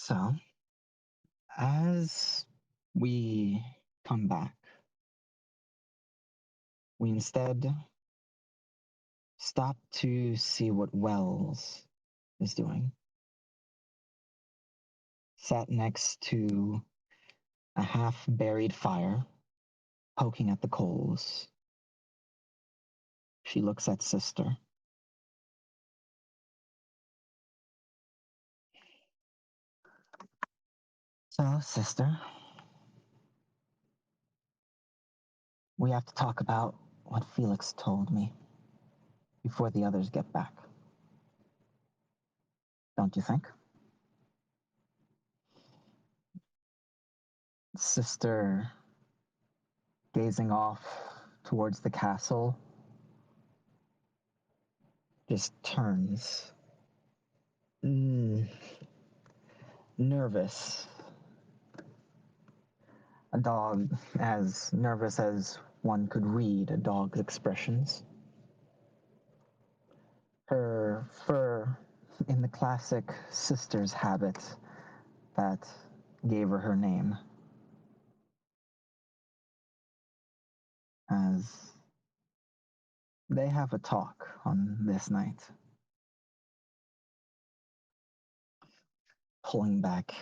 So, as we come back, we instead stop to see what Wells is doing. Sat next to a half buried fire, poking at the coals. She looks at Sister. So, Sister, we have to talk about what Felix told me before the others get back. Don't you think? Sister, gazing off towards the castle, just turns nervous. A dog as nervous as one could read a dog's expressions. Her fur in the classic sister's habit that gave her name. As they have a talk on this night. Pulling back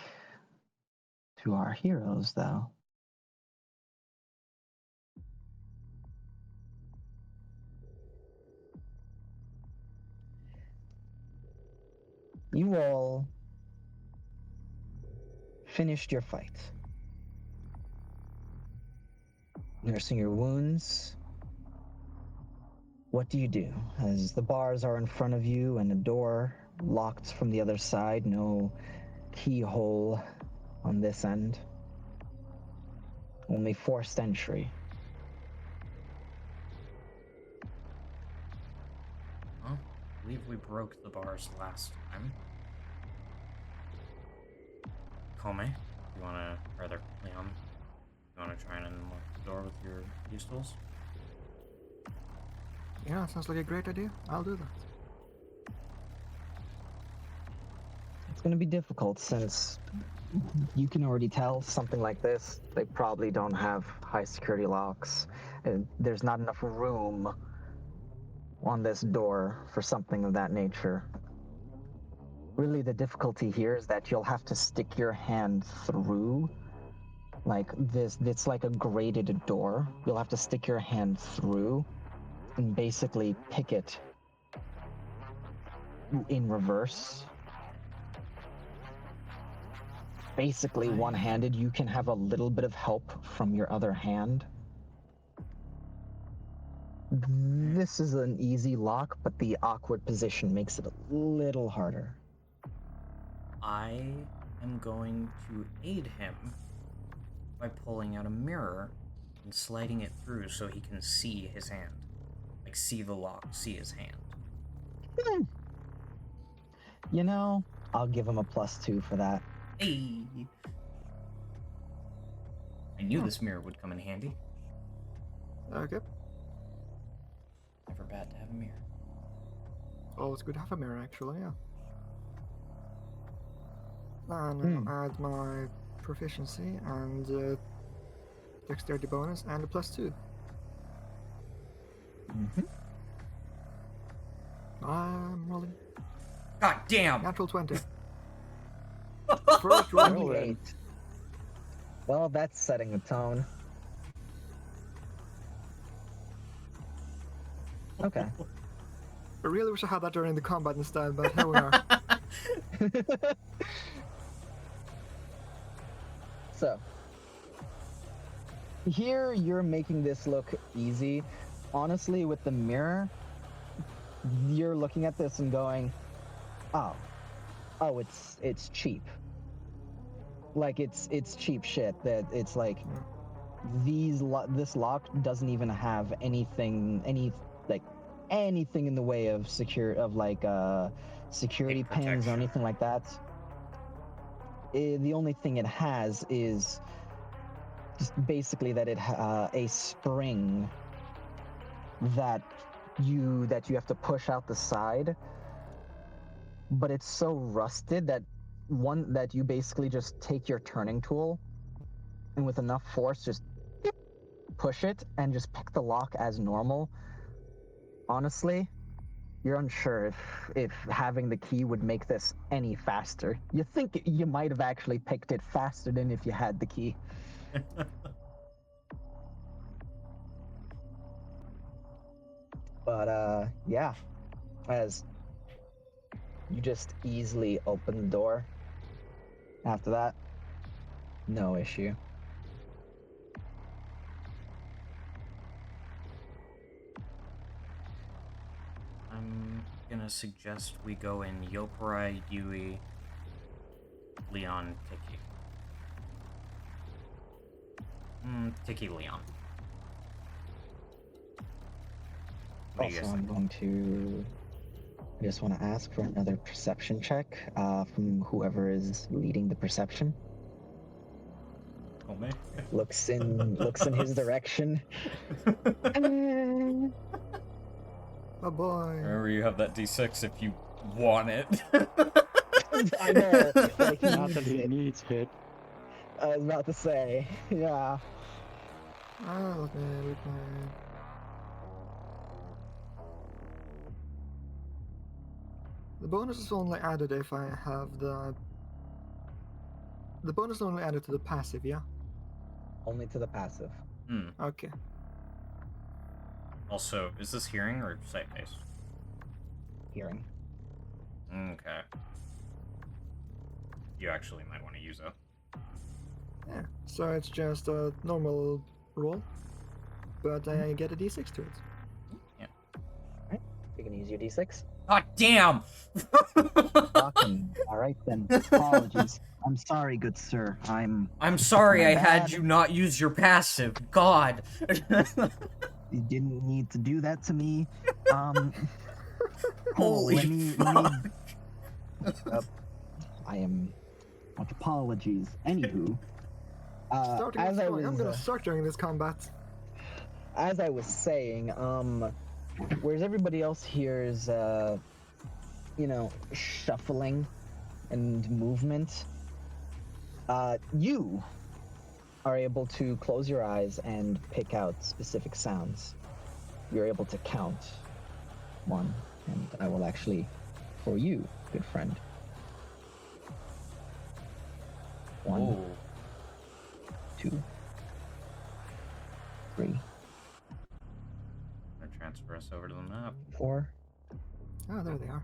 to our heroes, though. You all finished your fight. Nursing your wounds. What do you do? As the bars are in front of you and a door locked from the other side, no keyhole on this end. Only forced entry. Well, I believe we broke the bars last time. Kome, you wanna, rather, Leon, you wanna try and unlock the door with your pistols? Yeah, sounds like a great idea. I'll do that. It's going to be difficult since you can already tell something like this, they probably don't have high security locks. And there's not enough room on this door for something of that nature. Really, the difficulty here is that you'll have to stick your hand through. Like this, it's like a grated door. You'll have to stick your hand through and basically pick it in reverse. Basically, one-handed, you can have a little bit of help from your other hand. This is an easy lock, but the awkward position makes it a little harder. I am going to aid him by pulling out a mirror and sliding it through so he can see his hand. Like, see the lock, see his hand. You know, I'll give him a +2 for that. Hey! I knew this mirror would come in handy. Okay. Never bad to have a mirror. Always good to have a mirror, actually, yeah. And I'll add my proficiency and dexterity bonus and a +2. I'm rolling. God damn! Natural 20. First roll. 28. Well, that's setting the tone. Okay. I really wish I had that during the combat instead, but here we are. So, here you're making this look easy. Honestly, with the mirror, you're looking at this and going, oh, it's cheap. Like it's cheap shit. That it's like this lock doesn't even have anything in the way of security pins or anything like that. The only thing it has is just basically that it a spring that you have to push out the side, but it's so rusted that one that you basically just take your turning tool and with enough force just push it and just pick the lock as normal. Honestly, you're unsure if having the key would make this any faster. You think you might have actually picked it faster than if you had the key. But yeah, as you just easily open the door. After that, no issue. I'm gonna suggest we go in Yoparai, Yui, Leon, Tiki. Tiki, Leon. What do you Also, guys I'm think? going to. I just want to ask for another perception check from whoever is leading the perception. Oh, man. Looks in his direction. Oh boy. Remember, you have that D6 if you want it. I know, like he Not that needs he it. needs it. I was about to say, yeah. Let me. The bonus is only added if I have the. The bonus is only added to the passive, yeah? Only to the passive. Okay. Also, is this hearing or sight-based? Hearing. Okay. You actually might want to use it. Yeah. So it's just a normal roll, but I get a d6 to it. Yeah. Alright, you can use your d6. God damn! Fucking. Alright then. Apologies. I'm sorry, good sir. I'm sorry My I had bad. you not use your passive. God. You didn't need to do that to me. Cool. Holy let me. fuck. I am. Much apologies. Anywho, Starting as off I strong. I'm was gonna start during this combat. as I was saying, whereas everybody else hears, shuffling and movement, you are able to close your eyes and pick out specific sounds. You're able to count one, and I will actually, for you, good friend. One, Oh. 2, 3, Gonna transfer us over to the map. 4, Oh, there they are.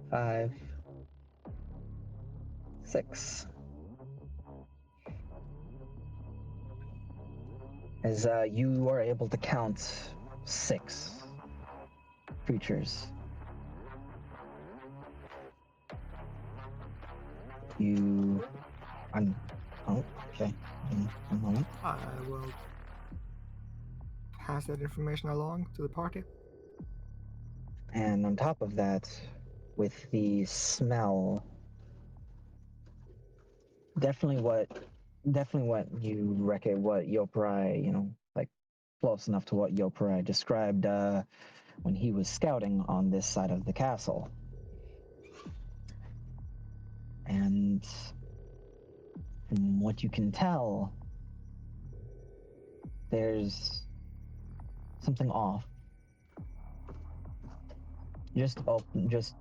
5, 6. As you are able to count 6 creatures. Oh, okay. One moment. I will pass that information along to the party. And on top of that, with the smell, definitely what you reckon, what Yoparai, like close enough to what Yoparai described when he was scouting on this side of the castle. And from what you can tell, there's something off. Just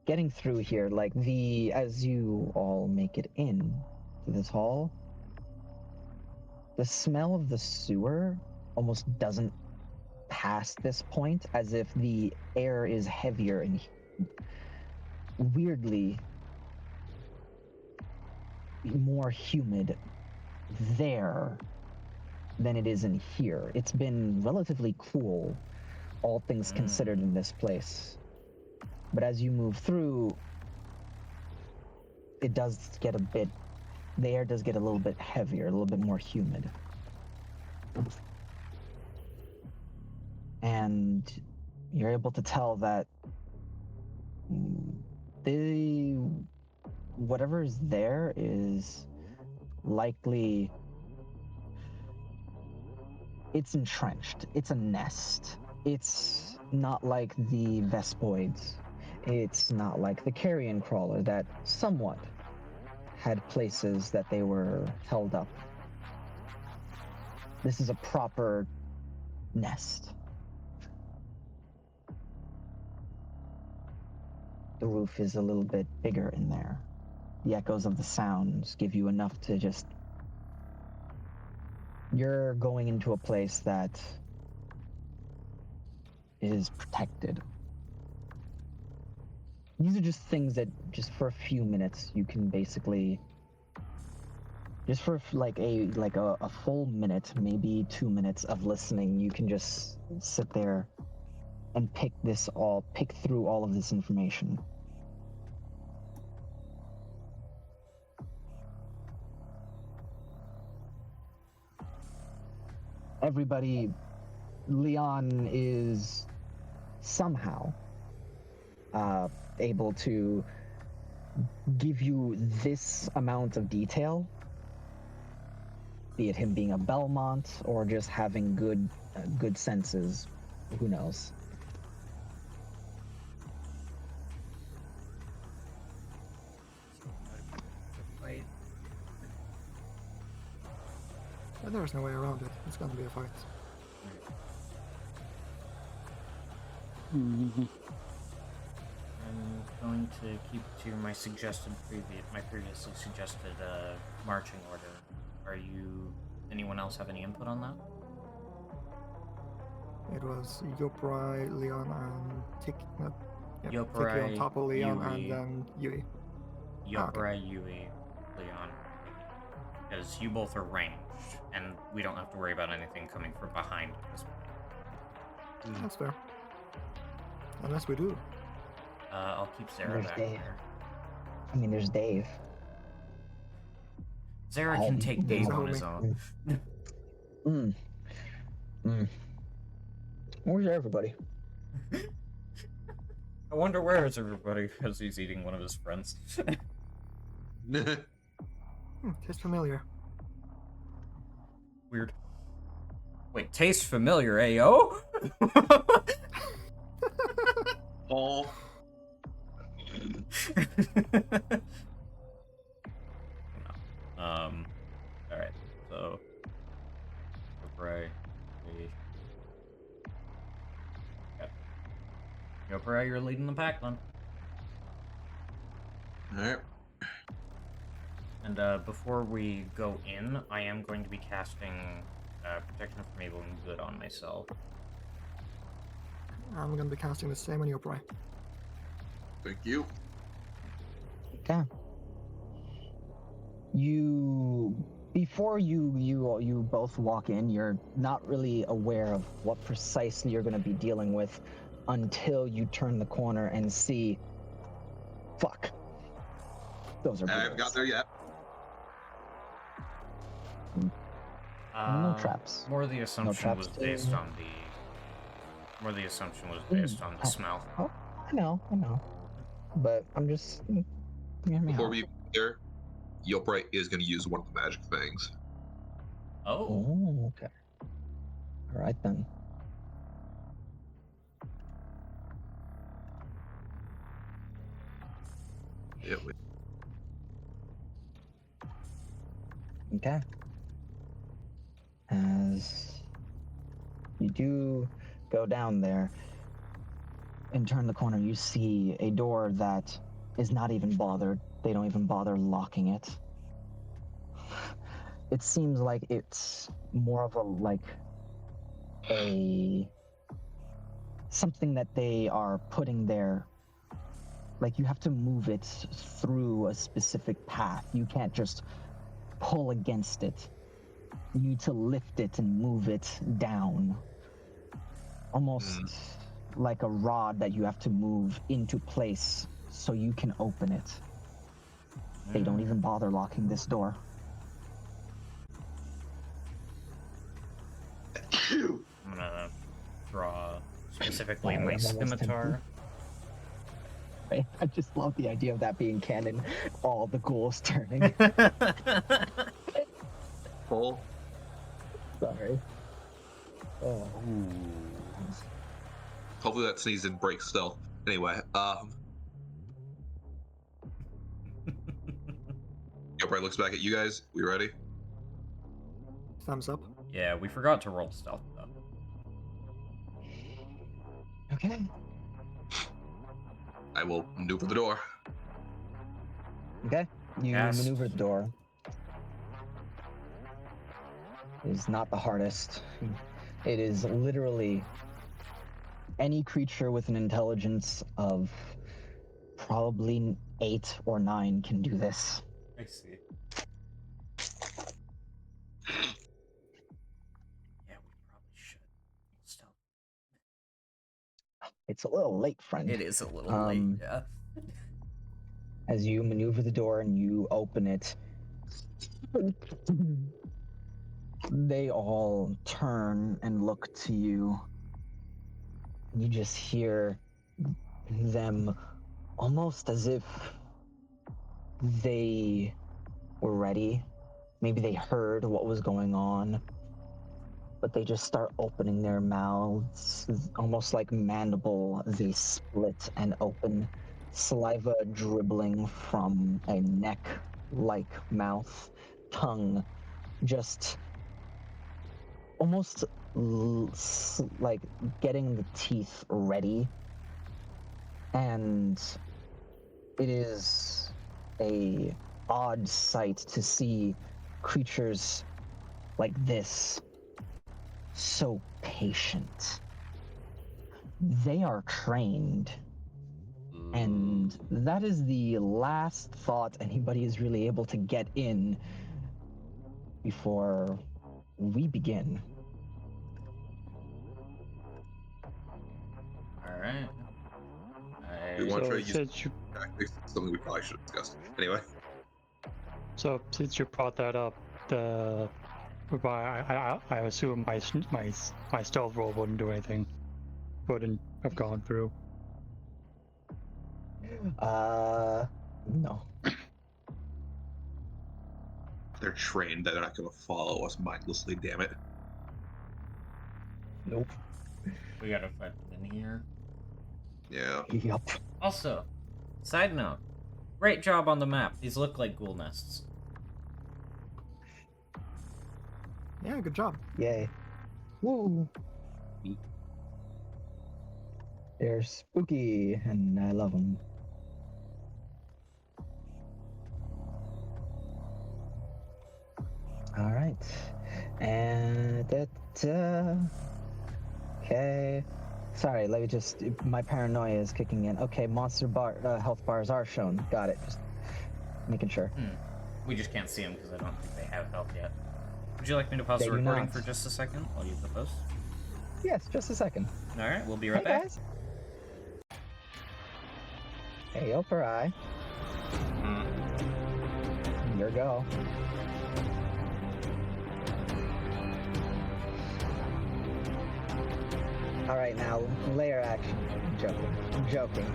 getting through here, like as you all make it in to this hall, the smell of the sewer almost doesn't pass this point, as if the air is heavier and weirdly more humid there than it is in here. It's been relatively cool, all things considered, in this place. But as you move through, the air does get a little bit heavier, a little bit more humid. And you're able to tell that whatever is there is likely, it's entrenched. It's a nest. It's not like the Vespoids. It's not like the carrion crawler that somewhat had places that they were held up. This is a proper nest. The roof is a little bit bigger in there. The echoes of the sounds give you enough to just... You're going into a place that is protected. These are just things that, just for a few minutes, you can basically... Just for like a full minute, maybe 2 minutes of listening, you can just sit there and pick through all of this information. Everybody, Leon is somehow able to give you this amount of detail, be it him being a Belmont or just having good senses. Who knows? Wait. There's no way around it. It's gonna be a fight. Mm-hmm. I'm going to keep to my previously suggested marching order. Anyone else have any input on that? It was Yoprai, Leon, and Tiki on Yoprai, top of Leon, Yui. and then Yui. Yoprai, Yui, Leon. Because you both are ranged, and we don't have to worry about anything coming from behind at this point. That's fair. Unless we do. I'll keep Zara There's back Dave. there. I mean, there's Dave. Zara can take Dave's Dave a on his homie. own. Where's everybody? I wonder where is everybody, because he's eating one of his friends. Tastes familiar. Weird. Wait, tastes familiar, ayo? Oh. Alright, so... Yoprai... Yoprai, you're leading the pack, then. Alright. And, before we go in, I am going to be casting, Protection from Evil and Good on myself. I'm gonna be casting the same on Yoprai. Thank you. Okay. Before you both walk in, you're not really aware of what precisely you're going to be dealing with until you turn the corner and see. Fuck. Those are. I haven't got there yet. No traps. More the assumption traps was to- based on the... More the assumption was based on the smell. Oh, I know. But I'm just. Hear me Before out. we get there, Yoprai is going to use one of the magic things. Oh. Oh, okay. All right then. Yeah, Okay. As you do go down there and turn the corner, you see a door that is not even bothered. They don't even bother locking it. It seems like it's more of something that they are putting there. Like, you have to move it through a specific path. You can't just pull against it. You need to lift it and move it down. Almost like a rod that you have to move into place so you can open it. They don't even bother locking this door. I'm gonna draw specifically Wow, my I'm almost scimitar. I just love the idea of that being canon. All the ghouls turning. Full. Sorry. Oh. Hopefully that sneeze didn't break stealth. Anyway, Yobright looks back at you guys. We ready? Thumbs up. Yeah, we forgot to roll stealth though. Okay. I will maneuver the door. Okay. You Yes. maneuver the door. It is not the hardest. It is literally any creature with an intelligence of probably 8 or 9 can do this. I see. Yeah, we probably should. Stealth. It's a little late, friend. It is a little late, yeah. As you maneuver the door and you open it, they all turn and look to you. You just hear them almost as if they were ready. Maybe they heard what was going on, but they just start opening their mouths, almost like mandible. They split and open, saliva dribbling from a neck-like mouth, tongue just almost like getting the teeth ready. And it is a odd sight to see creatures like this so patient. They are trained, and that is the last thought anybody is really able to get in before we begin. Alright. We want to So try to use since you tactics. Something we probably should have discussed. Anyway, since you brought that up, I assume my stealth roll wouldn't do anything. Wouldn't have gone through. No. they're trained. They're not going to follow us mindlessly. Damn it. Nope. We gotta fight them in here. Yeah. Yup. Also, side note, great job on the map. These look like ghoul nests. Yeah, good job. Yay. Woo. Neat. They're spooky, and I love them. All right. And okay. Sorry, let me just. My paranoia is kicking in. Okay, monster health bars are shown. Got it. Just making sure. We just can't see them because I don't think they have health yet. Would you like me to pause They the do recording not. for just a second while you put those? Yes, just a second. Alright, we'll be right Hey back. guys. Hey, Operai. Your go. All right, now layer action. I'm joking. I'm joking.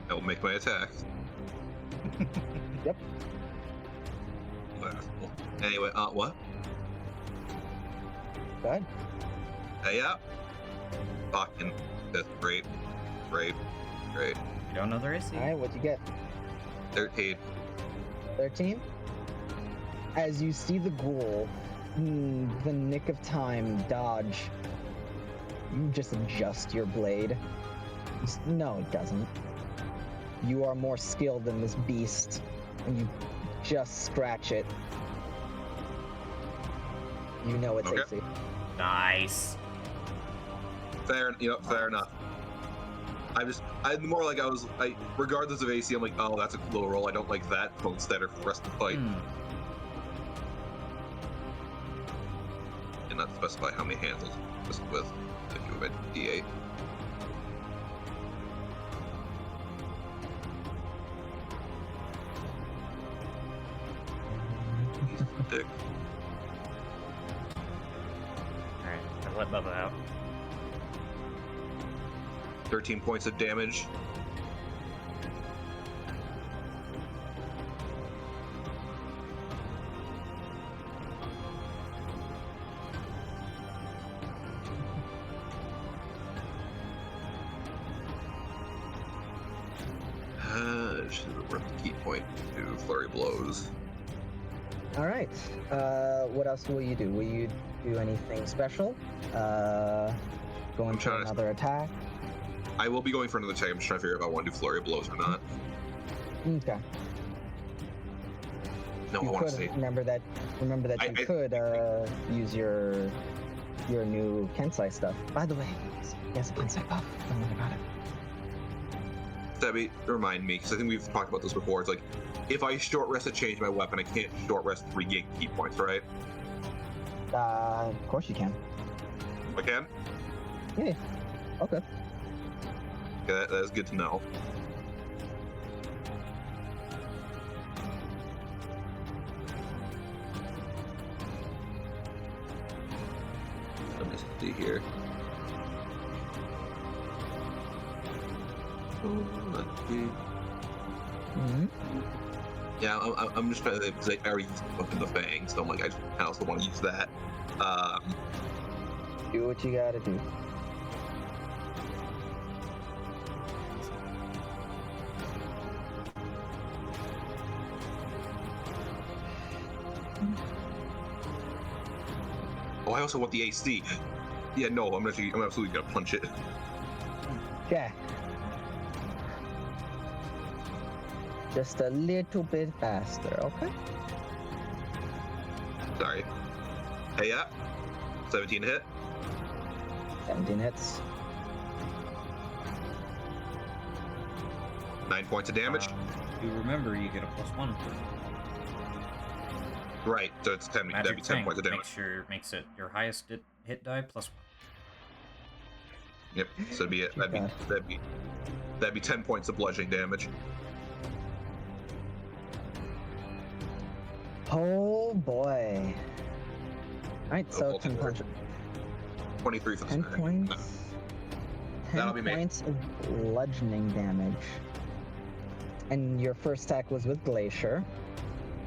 I will make my attack. Yep. Wonderful. Anyway, what? Good. Yeah. Fucking. That's great. Great. Great. You don't know their AC? All right, what'd you get? 13. 13? As you see the ghoul, the nick of time dodge, you just adjust your blade. No, it doesn't. You are more skilled than this beast, and you just scratch it. You know it's Okay. AC. Nice. Fair enough. I'm more like regardless of AC, I'm like, oh, that's a low roll. I don't like that. But instead, for the rest of the fight, and not specify how many hands it's with. If you have a D8. Dick. Alright, I let Bubba out. 13 points of damage. worth a key point to flurry blows. All right. What else will you do? Will you do anything special? Going for trying to- another attack? I will be going for another attack. I'm just trying to figure out if I want to do flurry blows or not. Okay. No, You I want to could say remember that. Remember that you could use your new Kensai stuff. By the way, he has a Kensai buff. Don't worry about it. Debbie, remind me, because I think we've talked about this before. It's like, if I short rest to change my weapon, I can't short rest to regain key points, right? Of course you can. I can? Yeah. Okay. Okay, that is good to know. Let me see here. Let's see. Mm-hmm. Yeah, I'm just trying to, because I already used fucking the Fang, so I'm like, I also want to use that. Do what you gotta do. Oh, I also want the AC. Yeah, no, I'm absolutely gonna punch it. Okay. Just a little bit faster, okay? Sorry. Hey, yeah. 17 hit. 17 hits. 9 points of damage. You remember you get a +1. Right, so it's 10. That'd Magic be 10 Fang points of damage. makes it your highest hit die +1. Yep. So that'd be it. That'd be 10 points of bludgeoning damage. Oh boy. Alright, so Oh, 10 points. 23 for the 10 second. points. That'll 10 be me. points of bludgeoning damage. And your first attack was with Glacier.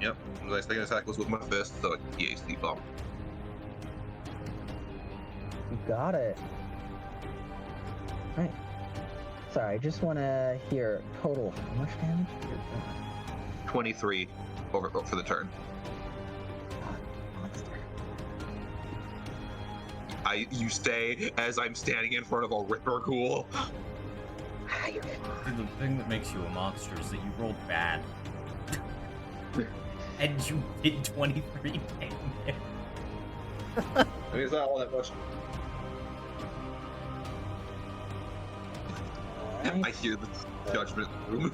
Yep. My second attack was with my fist, so it's the AC bump. You got it. Right. Sorry, I just want to hear total. How much damage? 23 over for the turn. Monster. You stay as I'm standing in front of a Ripper Ghoul. See, the thing that makes you a monster is that you rolled bad. And you did 23 damage. I mean, it's not all that much. I hear the judgment room.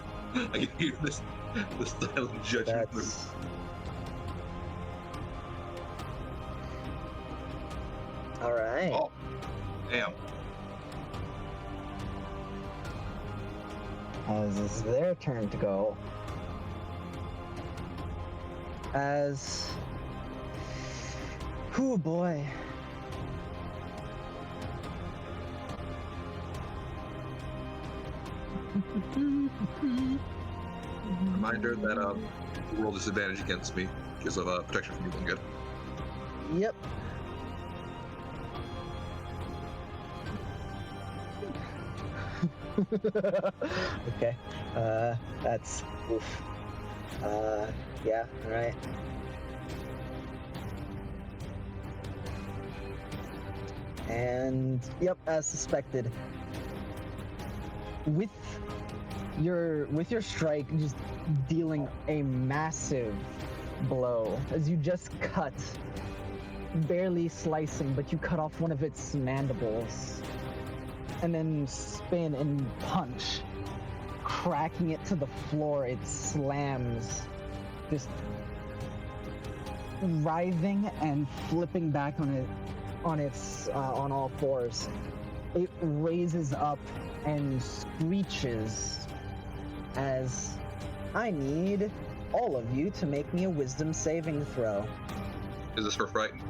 I can hear the silent judgment room. That's... Alright. Oh, damn. As it's their turn to go. As... Oh boy. Reminder that roll disadvantage against me because of protection from evil and good. Yep. Okay. That's oof. Yeah, alright. And yep, as suspected. With your strike just dealing a massive blow as you just cut, barely slicing, but you cut off one of its mandibles and then spin and punch, cracking it to the floor. It slams, just writhing and flipping back on all fours. It raises up and screeches as I need all of you to make me a wisdom saving throw. Is this for frightened?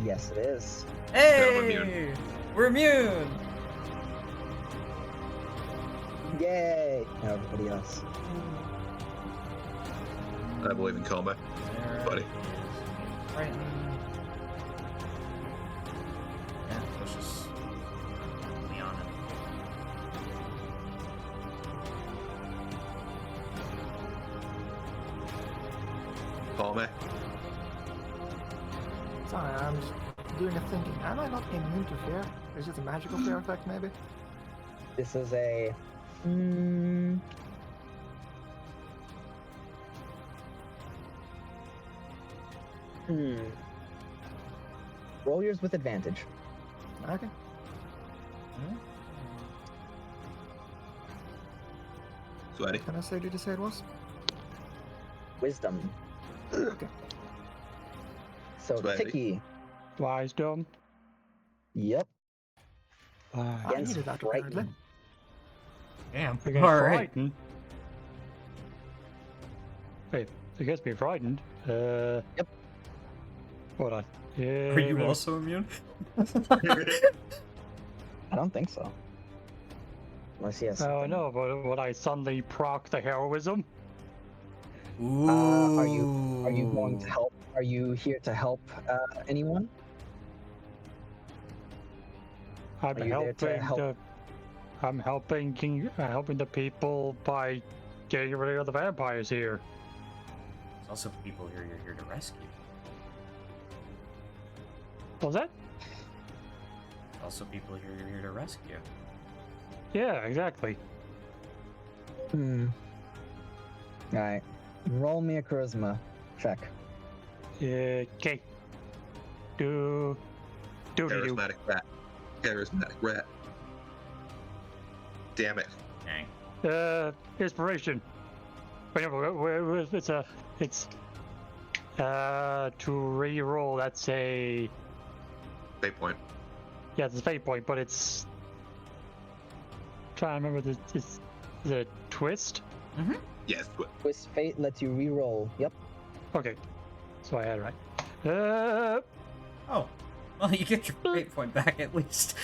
Yes it is. Hey! We're immune! Yay! Now everybody else. I believe in combat. There Buddy. is frightened. Yeah, let's just be on call me. Sorry, I'm just doing a thinking. Am I not immune to fear? Is it a magical fear effect, maybe? This is a. Roll yours with advantage. Okay. Sweaty. What can I say? Did you say it was? Wisdom. Okay. So Sweaty. Tiki. Wisdom. Yep. I Against needed that, apparently. frightened. Damn. Against All right. frightened. Wait, against being frightened. Yep. Hold on. Are you also immune? I don't think so. Unless he has. Oh something. no, but would I suddenly proc the heroism? Ooh. Are you going to help? Are you here to help anyone? I'm Are you there to helping help? the. I'm helping the people by getting rid of the vampires here. There's also people here you're here to rescue. Was that? There's also people here you're here to rescue. Yeah, exactly. Alright. Roll me a charisma check. Okay. Do. Charismatic rat. Charismatic rat. Damn it. Dang. Inspiration. Wait, no, it's to re-roll. That's a Fate point. yeah, it's a fate point, but it's trying to remember it's the twist. Mm-hmm. Yes. Twist fate lets you re-roll. Yep. Okay, so I had it right. Oh. Well, you get your fate point back at least.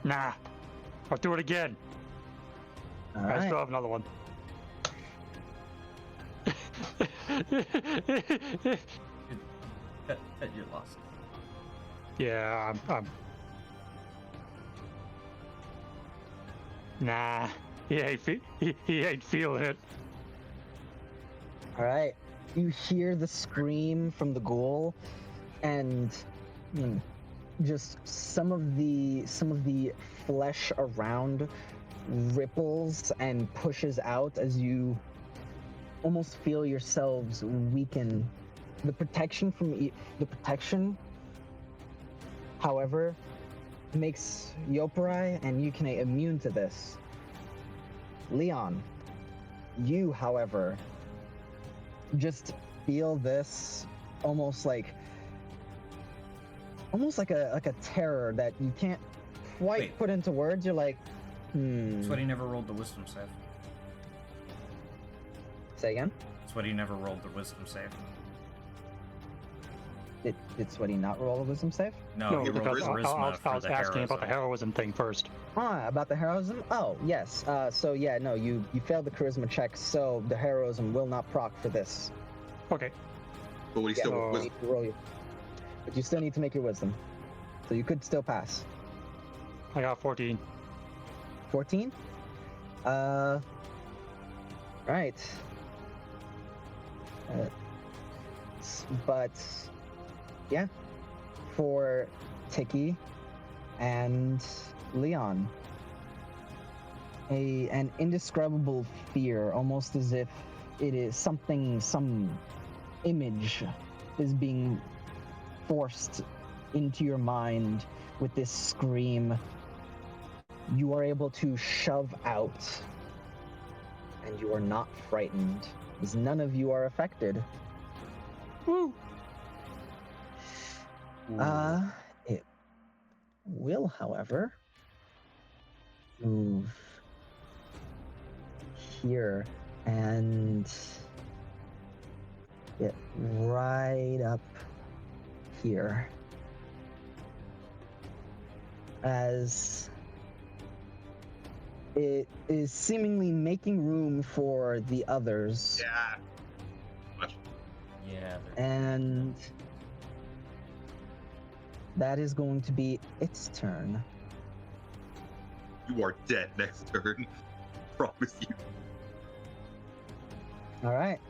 Nah, I'll do it again. I Alright. still have another one. Bet you lost. Yeah, I'm. Nah, he ain't feeling it. Alright. You hear the scream from the ghoul, and just some of the flesh around ripples and pushes out as you almost feel yourselves weaken. The protection from the protection, however, makes Yoparai and Yukine immune to this. Leon, you, however, just feel this almost like a terror that you can't quite Wait. put into words. You're like, Sweaty never rolled the wisdom save. Say again? Sweaty never rolled the wisdom save. Did Sweaty not roll a wisdom save? No, he rolled because charisma for I was the asking about the heroism. heroism thing first. About the heroism? Oh, yes. So yeah, no, you failed the charisma check, so the heroism will not proc for this. Okay. But we Yeah, still so- you need to roll your, but you still need to make your wisdom, so you could still pass. I got 14. 14. Right. But yeah, for Tiki and Leon, an indescribable fear, almost as if it is some image is being forced into your mind with this scream. You are able to shove out, and you are not frightened, as none of you are affected. Woo! It will, however, move here and get right up here. As it is seemingly making room for the others. Yeah. Much. Yeah. And that is going to be its turn. You are dead next turn. Promise you. All right.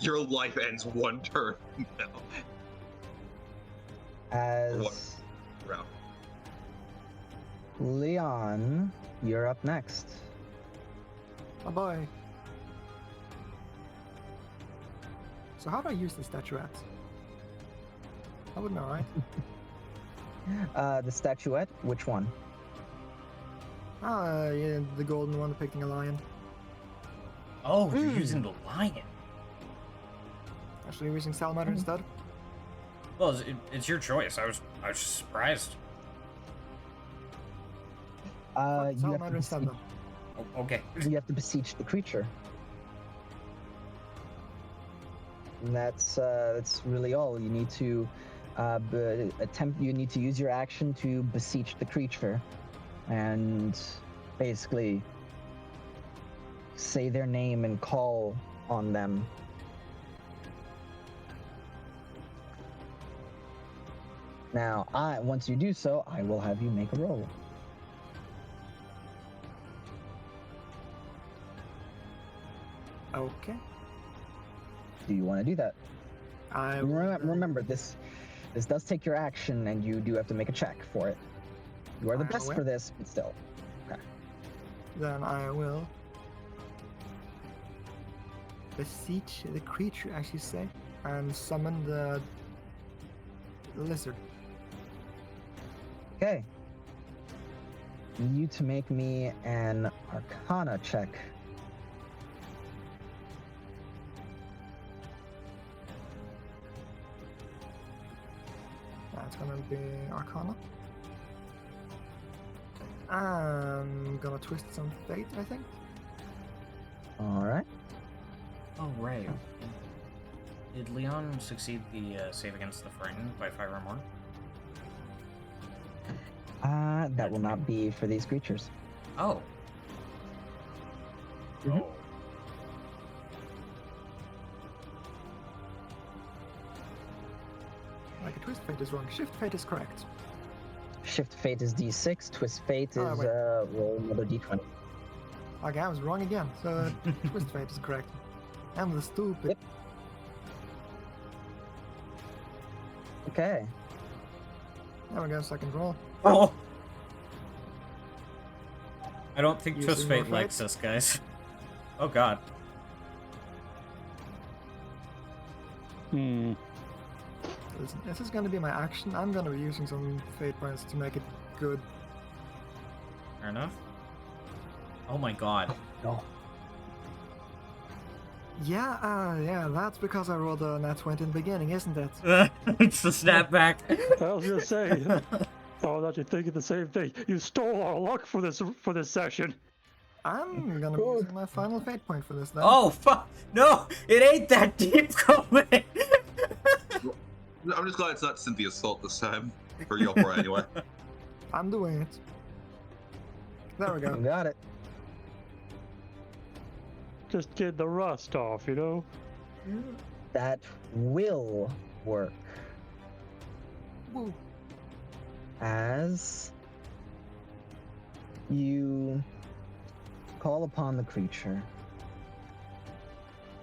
Your life ends one turn now. As Round. Leon, you're up next. Oh boy. So how do I use the statuette? I would know, right? The statuette, which one? Yeah, the golden one depicting a lion. Oh, you're using the lion. Actually, using salamander instead. Well, it's your choice. I was just surprised. You have to Salamander instead, beseech, though. Oh, okay. you have to beseech the creature. And that's really all. You need to You need to use your action to beseech the creature, and basically say their name and call on them. Now, once you do so, I will have you make a roll. Okay. Do you want to do that? I Remember, this does take your action, and you do have to make a check for it. You are the I'm best aware. for this, but still. Then I will beseech the creature, as you say, and summon the lizard. Okay. Need you to make me an Arcana check. That's gonna be Arcana. I'm gonna twist some fate, I think. All right. Oh, right. Did Leon succeed the save against the frightened by 5 or more? That will not be for these creatures. Oh. Mhm. Oh. Like a twist fate is wrong. Shift fate is correct. Shift fate is D6. Twist fate Oh, is wait. roll another D20. Okay, I was wrong again. So twist fate is correct. I'm the stupid. Yep. Okay. There we go, second roll. Oh! I don't think Using Twist more Fate likes us, guys. Oh god. Hmm. Listen, this is gonna be my action. I'm gonna be using some fate points to make it good. Fair enough. Oh my god. No. Yeah, that's because I rolled a nat 20 in the beginning, isn't it? It's the snapback. I was gonna say. I was actually thinking the same thing. You stole our luck for this session. I'm gonna be using my final fate point for this then. Oh, fuck! No! It ain't that deep coming! I'm just glad it's not Cynthia's fault this time. For Yopra, anyway. I'm doing it. There we You go. got it. Just get the rust off, you know? That will work. Woo. As you call upon the creature,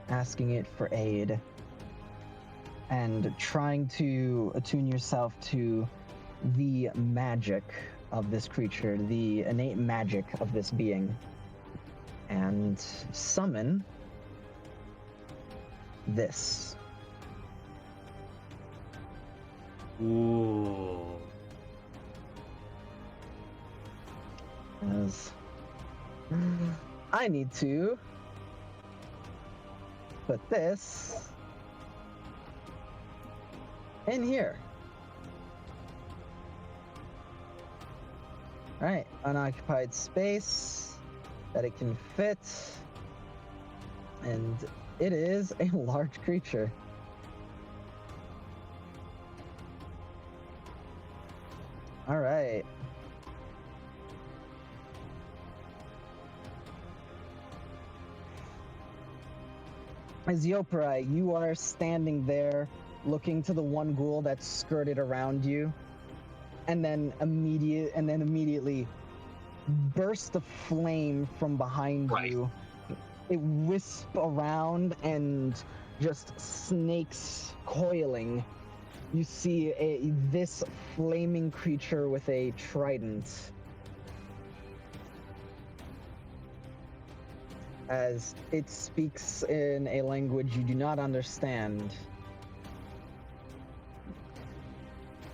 asking it for aid, and trying to attune yourself to the magic of this creature, the innate magic of this being, and summon this. Ooh. As I need to put this in here. Right, unoccupied space that it can fit, and it is a large creature. All right. As Yoparai, you are standing there looking to the one ghoul that's skirted around you, and then immediately burst of flame from behind Right. you it wisp around and just snakes coiling. You see this flaming creature with a trident. As it speaks in a language you do not understand.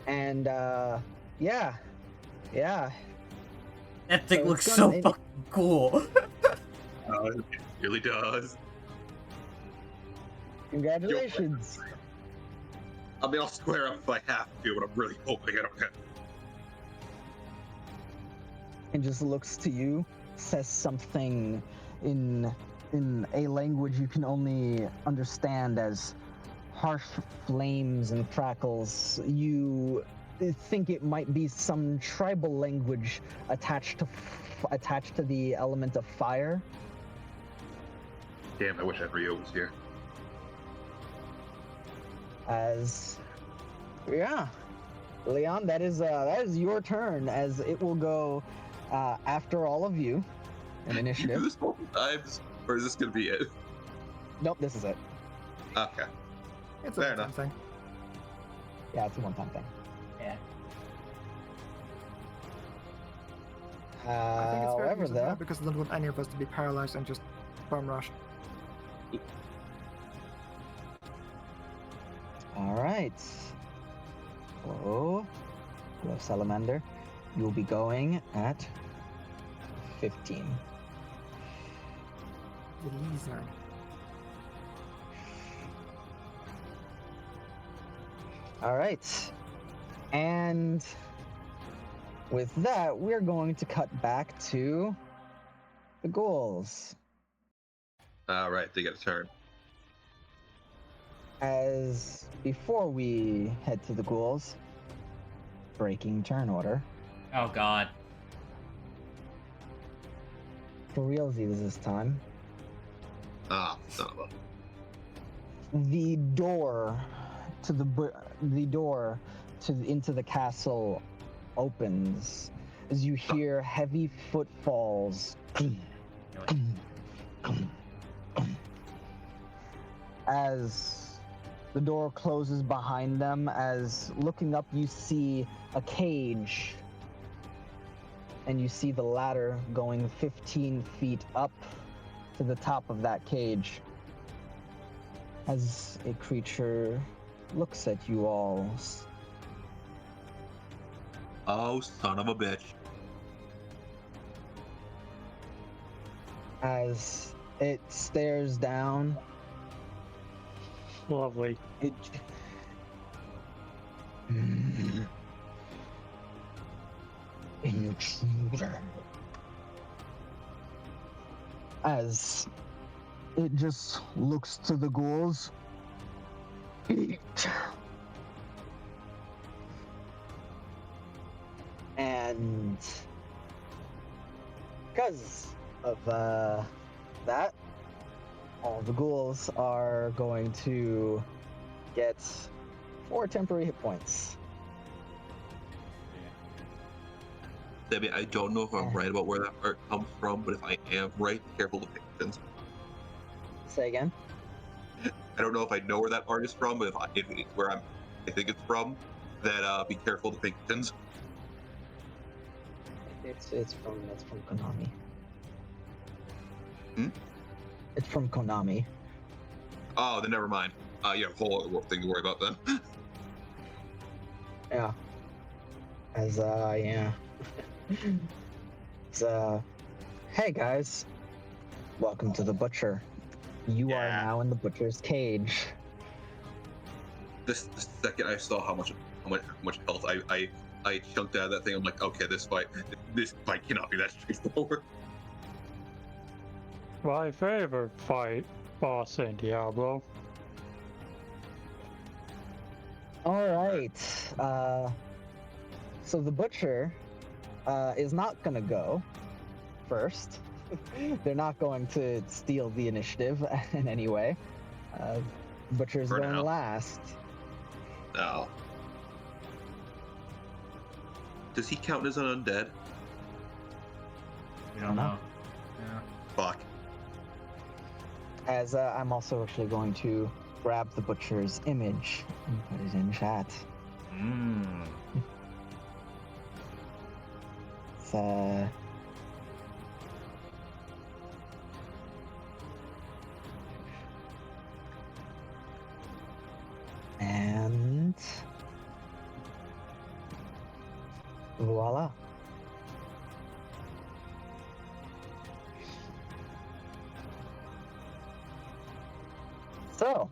And, yeah. That thing So looks it's so gonna- fucking cool. It really does. Congratulations. I mean, I'll square up if I have to, but I'm really hoping I don't have to. And just looks to you, says something in a language you can only understand as harsh flames and crackles. You think it might be some tribal language attached to the element of fire. Damn, I wish Rio was here. As yeah, Leon, that is your turn. As it will go after all of you. An You initiative. do this multiple times, or is this gonna be it? Nope, this is it. Okay. It's a Fair one-time enough. thing. Yeah, it's a one-time thing. Yeah. I think it's fair to However, use it now though, because I don't want any of us to be paralyzed and just bomb rushed. all right. So, hello, Salamander. You will be going at 15. The lizard. All right. And with that, we're going to cut back to the ghouls. All right, they get a turn. As before we head to the ghouls, breaking turn order. Oh god. For realsies this time. Ah, son of a. The door to into the castle opens as you hear heavy footfalls as the door closes behind them. As looking up, you see a cage, and you see the ladder going 15 feet up to the top of that cage. As a creature looks at you all. Oh, son of a bitch. As it stares down, Lovely. it intruder. As it just looks to the ghouls. Eat. And because of that, all the ghouls are going to get 4 temporary hit points. Debbie, I don't know if I'm right about where that art comes from, but if I am right, careful depictions. Say again? I don't know if I know where that art is from, but if it's where I think it's from, then be careful depictions. It's from Konami. Hmm? It's from Konami. Oh, then never mind. You have a whole other thing to worry about then. Yeah. As yeah. So, hey guys, welcome to the butcher. You are Yeah. now in the butcher's cage. The second I saw how much health I chunked out of that thing, I'm like, okay, this fight cannot be that straightforward. My favorite fight, boss in Diablo. All right. So the butcher is not gonna go first. They're not going to steal the initiative in any way. Butcher's For going now. last. No. Does he count as an undead? We don't know. Yeah. Fuck. As I'm also actually going to grab the butcher's image and put it in chat. Mmm. It's, and voila. So,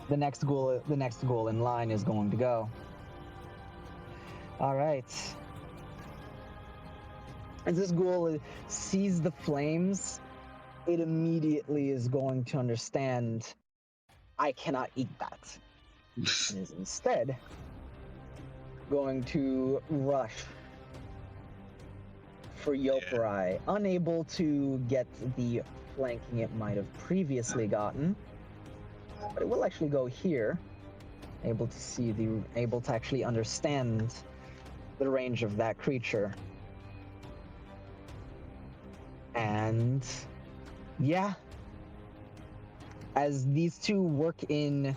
the next goal in line is going to go. All right. As this ghoul sees the flames, it immediately is going to understand, I cannot eat that. It is instead going to rush for Yoparai, unable to get the flanking it might have previously gotten. But it will actually go here, able to actually understand the range of that creature. And yeah, as these two work in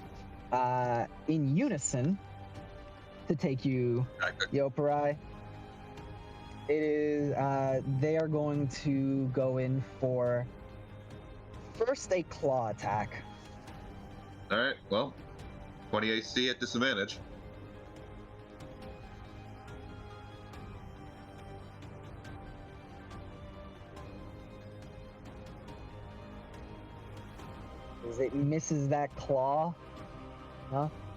unison to take you, Yoparai, it is they are going to go in for first a claw attack. All right. Well, 20 AC at disadvantage. As it misses that claw,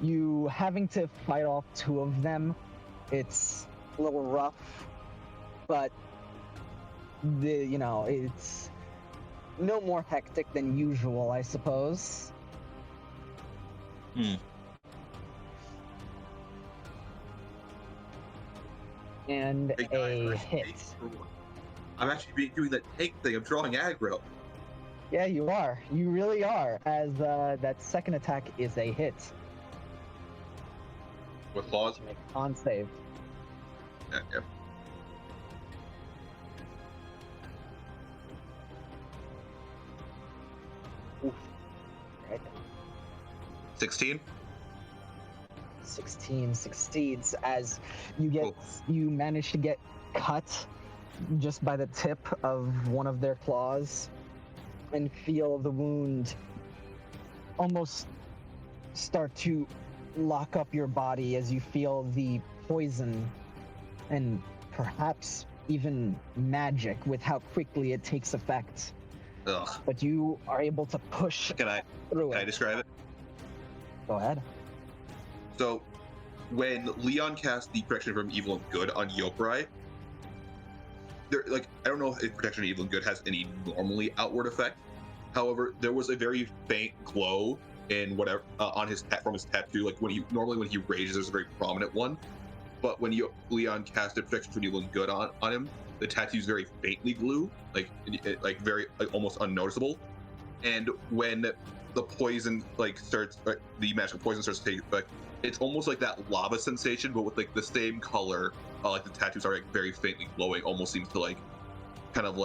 you having to fight off two of them, it's a little rough, but it's no more hectic than usual, I suppose. And Hey, guys, a I'm hit. I'm actually doing that tank thing. I'm drawing aggro. Yeah, you are. You really are, as that second attack is a hit. With claws? Make a con save. Yeah. Oof. Right. 16? 16 succeeds as you manage to get cut just by the tip of one of their claws and feel the wound almost start to lock up your body as you feel the poison and perhaps even magic with how quickly it takes effect. Ugh. But you are able to push Can I describe it? Go ahead. So, when Leon cast the Protection from Evil and Good on Yoparai, I don't know if Protection from Evil and Good has any normally outward effect. However, there was a very faint glow in whatever on his from his tattoo. Like when he rages, there's a very prominent one. But when Leon casted Protection from Evil and Good on him, the tattoo's very faintly glue, very almost unnoticeable. And when the poison starts, the magical poison starts to take effect, it's almost like that lava sensation, but with the same color. The tattoos are very faintly glowing. Almost seems to kind of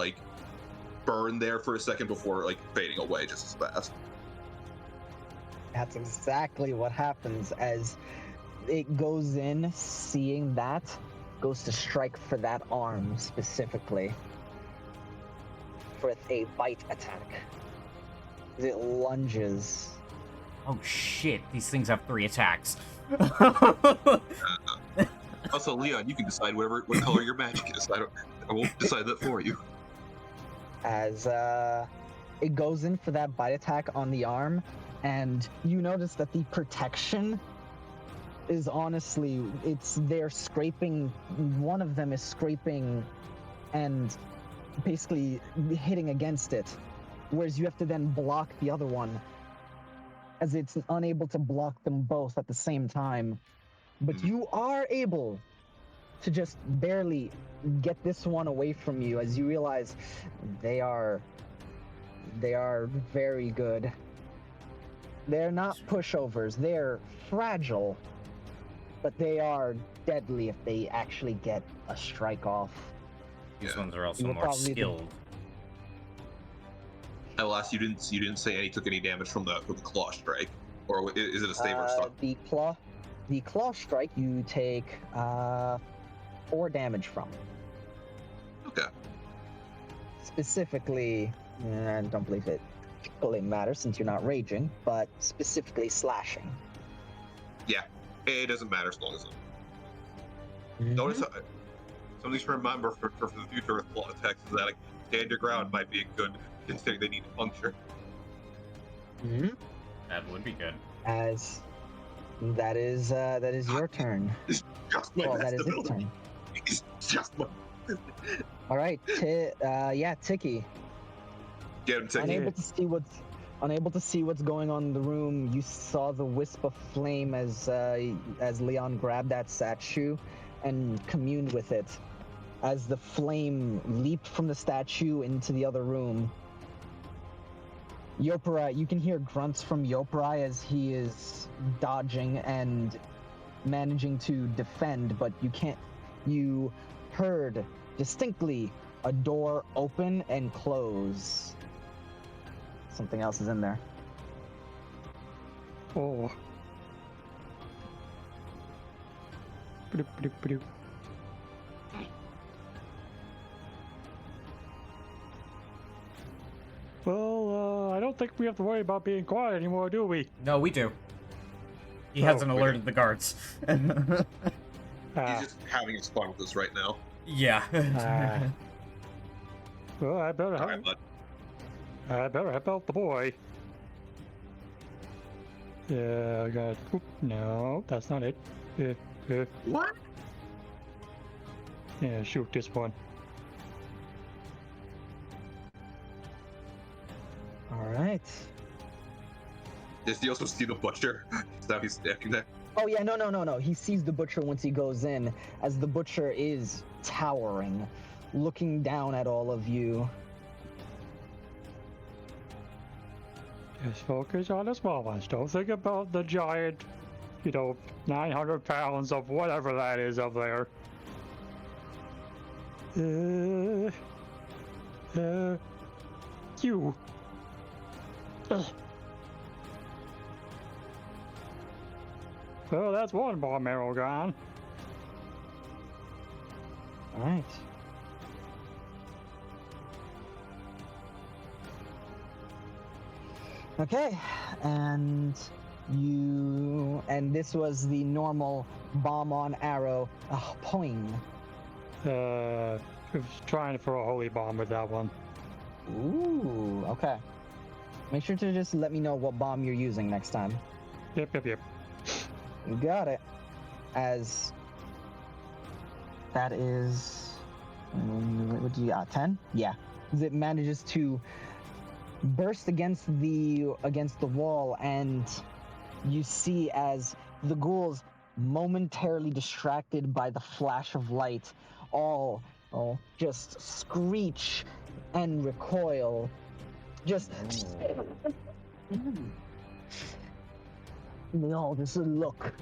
burn there for a second before fading away just as fast. That's exactly what happens as it goes in, seeing that, goes to strike for that arm specifically with a bite attack. As it lunges. Oh shit, these things have 3 attacks. Also, Leon, you can decide what color your magic is. I won't decide that for you. As it goes in for that bite attack on the arm, and you notice that the protection is honestly, they're scraping, one of them is scraping and basically hitting against it, whereas you have to then block the other one, as it's unable to block them both at the same time. But you are able to just barely get this one away from you as you realize they are very good. They're not pushovers, they're fragile, but they are deadly if they actually get a strike off. These ones are also You're more probably skilled. Alas, you didn't say any took any damage from the claw strike, or is it a save or a stop? The claw strike you take 4 damage from. Okay. Specifically, I don't believe it really matters since you're not raging, but specifically slashing. Yeah, it doesn't matter as long as notice. Something to remember for the future with claw attacks is that a stand your ground might be a good, considering they need to puncture. That would be good. As that is your turn. It's just my Well, that is its ability. turn. It's just my. All right, Tiki. Get him, Tiki. Unable to see what's going on in the room. You saw the wisp of flame as Leon grabbed that statue and communed with it. As the flame leaped from the statue into the other room, Yoparai, you can hear grunts from Yoparai as he is dodging and managing to defend, but you heard distinctly a door open and close. Something else is in there. Oh. Bloop, bloop, bloop. Well, I don't think we have to worry about being quiet anymore, do we? No, we do. He hasn't we alerted the guards. He's just having his fun with us right now. Yeah. Well, I better All right, bud. help out the boy. Yeah, I got. Oop, no, that's not it. What? Yeah, shoot this one. All right. Does he also see the butcher? So he's standing there. Oh yeah, no. He sees the butcher once he goes in, as the butcher is towering, looking down at all of you. Just focus on the small ones. Don't think about the giant, 900 pounds of whatever that is up there. You. Well, that's one bomb arrow gone. All right. Okay, and this was the normal bomb on arrow. Poing. I was trying for a holy bomb with that one. Ooh, okay. Make sure to just let me know what bomb you're using next time. Yep. You got it. As that is, what do you got? 10? Yeah. As it manages to burst against the wall, and you see as the ghouls, momentarily distracted by the flash of light, all just screech and recoil. Just they all just look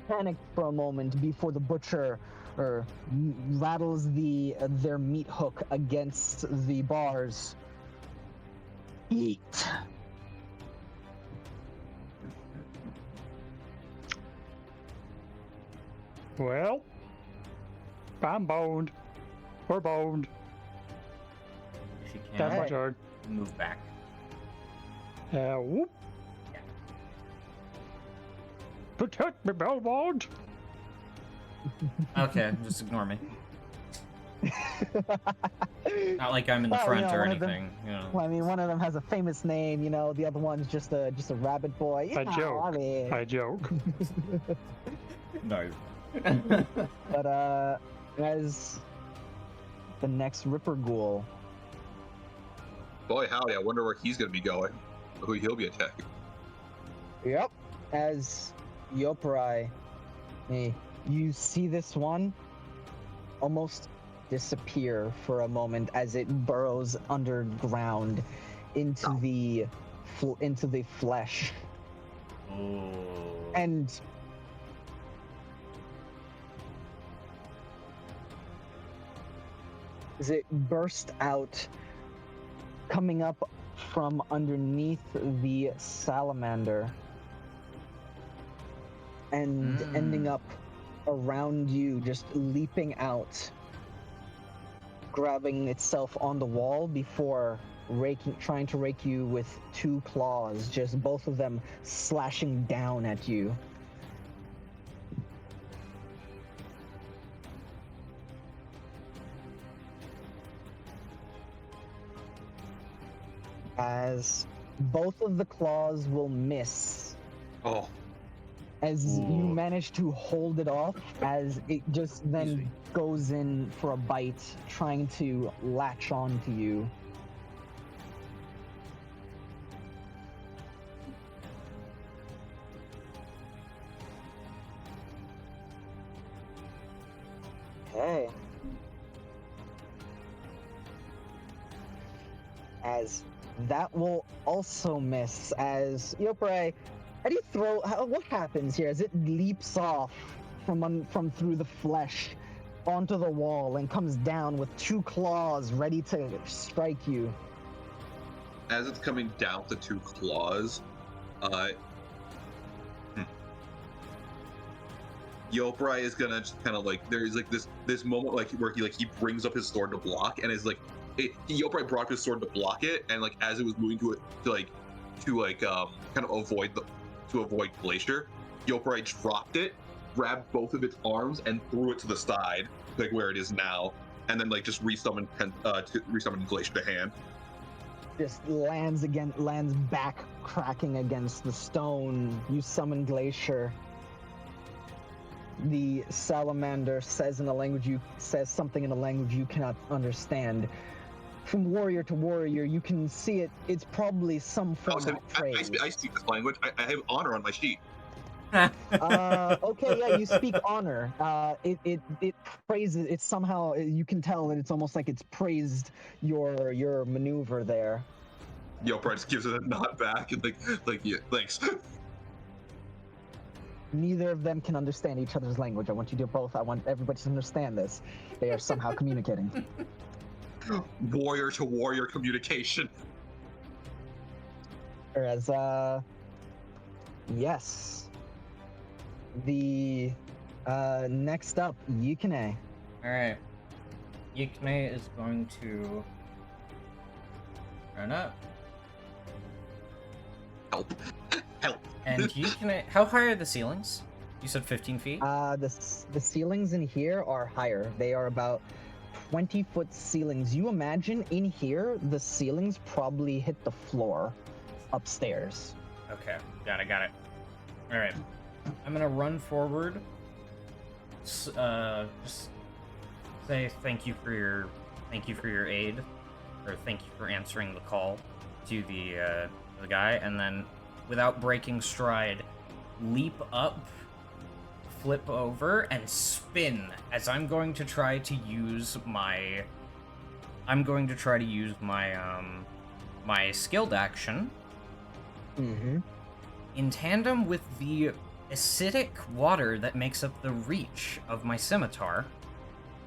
panicked for a moment before the butcher rattles their meat hook against the bars. Eat. Well, I'm boned. We're boned. If you That's my can, turn. move back. Whoop. Protect me, Belmont. Okay, just ignore me. Not like I'm in the Well, front or one of them- anything. Well, I mean, one of them has a famous name, the other one's just a rabbit boy. I joke. I mean. I joke. No. But as the next Ripper Ghoul, Boy, howdy! I wonder where he's gonna be going. Who he'll be attacking. yep, as Yoparai, you see this one almost disappear for a moment as it burrows underground into the flesh, Oh. and as it burst out, coming up from underneath the salamander and ending up around you, just leaping out, grabbing itself on the wall before trying to rake you with two claws, just both of them slashing down at you. As both of the claws will miss. Oh. As you manage to hold it off, as it just then Easy. goes in for a bite, trying to latch on to you. Okay. As that will also miss, as Yopre, how do you throw? What happens here as it leaps off from through the flesh onto the wall and comes down with two claws ready to strike you? As it's coming down to two claws, Yoprai is gonna just kind of like, there's like this moment like where he brings up his sword to block, and is like, Yoprai brought up his sword to block it, and like as it was moving to kind of avoid Glacier, Yoprai dropped it, grabbed both of its arms, and threw it to the side, like where it is now, and then like just resummoned Glacier to hand. Just lands back, cracking against the stone. You summon Glacier. The salamander says something in a language you cannot understand. From warrior to warrior, you can see it. It's probably some form of praise. I speak this language. I have honor on my sheet. Okay, yeah, you speak honor. It praises. It's somehow, you can tell that it's almost like it's praised your maneuver there. Yoprai just gives it a nod back and like yeah, thanks. Neither of them can understand each other's language. I want everybody to understand this. They are somehow communicating. Warrior to warrior communication. Whereas, yes. The next up, Yukine. Alright. Yukine is going to run up. Help. And Yukine, how high are the ceilings? You said 15 feet? The ceilings in here are higher. They are about 20-foot ceilings. You imagine in here, the ceilings probably hit the floor upstairs. Okay, got it. Alright. I'm gonna run forward. Just say thank you for your aid, or thank you for answering the call to the guy, and then without breaking stride, leap up, flip over, and spin as I'm going to try to use my my skilled action in tandem with the acidic water that makes up the reach of my scimitar,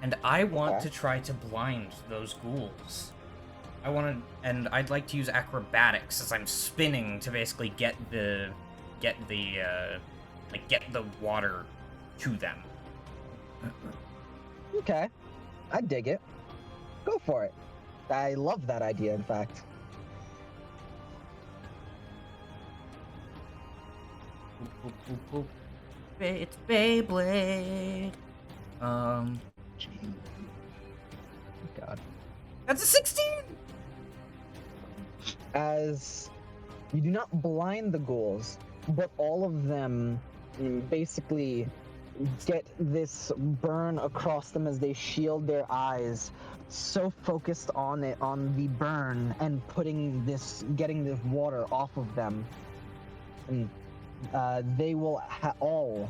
and I want to try to blind those ghouls. I'd like to use acrobatics as I'm spinning to basically get the water to them. Okay, I dig it. Go for it. I love that idea, in fact. Boop, boop, boop, boop. It's Beyblade. God. That's a 16. As you do not blind the ghouls, but all of them basically get this burn across them as they shield their eyes, so focused on the burn and getting this water off of them. And they will all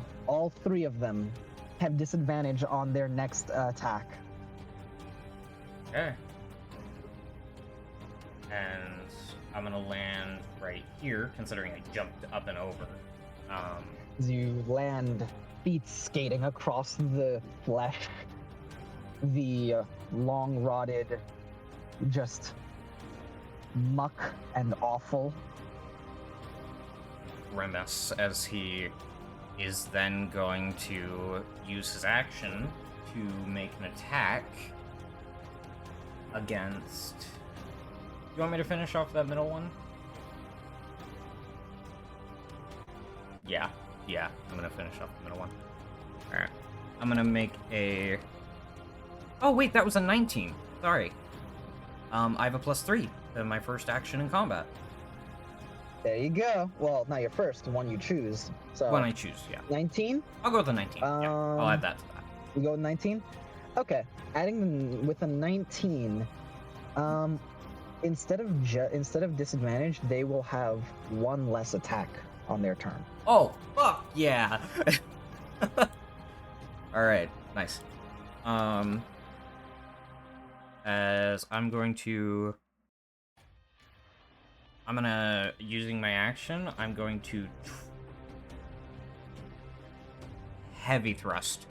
three of them have disadvantage on their next attack. Okay. And I'm gonna land right here, considering I jumped up and over. As you land, feet skating across the flesh, the long rotted, just muck and awful. Grimace, as he is then going to use his action to make an attack against... You want me to finish off that middle one? Yeah, I'm gonna finish off the middle one. Alright. I'm gonna make a... Oh, wait, that was a 19. Sorry. I have a +3 to my first action in combat. There you go. Well, not your first, the one you choose. So When I choose, yeah. 19? I'll go with the 19. Yeah, I'll add that to that. We go with 19? Okay. Adding with a 19, instead of disadvantage, they will have one less attack on their turn. Oh, fuck yeah! Alright, nice. As I'm gonna, using my action, I'm going to heavy thrust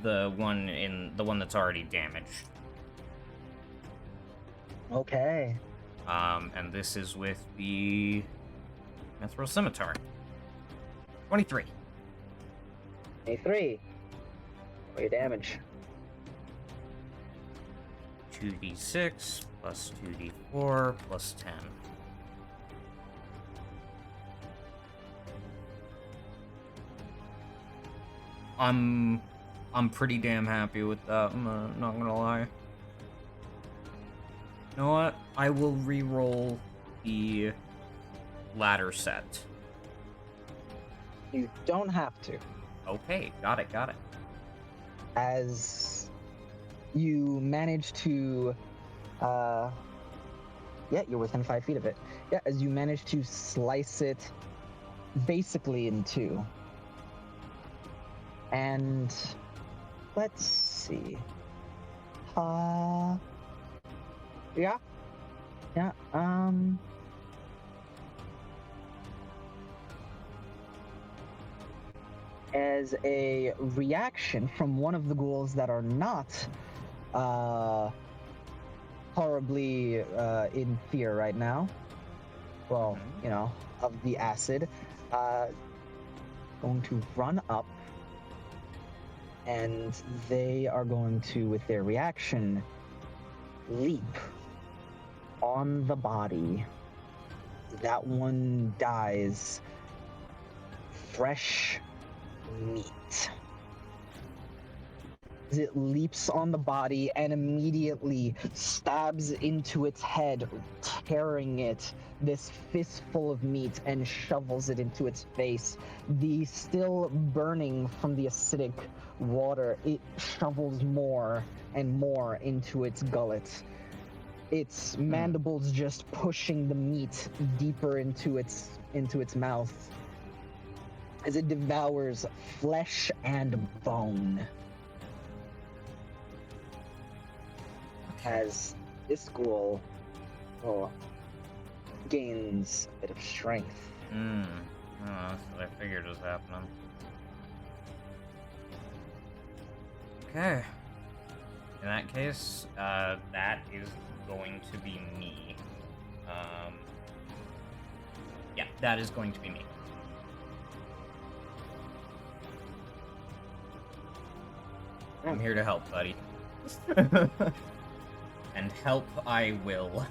the one that's already damaged. Okay. And this is with the Mithril Scimitar. 23. 23. Roll your damage. 2d6 plus 2d4 plus 10. I'm pretty damn happy with that, I'm not gonna lie. You know what? I will re-roll the ladder set. You don't have to. Okay, got it. As you manage to, yeah, you're within 5 feet of it. Yeah, as you manage to slice it basically in two. And let's see. Yeah. As a reaction from one of the ghouls that are not horribly in fear right now, well, you know, of the acid, going to run up, and they are going to, with their reaction, leap on the body. That one dies. Fresh meat. As it leaps on the body and immediately stabs into its head, tearing it, this fistful of meat, and shovels it into its face. The still burning from the acidic water, it shovels more and more into its gullet. Its mandibles just pushing the meat deeper into its mouth as it devours flesh and bone. As this ghoul gains a bit of strength. Oh, that's what I figured was happening. Okay. In that case, that is going to be me. Yeah, that is going to be me. I'm here to help, buddy. And help I will.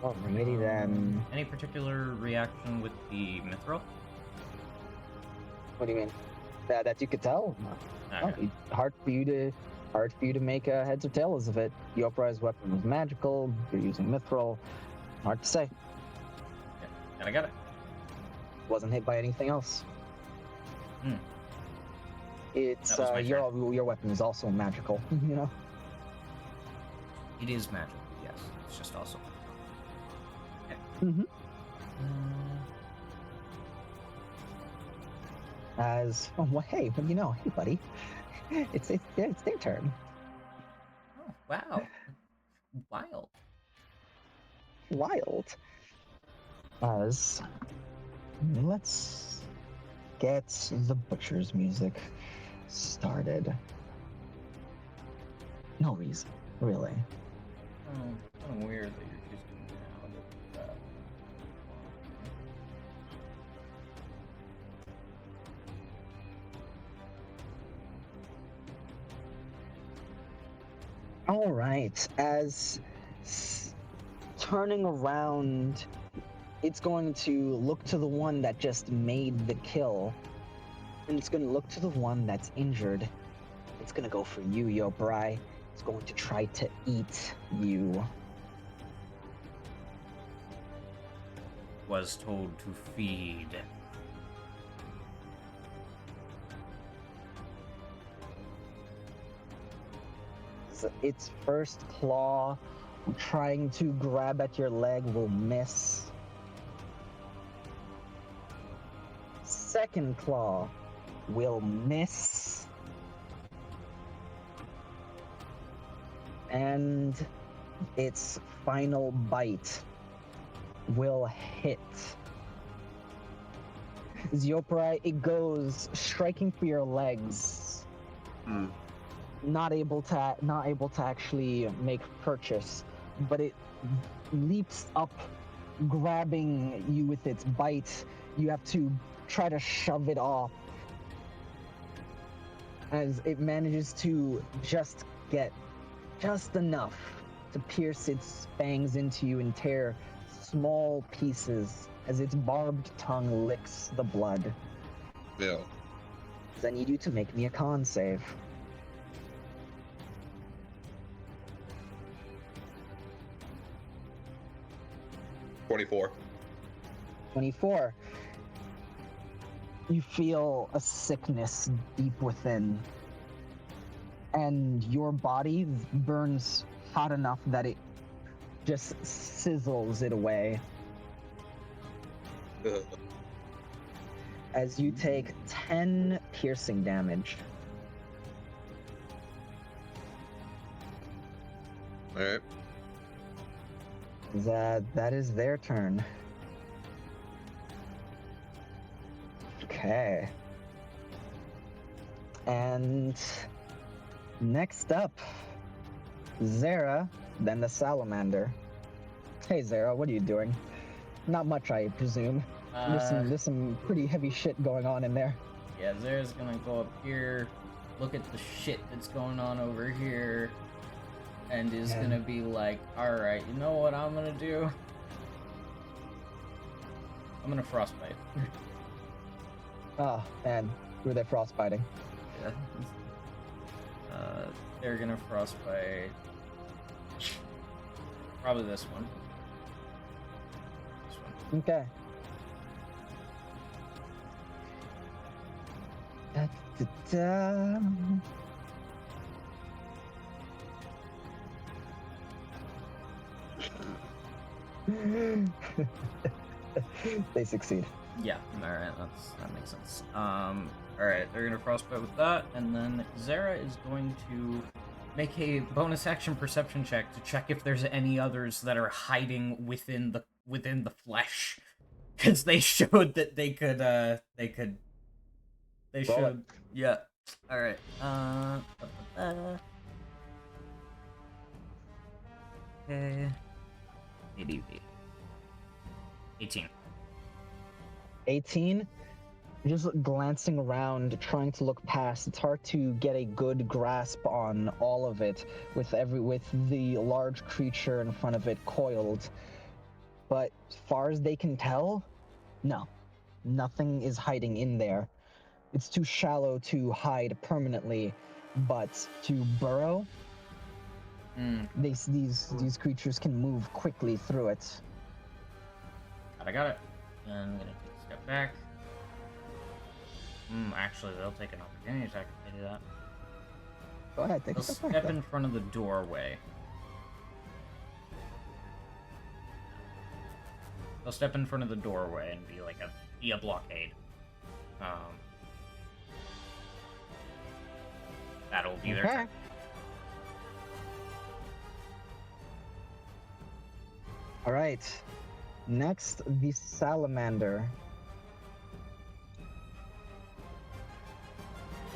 Alrighty then. Any particular reaction with the mithril? What do you mean? That you could tell? Okay. Oh, hard for you to make a heads or tails of it. Yoprai's weapon was magical. You're using mithril. Hard to say. Yeah, and I got it. Wasn't hit by anything else. It's That was my your weapon is also magical. You know. It is magical, yes. It's just also Mm-hmm. As well, hey, but you know, hey, buddy, it's their turn. Oh, wow. Wild. As let's get the butcher's music started. No reason, really. Oh, kind of weird that you're using now to do that. All right, turning around, it's going to look to the one that just made the kill, and it's going to look to the one that's injured. It's going to go for you, Yoprai. It's going to try to eat you. Was told to feed. Its first claw, trying to grab at your leg, will miss. Second claw will miss. And its final bite will hit. Zioprai, it goes striking for your legs. Not able to actually make purchase, but it leaps up, grabbing you with its bite. You have to try to shove it off as it manages to just get just enough to pierce its fangs into you and tear small pieces as its barbed tongue licks the blood. Yeah. I need you to make me a con save. 24. 24. You feel a sickness deep within, and your body burns hot enough that it just sizzles it away. Ugh. As you take 10 piercing damage. Alright. That is their turn. Okay. And next up, Zara, then the salamander. Hey Zara, what are you doing? Not much, I presume. There's some pretty heavy shit going on in there. Yeah, Zara's gonna go up here, look at the shit that's going on over here, and is gonna be like, alright, you know what I'm gonna do? I'm gonna frostbite. Ah, and who are they frostbiting? Yeah. They're gonna frostbite. Probably this one. This one. Okay. Da, da, da. They succeed. Yeah, alright, that makes sense. Alright, they're gonna frostbite with that, and then Zara is going to make a bonus action perception check to check if there's any others that are hiding within the flesh. Because they showed that they showed. Yeah. Alright. Okay. ADV. 18. 18. Just glancing around, trying to look past. It's hard to get a good grasp on all of it with the large creature in front of it coiled. But as far as they can tell, no, nothing is hiding in there. It's too shallow to hide permanently, but to burrow, these creatures can move quickly through it. I got it. And I'm gonna take a step back. Actually, they'll take an opportunity attack if they do that. Go ahead, take They'll a step step back. in front of the doorway. They'll step in front of the doorway and be like a blockade. That'll be their turn. All right. Next, the salamander.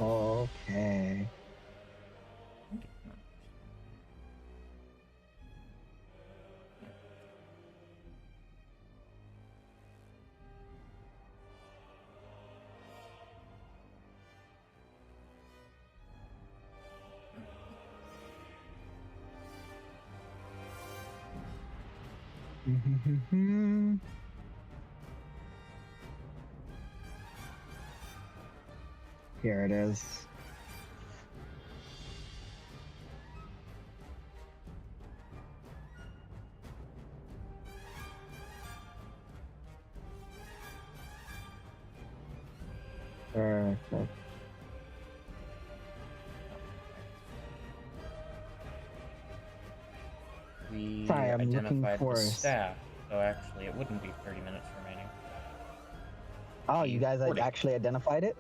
Okay. Here it is. Perfect. We Sorry, I'm looking identified for the a staff, so actually it wouldn't be 30 minutes remaining. Oh, you guys 40. actually identified it?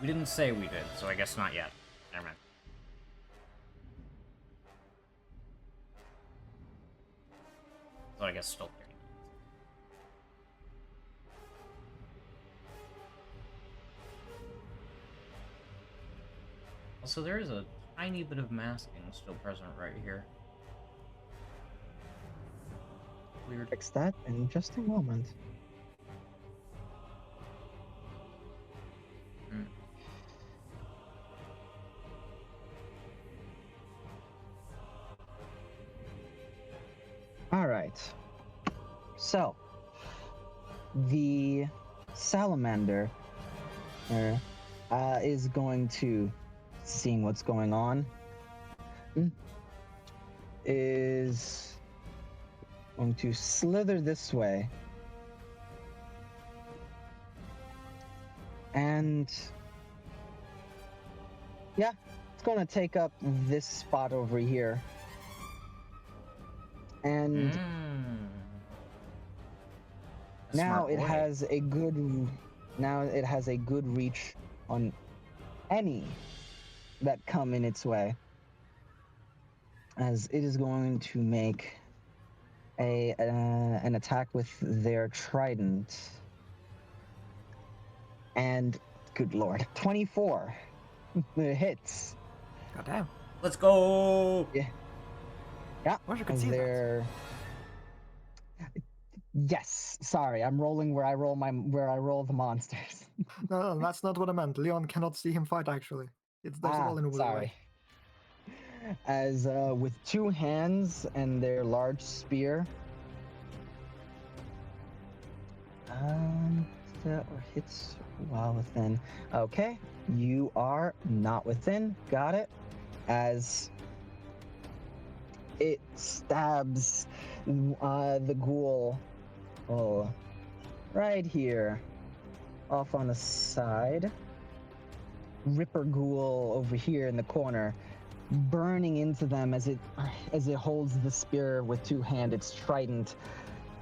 We didn't say we did, so I guess not yet. Never mind. So I guess still 30 minutes. Also, there is a tiny bit of masking still present right here. Weird. Fix that in just a moment. Mm. All right. So, the salamander is going to, seeing what's going on, is going to slither this way. And yeah, it's going to take up this spot over here. And now it has a good reach on any that come in its way, as it is going to make an attack with their trident. And good lord, 24 it hits. Goddamn. Let's go! Yeah, Wish I could see that. Yes, sorry, I'm rolling where I roll the monsters. No, that's not what I meant. Leon cannot see him fight, actually. There's all in a weird way. As with two hands and their large spear, or hits while within. Okay, you are not within. Got it. As it stabs the ghoul, right here, off on the side. Ripper ghoul over here in the corner, burning into them as it holds the spear with two hands, its trident,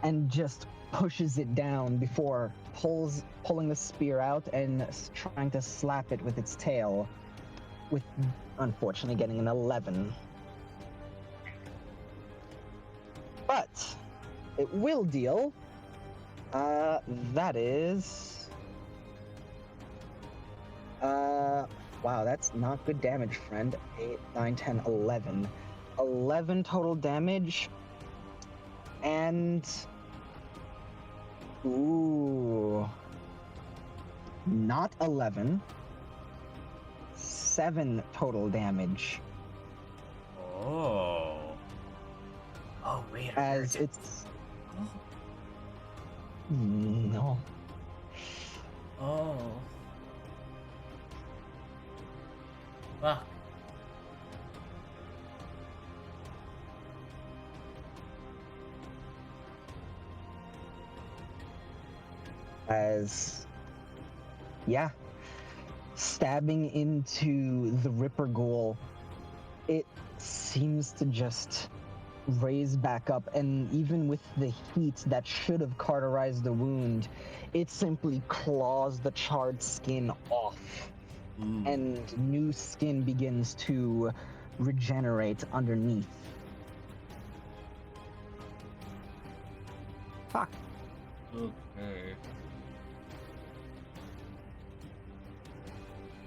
and just pushes it down before pulling the spear out and trying to slap it with its tail, with unfortunately getting an 11. But it will deal. That is. Wow, that's not good damage, friend. 8, 9, 10, 11. 11 total damage. And. Ooh. Not 11. 7 total damage. Oh. Oh, wait. As it's. No. Oh. Fuck. As. Yeah. Stabbing into the Ripper Ghoul, it seems to just raise back up, and even with the heat that should have cauterized the wound, it simply claws the charred skin off, and new skin begins to regenerate underneath. Fuck. Okay.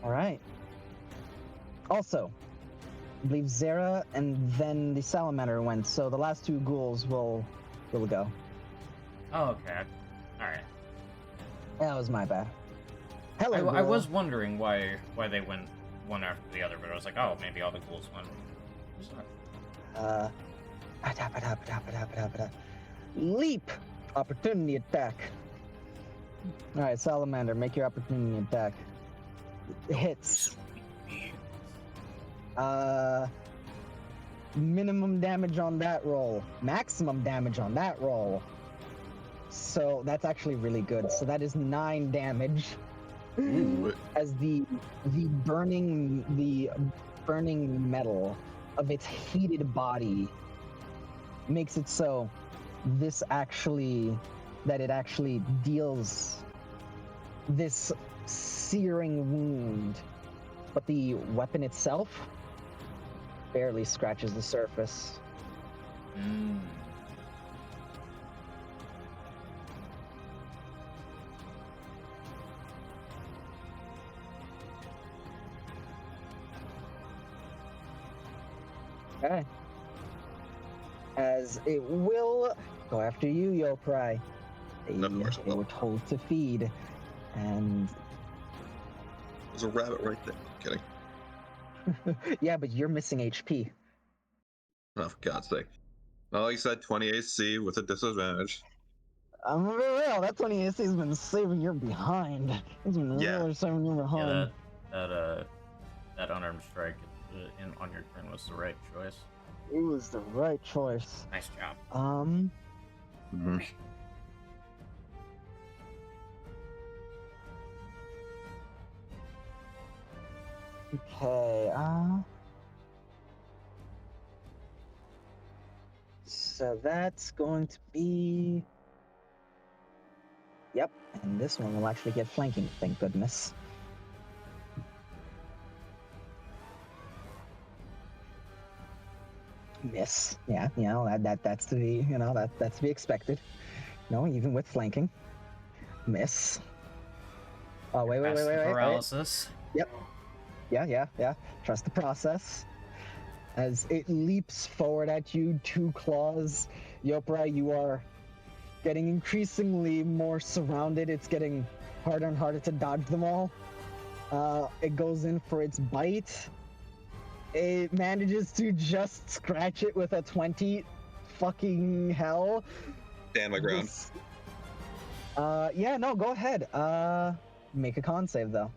All right. Also, I believe Zera and then the salamander went, so the last two ghouls will go. Oh, okay. Alright. That was my bad. Hello, I ghoul. was wondering why they went one after the other, but I was like, oh, maybe all the ghouls went. Uh, leap! Opportunity attack. Alright, Salamander, make your opportunity attack. Hits. Minimum damage on that roll. Maximum damage on that roll. So that's actually really good. So that is 9 damage. Ooh. As the burning metal of its heated body makes it so it actually deals this searing wound, but the weapon itself barely scratches the surface. Okay. As it will go after you, Yoprai. They were told to feed, and There's a rabbit right there. Kidding. yeah, but you're missing HP. Oh, for God's sake. Well, like you said, 20 AC with a disadvantage. I'm gonna be real. That 20 AC has been saving your behind. It's been really saving your behind. Yeah, that unarmed strike on your turn was the right choice. It was the right choice. Nice job. Mm-hmm. Okay, so that's going to be... Yep, and this one will actually get flanking, thank goodness. Miss. Yeah, that's to be, that's to be expected. No, even with flanking. Miss. Oh, wait. Paralysis. Yep. Yeah. Trust the process. As it leaps forward at you, 2 claws. Yopra, you are getting increasingly more surrounded. It's getting harder and harder to dodge them all. It goes in for its bite. It manages to just scratch it with a 20. Fucking hell. Stand my ground. Yeah, no, go ahead. Make a con save, though.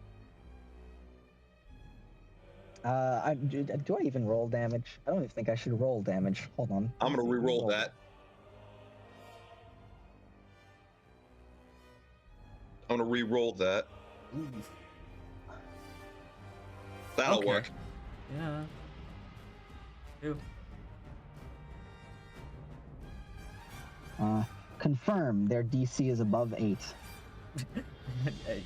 Do I even roll damage? I don't even think I should roll damage. Hold on. I'm gonna re-roll that. I'm gonna re-roll that. Ooh. That'll work. Yeah. Ew. Confirm their DC is above 8. Hey.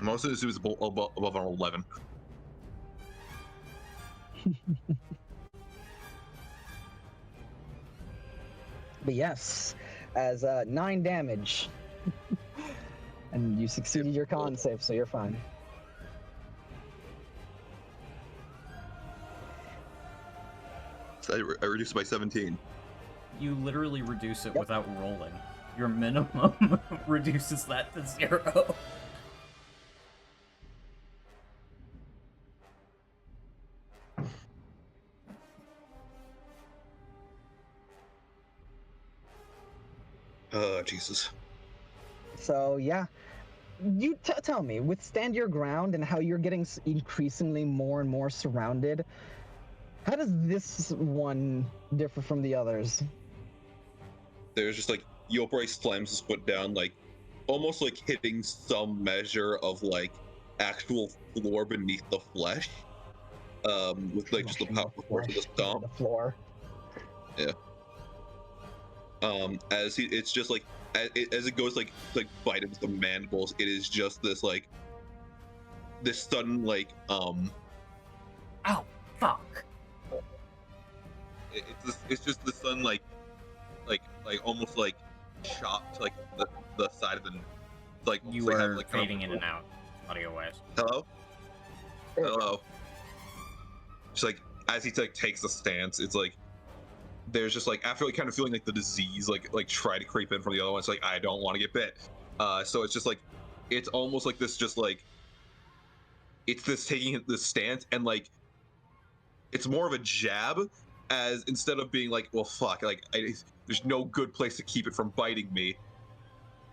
Most of this is above an 11. But yes, as 9 damage. And you succeeded your con save, so you're fine. So I reduced it by 17. You literally reduce it without rolling. Your minimum reduces that to 0. Jesus. So yeah, you tell me, withstand your ground and how you're getting increasingly more and more surrounded. How does this one differ from the others? There's just like Yoprai slams his foot down, like almost like hitting some measure of like actual floor beneath the flesh. With like just the powerful force of the stomp. The floor. Yeah. It's just like as it goes like bite into the mandibles, it is just this like this sudden like Ow! Fuck! It's just the sun like almost like shot to like the side of the like You like, are like fading in and out, audio wise. Hello. Just like as he like takes the stance, it's like there's just like after like kind of feeling like the disease like try to creep in from the other one. It's like I don't want to get bit. So it's just like it's almost like this just like it's this taking this stance and like it's more of a jab, as instead of being like, well, fuck, like there's no good place to keep it from biting me.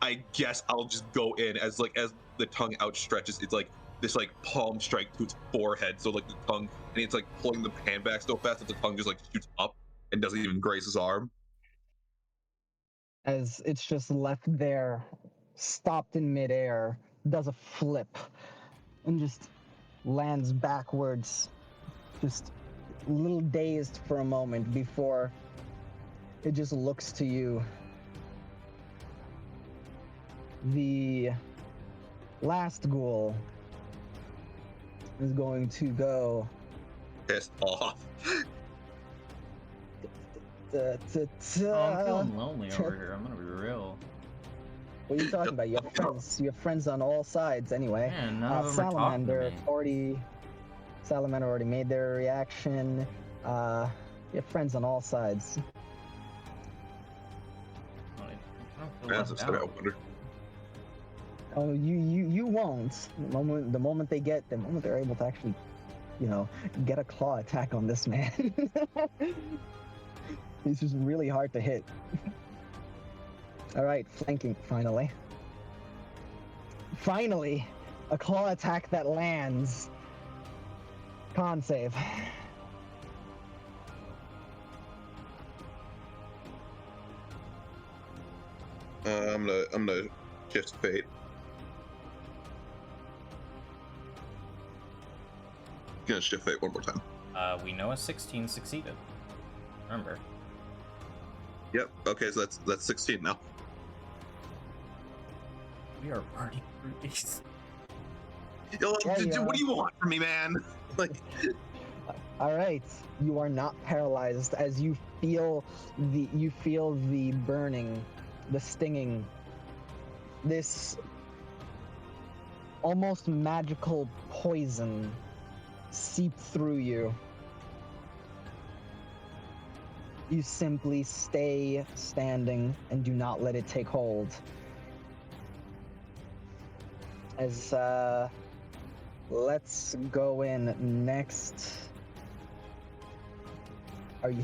I guess I'll just go in as the tongue outstretches. It's like this like palm strike to its forehead. So like the tongue, and it's like pulling the hand back so fast that the tongue just like shoots up and doesn't even graze his arm. As it's just left there, stopped in midair, does a flip, and just lands backwards, just a little dazed for a moment before it just looks to you. The last ghoul is going to go. Pissed off. Oh, I'm feeling lonely over here. I'm gonna be real. What are you talking about? You have friends. You have friends on all sides, anyway. Man, none of them are talking to me. Salamander already made their reaction. You have friends on all sides. That's a I wonder. Oh, you won't. The moment they're able to actually, get a claw attack on this man. He's just really hard to hit. All right, flanking finally. Finally, a claw attack that lands. Con save. I'm gonna shift fate. Gonna shift fate one more time. We know a 16 succeeded. Remember. Yep. Okay, so that's 16 now. We are partying through these. Yo, what do you want from me, man? Like. All right, you are not paralyzed as you feel the burning, the stinging, this almost magical poison seep through you. You simply stay standing and do not let it take hold. As let's go in next. Are you?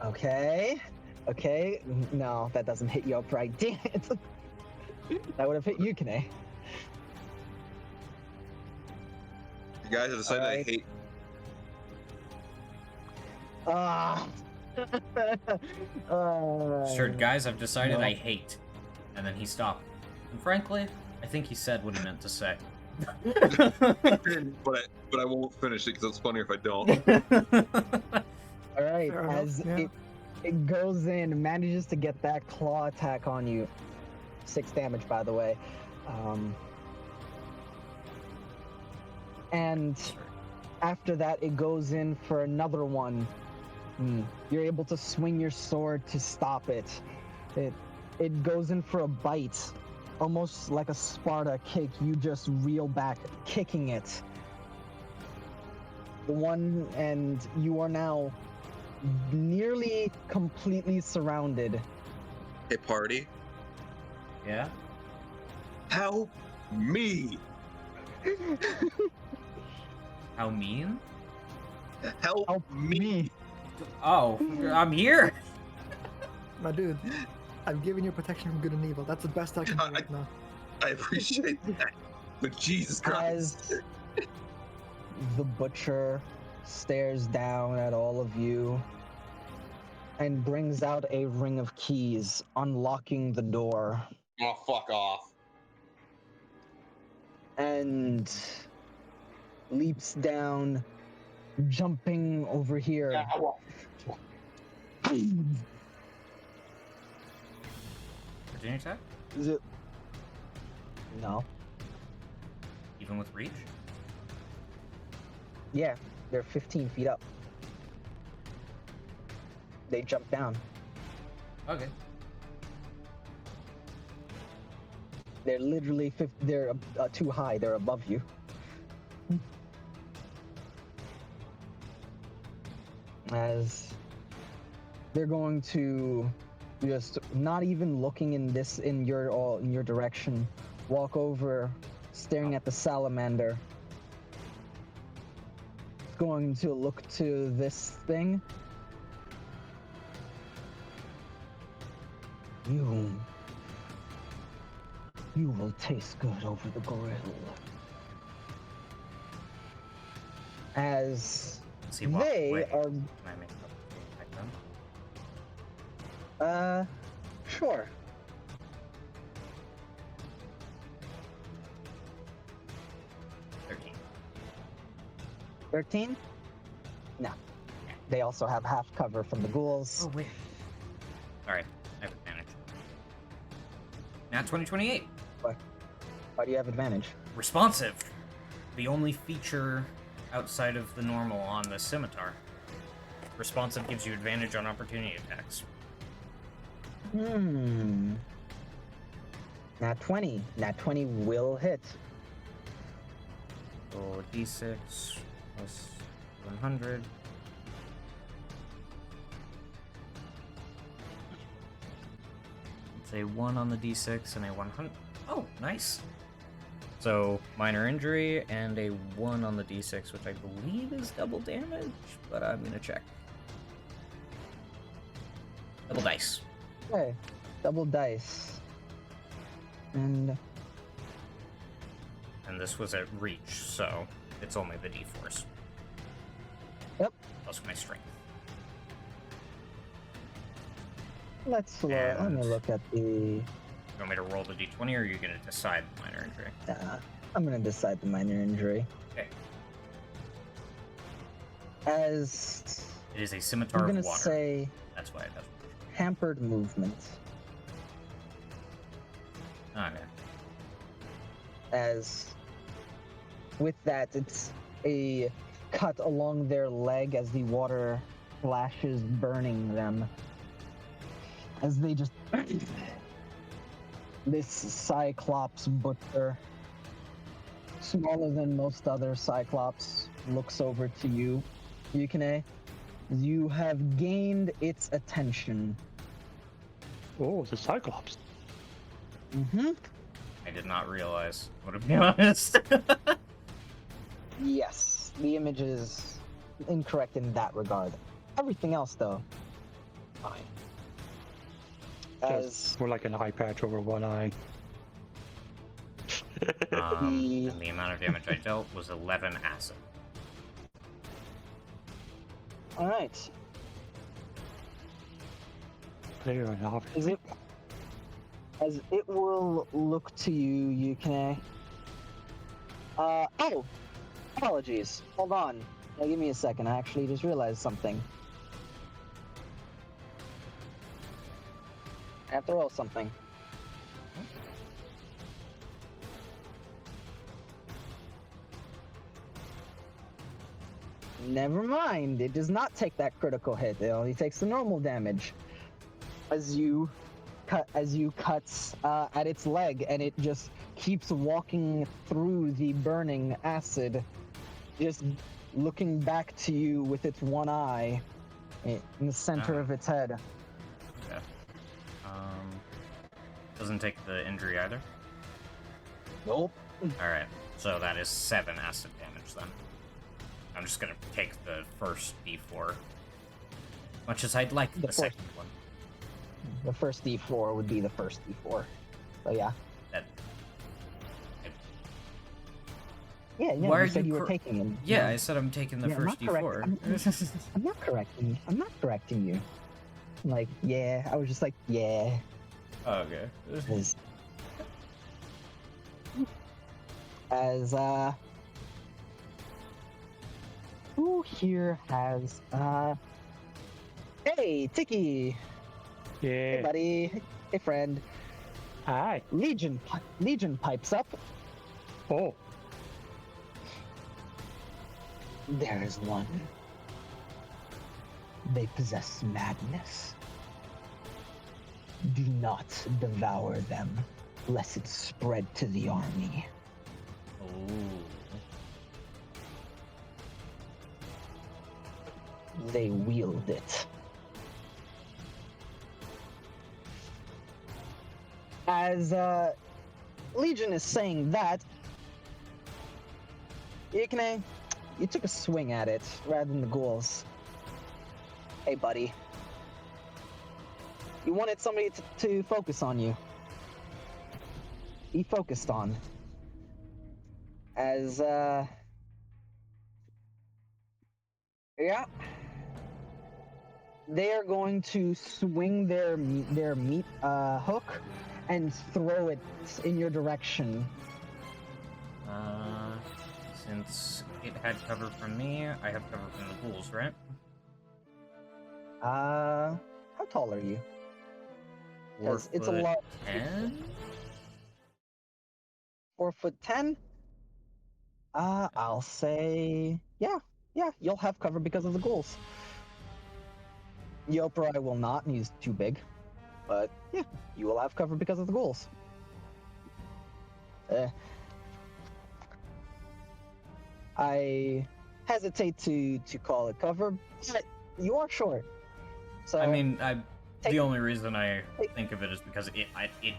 Okay. No, that doesn't hit you upright. Damn it. That would have hit you, Kane. You guys have decided I hate. Sure, guys, I've decided I hate. And then he stopped. And frankly, I think he said what he meant to say. but I won't finish it because it's funnier if I don't. All right, as it goes in, manages to get that claw attack on you. 6 damage, by the way. And after that, it goes in for another one. You're able to swing your sword to stop it. It goes in for a bite. Almost like a Sparta kick, you just reel back, kicking it. And you are now nearly completely surrounded. Hey, party. Yeah? Help me! How mean? Help me! Oh, I'm here! My dude, I've given you protection from good and evil. That's the best I can do right now. I appreciate that. But Jesus Christ. As the butcher stares down at all of you and brings out a ring of keys, unlocking the door. Oh, fuck off. And leaps down, jumping over here. Yeah, Virginia attack? Is it? No. Even with reach? Yeah, they're 15 feet up. They jump down. Okay. They're literally they're too high. They're above you. As they're going to Just not even looking in your direction. Walk over, staring at the salamander. Going to look to this thing. You will taste good over the grill. As Does he walk they away? are, Can I make an attack then? sure. $13. 13? No. They also have half cover from the ghouls. Oh wait. Alright, I have advantage. Now 2028. Why do you have advantage? Responsive. The only feature outside of the normal on the scimitar. Responsive gives you advantage on opportunity attacks. Nat 20. Nat 20 will hit. So d6 plus 100. It's a 1 on the d6 and a 100. Oh, nice. So minor injury and a 1 on the d6, which I believe is double damage, but I'm gonna check. Double dice. Okay. Double dice. And this was at reach, so it's only the d4s. Yep. Plus my strength. let me And- look at the. You want me to roll the d20, or are you gonna decide the minor injury? I'm gonna decide the minor injury. Okay. As It is a scimitar I'm of gonna water. say That's why it doesn't. hampered movement. Oh, yeah. As with that, it's a cut along their leg as the water flashes, burning them. As they just. This Cyclops butcher, smaller than most other Cyclops, looks over to you, Yukine. You have gained its attention. Oh, it's a Cyclops. Mm-hmm. I did not realize. I'm gonna be honest. Yes, the image is incorrect in that regard. Everything else, though, fine. As Just more like an eye patch over one eye. And the amount of damage I dealt was 11 acid. all right, There enough. is it? As it will look to you, Yukine. Oh, apologies. Hold on. Now, give me a second. I actually just realized something. I have to roll something. Never mind. It does not take that critical hit. It only takes the normal damage. As you cut at its leg, and it just keeps walking through the burning acid, just looking back to you with its one eye in the center of its head. Yeah. Doesn't take the injury either. Nope. Alright, so that is 7 acid damage then. I'm just gonna take the first d4. Much as I'd like the first. second one. The first D4 would be the first D4. So yeah. That. Yeah, Why you are said you you were cor- taking him. Yeah, I said I'm taking the Yeah, first I'm not d4. I'm not correcting. I'm not correcting you. I'm like, yeah. I was just like, yeah. Oh, okay. As who here has hey, Tiki. Hey, Yeah. buddy. Hey, friend. Hi. Legion pipes up. Oh. There is one. They possess madness. Do not devour them, lest it spread to the army. Ooh. They wield it. As Legion is saying that, Ikne, you took a swing at it rather than the ghouls. Hey, buddy. You wanted somebody to focus on you. Be focused on. As, yeah. They are going to swing their meat hook and throw it in your direction. Since it had cover from me, I have cover from the ghouls, right? How tall are you? 4 'Cause it's a foot lot. 10? 4'10"? I'll say, yeah, you'll have cover because of the ghouls. Yoprai will not, and he's too big. But yeah, you will have cover because of the ghouls. I hesitate to call it cover, but you are short. So I mean, the take- only reason I think of it is because it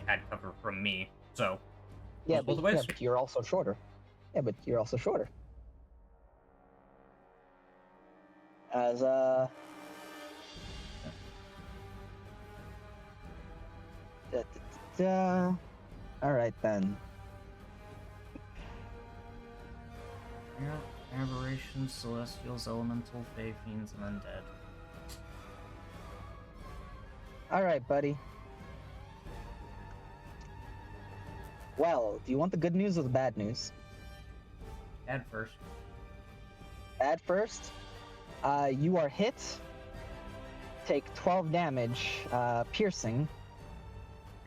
had cover from me, so yeah, both but, ways. yeah, but you're also shorter. Yeah, but you're also shorter. As all right then. Yeah, aberrations, celestials, elemental, fae, fiends, and undead. All right, buddy. Well, do you want the good news or the bad news? Bad first. Bad first. You are hit. Take 12 damage, piercing,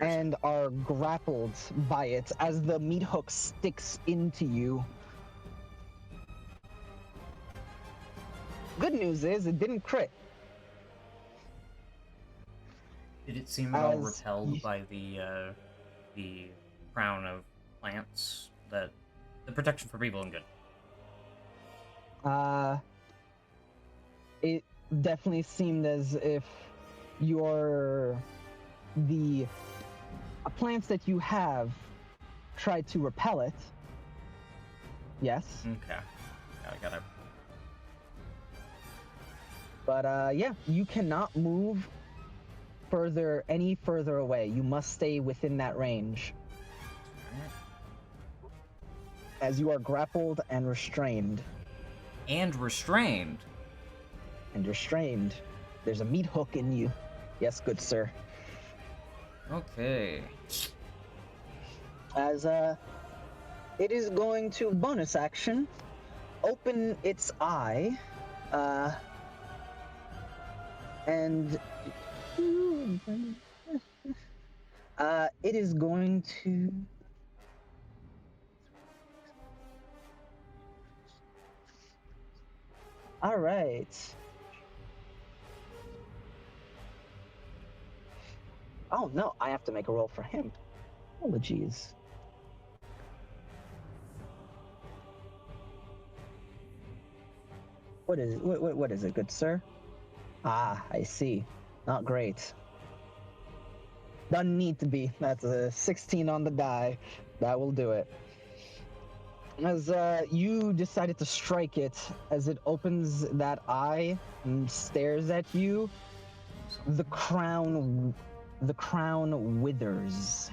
and are grappled by it as the meat hook sticks into you. Good news is it didn't crit. Did it seem at all repelled by the crown of plants, that the protection for evil and good? It definitely seemed as if the plants that you have tried to repel it. Yes. Okay. Got it. But yeah, you cannot move any further away. You must stay within that range. Alright. As you are grappled and restrained. And restrained? And restrained. There's a meat hook in you. Yes, good sir. Okay. As it is going to bonus action open its eye, and it is going to all right. Oh no, I have to make a roll for him. Apologies. What is it, good sir? Ah, I see. Not great. Doesn't need to be. That's a 16 on the die. That will do it. As you decided to strike it, as it opens that eye and stares at you, the crown withers.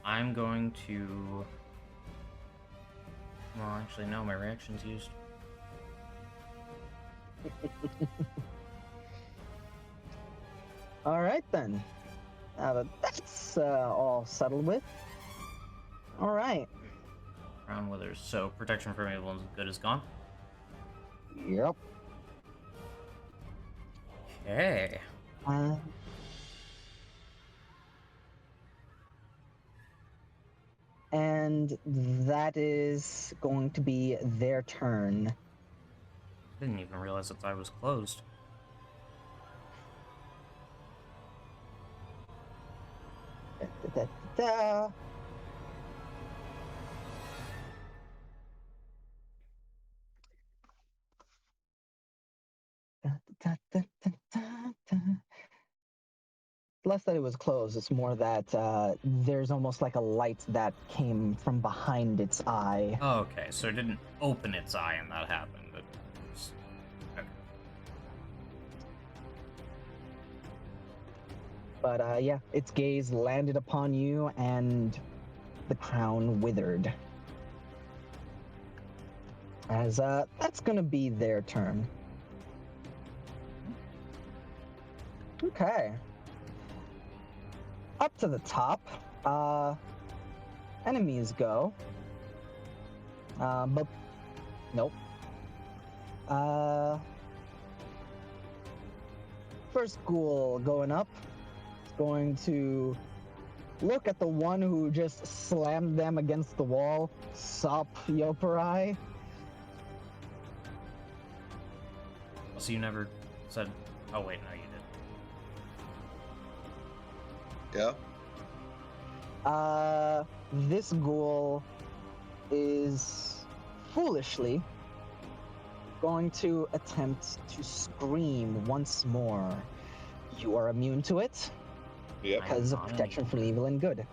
I'm going to... Well, actually, no, my reaction's used. All right then. Now that that's all settled with. All right. Crown withers. So protection from evil and good is gone. Yep. Okay. And that is going to be their turn. Didn't even realize that I was closed. Da, da, da. Da, da, da, da, da, da. less that it was closed. It's more that there's almost like a light that came from behind its eye. Oh, okay, so it didn't open its eye and that happened. It was... Okay. But yeah, its gaze landed upon you, and the crown withered. As that's gonna be their turn. Okay. Up to the top, enemies go. But nope. First ghoul going up is going to look at the one who just slammed them against the wall. Sup, Yoparai? So you never said... Oh, wait, no, you did. Yeah. This ghoul is foolishly going to attempt to scream once more. You are immune to it Yep. because of protection from evil and good.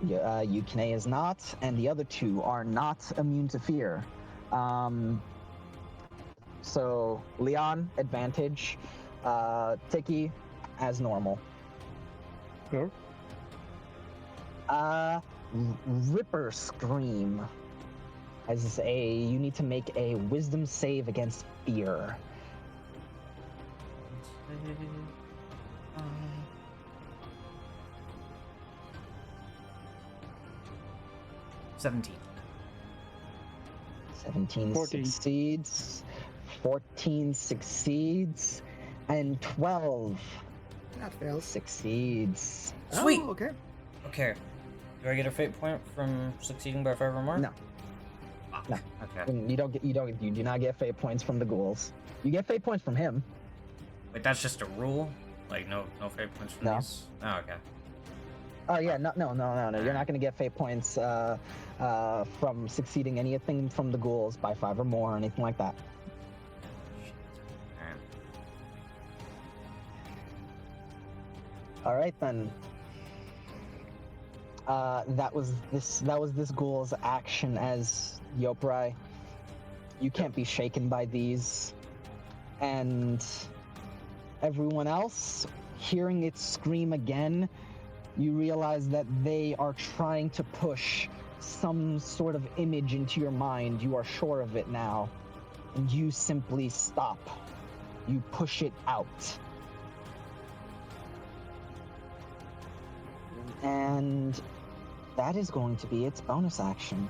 Yukine is not, and the other two are not immune to fear. So Leon, advantage. Tiki, as normal. Sure. Ripper Scream. You need to make a wisdom save against fear. 17. 17 14. succeeds. 14 succeeds. And 12 That fails. succeeds. Sweet! Oh, okay. Okay. Do I get a fate point from succeeding by 5 or more? No. Ah, No. Okay. You do not get fate points from the ghouls. You get fate points from him. Wait, that's just a rule? Like, no fate points from No. these? Oh, okay. Oh yeah, no. You're not gonna get fate points from succeeding anything from the ghouls by 5 or more or anything like that. Shit. Alright. All right then. That was this ghoul's action as Yoprai. You can't be shaken by these, and everyone else hearing it scream again. You realize that they are trying to push some sort of image into your mind. You are sure of it now, and you simply stop. You push it out. And that is going to be its bonus action.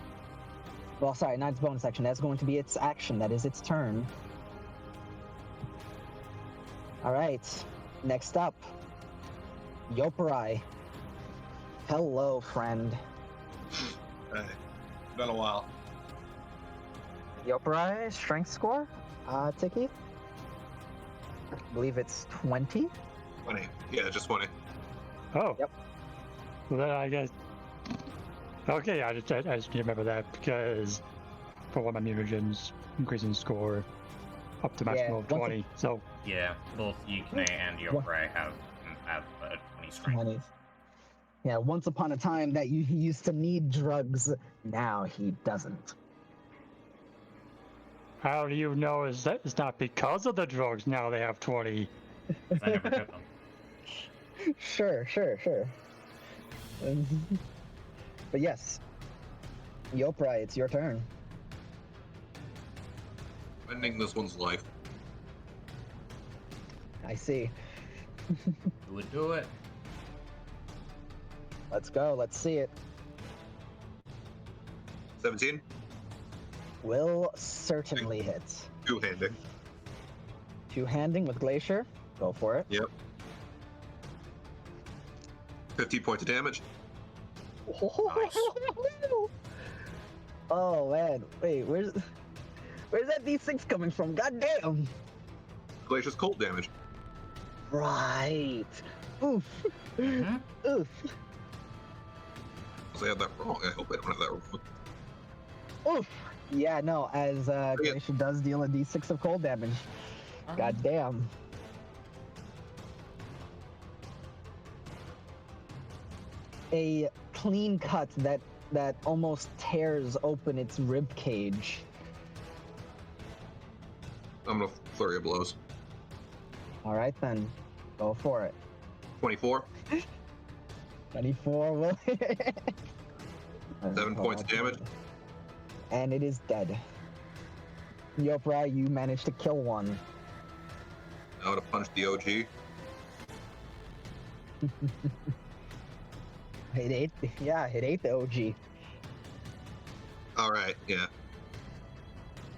Well, sorry, not its bonus action. That's going to be its action. That is its turn. All right. Next up, Yoparai. Hello, friend. Hey, been a while. Yoparai, strength score? Tiki? I believe it's 20. 20. Yeah, just 20. Oh. Yep. Well, then I guess. Okay, I just remember that because for one of my mutagens, increasing score up to maximum of once 20. So Yeah, both Yukine and Yoparai have a 20 strength. 20. Yeah, once upon a time that he used to need drugs, now he doesn't. how do you know is that it's not because of the drugs now they have 20? 'Cause I never took them. Sure. But yes, Yoprai, it's your turn. Ending this one's life. I see. Who would do it? Let's go. Let's see it. 17. Will certainly hit. Two-handed. Two-handing with Glacier. Go for it. Yep. 15 points of damage. Oh man, wait, where's that D6 coming from? God damn! Glacier's cold damage. Right. Oof. Mhm. Oof. I had that wrong. I hope I don't have that wrong. Oof. Yeah, no, as Glacier does deal a D6 of cold damage. God damn. a clean cut that almost tears open its rib cage. I'm gonna flurry of blows. All right then, go for it. 24, 24 will. 7 points of damage. And it is dead. Yopra, you managed to kill one. Now to punch the OG. It ate the OG. All right, yeah.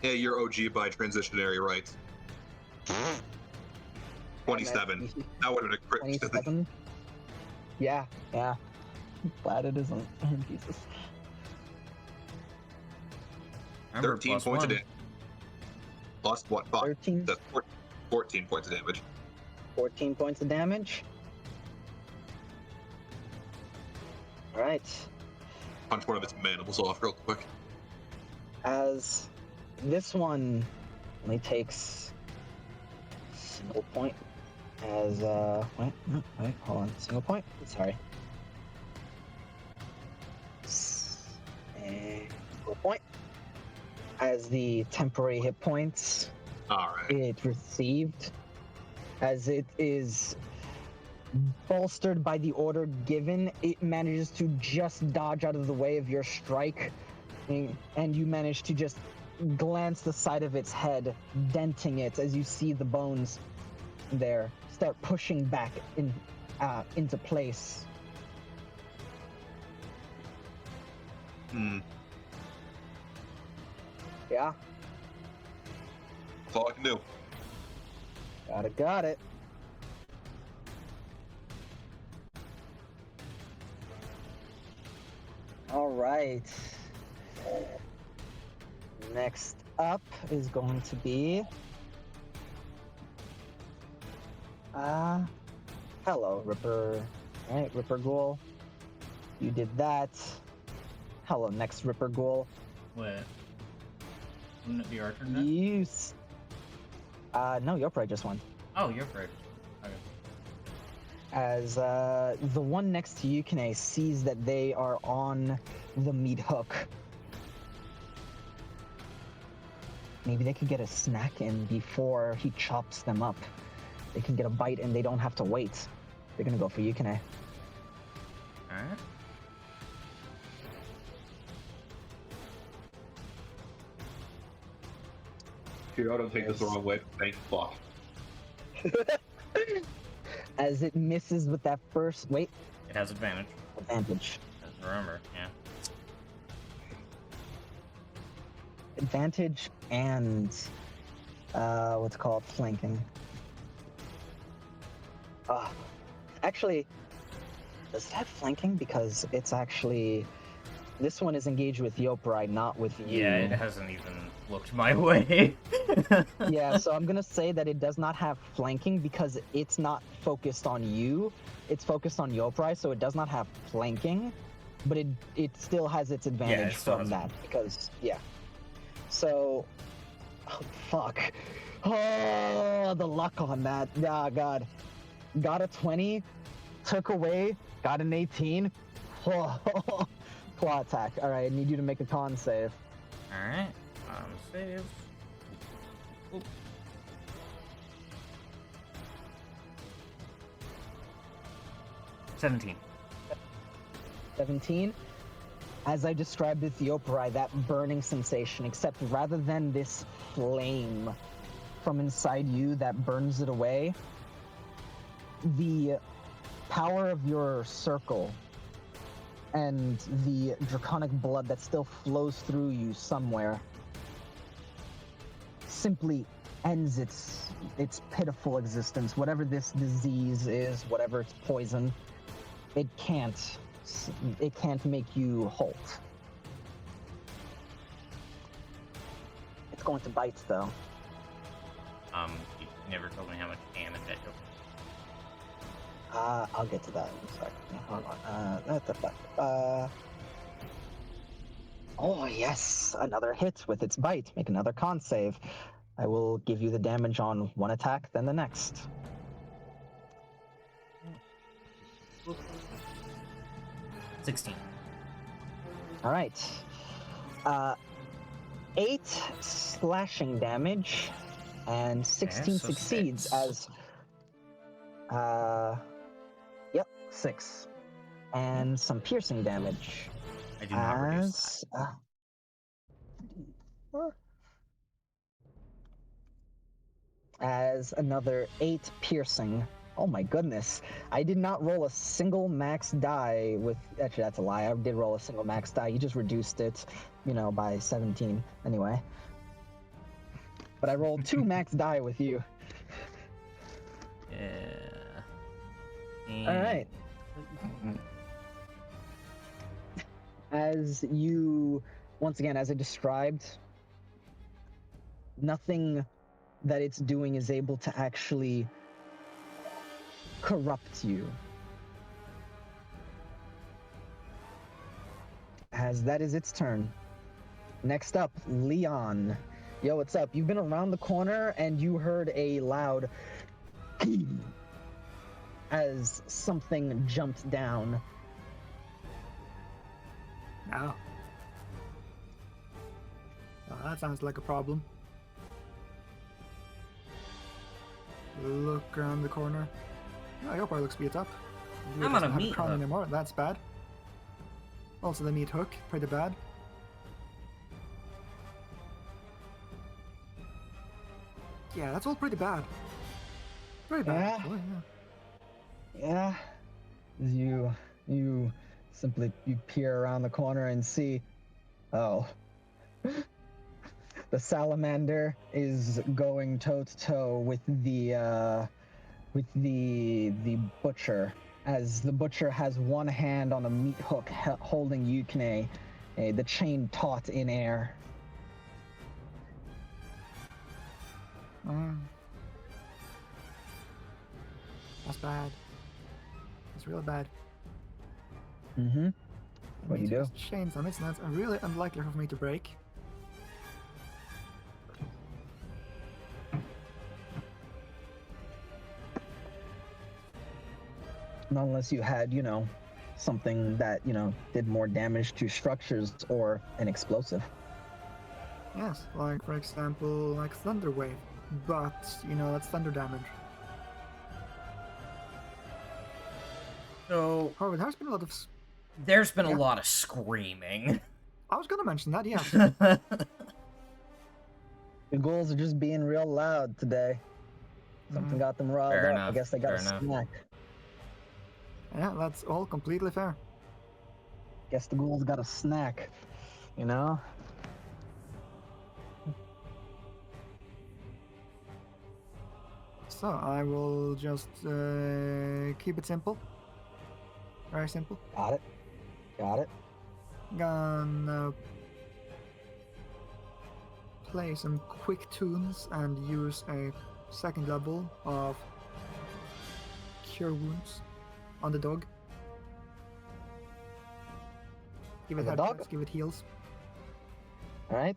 Yeah, you're OG by transitionary rights. 27. That would have been a crit. 27? Yeah. Glad it isn't. Jesus. Remember, 13 plus points of one. damage. Plus what? Fuck. 13? That's 14 points of damage. 14 points of damage. All right. Punch one of its mandibles off real quick. As this one only takes single point. As wait, hold on, single point. Sorry. Single point. As the temporary hit points All right. it received, as it is bolstered by the order given, it manages to just dodge out of the way of your strike, and you manage to just glance the side of its head, denting it as you see the bones there start pushing back into place. Yeah, That's all I can do. got it. All right. Next up is going to be hello, Ripper. All right, Ripper Ghoul. You did that. Hello, next Ripper Ghoul. What? Wouldn't it be our turn then? You no, Yopra just won. Oh, you're right. Okay. As the one next to Yukine sees that they are on the meat hook. Maybe they could get a snack in before he chops them up. They can get a bite and they don't have to wait. They're gonna go for Yukine. Alright. Here, I don't take this the wrong way. Thank fuck. As it misses with that first It has advantage. advantage. Remember, yeah. Advantage and what's it called, flanking. Actually, does it have flanking? Because it's actually, this one is engaged with Yoprai, not with you. Yeah, it hasn't even looked my way. Yeah, so I'm gonna say that it does not have flanking because it's not focused on you. It's focused on Yoprai, so it does not have flanking, but it still has its advantage still from has that because yeah. So, oh, fuck. Oh, the luck on that. Ah, God. Got a 20, took away, got an 18. Oh, claw attack. All right, I need you to make a con save. Alright. Save. Oop. $17. 17. As I described with the Opera, that burning sensation, except rather than this flame from inside you that burns it away, the power of your circle and the draconic blood that still flows through you somewhere simply ends its pitiful existence. Whatever this disease is, whatever its poison, it can't make you halt. It's going to bite though. You never told me how much damage that took. I'll get to that in a second. Hold on. Oh yes, another hit with its bite. Make another con save. I will give you the damage on one attack, then the next. 16. All right. 8 slashing damage, and 16 so succeeds 6. as. Yep, 6, and some piercing damage. I do not reduce that. As another 8 piercing. Oh my goodness. I did not roll a single max die with. Actually, that's a lie. I did roll a single max die. You just reduced it, by 17 anyway. But I rolled 2 max die with you. Yeah. All right. As you, once again, as I described, nothing that it's doing is able to actually corrupt you. As that is its turn. Next up, Leon. Yo, what's up? You've been around the corner and you heard a loud as something jumped down. Now. Well, that sounds like a problem. Look around the corner. Oh, your boy looks beat up. You I'm on doesn't a have meat crown hook. anymore. That's bad. Also, the meat hook, pretty bad. Yeah, that's all pretty bad. Pretty bad. Yeah. Actually, yeah. Yeah. As you simply peer around the corner and see, oh, the salamander is going toe to toe with the butcher, as the butcher has one hand on a meat hook holding Yukine, the chain taut in air. That's bad. It's real bad. Mm-hmm. What do you do? Chains on its nuts are really unlikely for me to break. Not unless you had, something that, did more damage to structures or an explosive. Yes, like for example, like Thunder Wave. But, that's thunder damage. So However, there's been a lot of... there's been a Yeah. lot of screaming. I was gonna mention that, yes. The ghouls are just being real loud today. Something got them riled Fair up. enough, I guess they got fair a enough. snack. Yeah, that's all completely fair. Guess the ghouls got a snack, So, I will just keep it simple. Very simple. Got it. Gonna play some quick tunes and use a second level of Cure Wounds on the dog. Give it On the head dog? taps, give it heals. All right.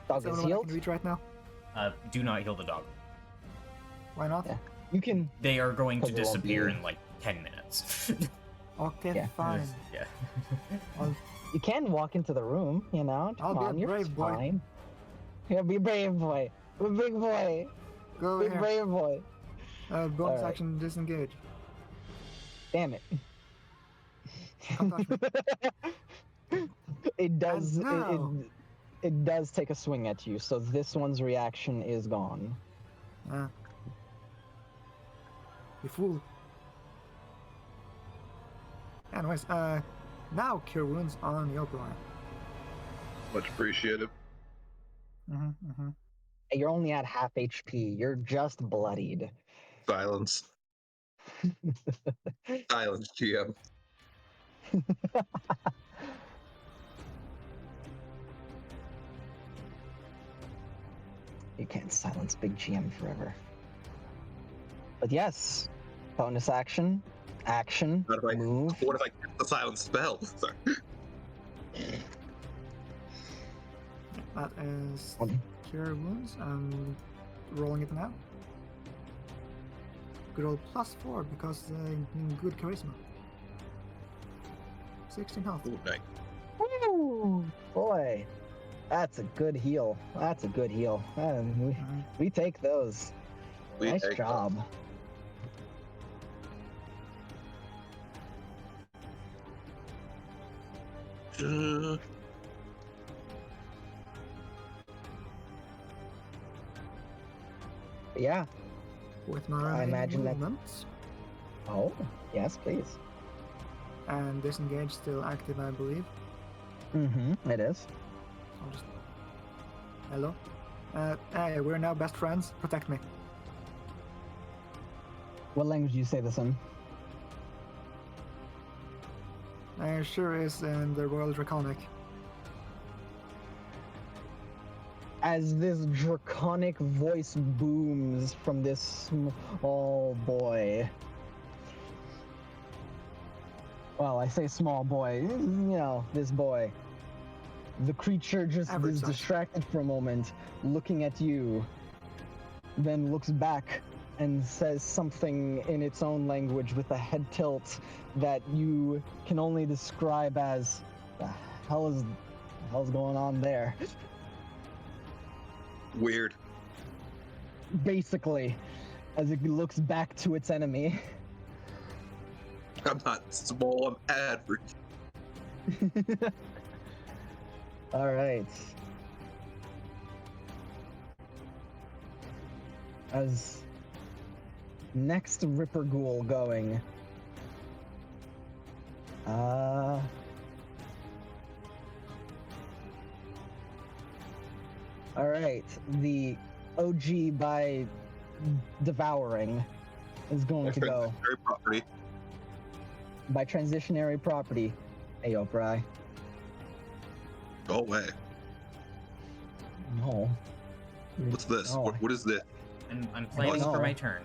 Dog Is that is what I healed. can reach right now? Do not heal the dog. Why not? Yeah. You can. They are going to Because it won't disappear be- in like 10 minutes. Okay, Yeah. fine. Yeah. You can walk into the room. I'll Come be a on, you're brave boy. fine. Yeah, be a brave boy. Be a big boy. Go Big here. brave boy. Bonus Alright. action disengage. Damn it. Come touch me. It does. And now. It does take a swing at you. So this one's reaction is gone. You fool. Anyways, now Cure Wounds on your blind. Much appreciated. You're only at half HP. You're just bloodied. Silence. Silence, GM. You can't silence Big GM forever. But yes, bonus action, What if I, move. what if I cast the silence spell? Sorry. That is Um, Cure Wounds. I'm rolling it now. Good old +4 because good charisma. 16 health. Ooh, nice. Woo! Boy, that's a good heal. That's a good heal. We take those. We Nice take job. those. Yeah. With my I remaining imagine that- movements. Oh, yes, please. And disengage still active, I believe. Mm-hmm. It is. So I'll just... Hello? Hey, we're now best friends. Protect me. What language do you say this in? Sure is in the Royal Draconic. As this draconic voice booms from this small boy. Well, I say small boy, you know, this boy. The creature just Average is size. distracted for a moment, looking at you, then looks back and says something in its own language with a head tilt that you can only describe as, the hell's going on there? Weird. Basically, as it looks back to its enemy. I'm not small, I'm average. All right. As next Ripper Ghoul going. All right. The OG by devouring is going to go Very property. by transitionary property. Hey, Opry. Go away. No. What's this? Oh. What is this? I'm planning no. for my turn.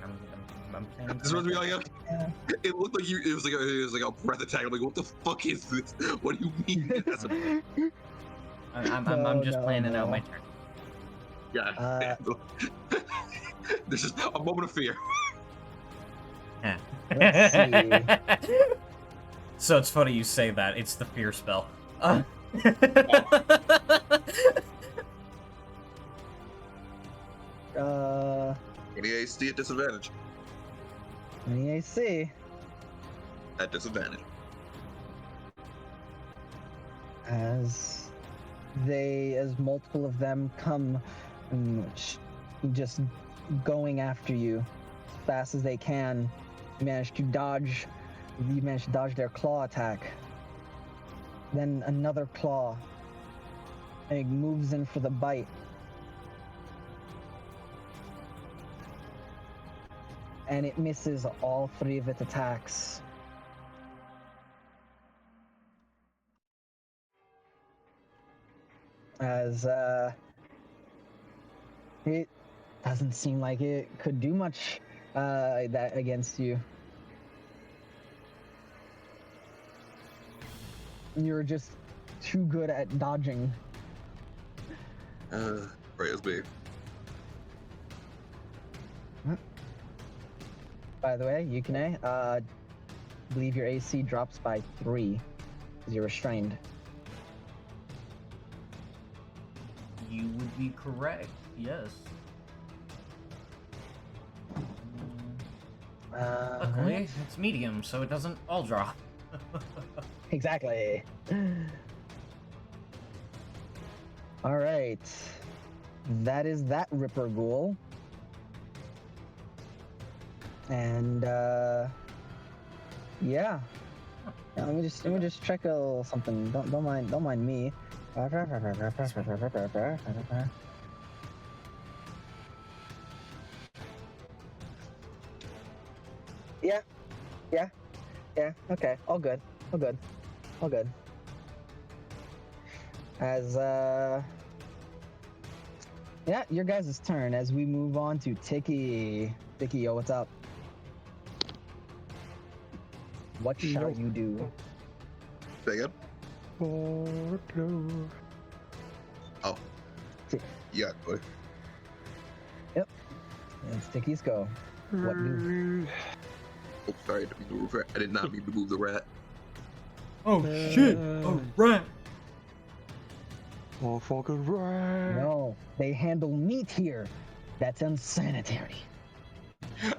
I'm planning This for was my really turn. like, Yeah. it looked like it was like a breath attack. I'm like, what the fuck is this? What do you mean? That's a, I'm just No, planning out no. my turn. yeah. This is a moment of fear. Let's see. So it's funny you say that. It's the fear spell. Any AC at disadvantage. Any AC. At disadvantage. As multiple of them come and just going after you as fast as they can. You manage to dodge their claw attack. Then another claw. And it moves in for the bite. And it misses all three of its attacks. As it doesn't seem like it could do much that against you. You're just too good at dodging. Praise be. By the way, Yukine, believe your AC drops by 3 because you're restrained. You would be correct. Yes. Luckily, it's medium, so it doesn't all drop. Exactly. All right. That is that Ripper Ghoul. And yeah. Let me just check a little something. Don't mind me. Yeah. Okay. All good. As yeah, your guys' turn as we move on to Tiki. Tiki, yo, what's up? What shall you do? Say again? Oh. Yeah, boy. It's Tiki's go. What do? Oh, sorry, I did not mean to move the rat. Oh shit! A rat! Oh, fucking right. No, they handle meat here. That's unsanitary.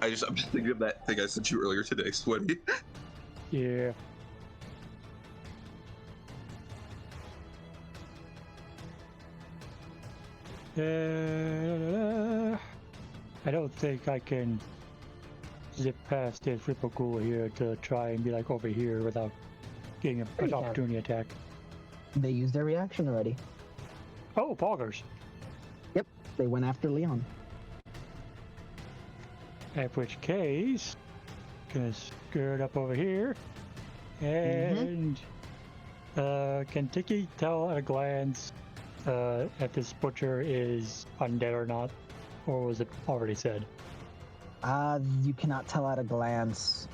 I'm just thinking of that thing I sent you earlier today, Sweaty. Yeah. I don't think I can zip past this Ripple here to try and be like over here without getting You an can. opportunity attack. They used their reaction already. Oh, poggers. Yep, they went after Leon. At which case, gonna skirt up over here, and can Tiki tell at a glance if this butcher is undead or not, or was it already said? You cannot tell at a glance.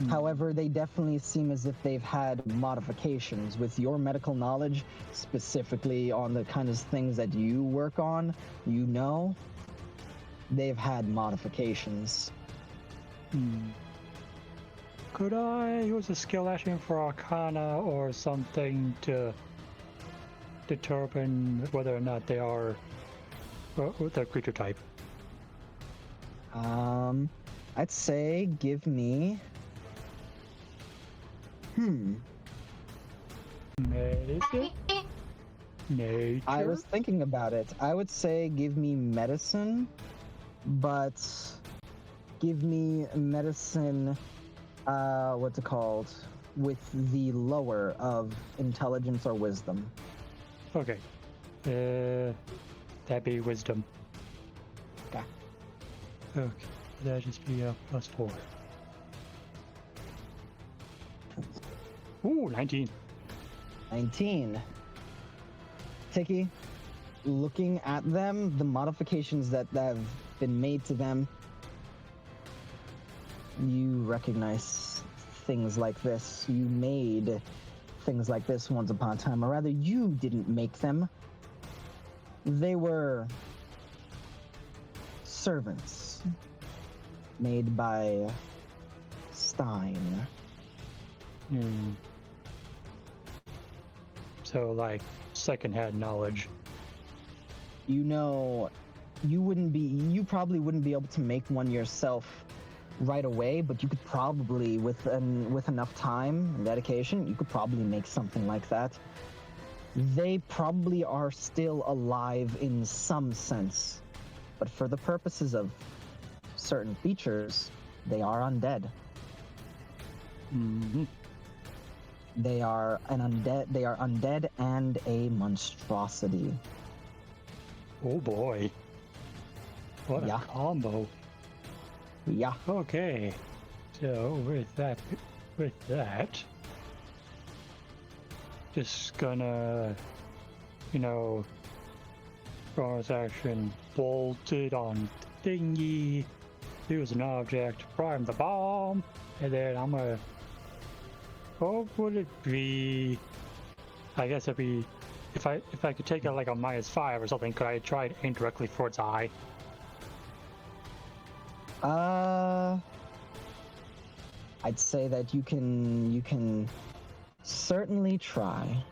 However, they definitely seem as if they've had modifications. With your medical knowledge, specifically on the kind of things that you work on, you know, they've had modifications. Could I use a skill action for Arcana or something to determine whether or not they are the creature type? I'd say give me. Medicine? Nature? I was thinking about it. I would say give me medicine, but give me medicine, what's it called? With the lower of intelligence or wisdom. Okay. That'd be wisdom. Okay. Okay. That'd just be a +4. Ooh, 19. 19. Tiki, looking at them, the modifications that have been made to them, you recognize things like this. You made things like this once upon a time, or rather, you didn't make them. They were servants made by Stein. So, like, second-hand knowledge. You know, you probably wouldn't be able to make one yourself right away, but you could probably, with enough time and dedication, you could probably make something like that. They probably are still alive in some sense, but for the purposes of certain features, they are undead. They are undead and a monstrosity. Oh boy. What Yeah. a combo. Yeah. Okay. So with that just gonna, bonus action, bolted on thingy, use an object, prime the bomb, and then I'm gonna, what would it be? I guess it'd be, if I could take it like a -5 or something, could I try to aim directly for its eye? I'd say that you can certainly try.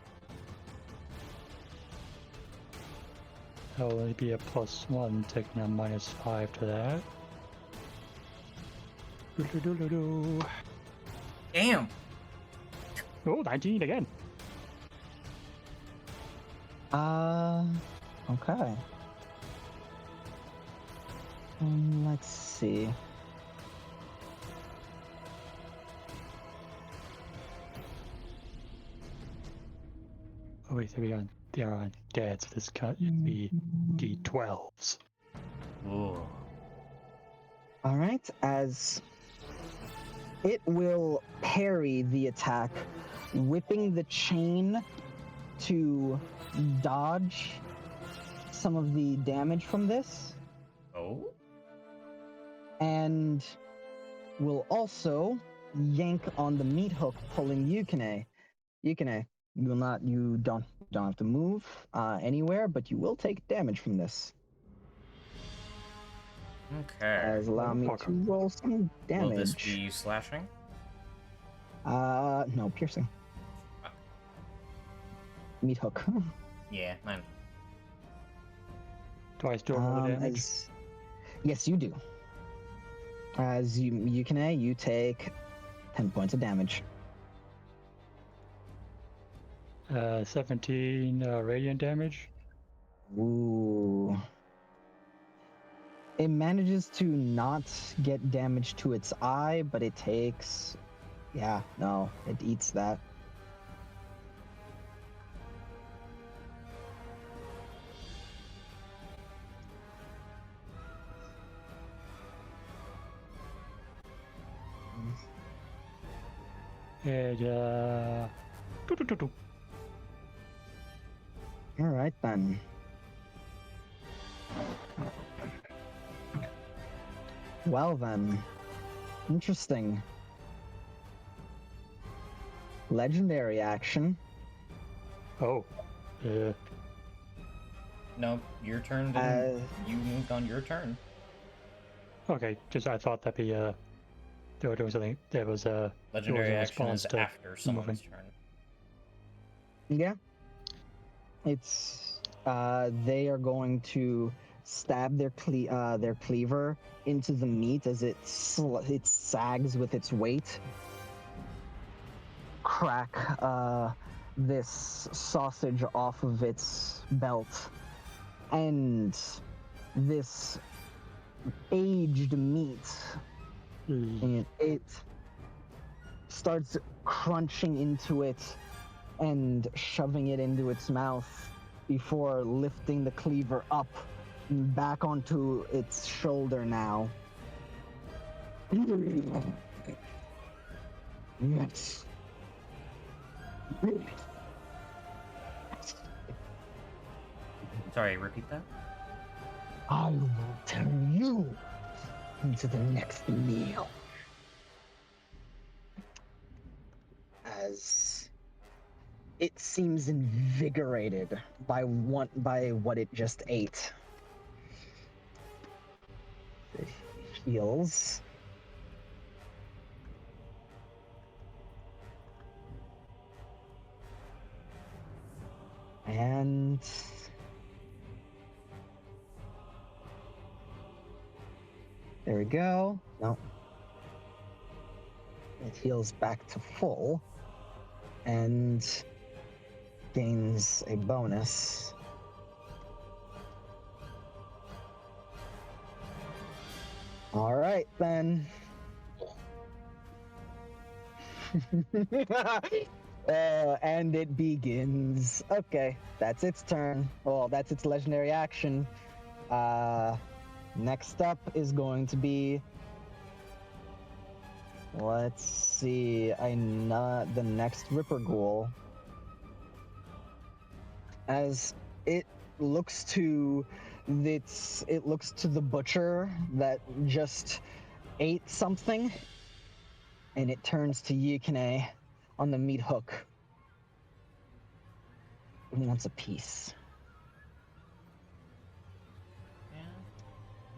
That would be a +1, taking a -5 to that. Damn! Oh, 19 again. Okay. Let's see. Oh wait, they're on dead, so this can't be D12s. Ooh. All right, as it will parry the attack, whipping the chain to dodge some of the damage from this, Oh? and will also yank on the meat hook, pulling Yukine. Yukine, you don't have to move anywhere, but you will take damage from this. Okay. Allow me to roll some damage. Will this be slashing? No, piercing. Fuck. Meat hook. Yeah, mine. Do I still roll the damage? Yes, you do. As Yukine, you take 10 points of damage. 17 radiant damage. Ooh. It manages to not get damage to its eye, but it takes... Yeah, no, it eats that. And doo-doo-doo-doo. All right, then. Well, then. Interesting. Legendary action. Oh, yeah. No, your turn. Didn't, you moved on your turn. Okay, just I thought that'd be there was something there was Legendary there was a action response is to after someone's moving. turn. Yeah. It's they are going to stab their cleaver into the meat as it sags with its weight. Crack this sausage off of its belt, and this aged meat, and it starts crunching into it and shoving it into its mouth before lifting the cleaver up and back onto its shoulder now. Yes. Sorry, repeat that. I will turn you into the next meal. As it seems invigorated by what it just ate. It heals. And there we go. No. It heals back to full and gains a bonus. All right, then. And it begins. Okay, that's its turn. Well, that's its legendary action. Next up is going to be... Let's see. The next Ripper Ghoul. As it looks to the butcher that just ate something, and it turns to Yukine on the meat hook. It wants a piece.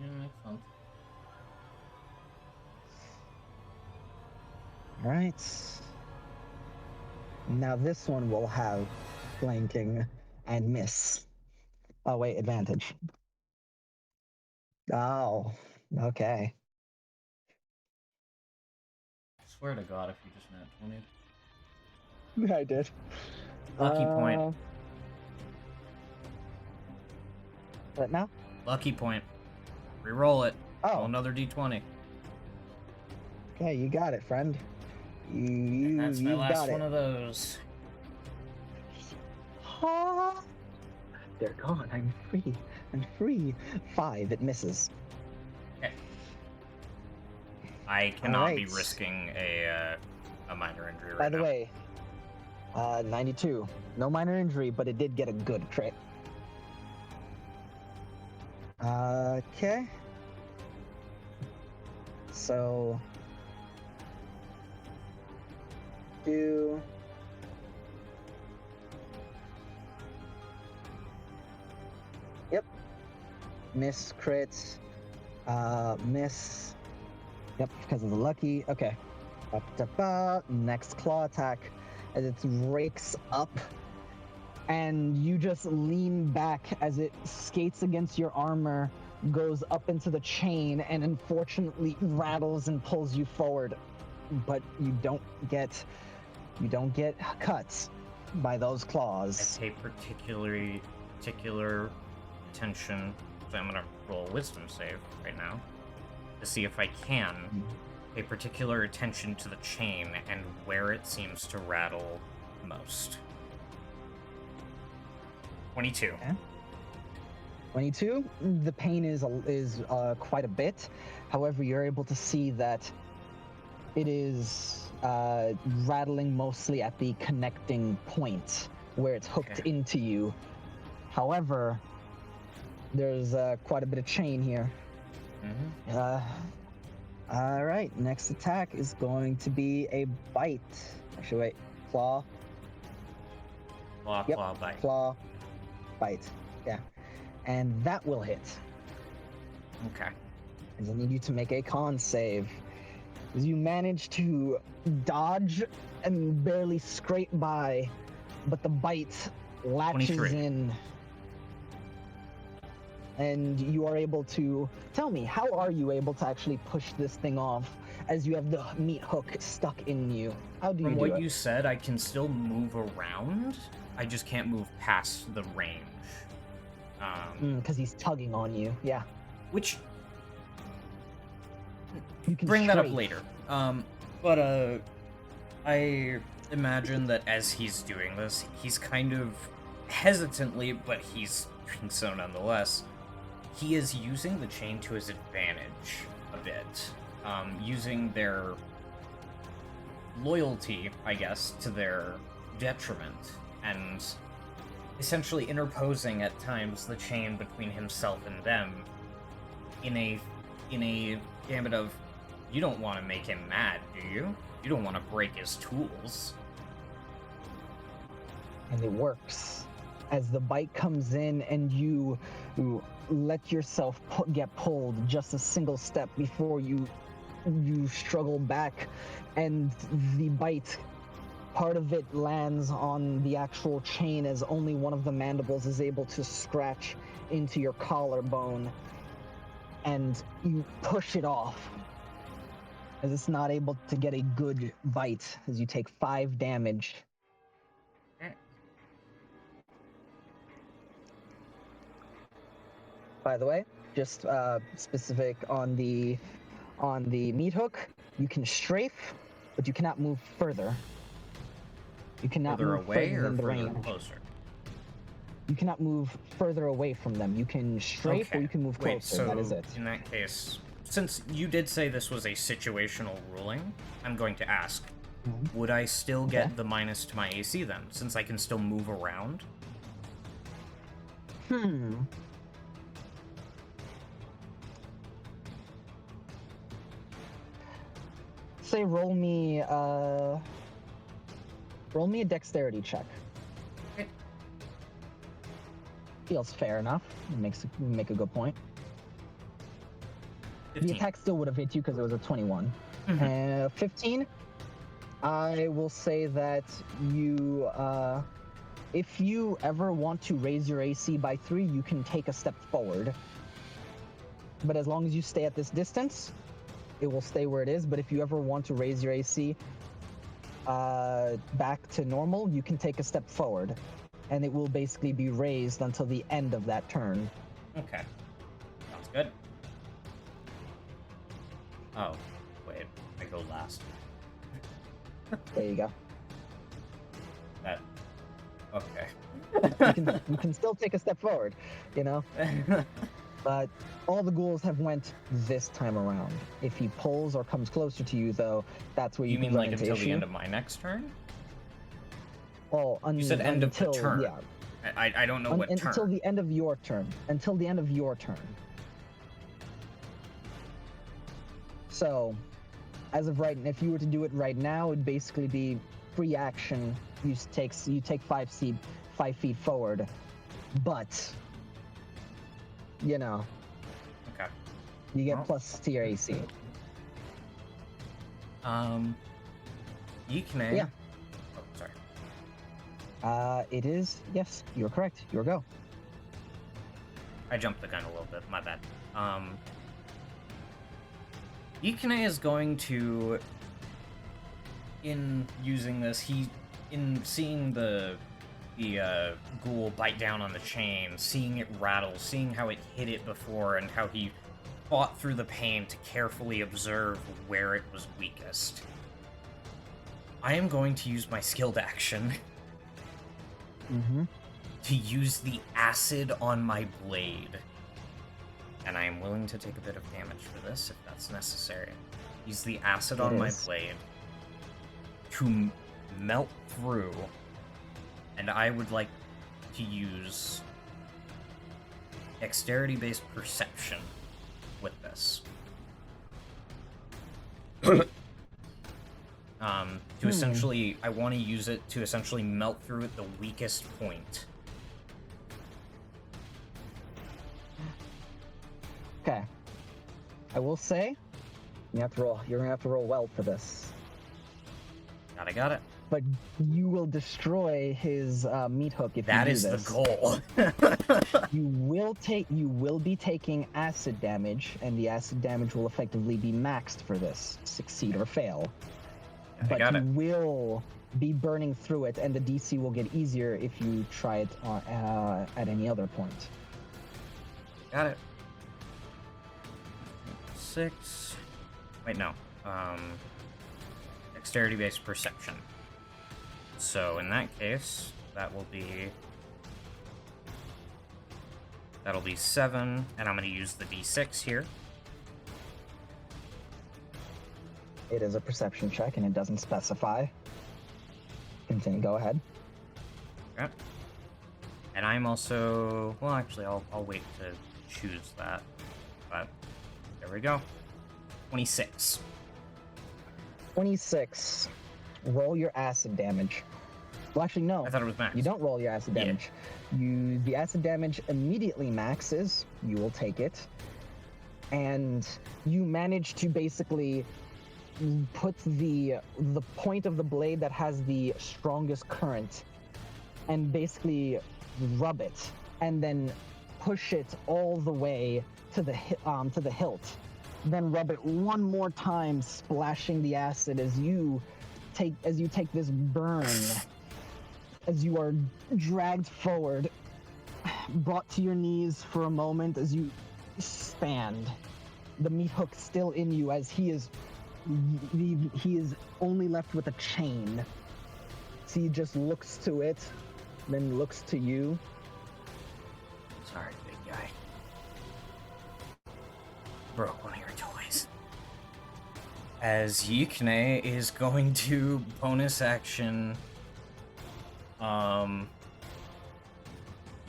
Yeah, makes sense. All right. Now this one will have flanking and miss. Oh wait, advantage. Oh, okay. I swear to God, if you just nat 20'd. I did. Lucky point. What now? Lucky point. Reroll it. Roll Oh, another d20. okay, you got it, friend. And that's my You last got one it. of those. Ah, they're gone. I'm free. I'm free. 5. It misses. Okay. I cannot be Alright. risking a minor injury right By the now. way, 92. No minor injury, but it did get a good crit. Okay. So... do... Yep. Miss crits. Miss. Yep, because of the lucky. Okay. Next claw attack as it rakes up, and you just lean back as it skates against your armor, goes up into the chain, and unfortunately rattles and pulls you forward. But you don't get cuts by those I claws. pay particular attention. So I'm gonna roll a wisdom save right now to see if I can pay particular attention to the chain and where it seems to rattle most. 22. Okay. 22. The pain is quite a bit. However, you're able to see that it is rattling mostly at the connecting point where it's hooked Okay. into you. However, there's quite a bit of chain here. Mm-hmm. All right, next attack is going to be a bite. Actually, wait, claw, Claw, Yep. claw, bite. claw, bite. Yeah, and that will hit. Okay. And I need you to make a con save. As you manage to dodge and barely scrape by, but the bite latches 23. in. And you are able to tell me, how are you able to actually push this thing off as you have the meat hook stuck in you? How do you From do what it? you said, I can still move around. I just can't move past the range. Because he's tugging on you. Yeah, Which you can bring that up strafe. later. But I imagine that as he's doing this, he's kind of hesitantly, but he's doing so nonetheless. He is using the chain to his advantage a bit, using their loyalty, I guess, to their detriment, and essentially interposing at times the chain between himself and them in a gambit of, you don't want to make him mad, do you? You don't want to break his tools. And it works. As the bite comes in and you let yourself get pulled just a single step before you struggle back, and the bite, part of it lands on the actual chain as only one of the mandibles is able to scratch into your collarbone, and you push it off as it's not able to get a good bite as you take 5 damage. By the way, just specific on the meat hook, you can strafe, but you cannot move further. You cannot Further move away further or than the further range. closer? You cannot move further away from them. You can strafe or you can move closer. Wait, so that is it. in that case, since you did say this was a situational ruling, I'm going to ask, would I still get Okay. the minus to my AC then, since I can still move around? Say roll me a dexterity check. Okay. Feels fair enough. Make a good point. 15. The attack still would have hit you because it was a 21. 15. I will say that you, if you ever want to raise your AC by 3, you can take a step forward. But as long as you stay at this distance, it will stay where it is. But if you ever want to raise your AC back to normal, you can take a step forward. And it will basically be raised until the end of that turn. Okay. Sounds good. Oh, wait. I go last. There you go. That... Okay. You can still take a step forward, you know? But all the ghouls have went this time around. If he pulls or comes closer to you, though, that's where you, You can mean run like into until issue. the end of my next turn? Well, You said end of the until, turn. yeah. I don't know what Until turn. the end of your turn. Until the end of your turn. So, as of right, if you were to do it right now, it'd basically be free action. You take 5 feet forward, but you know, Okay. you get Well. plus to your AC. Yukine. Yeah. Oh, sorry. It is. Yes, you're correct. Your go. I jumped the gun a little bit. My bad. Yukine is going to, in using this, in seeing the ghoul bite down on the chain, seeing it rattle, seeing how it hit it before, and how he fought through the pain to carefully observe where it was weakest. I am going to use my skilled action Mm-hmm. to use the acid on my blade. And I am willing to take a bit of damage for this if that's necessary. Use the acid on my blade to melt through, and I would like to use dexterity-based perception with this. To essentially, I want to use it to essentially melt through at the weakest point. Okay. I will say, you have to roll. You're gonna have to roll well for this. Got it. But you will destroy his meat hook if That you do is this. the goal. You will be taking acid damage, and the acid damage will effectively be maxed for this, succeed or fail. I got you it. will be burning through it, and the DC will get easier if you try it at any other point. Got it. 6. Wait, no. Dexterity-based perception. So in that case, that'll be 7, and I'm going to use the D6 here. It is a perception check, and it doesn't specify. Continue. Go ahead. Okay. And I'm also... Well, actually, I'll wait to choose that. But there we go. 26. 26. Roll your acid damage. Well, actually, no. I thought it was max. You don't roll your acid Yeah. damage. The acid damage immediately maxes. You will take it. And you manage to basically put the point of the blade that has the strongest current and basically rub it, and then push it all the way to the hilt. Then rub it one more time, splashing the acid as you take this burn, as you are dragged forward, brought to your knees for a moment as you stand. The meat hook still in you, as he is only left with a chain. So he just looks to it, then looks to you. Sorry, big guy. Broke one of your toys. As Yukine is going to bonus action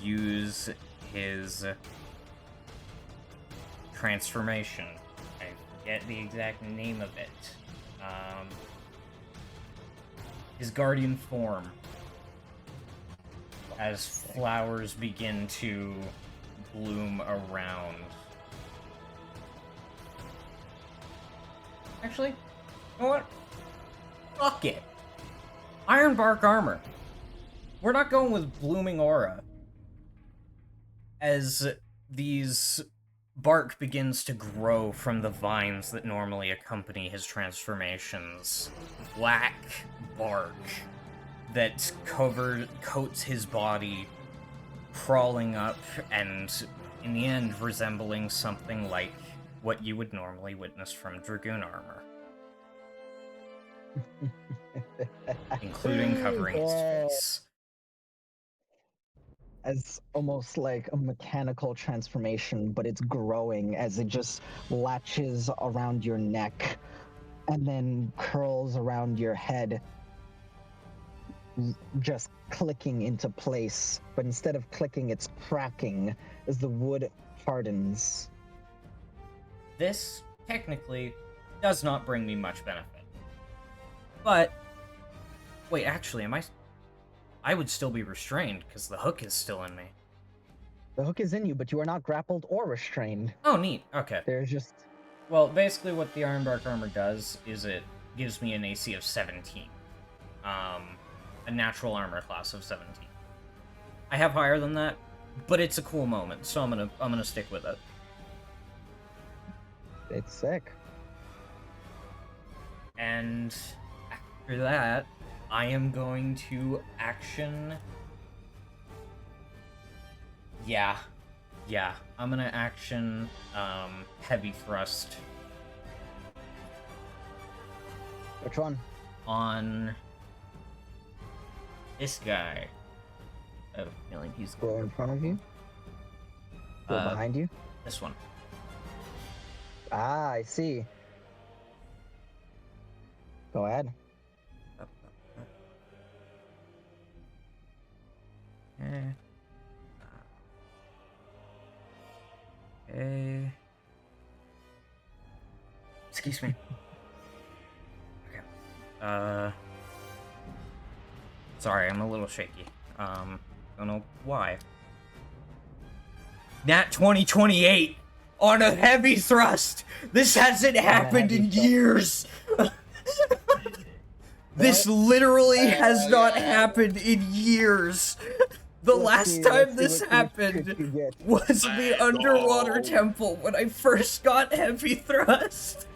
use his transformation. I forget the exact name of it. His guardian form, as flowers begin to bloom around. Actually, you know what? Fuck it. Ironbark armor. We're not going with blooming aura. As these bark begins to grow from the vines that normally accompany his transformations. Black bark that coats his body, crawling up, and in the end resembling something like what you would normally witness from Dragoon armor. Including covering his face. As almost like a mechanical transformation, but it's growing as it just latches around your neck and then curls around your head, just clicking into place. But instead of clicking, it's cracking as the wood hardens. This, technically, does not bring me much benefit. But, wait, actually, I would still be restrained, because the hook is still in me. The hook is in you, but you are not grappled or restrained. Oh, neat. Okay. There's just... Well, basically what the Ironbark armor does is it gives me an AC of 17. a natural armor class of 17. I have higher than that, but it's a cool moment, so I'm gonna stick with it. It's sick. And after that, I am going to action. Yeah, I'm gonna action heavy thrust Which one? on this guy. I have a feeling he's Go in front of you? Go behind you? this one. Ah, I see. Go ahead. Okay. Okay. Excuse me. Okay. Sorry, I'm a little shaky. Don't know why. Nat 2028 on a heavy thrust. This hasn't happened in years. This literally has not happened in years. The last time this happened was the underwater temple when I first got heavy thrust.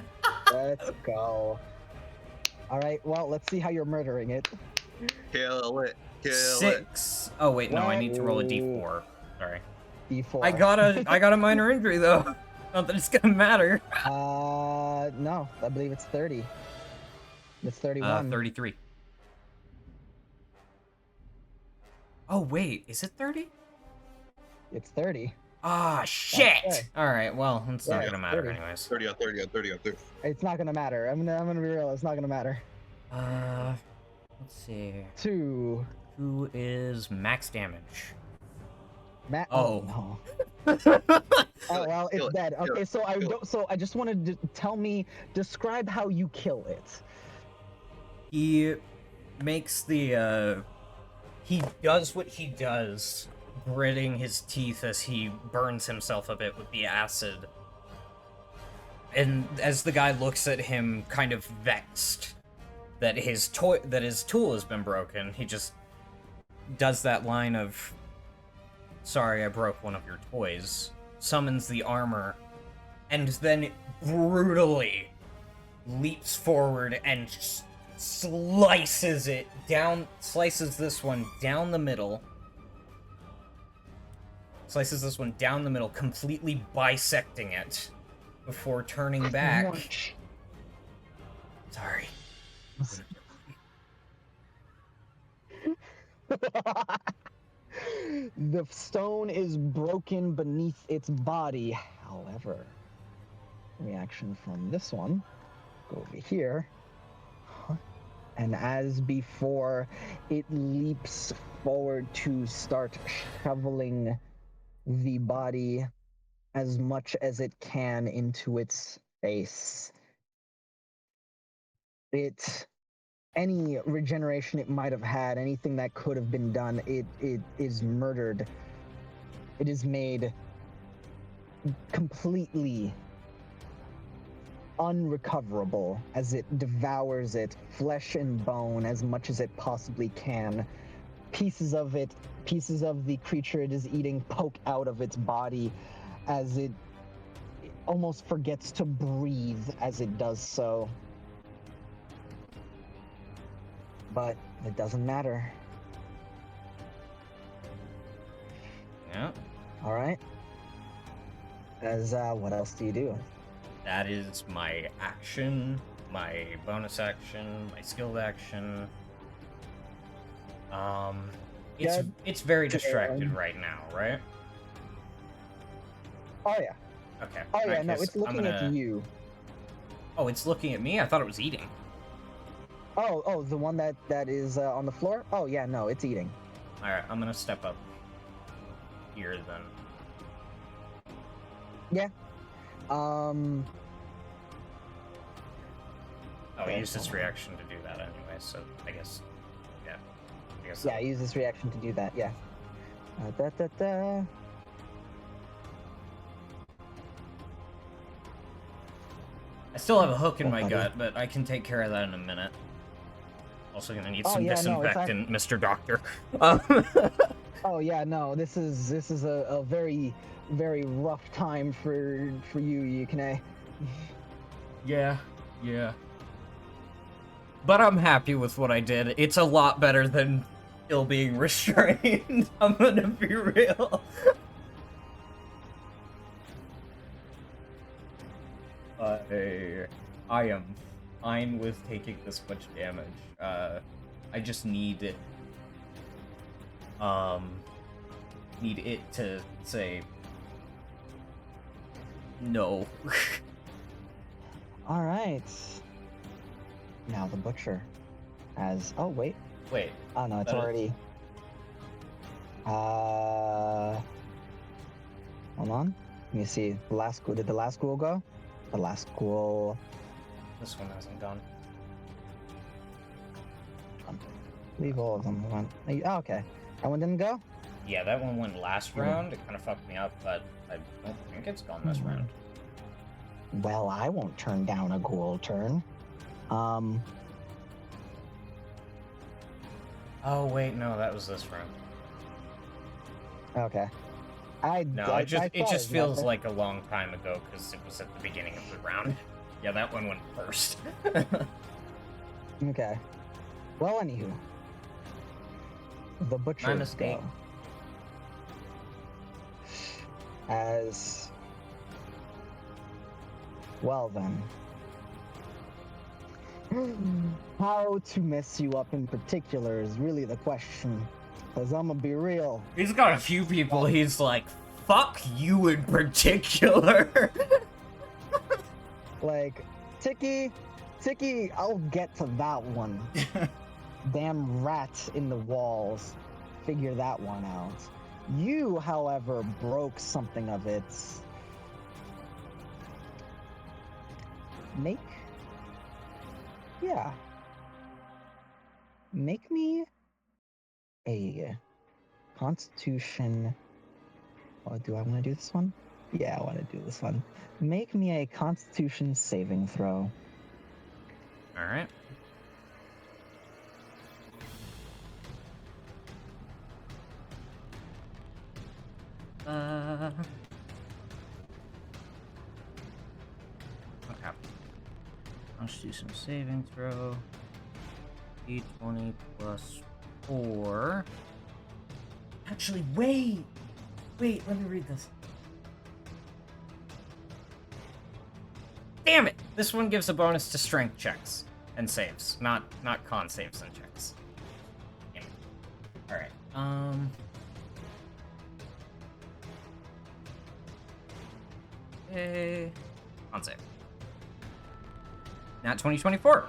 Let's go. Alright, well, let's see how you're murdering it. Kill it. Kill it. 6. Oh wait, no, I need to roll a d4. Sorry. D4. I got a minor injury though. Not that it's gonna matter. No, I believe it's 30. It's 31. 33. Oh wait, is it 30? It's 30. Ah, shit! Okay. Alright, well, it's not Yeah, gonna matter 30. anyways. 30 on 30 on 30 on 30. It's not gonna matter. I'm gonna be real. It's not gonna matter. Let's see. 2. Who is max damage? Matt. Oh. No. Oh well, it's dead. Okay, so I don't. So I just wanted to tell me, describe how you kill it. He makes the, he does what he does, gritting his teeth as he burns himself a bit with the acid. And as the guy looks at him, kind of vexed that his tool has been broken, he just does that line of, "Sorry, I broke one of your toys," summons the armor, and then brutally leaps forward and slices this one down the middle. Slices this one down the middle, completely bisecting it before turning back. Sorry. The stone is broken beneath its body. However, reaction from this one, go over here. And as before, it leaps forward to start shoveling the body as much as it can into its face. Any regeneration it might have had, anything that could have been done, it is murdered. It is made completely unrecoverable as it devours it, flesh and bone, as much as it possibly can. Pieces of the creature it is eating poke out of its body as it almost forgets to breathe as it does so. But it doesn't matter. Yeah. All right. As what else do you do? That is my action, my bonus action, my skilled action. It's very distracted right now, right? Oh yeah. Okay. Oh in yeah. that No, case, it's looking at you. Oh, it's looking at me? I thought it was eating. Oh, the one that is on the floor. Oh yeah, no, it's eating. All right, I'm gonna step up here then. Yeah. Oh, I used its reaction to do that anyway, so I guess. Yeah, use this reaction to do that. Yeah. I still have a hook in my gut, but I can take care of that in a minute. Also gonna need Oh, some yeah, no, it's disinfectant, Mr. Doctor. Oh yeah, no, this is a very very rough time for you, Yukine. Yeah. But I'm happy with what I did. It's a lot better than still being restrained. I'm gonna be real. I am fine with taking this much damage. I just need it to say no. All right. Now the butcher has. Oh wait. Wait. Oh no, it's that is- already. Hold on. Let me see. The last school. Did the last school go? The last school. This one hasn't gone. Leave all of them. Went. Oh, okay. That one didn't go. Yeah, that one went last round. It kind of fucked me up, but I don't think it's gone this round. Well, I won't turn down a ghoul turn. Oh wait, no, that was this round. Okay. No, it just thought feels nothing. like a long time ago because it was at the beginning of the round. Yeah, that one went first. Okay. Well, anywho, the butcher My mistake. go. As well, then. How to mess you up in particular is really the question. Cause I'm gonna be real. He's got a few people he's like, fuck you in particular. Like, Tiki, I'll get to that one. Damn rat in the walls. Figure that one out. You, however, broke something of its. Make me a Constitution. Oh, do I want to do this one? Yeah, I want to do this one. Make me a Constitution saving throw. Alright. Okay. Constitution saving throw. D20 plus 4. Actually, wait! Wait, let me read this. Damn it! This one gives a bonus to strength checks and saves, not con saves and checks. Damn it. Alright, Okay. Con save. Nat 2024.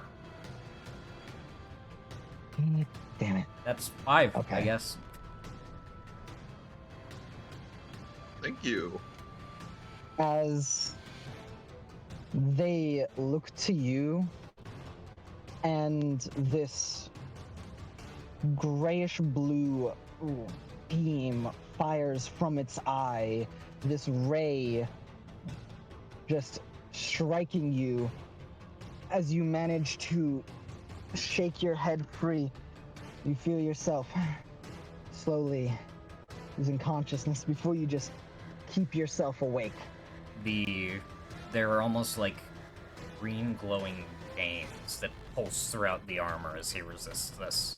Damn it. That's 5, Okay. I guess. Thank you. As they look to you, and this grayish blue beam fires from its eye, this ray just striking you as you manage to shake your head free. You feel yourself slowly losing consciousness before you just keep yourself awake. There are almost like green glowing veins that pulse throughout the armor as he resists this.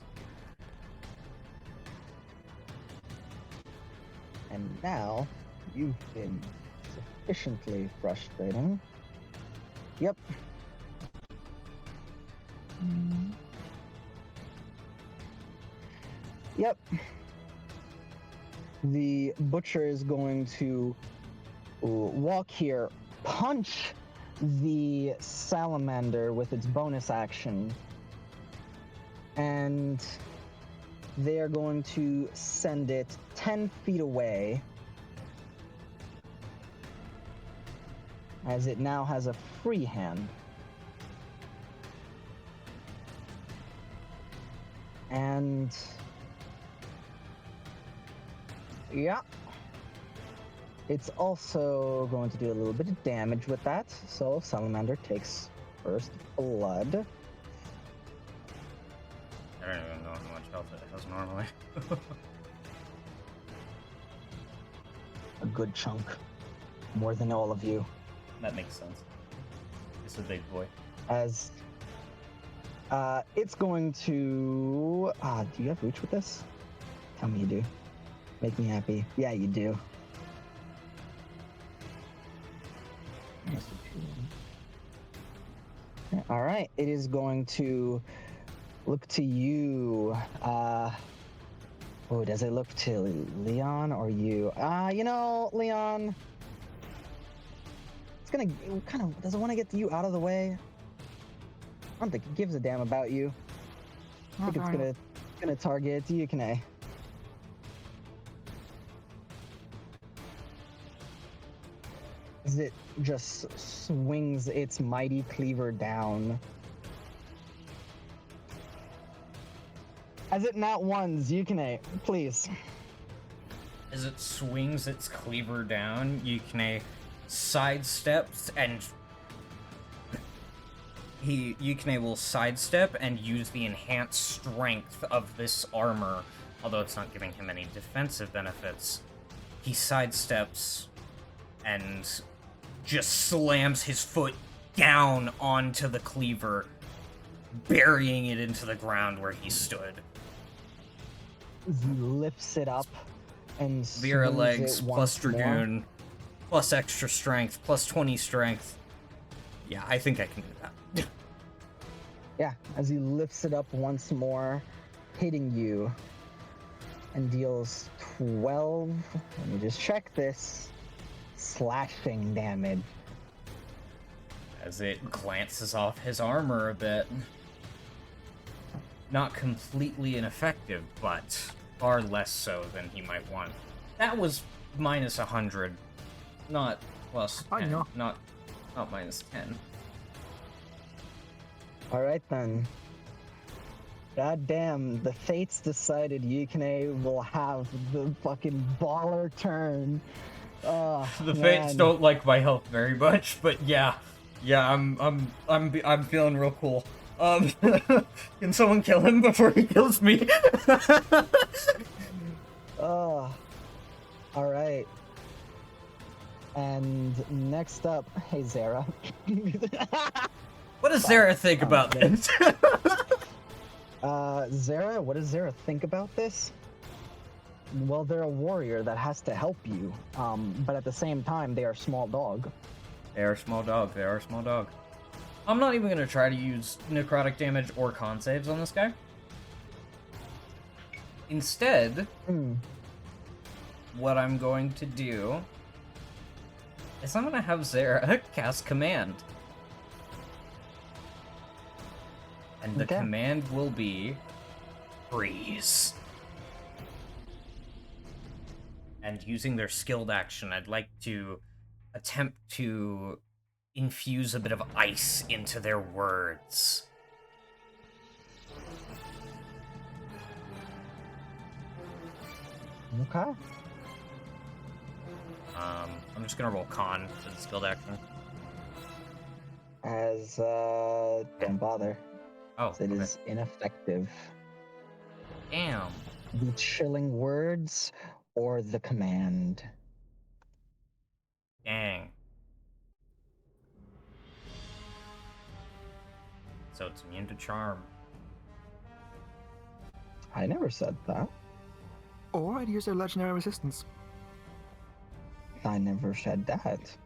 And now you've been sufficiently frustrating. Yep. Yep. The butcher is going to walk here, punch the salamander with its bonus action, and they are going to send it 10 feet away, as it now has a free hand. And yeah, it's also going to do a little bit of damage with that. So salamander takes first blood. health it has normally. A good chunk. More than all of you. That makes sense. It's a big boy. As it's going to do you have reach with this? Tell me you do. Make me happy. Yeah, you do. All right, it is going to look to you. Oh, does it look to Leon or you? You know, Leon. It's gonna kind of does it want to get you out of the way? I don't think it gives a damn about you. I think it's gonna target you, can I? As it just swings its mighty cleaver down. As it not ones, Yukine, please. As it swings its cleaver down, Yukine sidesteps and Yukine will sidestep and use the enhanced strength of this armor, although it's not giving him any defensive benefits. He sidesteps and just slams his foot down onto the cleaver, burying it into the ground where he stood. He lifts it up and Vera swings legs it plus once more. Dragoon plus extra strength plus 20 strength. Yeah, I think I can do that. Yeah, as he lifts it up once more, hitting you, and deals 12. Let me just check this. Slashing damage. As it glances off his armor a bit. Not completely ineffective, but far less so than he might want. That was minus 100, not plus 10. I know. Not minus 10. All right then. God damn, the fates decided Yukine will have the fucking baller turn. Oh, The fates man. don't like my health very much, but yeah, I'm feeling real cool. Can someone kill him before he kills me? Oh, all right. And next up, hey Zara. What does Sarah think about okay. this? Zara, what does Zara think about this? Well, they're a warrior that has to help you, but at the same time, they are small dog. They are a small dog. They are a small dog. I'm not even gonna try to use necrotic damage or con saves on this guy. Instead, what I'm going to do is I'm gonna have Zara cast command. And the Okay. command will be freeze. And using their skilled action, I'd like to attempt to infuse a bit of ice into their words. Okay. I'm just gonna roll con for the skilled action. As don't bother. Oh, It okay. is ineffective. Damn. The chilling words or the command. Dang. So it's immune to charm. I never said that. Or I'd use their legendary resistance. I never said that.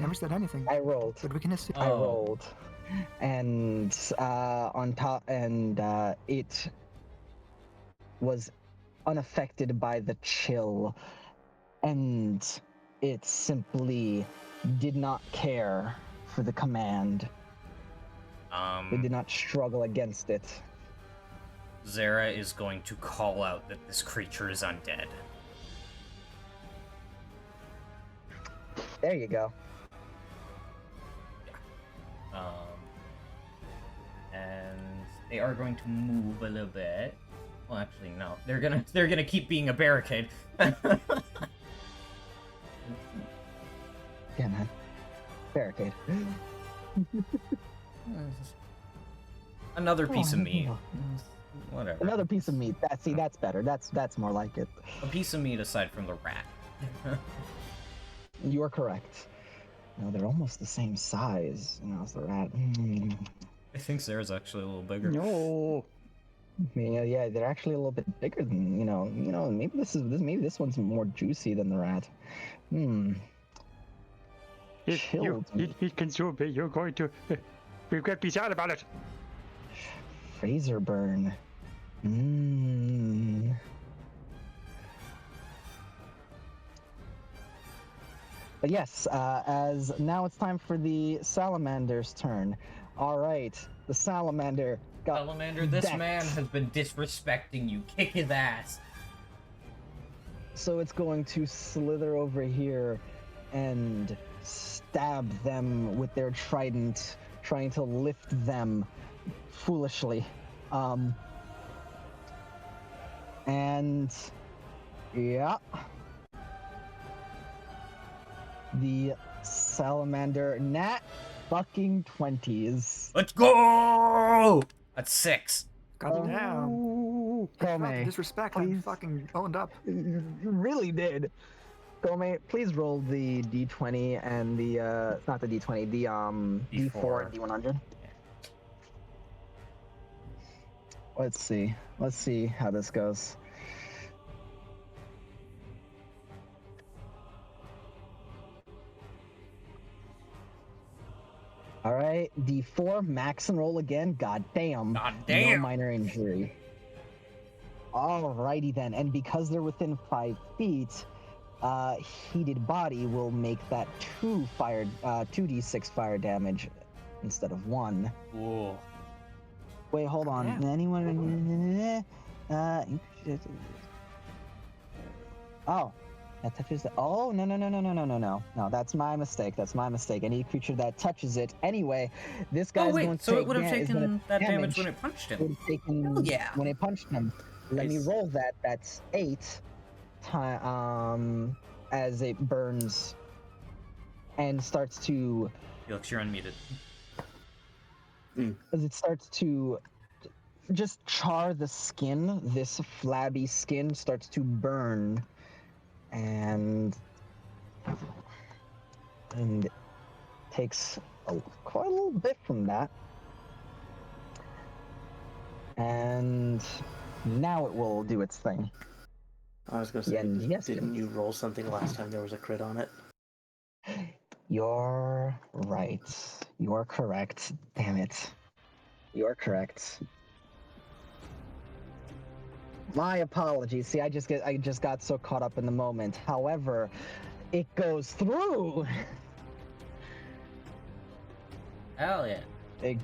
Never said anything. I rolled. But we can assume. I rolled, and on top, and it was unaffected by the chill, and it simply did not care for the command. It did not struggle against it. Zara is going to call out that this creature is undead. There you go. And they are going to move a little bit. Well, actually, no. They're gonna keep being a barricade. Yeah, man. Barricade. Another piece of Oh, meat. no. Whatever. Another piece of meat. That's better. That's more like it. A piece of meat aside from the rat. You are correct. No, they're almost the same size. As the rat. I think Sarah's actually a little bigger. No. Yeah, they're actually a little bit bigger than maybe maybe this one's more juicy than the rat. If you Chilled meat. eat consume me, you're going to regret being sad about it. Phaser burn. But yes, as now it's time for the salamander's turn. All right, the salamander got Salamander, this decked. man has been disrespecting you. Kick his ass. So it's going to slither over here and stab them with their trident, trying to lift them foolishly. And yeah. The salamander nat fucking 20s. Let's go! That's 6. Goddamn. Ooh. Gome, Disrespect please. and fucking owned up. You really did. Gome, please roll the d20 and the not the d20, the d4 and d100. Let's see how this goes. All right, d4, max and roll again. God damn. God No damn. minor injury. Alrighty then, and because they're within 5 feet, heated body will make that 2d6 fire damage instead of 1. Whoa. Wait, hold on. Yeah. Anyone? Oh, that touches the. Oh no! No, that's my mistake. Any creature that touches it. Anyway, this guy's Oh wait, going to so take it would have is gonna taken that damage damage when it punched would him. have taken Hell yeah. when it punched him. Let me Nice. roll that. That's 8 time as it burns and starts to Felix, you're unmuted. as it starts to just char the skin. This flabby skin starts to burn and takes quite a little bit from that. And now it will do its thing. I was gonna say, Yeah, yes, didn't you roll something last time there was a crit on it? You're right. You're correct. Damn it. You're correct. My apologies. See, I just got so caught up in the moment. However, it goes through. Hell yeah. It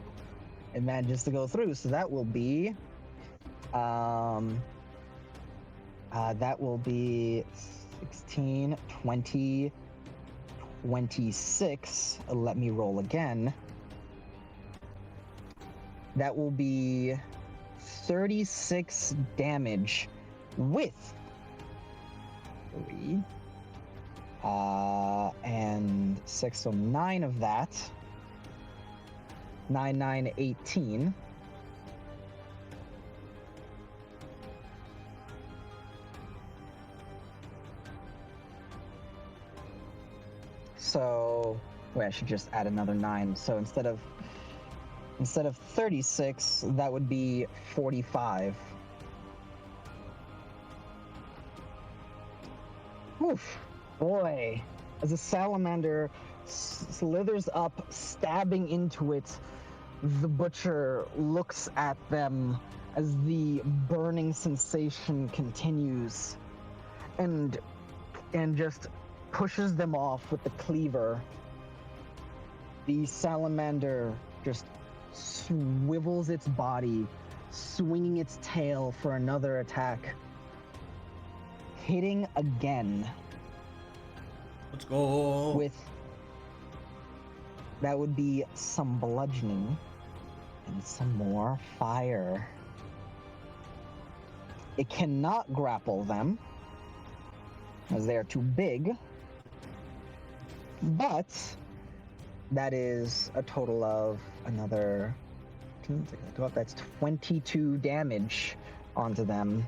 manages to go through, so that will be 16, 20, 26. Let me roll again. That will be 36 damage with 3 and 6, so 9 of that. 9, 9, 18. So, wait, I should just add another 9. So instead of 36, that would be 45. Oof, boy. As a salamander slithers up, stabbing into it, the butcher looks at them as the burning sensation continues and just pushes them off with the cleaver. The salamander just swivels its body, swinging its tail for another attack. Hitting again. Let's go. With that would be some bludgeoning and some more fire. It cannot grapple them as they are too big, but that is a total of another 14, 16, 12. That's 22 damage onto them.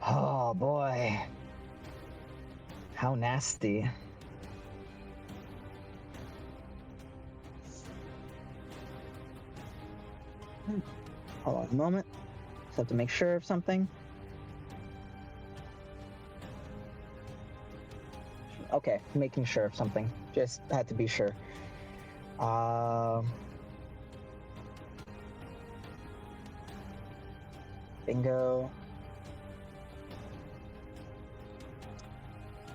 Oh boy. How nasty. Hold on a moment. Just have to make sure of something. Okay, making sure of something. Just had to be sure. Bingo.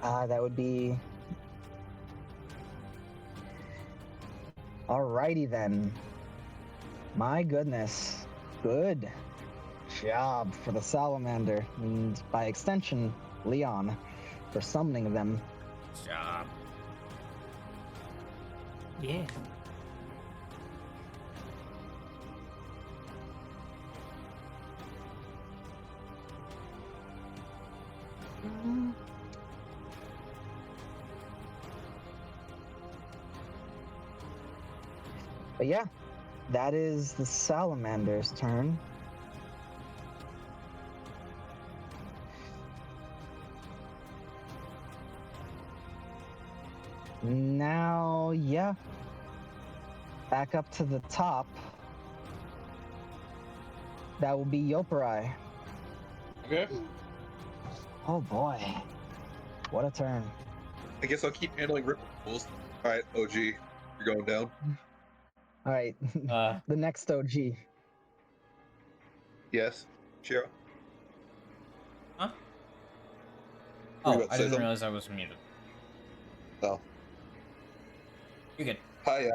That would be... Alrighty then. My goodness. Good job for the salamander, and by extension, Leon, for summoning them. Good job. Yeah. But yeah, that is the salamander's turn. Now, yeah. Back up to the top. That will be Yoparai. Okay. Oh boy. What a turn. I guess I'll keep handling ripple pools. All right, OG, you're going down. Alright. The next OG. Yes, Shiro. Huh? Were you Oh, about to I say didn't something? realize I was muted. Oh, You're good. hi,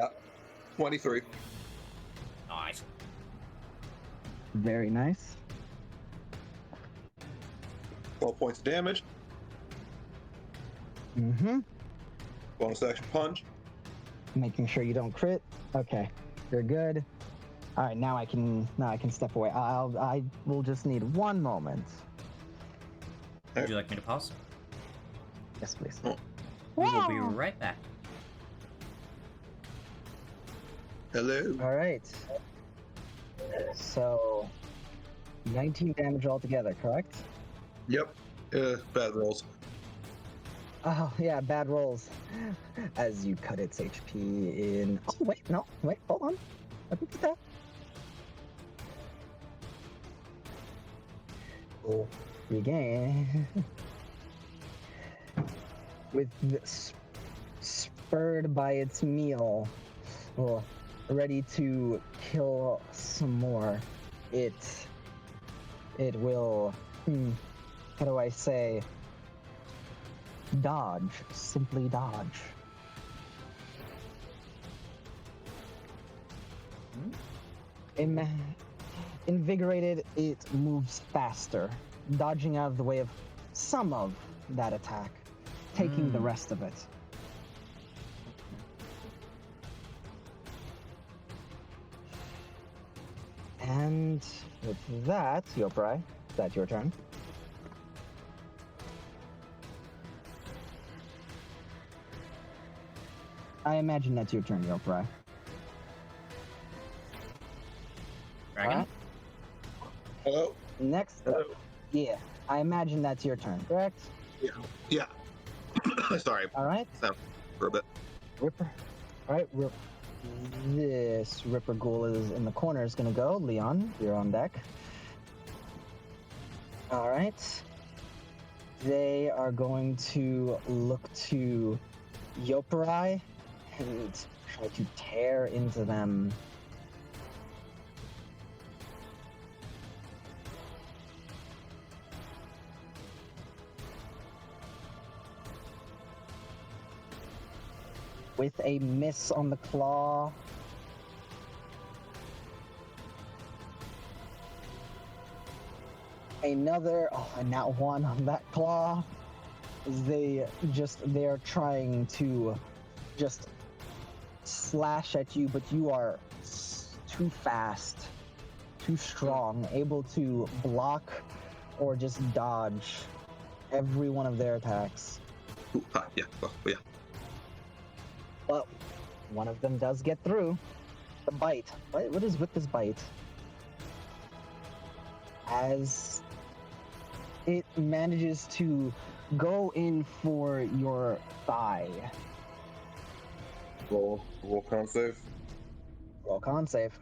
23. Nice. Very nice. 12 points of damage. Mm-hmm. Bonus action punch. Making sure you don't crit. Okay. You're good. Alright, now I can step away. I will just need one moment. Would you like me to pause? Yes, please. Oh. We will be right back. Hello. Alright. So 19 damage altogether, correct? Yep. Bad rolls. Oh yeah, bad rolls. As you cut its HP in. Oh wait, no, wait, hold on. Let me do that. Oh, regain. With this spurred by its meal, oh, ready to kill some more. It will. How do I say? Dodge. Simply dodge. Invigorated, it moves faster, dodging out of the way of some of that attack, taking the rest of it. And with that, Yoparai, is that your turn? I imagine that's your turn, Yoparai. Dragon? Alright. Hello. Next up, yeah, I imagine that's your turn, correct? Yeah. Sorry. All right. For a bit. Ripper. All right, this Ripper Ghoul is in the corner is gonna go. Leon, you're on deck. All right. They are going to look to Yoparai and try to tear into them. With a miss on the claw. Another, and not one on that claw. They are trying to just slash at you, but you are too fast, too strong, able to block or just dodge every one of their attacks. Ooh, yeah. Well, yeah. But one of them does get through. the bite. What is with this bite? As it manages to go in for your thigh. Roll con save. Roll con save.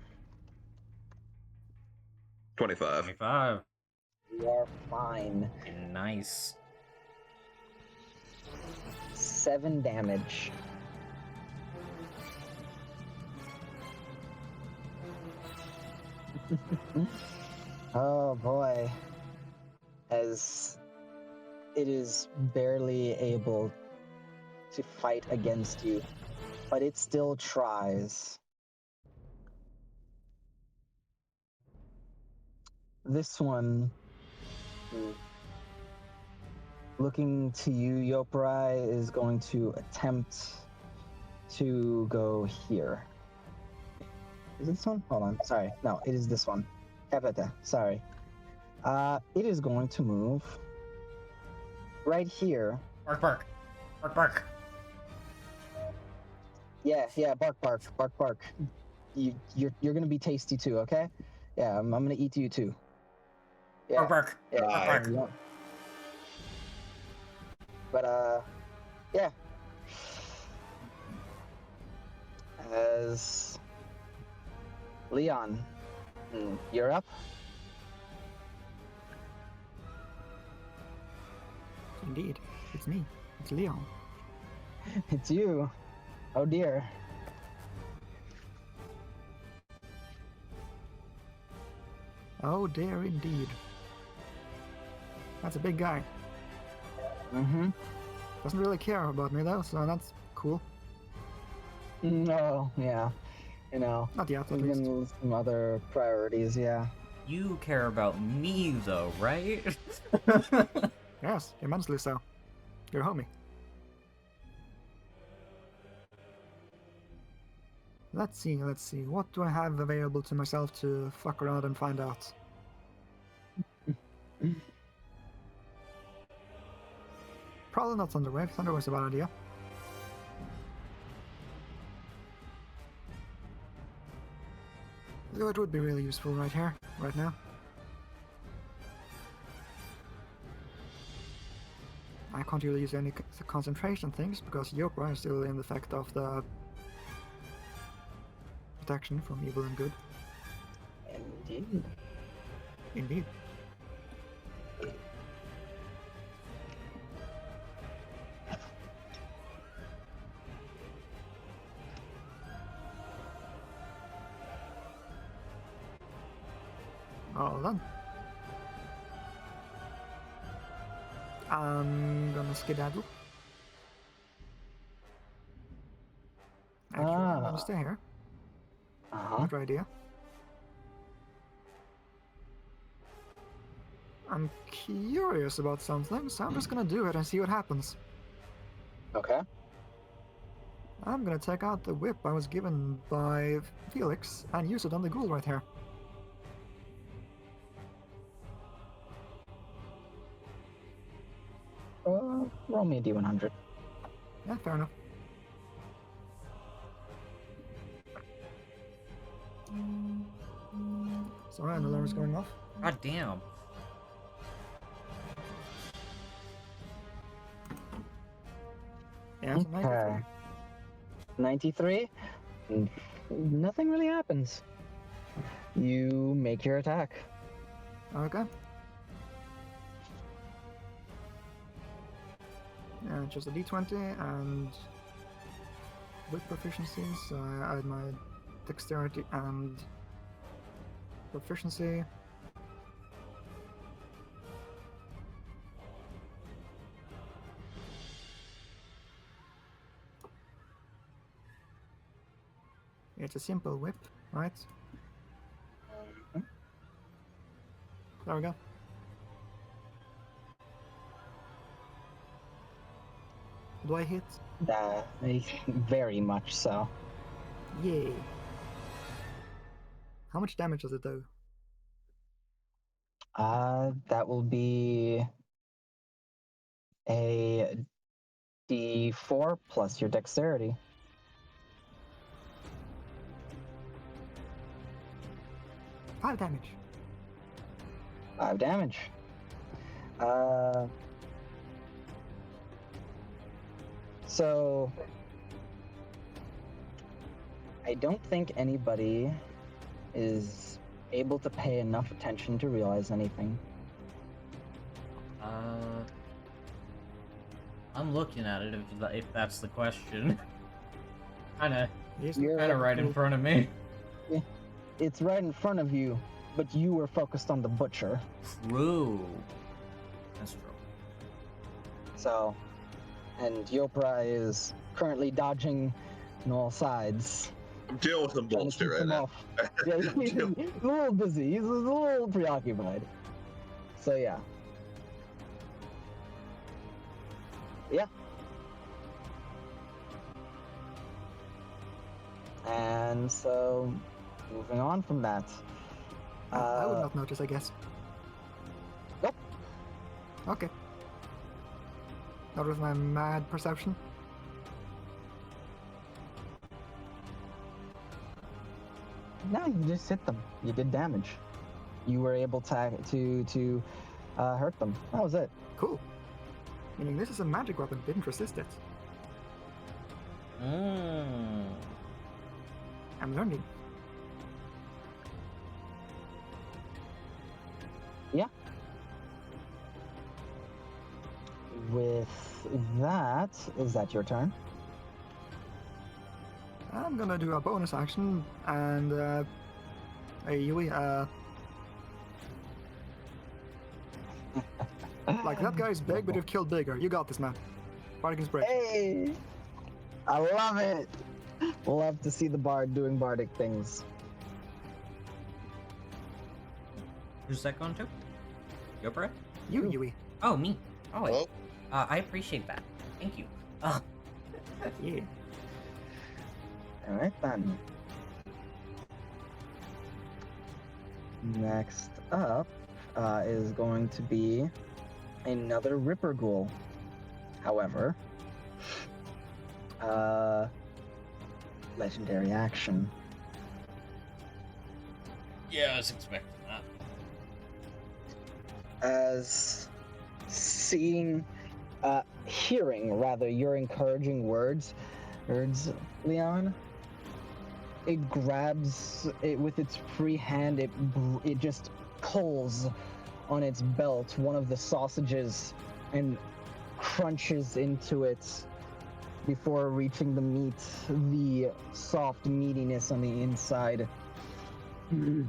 25. 25. You are fine. Nice. 7 damage. Oh boy. As it is barely able to fight against you, but it still tries. This one, looking to you, Yoparai, is going to attempt to go here. Is it this one? Hold on. Sorry. No, it is this one. Epeta. Sorry. It is going to move right here. Bark, bark. Bark, bark. Yeah, bark, bark, bark, bark. You're gonna be tasty too, okay? Yeah, I'm gonna eat you too. Yeah, Bark, bark. yeah. Bark, bark. yeah. But yeah. As Leon, you're up. Indeed, it's me. It's Leon. It's you. Oh dear. Oh dear, indeed. That's a big guy. Mm-hmm. Doesn't really care about me though, so that's cool. No, yeah. You know, Not yet, at there's least. been some other priorities, yeah. You care about me, though, right? Yes, immensely so. You're a homie. Let's see. What do I have available to myself to fuck around and find out? Probably not Thunderwave. Thunderwave's a bad idea. Though it would be really useful right here, right now. I can't really use any concentration things because Yopra is still in effect of the protection from evil and good. Indeed. Indeed. All done. I'm gonna skedaddle. Actually, I'm gonna stay here. Uh-huh. Better idea. I'm curious about something, so I'm just gonna do it and see what happens. Okay. I'm gonna take out the whip I was given by Felix and use it on the ghoul right here. Roll me a D100. Yeah, fair enough. Sorry, an alarm is going off. God damn. Yeah, it's a 93. 93? Nothing really happens. You make your attack. Okay. Just a d20 and with proficiency, so I add my dexterity and proficiency. It's a simple whip, right? There we go. Do I hit? Very much so. Yay. How much damage does it do? That will be a D4 plus your dexterity. 5 damage. 5 damage. So I don't think anybody is able to pay enough attention to realize anything. I'm looking at it if that's the question. Kinda Yes, right in front of me. It's right in front of you, but you were focused on the butcher. True. That's true. So, and Yopra is currently dodging on all sides. I'm dealing with some Trying to bullshit keep right him now. off. Yeah, he's a little busy. He's a little preoccupied. So yeah. Yeah. And so, moving on from that. I would not notice, I guess. Nope. Okay. That was my mad perception. No, you just hit them. You did damage. You were able to hurt them. That was it. Cool. Meaning this is a magic weapon, didn't resist it. I'm learning. Yeah. With that, is that your turn? I'm gonna do a bonus action and hey Yui, like that guy's big, but you've killed bigger. You got this, man. Bardic Break. Hey! I love it! Love to see the bard doing bardic things. Who's that going to? Yopra? You, Yui. Oh, me. Oh, Hello? I appreciate that. Thank you. Yeah. Alright then. Next up is going to be another Ripper Ghoul. However, legendary action. Yeah, I was expecting that. As hearing rather your encouraging words, Leon, it grabs it with its free hand. It just pulls on its belt one of the sausages and crunches into it before reaching the meat, the soft meatiness on the inside. You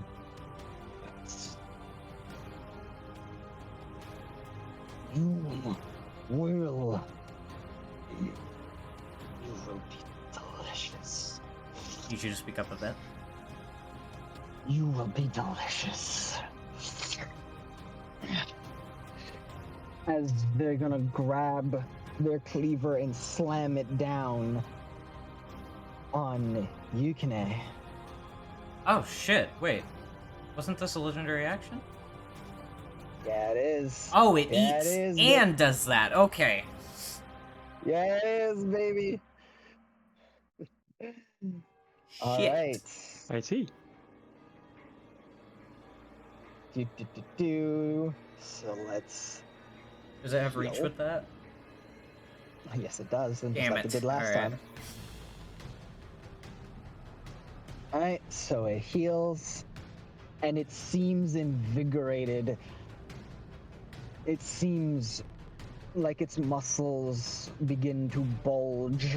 will be delicious. You should just speak up a bit. You will be delicious. As they're gonna grab their cleaver and slam it down on Yukine. Oh shit! Wait, wasn't this a legendary action? Yeah, it is. Oh, it Yeah, eats it is, and does that. Okay. Yeah, it is, baby. All Shit. right. I see. So let's. Does it have reach Heal. with that? Yes, it does. And just Damn like it. it did last All right. time. All right. So it heals, and it seems invigorated. It seems like its muscles begin to bulge.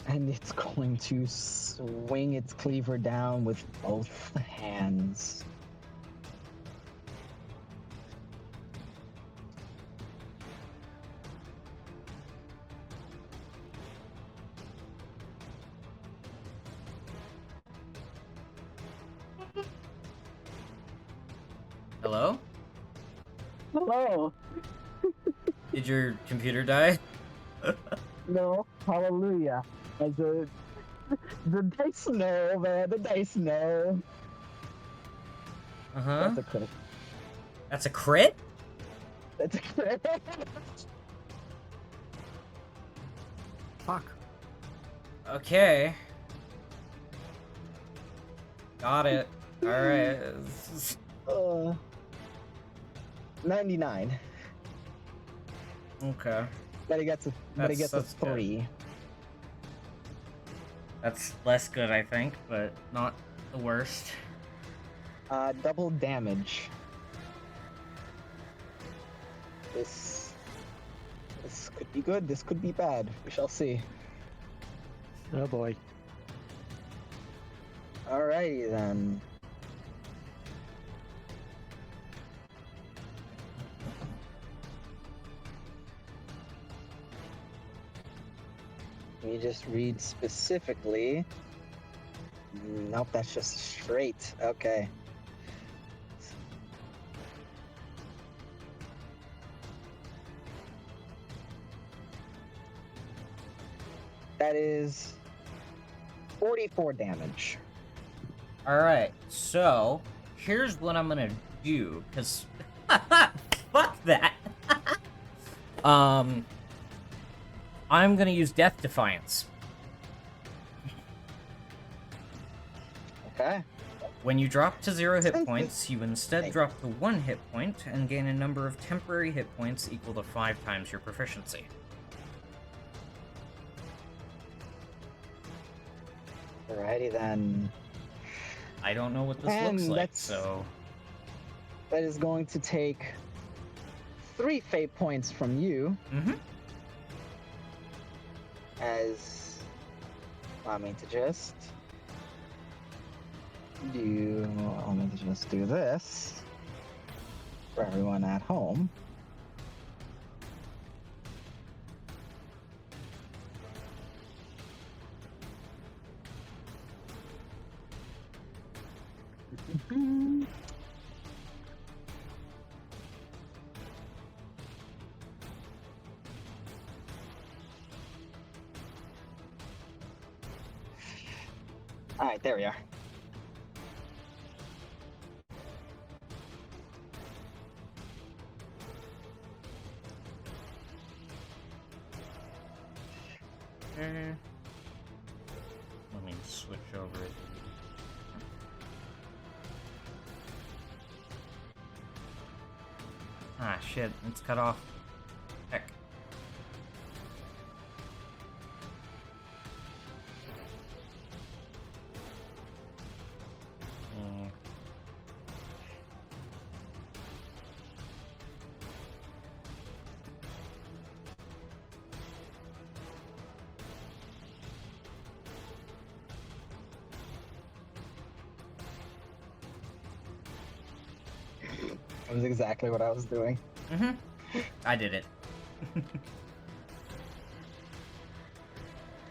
And it's going to swing its cleaver down with both hands. Hello? Hello. Did your computer die? No, hallelujah. As the dice know, man, the dice know. Uh-huh. That's a crit. That's a crit? That's a crit. Fuck. Okay. Got it. Alright. 99. Okay. But he gets a That's good. 3. That's less good, I think, but not the worst. Double damage. This could be good. This could be bad. We shall see. Oh boy. Alrighty then. Can you just read specifically? Nope, that's just straight. Okay. That is 44 damage. Alright, so here's what I'm gonna do, because fuck that. I'm gonna use Death Defiance. Okay. When you drop to 0 hit points, you instead drop to 1 hit point and gain a number of temporary hit points equal to 5 times your proficiency. Alrighty then. I don't know what this And looks like, that's- so... That is going to take 3 fate points from you. Mm-hmm. As allow me to just do this for everyone at home. All right, there we are. Let me switch over. Ah, shit, it's cut off. Heck. That was exactly what I was doing. Mm-hmm. I did it.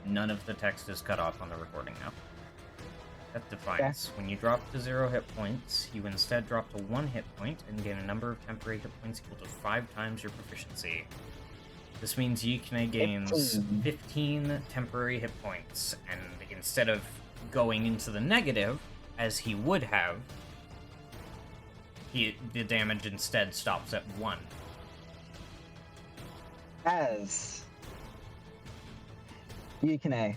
None of the text is cut off on the recording now. Death Defiance. When you drop to 0 hit points, you instead drop to 1 hit point and gain a number of temporary hit points equal to 5 times your proficiency. This means Yukine gains 15 temporary hit points, and instead of going into the negative, as he would have, the damage instead stops at 1. As Yukine,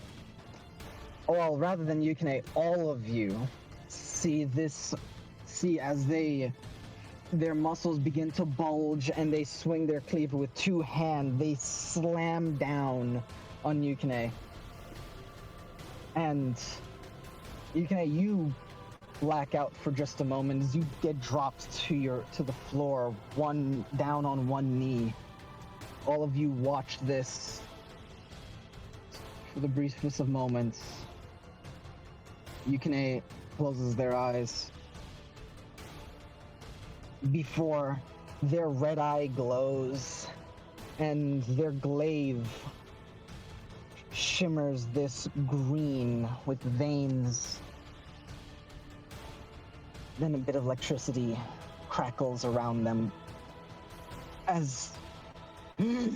well, rather than Yukine, all of you see as their muscles begin to bulge and they swing their cleaver with 2 hands. They slam down on Yukine. And Yukine, you black out for just a moment as you get dropped to the floor, down on one knee. All of you watch this for the briefest of moments. Yukine closes their eyes before their red eye glows and their glaive shimmers this green with veins. Then a bit of electricity crackles around them as they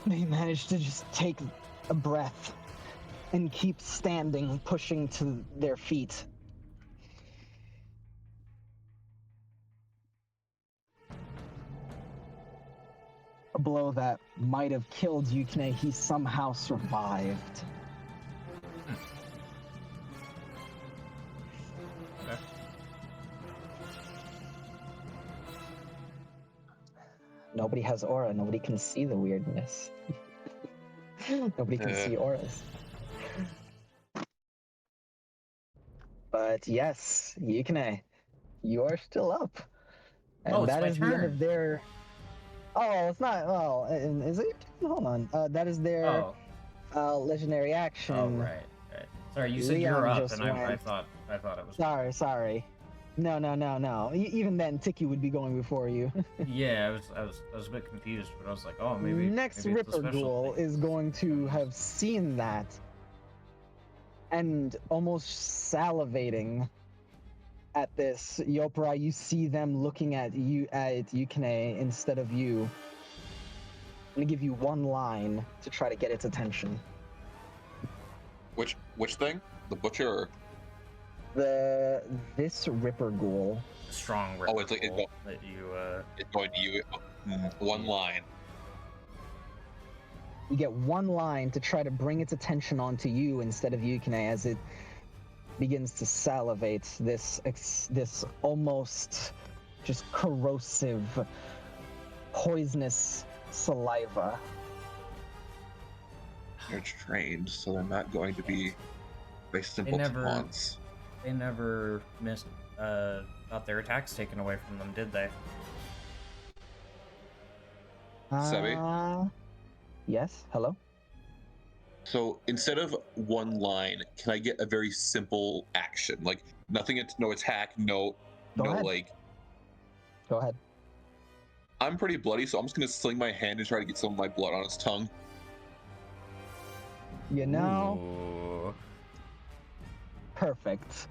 manage to just take a breath and keep standing, pushing to their feet. A blow that might have killed Yukine, he somehow survived. Okay. Nobody has aura. Nobody can see the weirdness. Nobody can see auras. But yes, Yukine, you are still up. And Oh, it's that my is the end of turn. their. Oh, it's not. Well, is it? Hold on. That is their Oh, legendary oh, action. right. Sorry, you said you're Leon up, just and I went. thought it was. Sorry. No. Even then, Tiki would be going before you. Yeah, I was a bit confused, but I was like, oh, Next maybe it's a Ripper special Ghoul thing. is going to have seen that and almost salivating at this. Yopra, you see them looking at Yukine instead of you. I'm gonna give you one line to try to get its attention. Which thing? The butcher? Or... This Ripper Ghoul. The strong Oh, it's like ripple that you it's going to you. One line. You get one line to try to bring its attention onto you instead of Yukine as it begins to salivate this almost just corrosive, poisonous saliva. They're trained, so they're not going to be very simple taunts. They never missed got their attacks taken away from them, did they? Sebi? Yes, hello? So instead of one line, can I get a very simple action? Like nothing, no attack, no Go ahead. like. Go ahead. I'm pretty bloody, so I'm just gonna sling my hand and try to get some of my blood on its tongue. You know, Ooh. perfect.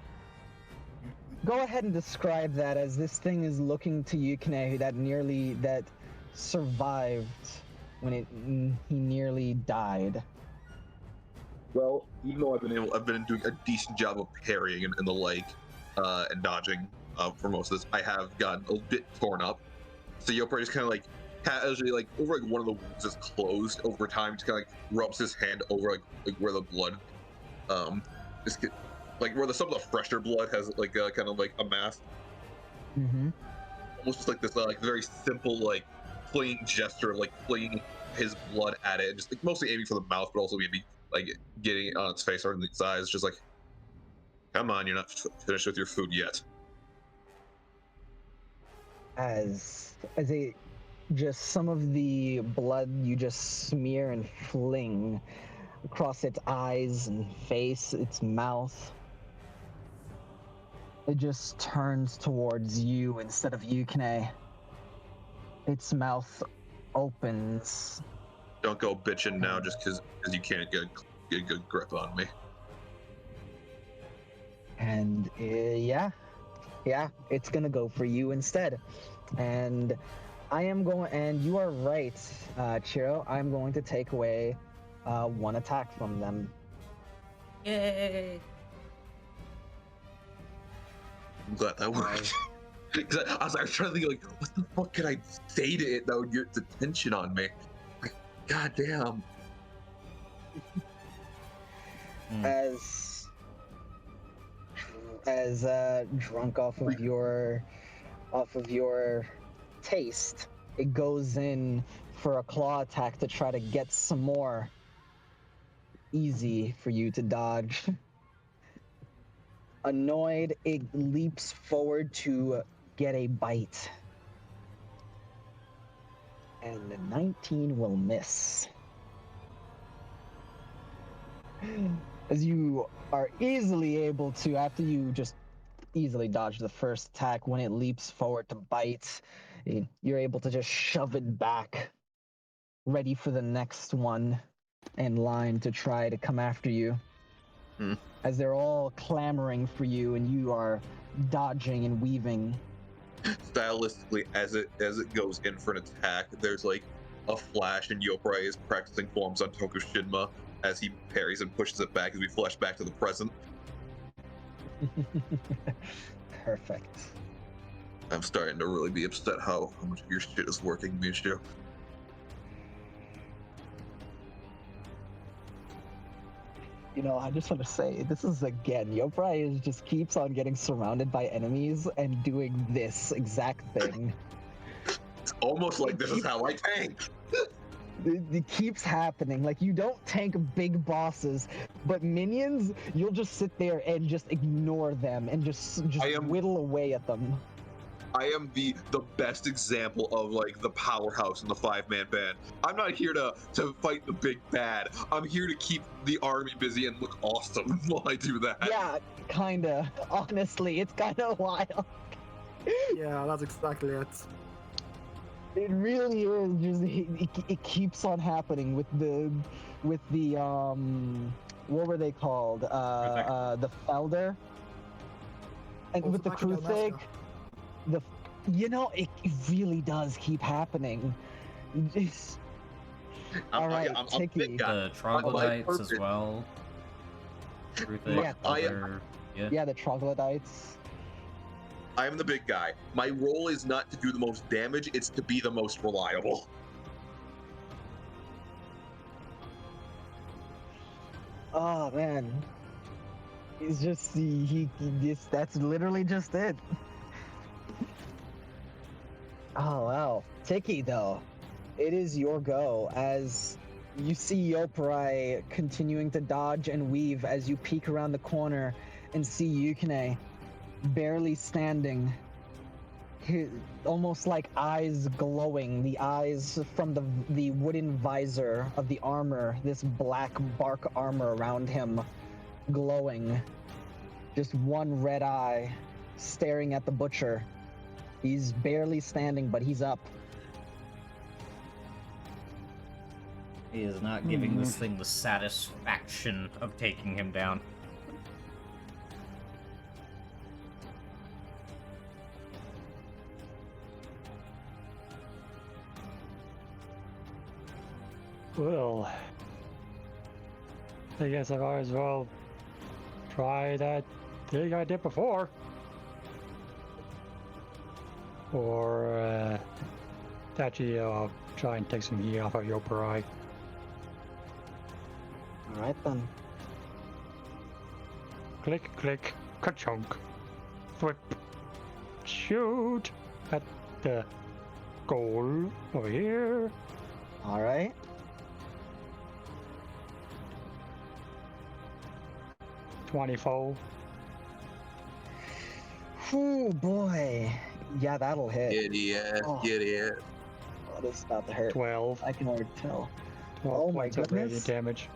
Go ahead and describe that as this thing is looking to Yukine that survived when he nearly died. Well, even though I've been doing a decent job of parrying and the like, and dodging for most of this, I have gotten a bit torn up. So Yopra just kind of like casually, like over like one of the wounds is closed over time, just kind of like rubs his hand over like where the blood, just get, like where some of the fresher blood has like kind of like amassed. Mm-hmm. Almost just like this like very simple like fleeing gesture of like flinging his blood at it, and just like mostly aiming for the mouth, but also maybe like getting it on its face or in its eyes, just like, come on, you're not finished with your food yet. As just some of the blood you just smear and fling across its eyes and face, its mouth. It just turns towards you instead of Yukine. Its mouth opens. Don't go bitching now just because you can't get a good grip on me. And yeah, it's gonna go for you instead. And and you are right, Chiro, I'm going to take away one attack from them. Yay! I'm glad that worked. Because I was trying to think, like, what the fuck could I say to it that would get its attention on me? Like, goddamn. As drunk off of your taste, it goes in for a claw attack to try to get some more. Easy for you to dodge. Annoyed, it leaps forward to get a bite. And the 19 will miss. As you are easily able to, after you just easily dodge the first attack, when it leaps forward to bite, you're able to just shove it back, ready for the next one in line to try to come after you. As they're all clamoring for you and you are dodging and weaving. Stylistically, as it goes in for an attack, there's like a flash, and Yopra is practicing forms on Tokushinma as he parries and pushes it back as we flash back to the present. Perfect. I'm starting to really be upset how much of your shit is working, Michu. You know, I just want to say, this is again, Yopra just keeps on getting surrounded by enemies and doing this exact thing. It's almost like this is how I tank. It keeps happening. Like, you don't tank big bosses, but minions, you'll just sit there and just ignore them and just whittle away at them. I am the best example of like the powerhouse in the 5-man band. I'm not here to fight the big bad. I'm here to keep the army busy and look awesome while I do that. Yeah, kinda. Honestly, it's kinda wild. Yeah, that's exactly it. It really is. Just it keeps on happening with the what were they called? The Felder, and with the Kruthig. It really does keep happening. All right, I'm Tiki. The troglodytes as well. Yeah, Yeah, the troglodytes. I am the big guy. My role is not to do the most damage, it's to be the most reliable. Oh man, he's just that's literally just it. Oh wow, Tiki though, it is your go as you see Yoparai continuing to dodge and weave as you peek around the corner and see Yukine barely standing, almost like eyes glowing, the eyes from the wooden visor of the armor, this black bark armor around him glowing, just one red eye staring at the butcher. He's barely standing, but he's up. he is not giving this thing the satisfaction of taking him down. Well, I guess I might as well try that thing I did before. Or, actually, try and take some heat off of Yoparai. Alright then. Click, click, ka-chunk. Flip. Shoot at the goal over here. Alright. $24. Whew, boy. Yeah, that'll hit. Idiot, Oh. idiot. Oh, this is about to hurt. 12. I can already tell. 12 Oh my points of radiant goodness. damage.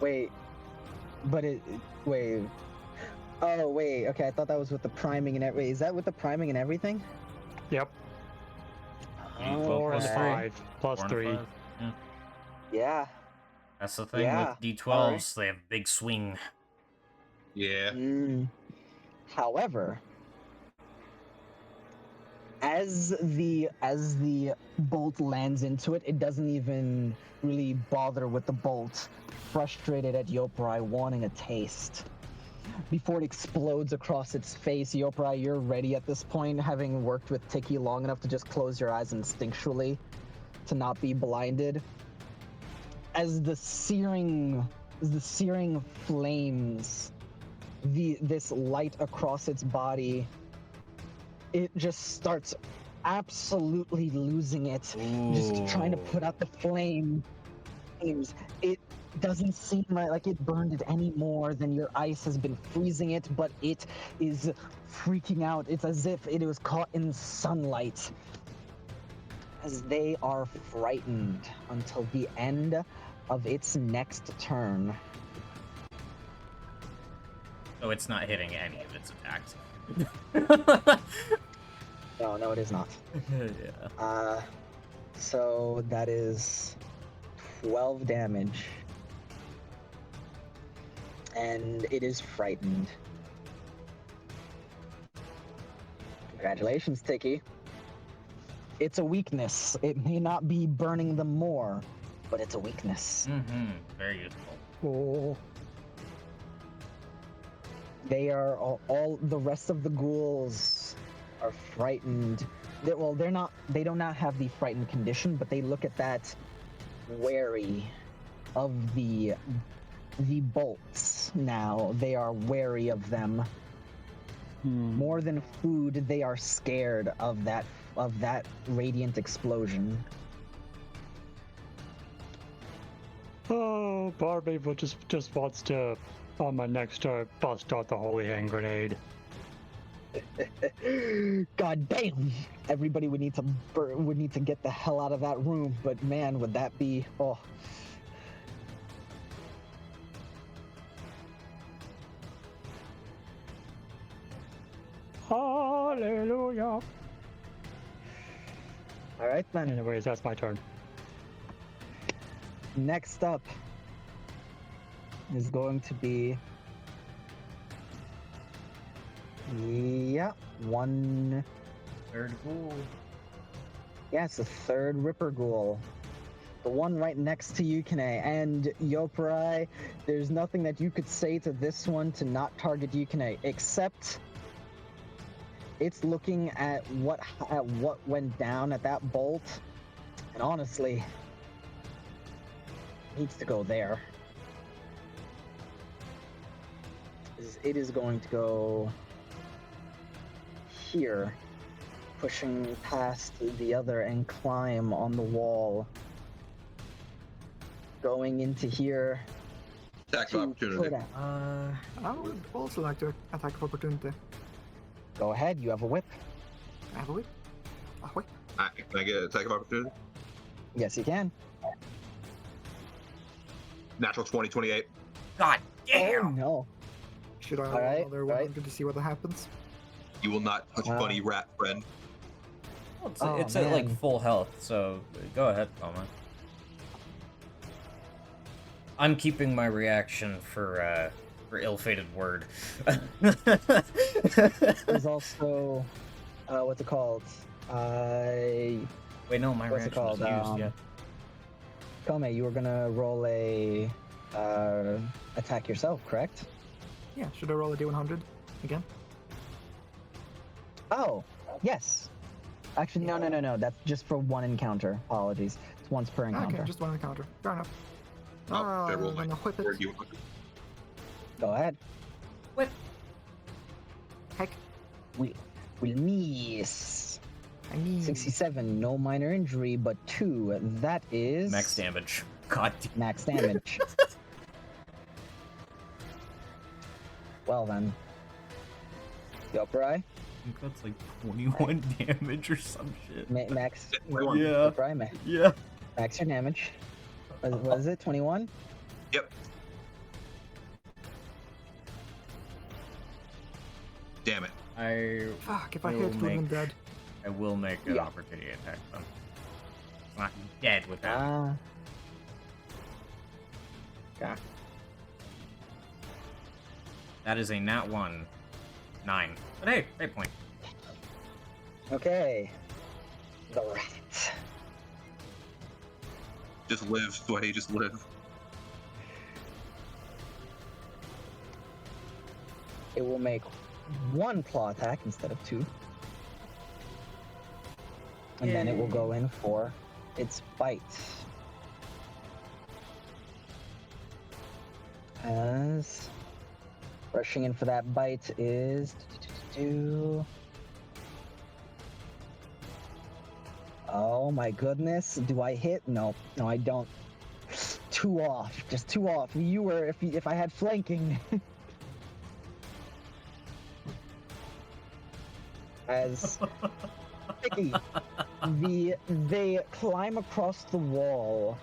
Wait. But wait. Oh, wait. Okay, I thought that was with the priming and everything. Is that with the priming and everything? Yep. Oh, 4 and plus 5 plus 4 and 3. 5. Yeah. Yeah. That's the thing Yeah. with D12s, they have big swing. Yeah. However, as the bolt lands into it, it doesn't even really bother with the bolt. Frustrated at Yoparai wanting a taste. Before it explodes across its face, Yoparai, you're ready at this point, having worked with Tiki long enough to just close your eyes instinctually to not be blinded. As the searing flames, this light across its body, it just starts absolutely losing it. Just trying to put out the flames. It doesn't seem like it burned it any more than your ice has been freezing it, but it is freaking out. It's as if it was caught in sunlight. As they are frightened until the end of its next turn. So it's not hitting any of its attacks. No, it is not. Yeah. So that is 12 damage. And it is frightened. Congratulations, Tiki. It's a weakness. It may not be burning them more, but it's a weakness. Very useful. Oh. They are all the rest of the ghouls are frightened. They do not have the frightened condition, but they look at that wary of the bolts now. They are wary of them. More than food, they are scared of that radiant explosion. Oh, Barbie just wants to, on my next turn, bust out the holy hand grenade. God damn! Everybody would need to get the hell out of that room. But man, would that be Hallelujah. All right then. Anyways, that's my turn. Next up is going to be one. Third ghoul. Yes, the third Ripper Ghoul. The one right next to Yukine. And Yoparai, there's nothing that you could say to this one to not target Yukine, except it's looking at what went down at that bolt, and honestly, needs to go there. It is going to go here, pushing past the other and climb on the wall. Going into here. Attack of opportunity. I would also like to attack of opportunity. Go ahead, you have a whip. I have a whip. A whip. Can I get an attack of opportunity? Yes, you can. Natural 20, 28. God Oh damn! no. Should I roll Alright, another right. 100 to see what happens? You will not touch Wow. bunny rat friend. Well, Oh, it's at like man. full health, so go ahead, Palma. I'm keeping my reaction for ill-fated word. There's also what's it called? Wait, no, my What's it reaction is called? used yet. Kome, you were gonna roll a attack yourself, correct? Yeah, should I roll a D100 again? Oh, yes. Actually, no. That's just for one encounter. Apologies. It's once per encounter. Okay, just one encounter. Fair enough. Oh, I roll I'm my gonna whip it. word you. Go ahead. What? Heck, We'll miss. I need 67, no minor injury, but 2. That is Max damage. God damn. max damage. Well then. Yoparai? I think that's like 21 damage or some shit. Max. Yeah. Yoparai, Yeah. max your damage. What is it? 21? Yep. Damn it. Fuck, if I I hit, will would have been dead. I will make an Yeah. opportunity attack then. It's not dead with that. Okay. That is a nat 1. 9. But hey, great point. Okay. The rat. Just live, Sweaty, just live. It will make 1 claw attack instead of 2. And then it will go in for its bite. As rushing in for that bite is oh my goodness, do I hit? No, I don't. 2 off, just 2 off. You were if I had flanking. As Vicky, they climb across the wall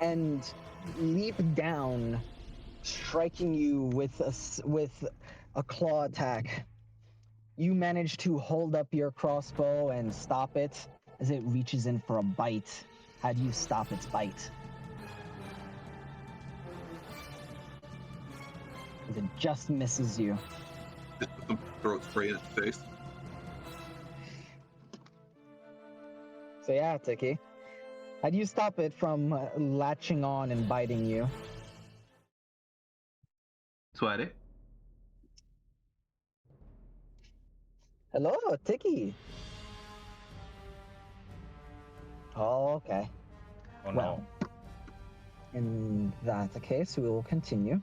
and leap down, striking you with a claw attack. You manage to hold up your crossbow and stop it as it reaches in for a bite. How do you stop its bite? As it just misses you. Just put some throat spray in its face. So yeah, Tiki. How do you stop it from latching on and biting you? Sweaty. Hello, Tiki. Oh, okay. Oh no. Well, in that case, we will continue.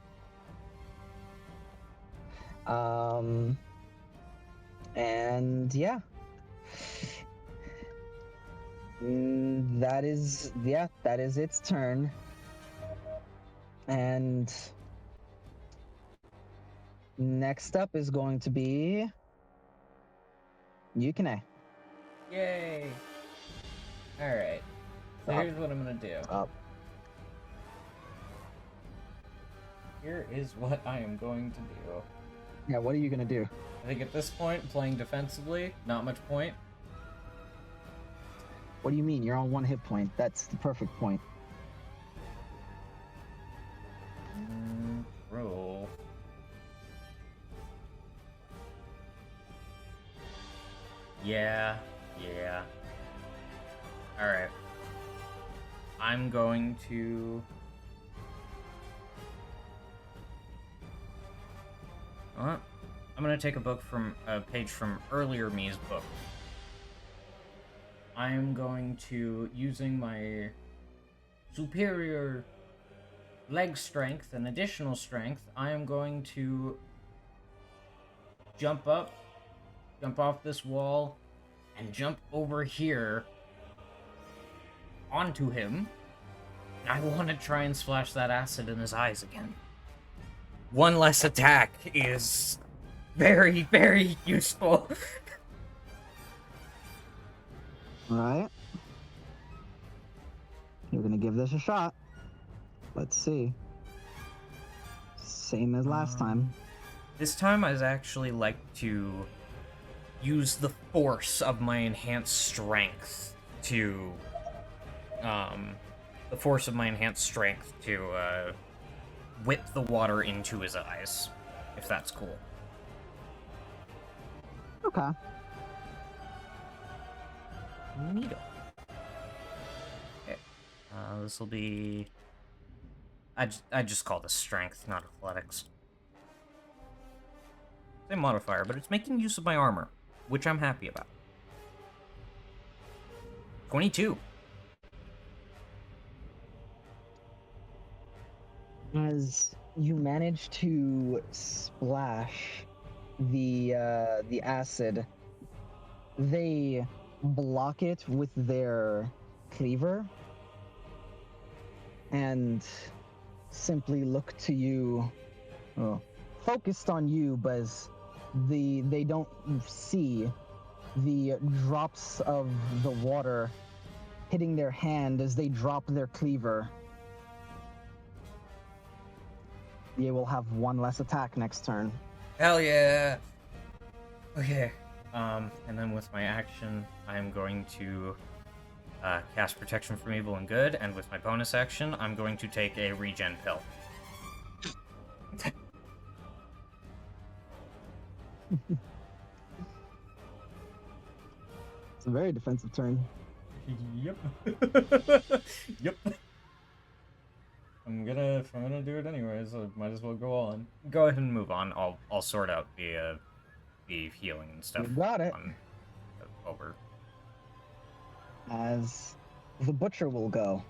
And yeah. That is its turn. And next up is going to be Yukine. Yay! Alright. So Up. here's what I'm gonna do. Up. Here is what I am going to do. Yeah, what are you gonna do? I think at this point, playing defensively, not much point. What do you mean? You're on 1 hit point. That's the perfect point. Roll. Yeah. Alright. I'm going to... I'm gonna take a page from earlier me's book. I'm going to, using my superior leg strength and additional strength, I am going to jump off this wall, and jump over here onto him. I want to try and splash that acid in his eyes again. 1 less attack is very, very useful. Alright. You're gonna give this a shot. Let's see. Same as last time. This time I'd actually like to use the force of my enhanced strength to whip the water into his eyes, if that's cool. Okay. Neato. Okay. This will be... I just call this strength, not athletics. Same modifier, but it's making use of my armor, which I'm happy about. 22. As you manage to splash the acid, they block it with their cleaver and simply look to you, focused on you, but they don't see the drops of the water hitting their hand as they drop their cleaver. They will have 1 less attack next turn. Hell yeah! Okay. And then with my action, I'm going to cast Protection from Evil and Good, and with my bonus action, I'm going to take a regen pill. It's a very defensive turn. Yep. Yep. If I'm gonna do it anyways, I might as well go on. Go ahead and move on. I'll sort out the healing and stuff. You got it. Over. As the butcher will go.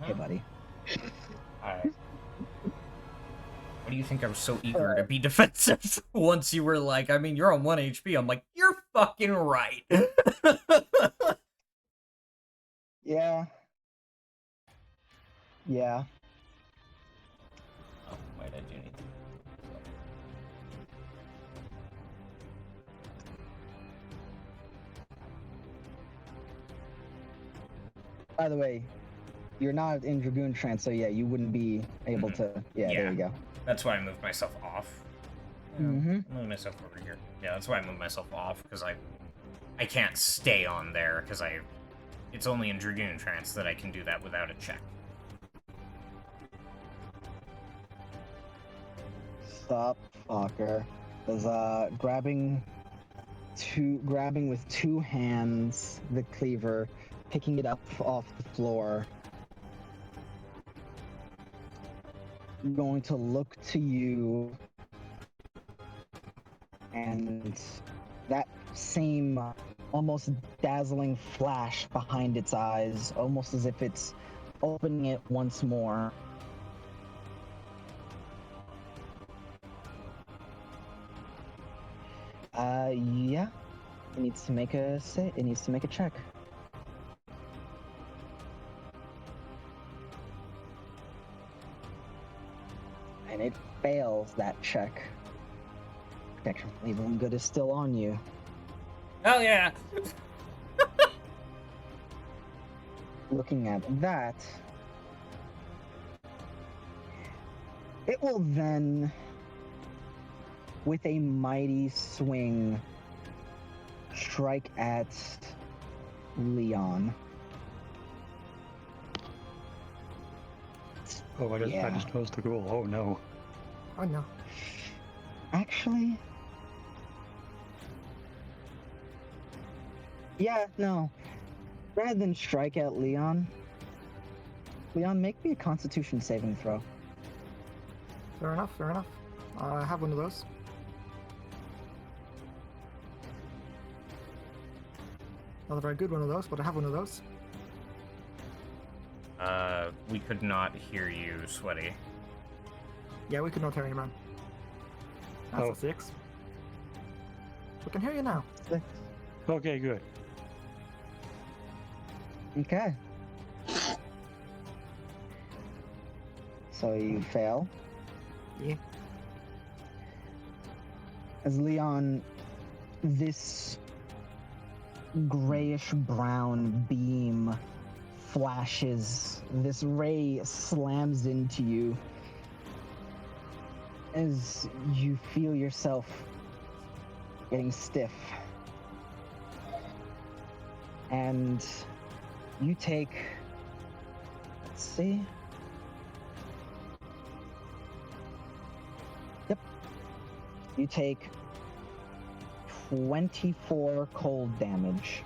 Hey, buddy. Alright. What do you think I was so eager to be defensive? Once you were like, I mean, you're on 1 HP. I'm like, you're fucking right. Yeah. Yeah. Oh, wait, I do need to... By the way, you're not in Dragoon Trance, so yeah, you wouldn't be able to... Yeah, there you go. That's why I moved myself off. Mm-hmm. I moved myself over here. Yeah, that's why I moved myself off, because I can't stay on there, because it's only in Dragoon Trance that I can do that without a check. Stop, fucker. Is grabbing with 2 hands the cleaver, picking it up off the floor. I'm going to look to you, and that same almost dazzling flash behind its eyes, almost as if it's opening it once more. Yeah. It needs to make a check. And it fails that check. Protection from evil and good is still on you. Hell yeah! Looking at that, it will then, with a mighty swing, strike at Leon. Oh, I Yeah. just noticed the goal. Oh no. Oh no. Actually, yeah, no. Rather than strike at Leon, make me a Constitution saving throw. Fair enough, fair enough. I have one of those. Not a very good one of those, but I have one of those. We could not hear you, Sweaty. Yeah, we could not hear you, man. That's Oh. a 6. We can hear you now. Okay, good. Okay. So you fail. Yeah. As Leon, this grayish brown beam flashes, this ray slams into you as you feel yourself getting stiff. And you take, let's see. Yep. You take 24 cold damage.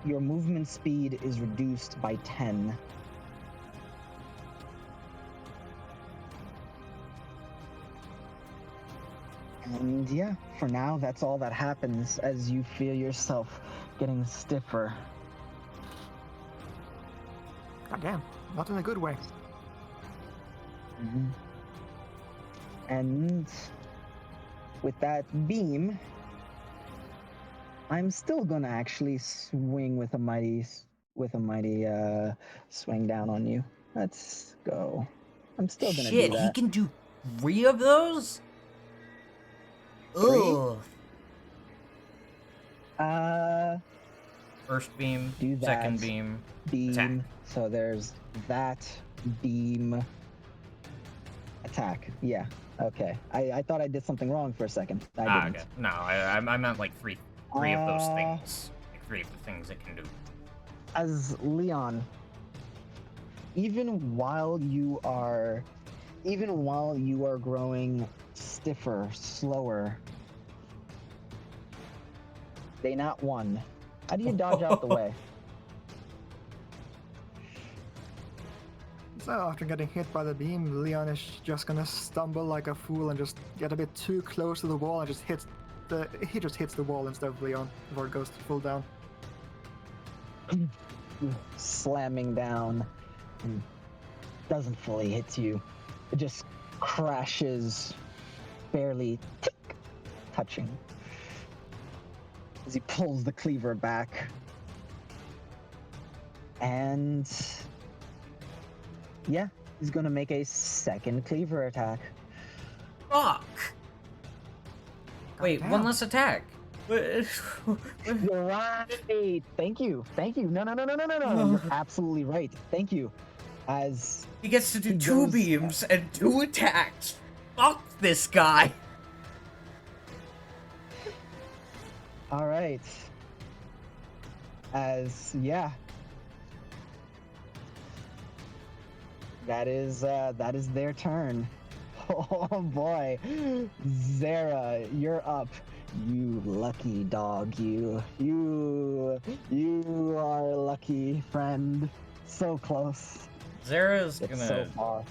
Your movement speed is reduced by 10. And yeah, for now, that's all that happens as you feel yourself getting stiffer. God damn, not in a good way. Mm-hmm. And with that beam, I'm still gonna actually swing with a mighty swing down on you. Let's go. I'm still gonna Shit, do he that. can do 3 of those? 3? Ugh. First beam, Do that. second beam, Beam. attack. So there's that beam attack. Yeah. Okay. I thought I did something wrong for a second. I didn't. Okay. No, I meant like three of those Uh, things. Like 3 of the things it can do. As Leon, even while you are growing stiffer, slower, they not one. How do you dodge out the way? So after getting hit by the beam, Leon is just gonna stumble like a fool and just get a bit too close to the wall and just hits the wall instead of Leon before it goes full down. Slamming down and doesn't fully hit you. It just crashes, barely touching. As he pulls the cleaver back. And yeah, he's gonna make a second cleaver attack. Fuck! Wait, damn. one less attack. You're right. Thank you. No. You're absolutely right. Thank you. As He gets to do He 2 goes- beams and 2 attacks. Fuck this guy. all right. As yeah. That is their turn. Oh boy. Zara, you're up. You lucky dog, you are lucky, friend. So close. Zara's It's gonna so far.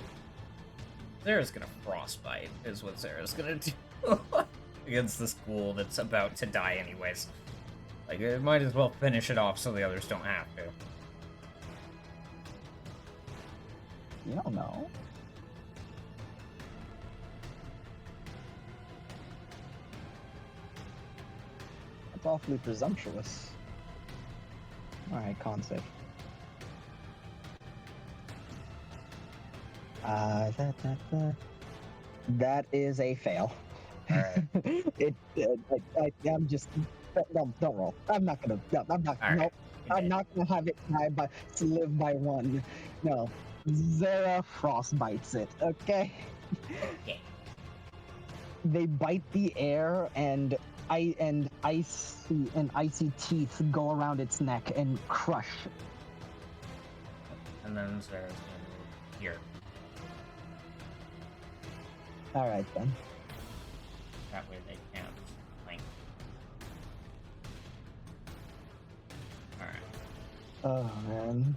frostbite, is what Zara's gonna do against this ghoul that's about to die anyways. Like, it might as well finish it off so the others don't have to. You don't know. That's awfully presumptuous. Alright, con save. That is a fail. Alright. I'm just. No, don't roll. I'm not gonna. No, I'm not. All right. No, You I'm did. not gonna have it die by to live by one. No, Zera frostbites it. Okay. Okay. They bite the air, and icy teeth go around its neck and crush. And then Zara's gonna move here. All right then. That way they can't flank. Alright. Oh man.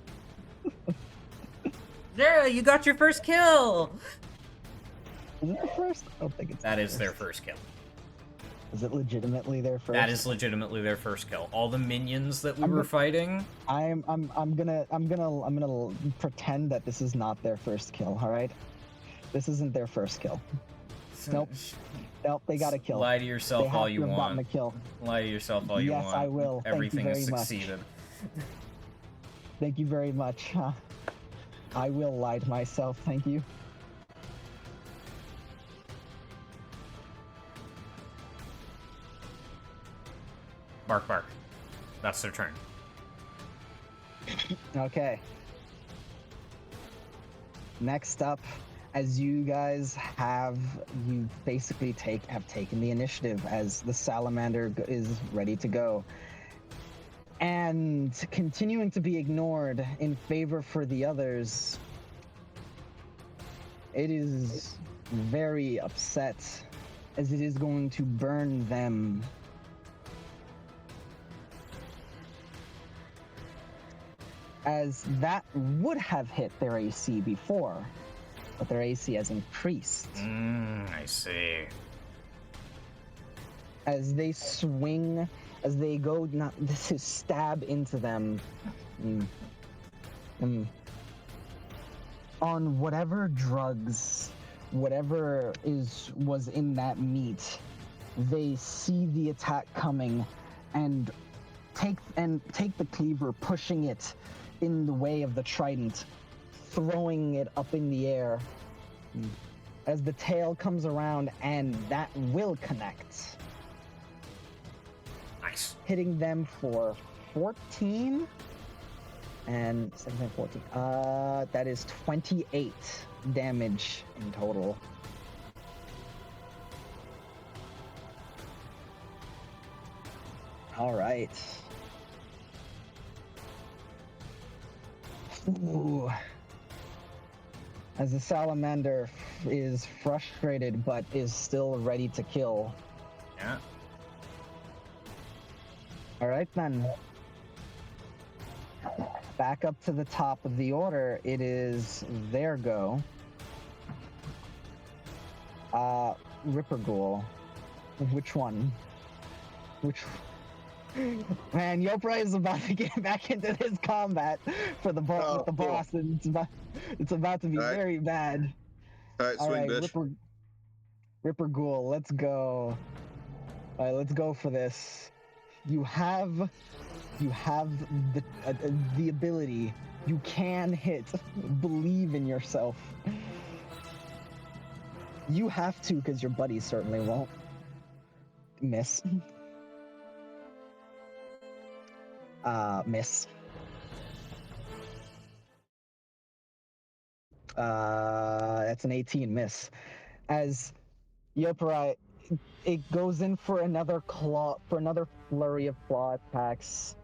Zara, you got your first kill! Is it their first? I don't think it's. That is their first kill. Is it legitimately their first? That is legitimately their first kill. All the minions that we were fighting. I'm gonna pretend that this is not their first kill. All right. This isn't their first kill. Nope. Nope. They got a kill. Lie to yourself They have all to you have gotten a want. kill. Lie to yourself all you Yes, want. I will. Thank you Everything has very much. succeeded. Thank you very much. I will lie to myself. Thank you. Bark, bark. That's their turn. Okay. Next up, as you guys you basically have taken the initiative as the salamander is ready to go. And continuing to be ignored in favor for the others, it is very upset as it is going to burn them. As that would have hit their AC before, but their AC has increased. I see. As they swing, as they go to stab into them, on whatever drugs, whatever was in that meat, they see the attack coming and take the cleaver, pushing it in the way of the trident, throwing it up in the air. As the tail comes around, and that will connect. Nice. Hitting them for 14 and 17, 14. That is 28 damage in total. All right. Ooh. As the salamander is frustrated but is still ready to kill. Yeah. All right then. Back up to the top of the order. It is their go. Ripper Ghoul. Which one? Which? Man, Yopra is about to get back into this combat for the boss with the cool. boss, and it's about to be All right. very bad. All right, swing, bitch. Ripper Ghoul, let's go. All right, let's go for this. You have the ability. You can hit. Believe in yourself. You have to, because your buddies certainly won't. Miss. Miss. That's an 18 miss. As Yoparai, it goes in for another flurry of claw attacks.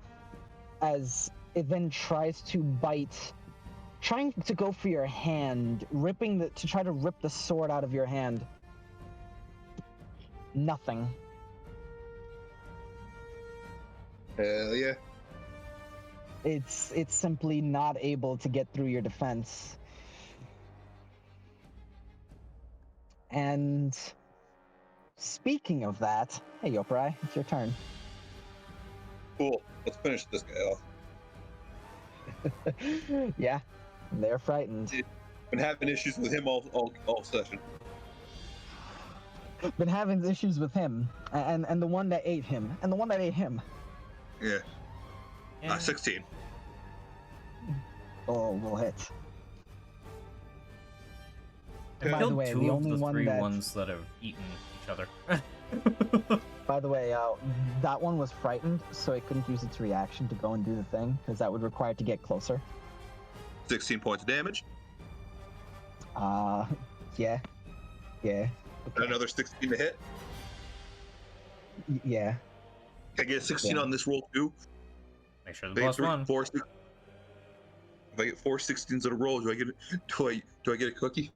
As it then tries to bite, trying to go for your hand, to try to rip the sword out of your hand. Nothing. Hell yeah. It's simply not able to get through your defense. And speaking of that, hey Yoprai, it's your turn. Cool. Let's finish this guy off. Yeah, they're frightened. Been having issues with him all session. been having issues with him, and the one that ate him, and the one that ate him. Yeah. Yeah. 16. Oh, will hit. I've By the killed way, two the of only the one three that- ones that have eaten each other. By the way, that one was frightened, so it couldn't use its reaction to go and do the thing, because that would require it to get closer. 16 points of damage. Yeah. Okay. Another 16 to hit. Yeah. Can I get a 16 Yeah. on this roll too? Make sure the If I get plus one. If I get 4 16s in a roll, do I get a cookie?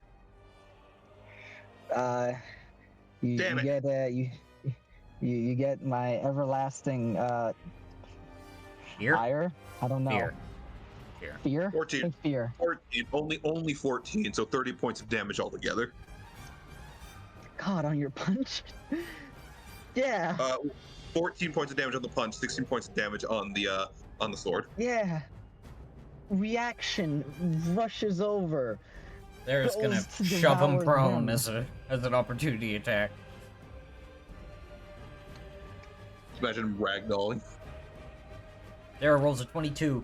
You Damn it. get you get my everlasting Fear? ire. I don't know. Fear. Fear. 14. I think fear. 14. Only 14, so 30 points of damage altogether. God, on your punch. Yeah. 14 points of damage on the punch, 16 points of damage on the sword. Yeah. Reaction rushes over. They're just gonna Goes to shove him devour prone them. as an opportunity attack. Imagine him ragdolling. There rolls a 22,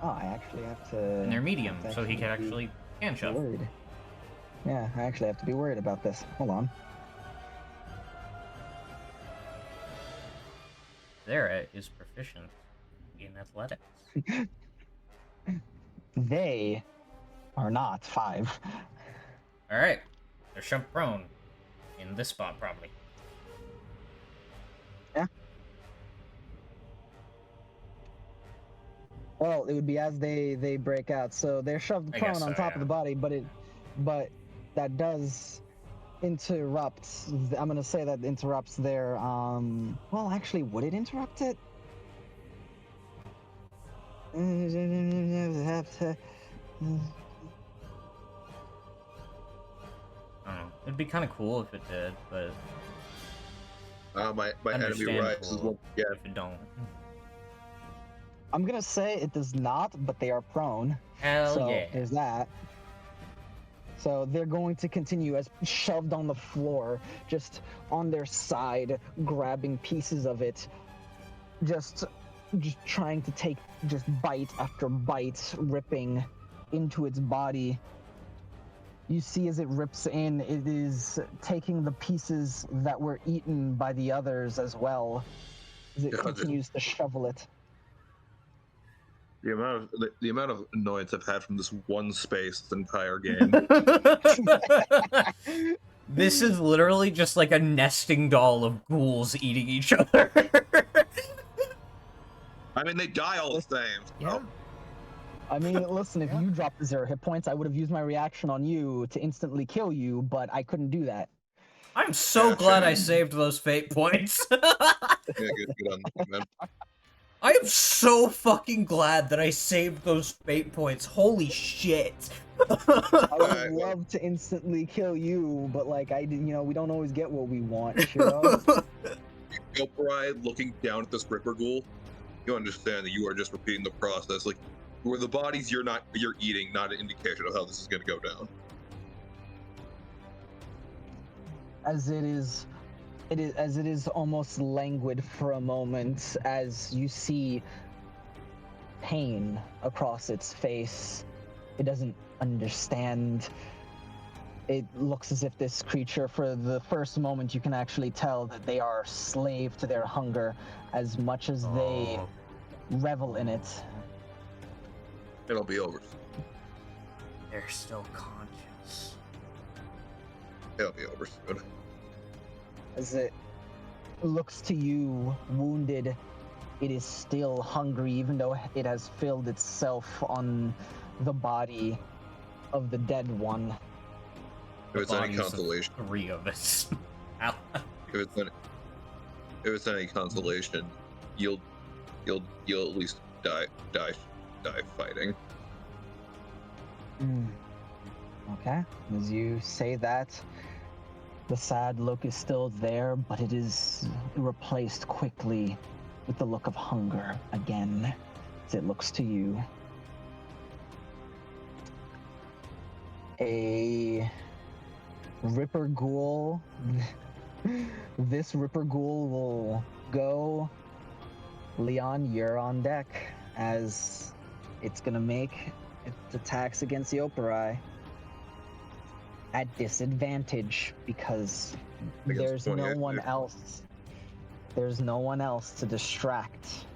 Oh, I actually have to. and they're medium, have to so he can be actually hand shove. worried. Yeah, I actually have to be worried about this. Hold on. Zera is proficient in athletics. They are not 5. Alright, they're shoved prone in this spot, probably. Yeah. Well, it would be as they break out. So they're shoved I prone guess on so, top yeah. of the body, but that does interrupt. I'm gonna say that interrupts their. Well, actually, would it interrupt it? Have to. I don't know. It'd be kind of cool if it did, but My enemy rises understandable once again. if it don't. I'm gonna say it does not, but they are prone. Hell So yeah. there's that. So they're going to continue as shoved on the floor, just on their side, grabbing pieces of it, just trying to take just bite after bite, ripping into its body. You see as it rips in, it is taking the pieces that were eaten by the others as well, as it God. continues to shovel it. The amount of annoyance I've had from this one space this entire game. This is literally just like a nesting doll of ghouls eating each other. I mean, they die all the same. Yeah. So. I mean, listen, if Yeah. you dropped the 0 hit points, I would have used my reaction on you to instantly kill you, but I couldn't do that. I'm so Yeah, glad sure. I saved those fate points. Yeah, good on you, man. I am so fucking glad that I saved those fate points. Holy shit. I would Alright, have well. loved to instantly kill you, but like I didn't, we don't always get what we want, Shiro. Gilbride looking down at this Ripper Ghoul, you understand that you are just repeating the process. Like, where the bodies you're eating, not an indication of how this is going to go down. As it is almost languid for a moment as you see pain across its face. It doesn't understand. It looks as if this creature, for the first moment, you can actually tell that they are slave to their hunger as much as they Oh. revel in it. It'll be over. They're still conscious. It'll be over soon. As it looks to you, wounded, it is still hungry, even though it has filled itself on the body of the dead one. If it's any Bodies of consolation, 3 of us. Ow. if it's any consolation, you'll at least die fighting. Okay. As you say that, the sad look is still there, but it is replaced quickly with the look of hunger again, as it looks to you. Ripper Ghoul. This Ripper Ghoul will go. Leon, you're on deck as it's gonna make its attacks against the Opera at disadvantage because there's no 20, one dude. else. There's no one else to distract.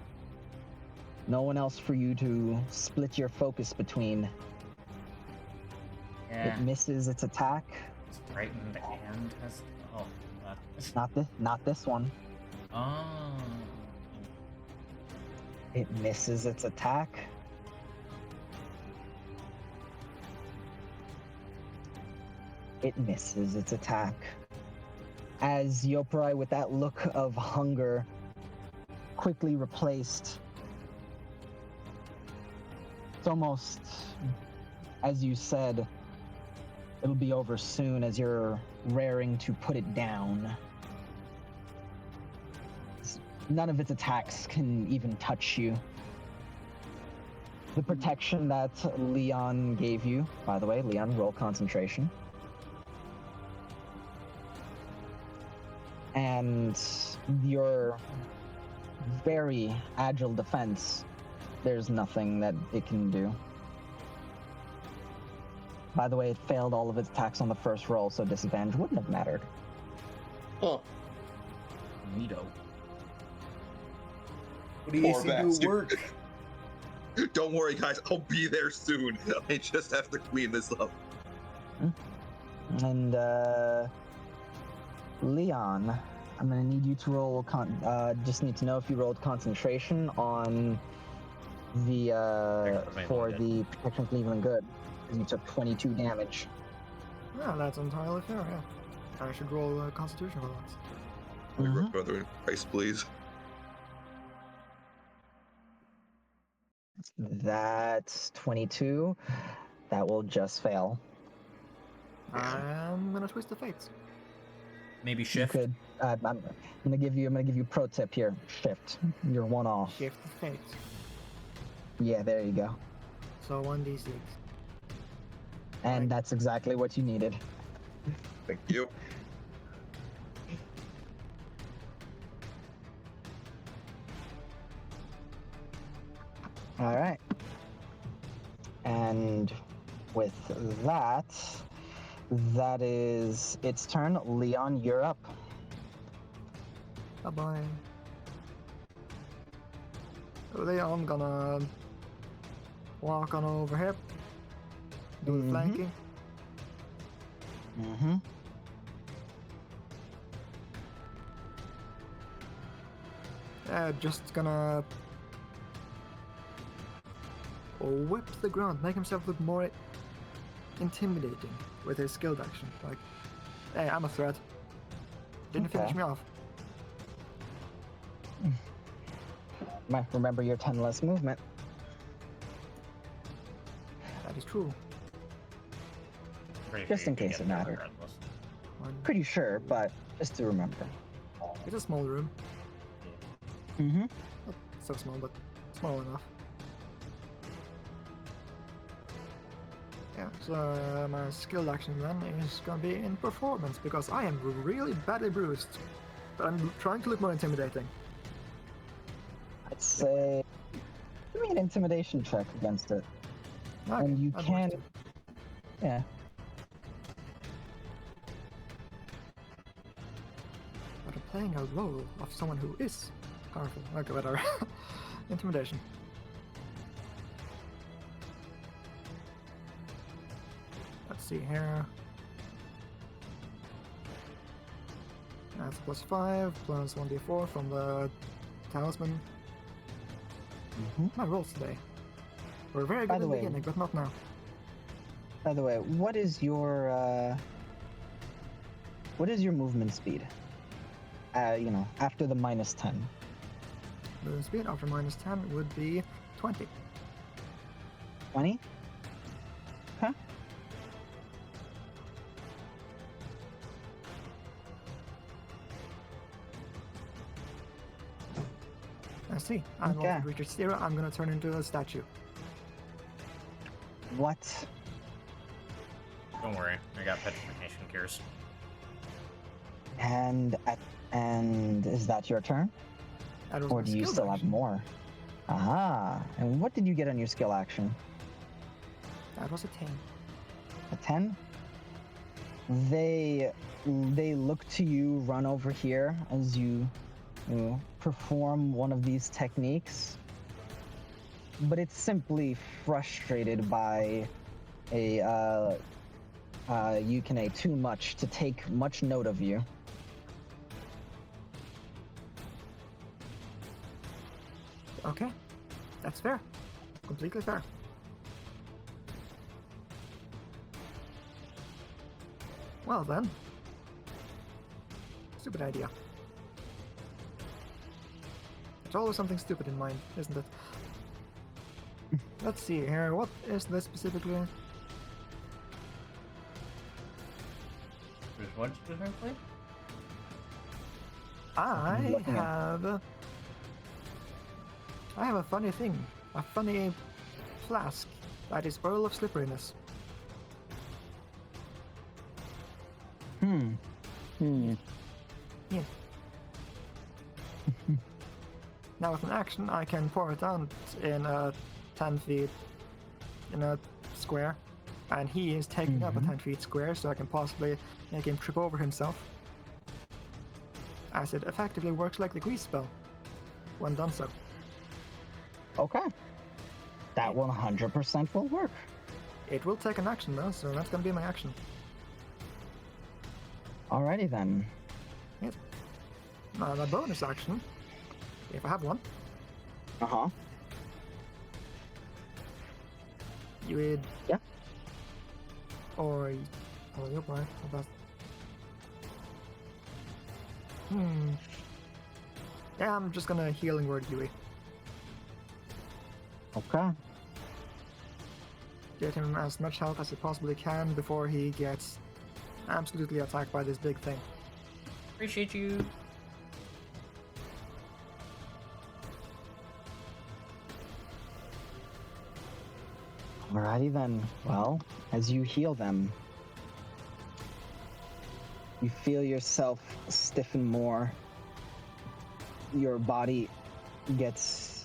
No one else for you to split your focus between. Yeah. It misses its attack. It's frightened and has. Oh, that. Not this one. Oh. It misses its attack. It misses its attack. As Yopurai, with that look of hunger, quickly replaced. It's almost, as you said, it'll be over soon as you're raring to put it down. None of its attacks can even touch you. The protection that Leon gave you, by the way, Leon, roll concentration. And your very agile defense, there's nothing that it can do. By the way, it failed all of its attacks on the first roll, so disadvantage wouldn't have mattered. Oh, Neato. What do you Poor see do bastard. work? don't worry, guys. I'll be there soon. I just have to clean this up. And, Leon, I'm gonna need you to roll just need to know if you rolled concentration on the, for the protection from evil and good. You took 22 damage. Yeah, that's entirely fair, yeah. I should roll a constitution for that. Mhm. Brother, price, please. That's 22. That will just fail. I'm gonna twist the fates. Maybe You shift. could. I'm gonna give you pro tip here. Shift. You're one off. Shift the fates. Yeah, there you go. So 1d6. And Right. that's exactly what you needed. Thank you. All right. And with that, that is its turn. Leon, you're up. Bye-bye. Leon gonna walk on over here. Do the Mhm. flanking. Mm-hmm. Just gonna whip the ground, make himself look more intimidating with his skilled action. Like, hey, I'm a threat. Didn't finish Okay. me off. Remember your 10 less movement. That is true. Pretty Just sure in you can case get it there mattered. regardless. Pretty sure, but just to remember. It's a small room. Mm-hmm. Not so small, but small enough. Yeah, so my skilled action then is gonna be in performance because I am really badly bruised. But I'm trying to look more intimidating. I'd say give me an intimidation check against it. Okay, And you that can, works too. yeah. But I'm playing a role of someone who is powerful. Okay, whatever. Intimidation. Let's see here. That's +5, plus 1d4 from the talisman. My rolls today were very By good the in the way- beginning, but not now. By the way, what is your movement speed? After the -10. Movement speed after -10 would be 20. 20? Huh? I see. I'm Okay. going to reach 0. I'm gonna turn into a statue. What? Don't Don't worry, I got petrification cures. And is that your turn? That was Or my do you skill still have action. more? Aha! And what did you get on your skill action? That was a 10. A 10? They look to you, run over here as you perform one of these techniques. But it's simply frustrated by a Yukine too much to take much note of you. Okay, that's fair. Completely fair. Well then. Stupid idea. There's always something stupid in mind, isn't it? Let's see here, what is this specifically? There's what specifically? I'm looking at- I have a funny thing. A funny flask that is full of slipperiness. Hmm. Yeah. Now with an action, I can pour it out in a 10 feet in a square, and he is taking up a 10 feet square, so I can possibly make him trip over himself, as it effectively works like the grease spell when done so. Okay. That 100% will work. It will take an action though, so that's gonna be my action. Alrighty then. Yes. Now the bonus action, if I have one, Uh-huh. you would... Yeah. Or... Oh, you're right. Yeah, I'm just gonna healing word Yui. Okay. Get him as much health as he possibly can before he gets absolutely attacked by this big thing. Appreciate you. Alrighty then. Well, as you heal them, you feel yourself stiffen more. Your body gets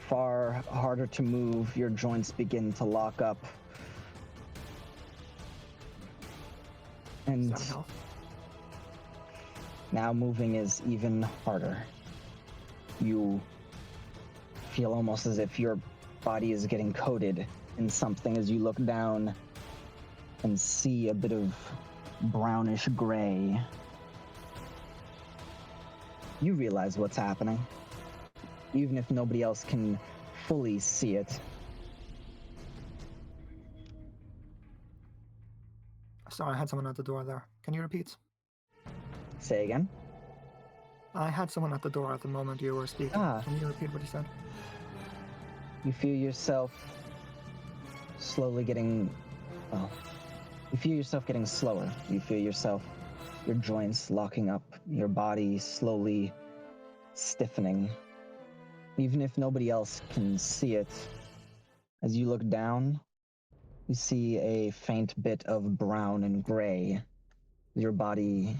far harder to move. Your joints begin to lock up. And 7 health. now moving is even harder. You feel almost as if your body is getting coated in something as you look down and see a bit of brownish gray. You realize what's happening, even if nobody else can fully see it. Sorry, I had someone at the door there. Can you repeat? Say again? I had someone at the door at the moment you were speaking. Ah. Can you repeat what you said? You feel yourself slowly getting, well, you feel yourself getting slower. You feel yourself, your joints locking up, your body slowly stiffening. Even if nobody else can see it, as you look down, you see a faint bit of brown and gray. Your body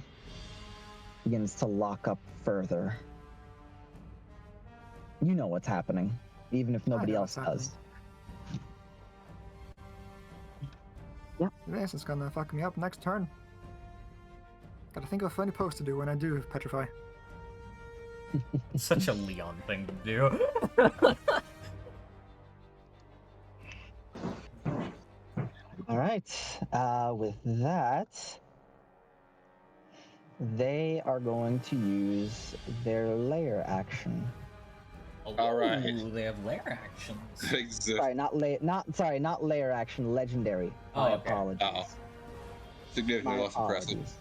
begins to lock up further. You know what's happening, even if nobody know else what's does. This is gonna fuck me up next turn. Gotta think of a funny pose to do when I do petrify. Such a Leon thing to do. All right. With that, they are going to use their lair action. All right. Ooh, they have lair actions. Exist. Sorry, not lair action. Legendary. Oh, My okay. apologies. Uh-oh. Significantly My less impressive. apologies.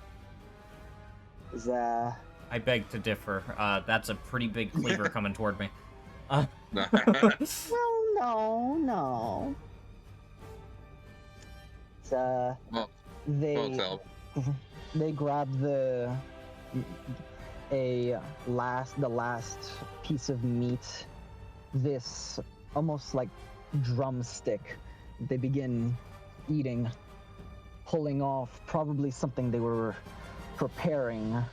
Is I beg to differ. That's a pretty big cleaver coming toward me. well, no. It's Well, they tell. they grab the last piece of meat, this almost like drumstick. They begin eating pulling off probably something they were preparing.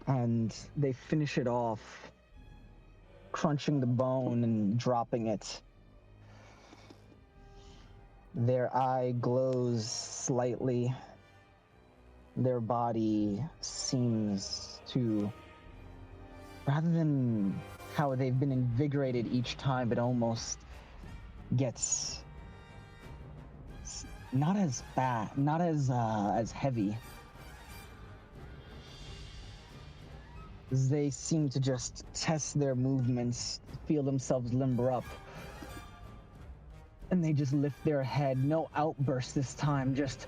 And they finish it off, crunching the bone and dropping it. Their eye glows slightly. Their body seems to, rather than how they've been invigorated each time, it almost gets not as bad, not as heavy. They seem to just test their movements, feel themselves limber up. And they just lift their head. No outburst this time, just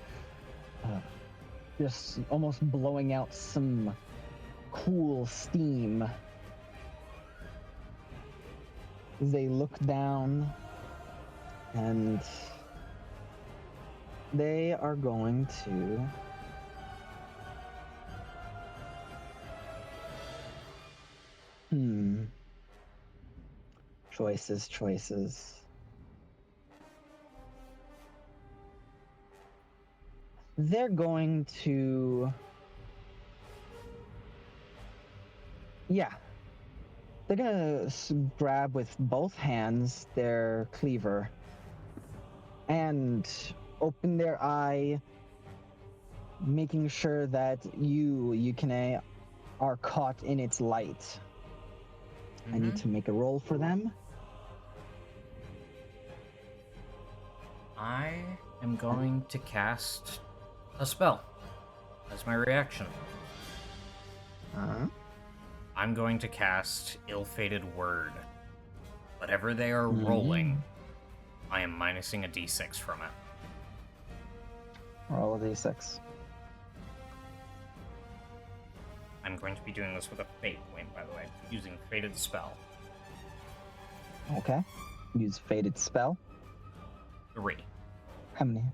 almost blowing out some cool steam. They look down and they are going to choices. They're going to... Yeah. They're gonna grab with both hands their cleaver and open their eye, making sure that you, Yukine, are caught in its light. I need to make a roll for them. I am going to cast a spell as my reaction. I'm going to cast Ill-Fated Word. Whatever they are rolling, I am minusing a d6 from it. Roll a d6. I'm going to be doing this with a fate point, by the way, using Fated Spell. Okay. Use Fated Spell. 3. How many?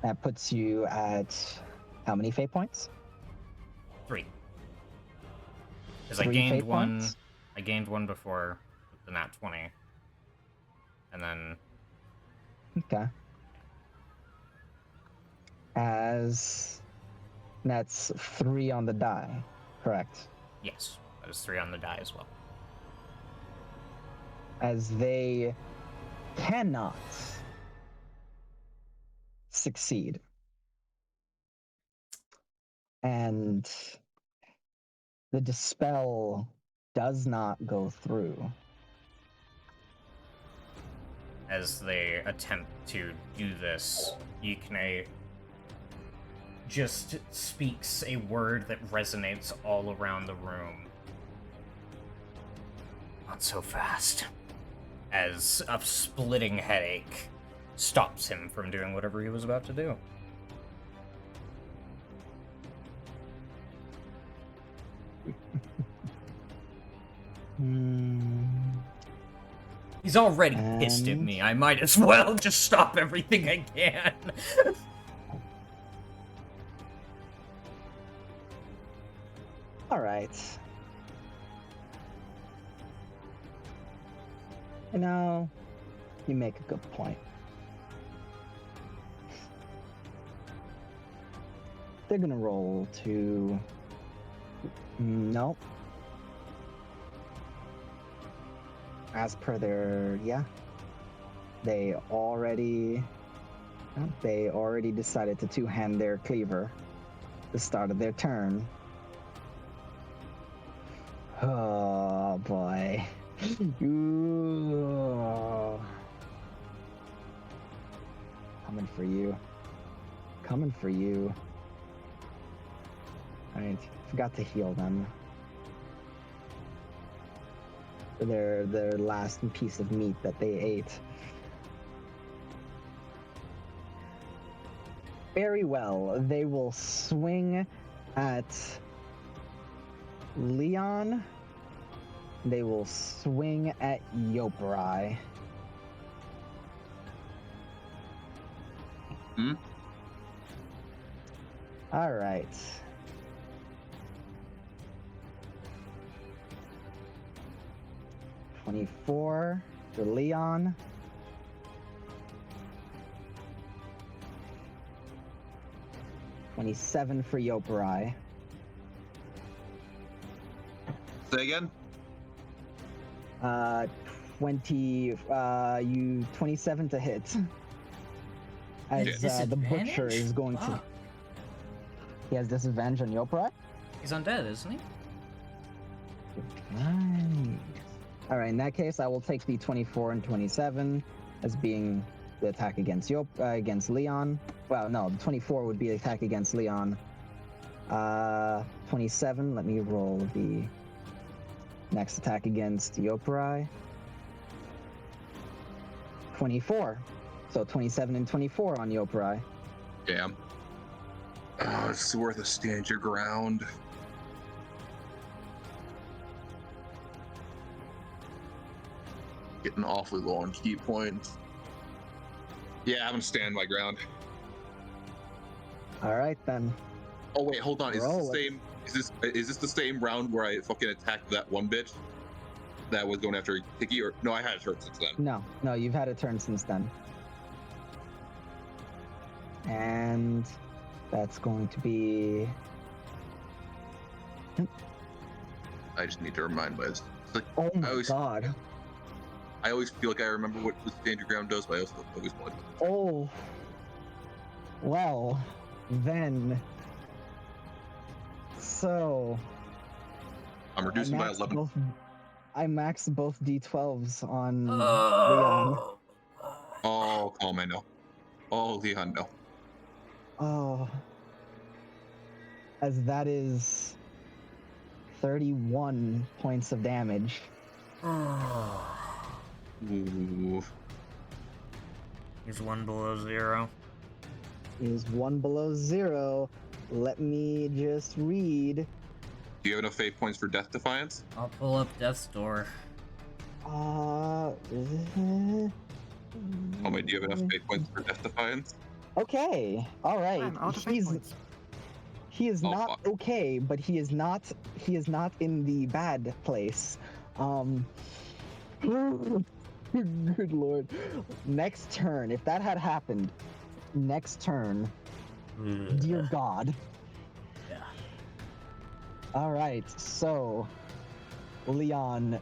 That puts you at how many fate points? 3. Because 3 I gained fate one. points? I gained one before with the nat 20, and then Okay. As that's 3 on the die, correct? yes, that is 3 on the die as well. As they cannot succeed. And the dispel does not go through. As they attempt to do this, Yukine just speaks a word that resonates all around the room. Not so fast. As a splitting headache stops him from doing whatever he was about to do. He's already pissed at me. I might as well just stop everything I can. All right. You know, you make a good point. They're gonna roll to... Nope. As per their... Yeah. They already decided to two-hand their cleaver at the start of their turn. Oh, boy. Ooh. Coming for you. Coming for you. Alright, forgot to heal them. For their last piece of meat that they ate. Very well. They will swing at Leon. They will swing at Yoprai. All right. $24 for Leon. 27 for Yoparai. Say again? 27 to hit. As the butcher Disadvantage? is going to. Fuck. He has disadvantage on Yoparai? He's undead, isn't he? Nice. Alright, in that case, I will take the 24 and 27 as being the attack against against Leon. Well, no, the 24 would be the attack against Leon. 27, let me roll the next attack against Yoparai. 24. So 27 and 24 on Yoparai. Damn. It's worth a stand your ground. Getting awfully low on key points. Yeah, I'm gonna stand my ground. Alright then. Oh wait, hold on. Is this Roll the it. same? Is this the same round where I fucking attacked that one bitch that was going after Hickey? Or no, I had a turn since then. No, you've had a turn since then. And that's going to be. I just need to remind myself. It's like, Oh my always- god. I always feel like I remember what the stand your ground does, but I also always want. Oh. Well, then. So. I'm reducing by 11. I maxed both D12s on Leon. Oh. Oh, man, no. Oh, Leon, no. Oh. As that is 31 points of damage. Ooh. He's one below 0. Is one below 0. Let me just read. Do you have enough fate points for Death Defiance? I'll pull up Death's Door. Oh, wait, do you have enough fate points for Death Defiance? Okay. All right. I'm out of fate points. He is Oh, not fuck. okay, but he is not in the bad place. Good lord. Next turn, if that had happened, next turn, dear god. Yeah. All right. So, Leon,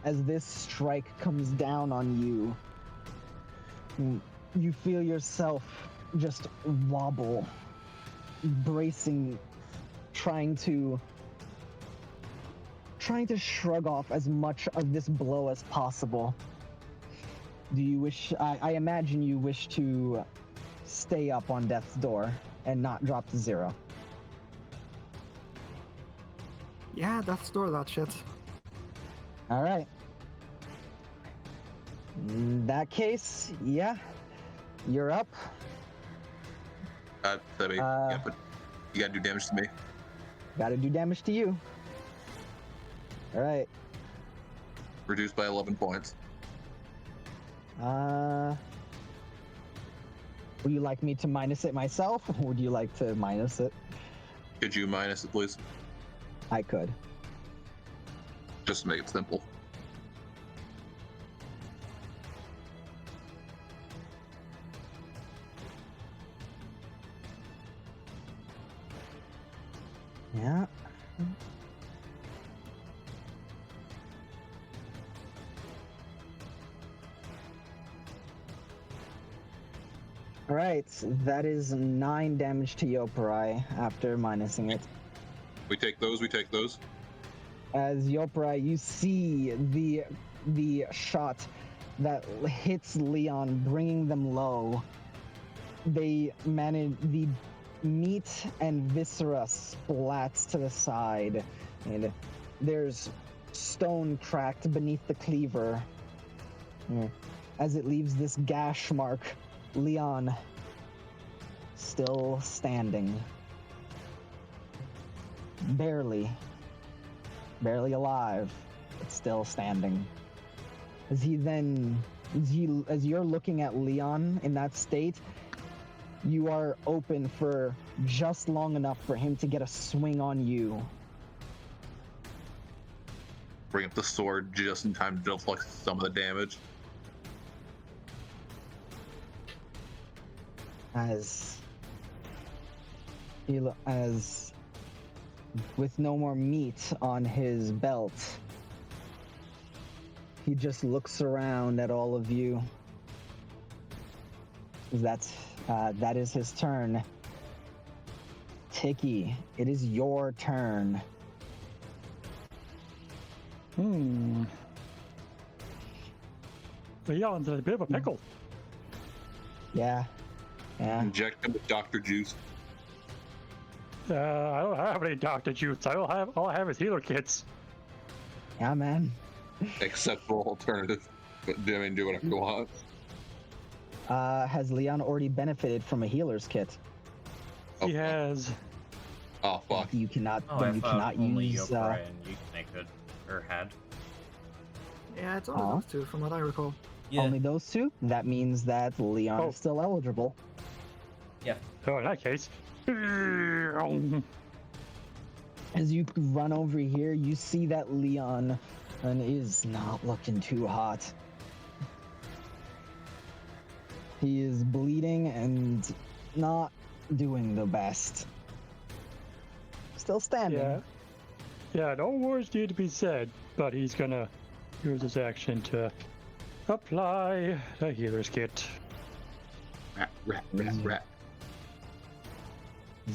as this strike comes down on you, you feel yourself just wobble, bracing, trying to shrug off as much of this blow as possible. Do you wish, I imagine you wish to stay up on death's door and not drop to 0. Yeah, that's store that shit. All right. In that case, yeah, you're up. Yeah, but you gotta do damage to me. Gotta do damage to you. All right. Reduced by 11 points. Would you like me to minus it myself, or would you like to minus it? Could you minus it, please? I could. Just to make it simple. Yeah. All right, that is 9 damage to Yoparai after minusing it. We take those, we take those. As Yoparai, you see the shot that hits Leon, bringing them low. They manage, the meat and viscera splats to the side, and there's stone cracked beneath the cleaver. As it leaves this gash mark, Leon still standing. Barely alive, but still standing. As you're looking at Leon in that state, you are open for just long enough for him to get a swing on you. Bring up the sword just in time to deflect some of the damage. As As with no more meat on his belt, he just looks around at all of you. That is his turn. Tiki, it is your turn. Leon's in a bit of a pickle. Yeah. Inject him with Dr. Juice. I don't have any Dr. Juice. All I have is healer kits. Yeah, man. Acceptable alternative. But I mean, do whatever you want. Has Leon already benefited from a healer's kit? He has. Oh, fuck. You cannot. Oh, then I you thought cannot only use. Yokrai and Yukinai could, or had. Yeah, it's only those two, from what I recall. Yeah. Only those two. That means that Leon is still eligible. Yeah. Oh, in that case. As you run over here, you see that Leon is not looking too hot. He is bleeding and not doing the best. Still standing. Yeah, no words need to be said, but he's gonna use his action to apply the healer's kit. Rat.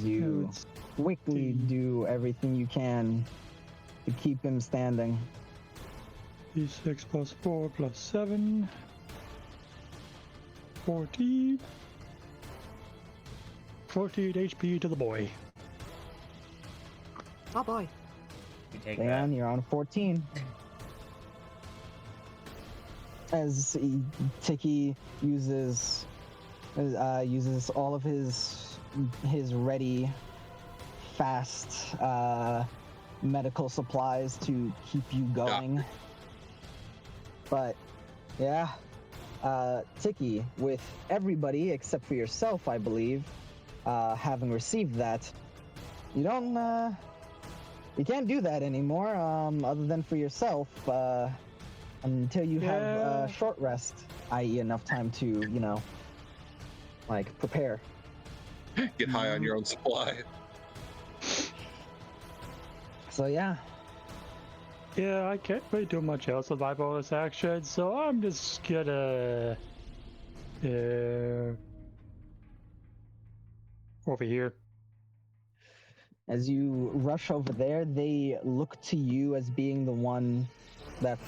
You quickly do everything you can to keep him standing. D6 plus 4 plus 7. 14. 14 HP to the boy. Oh boy. You take Dan, you're on 14. As Tiki uses all of his ready, fast medical supplies to keep you going. But yeah, Tiki, with everybody except for yourself, I believe, having received that, you can't do that anymore, other than for yourself, until you have a short rest, i.e. enough time to, prepare. Get high on your own supply. So yeah. Yeah, I can't really do much else with my bonus action, so I'm just gonna over here. As you rush over there, they look to you as being the one that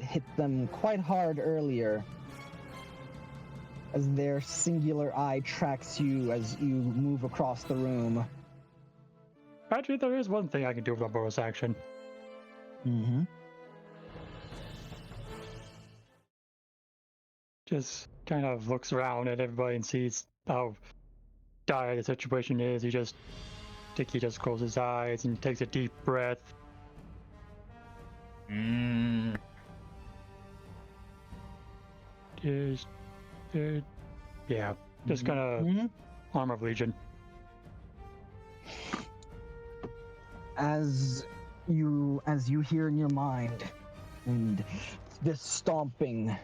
hit them quite hard earlier. As their singular eye tracks you as you move across the room. Actually, there is one thing I can do with my bonus action. Mm-hmm. Just kind of looks around at everybody and sees how dire the situation is. He just closes his eyes and takes a deep breath. Just kind of Armor of Legion. As you hear in your mind, and the stomping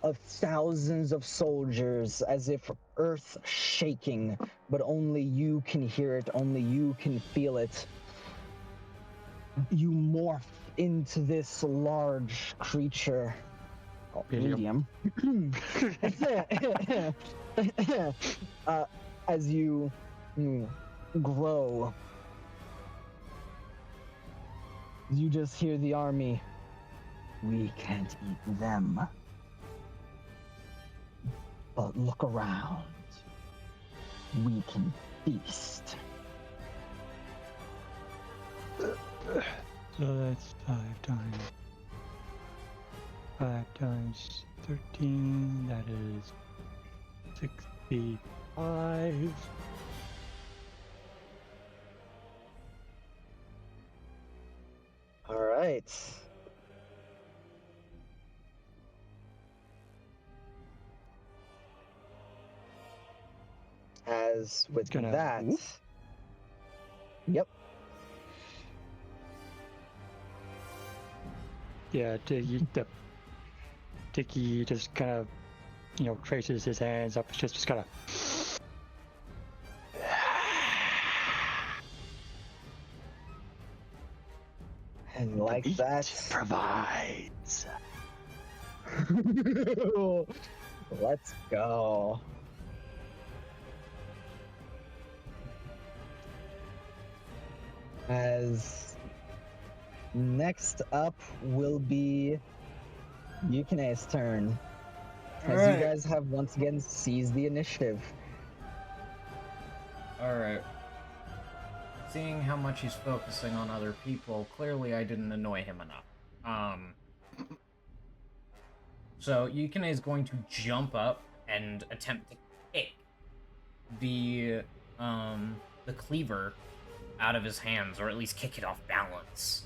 of thousands of soldiers, as if earth shaking, but only you can hear it, only you can feel it. You morph into this large creature. Medium. As you grow, you just hear the army. We can't eat them. But look around. We can feast. So that's 5 times 13, that is 65. All right. As with that, yep. Yeah, Tiki just kind of, traces his hands up. It's just kind of And like Meat that, provides. let's go. As next up will be Yukine's turn. As you Alright. guys have once again seized the initiative. Alright. Seeing how much he's focusing on other people, clearly I didn't annoy him enough. So Yukine is going to jump up and attempt to kick the cleaver out of his hands, or at least kick it off balance.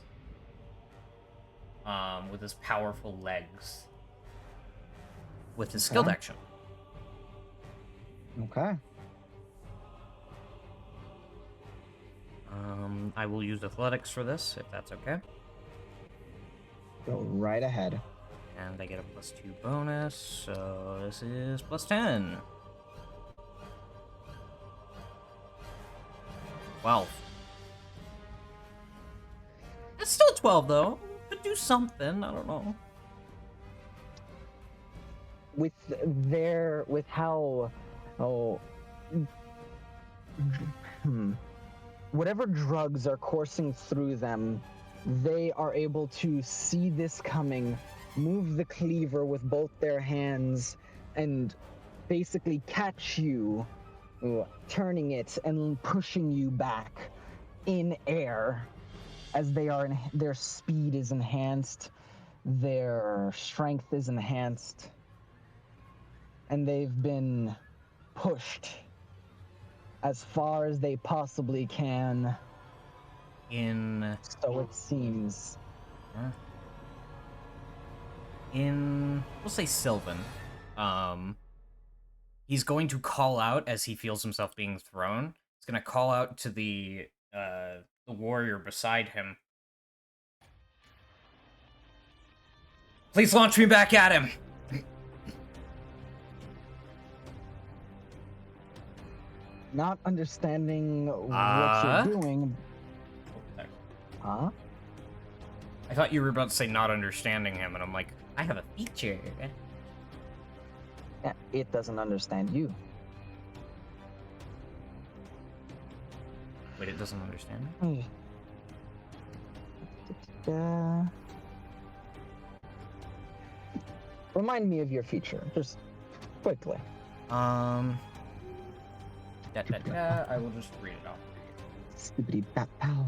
With his powerful legs. With his skilled action. Okay. I will use athletics for this, if that's okay. Go right ahead. And I get a +2 bonus, so this is +10. 12. It's still 12, though. Could do something, I don't know. With how, whatever drugs are coursing through them, they are able to see this coming, move the cleaver with both their hands, and basically catch you, turning it and pushing you back in air, as their speed is enhanced, their strength is enhanced, and they've been pushed as far as they possibly can. So it seems. We'll say Sylvan. He's going to call out as he feels himself being thrown. He's going to call out to the warrior beside him. Please launch me back at him! Not understanding what you're doing. Huh? I thought you were about to say not understanding him, and I'm like, I have a feature. Yeah, it doesn't understand you. Wait, it doesn't understand me? Remind me of your feature, just quickly. I will just read it off for you. Skibbity bat pow.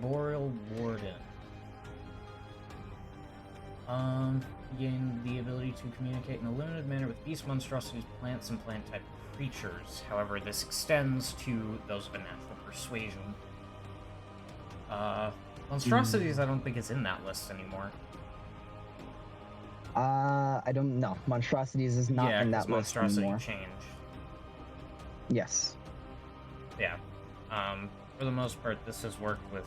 Arboreal Warden. Gain the ability to communicate in a limited manner with beast monstrosities, plants, and plant-type creatures. However, this extends to those of a natural persuasion. Monstrosities, I don't think is in that list anymore. I don't know. Monstrosities is not in that list anymore. Changed. Yes. Yeah. For the most part, this has worked with...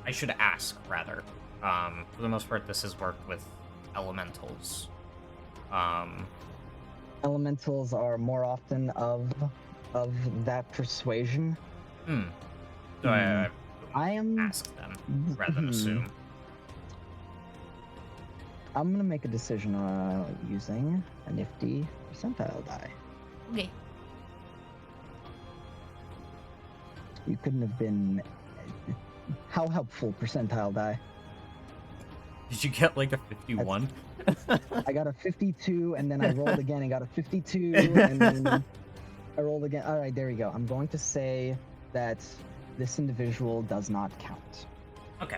I should ask, rather. For the most part, this has worked with elementals. Elementals are more often of that persuasion. So I am ask them rather than assume. I'm gonna make a decision using a nifty percentile die. Okay. You couldn't have been. How helpful percentile die? Did you get like a 51? I got a 52, and then I rolled again and got a 52, and then I rolled again. All right, there we go. I'm going to say that this individual does not count. Okay.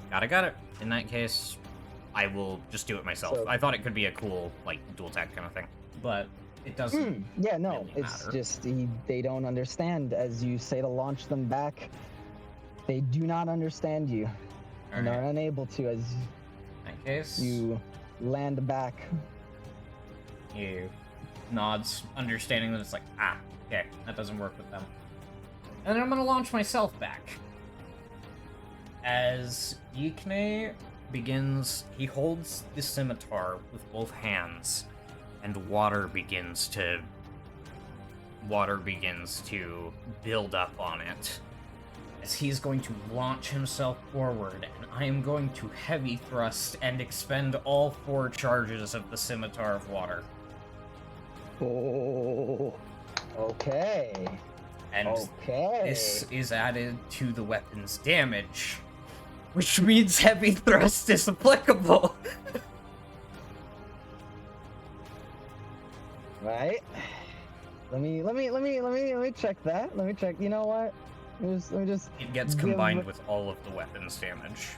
Got it. In that case, I will just do it myself. So, I thought it could be a cool, like, dual tech kind of thing. But it doesn't yeah, no, really it's matter. just they don't understand. As you say to launch them back, they do not understand you, and are unable to as In that case, you land back. He nods, understanding that it's like, okay, that doesn't work with them. And then I'm gonna launch myself back. As Yikne begins, he holds the scimitar with both hands, and water begins to water begins to build up on it. As he's going to launch himself forward, and I am going to heavy thrust and expend all 4 charges of the Scimitar of Water. Oh. Okay. And Okay. this is added to the weapon's damage, which means heavy thrust is applicable. Right. Let me check that. Let me check. You know what? Let me just. It gets combined with all of the weapon's damage.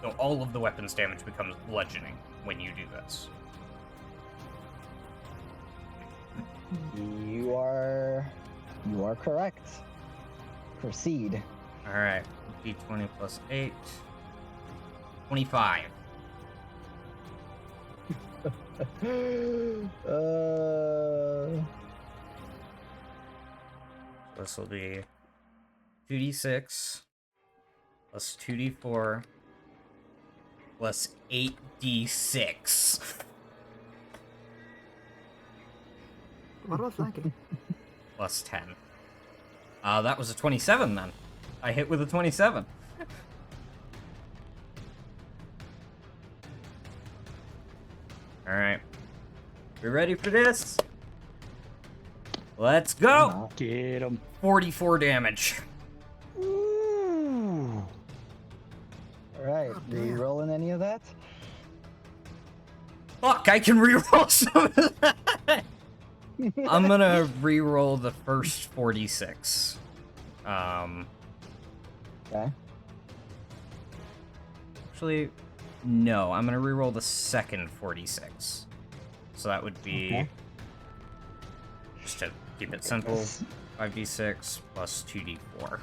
So all of the weapon's damage becomes bludgeoning when you do this. You are correct. Proceed. Alright, d20 plus 8. 25. This will be 2d6 plus 2d4 plus 8d6. What was thinking? Plus 10. That was a 27 then. I hit with a 27. Alright. We ready for this? Let's go! Get him. 44 damage. Ooh. All right. Oh, Are you damn. rolling any of that? Fuck, I can reroll some of that! I'm gonna reroll the first 46. Okay. Actually, no, I'm gonna reroll the second 46. So that would be, Okay. just to keep it simple, 5d6 plus 2d4.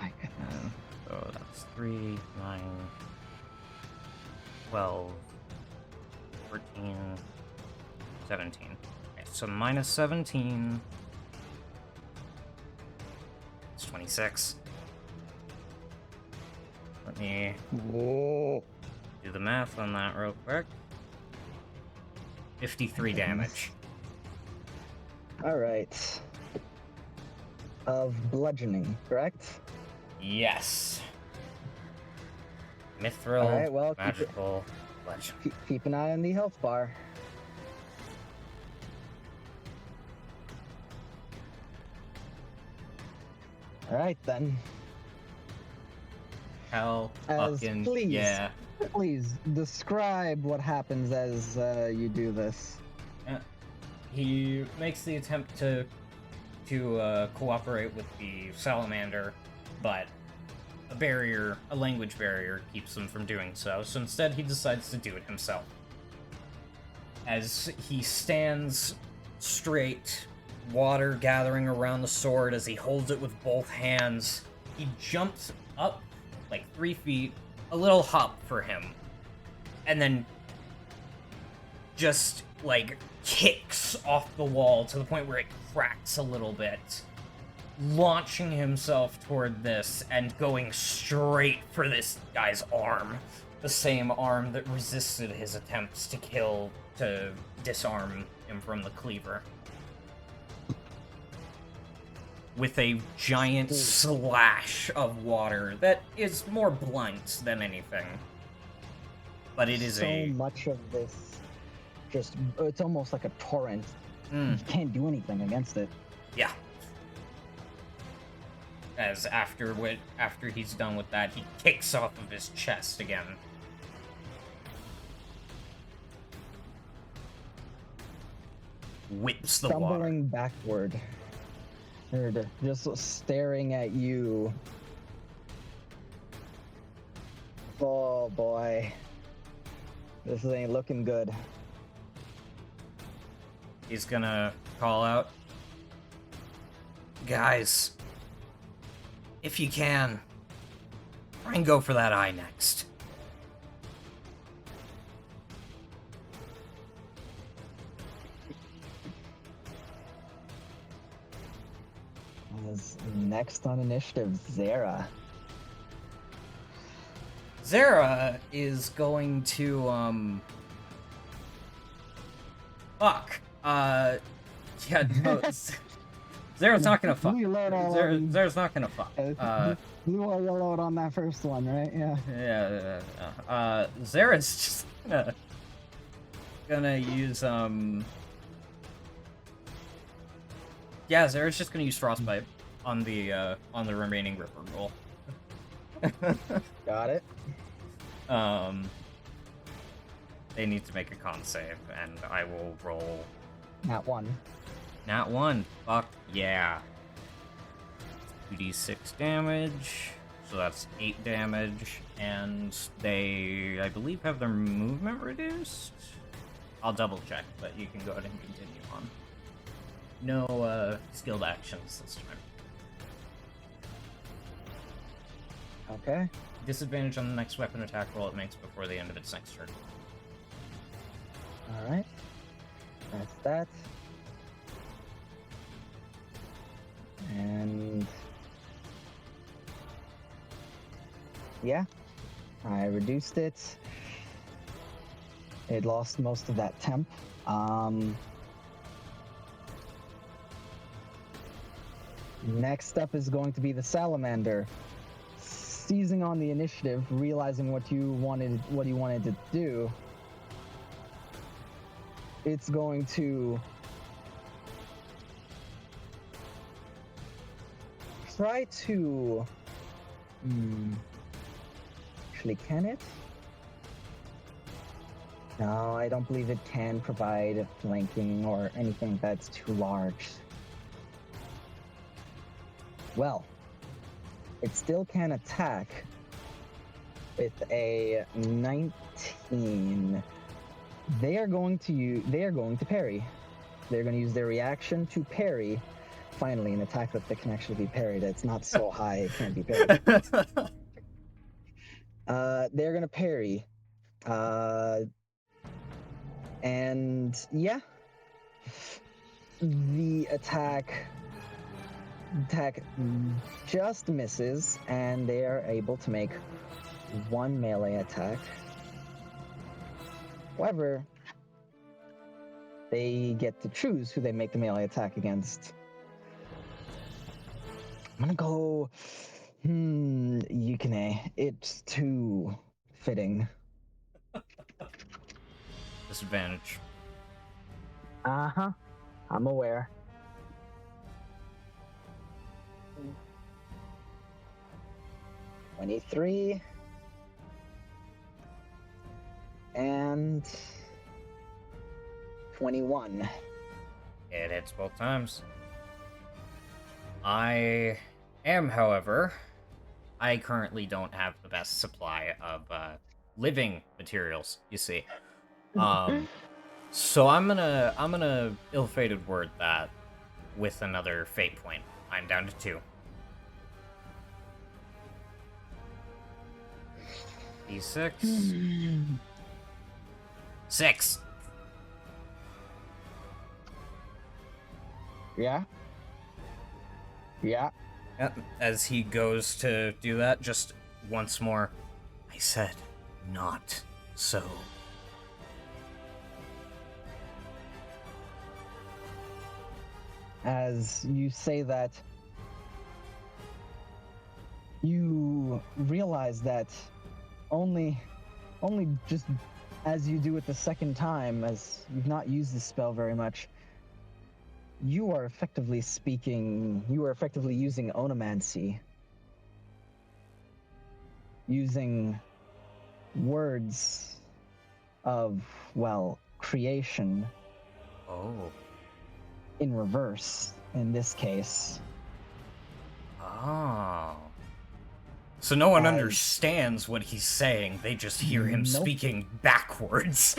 My goodness. So that's 3, 9, 12, 14, 17. Okay, so minus 17. It's 26. Let me Whoa. do the math on that real quick. 53 damage. All right. Of bludgeoning, correct? Yes. Mithril, Alright, well, keep it- magical, legend. Keep an eye on the health bar. All right then. Hell As fucking please. yeah. Please describe what happens as you do this. He makes the attempt to cooperate with the salamander, but a language barrier, keeps him from doing so. So instead, he decides to do it himself. As he stands straight, water gathering around the sword as he holds it with both hands, he jumps up like 3 feet, a little hop for him, and then just like kicks off the wall to the point where it cracks a little bit, launching himself toward this and going straight for this guy's arm, the same arm that resisted his attempts to disarm him from the cleaver. With a giant slash of water that is more blunt than anything. But it is so much of this, just it's almost like a torrent. You can't do anything against it. Yeah. As after he's done with that, he kicks off of his chest again. Whips the water. Stumbling backward. Just staring at you. Oh boy. This ain't looking good. He's gonna call out, guys, if you can, try and go for that eye next. As next on initiative, Zara. Zara is going to, fuck. Yeah, no, Zero's not gonna fuck. Blew your load all Zero's not gonna fuck. blew all your load on that first one, right? Yeah. Yeah. Zero's just gonna use Yeah, Zero's just gonna use Frostbite on the remaining Ripper roll. Got it. They need to make a con save, and I will roll Nat 1. Nat 1. Fuck yeah. 2d6 damage, so that's 8 damage, and they, I believe, have their movement reduced? I'll double check, but you can go ahead and continue on. No skilled actions this time. Okay. Disadvantage on the next weapon attack roll it makes before the end of its next turn. Alright. That's that. And... yeah. I reduced it. It lost most of that temp. Next up is going to be the salamander. Seizing on the initiative, realizing what you wanted to do, it's going to try to actually, can it? No, I don't believe it can provide flanking or anything that's too large. Well, it still can attack with a 19. They are going to parry. They're going to use their reaction to parry. Finally, an attack that can actually be parried. It's not so high it can't be parried. They're going to parry. And yeah, the attack just misses, and they are able to make one melee attack. However, they get to choose who they make the melee attack against. I'm gonna go Yukine. It's too fitting. Disadvantage. Uh-huh. I'm aware. $23 and 21. It hits both times. I am, however, I currently don't have the best supply of living materials, you see. So I'm gonna ill-fated word that with another fate point. I'm down to 2. D6. 6. Yeah. Yeah. Yep. As he goes to do that, just once more, I said, not so. As you say that, you realize that only just as you do it the second time, as you've not used this spell very much, you are effectively using onomancy. Using words of, well, creation. Oh. In reverse, in this case. Oh. So no one understands what he's saying, they just hear him speaking backwards.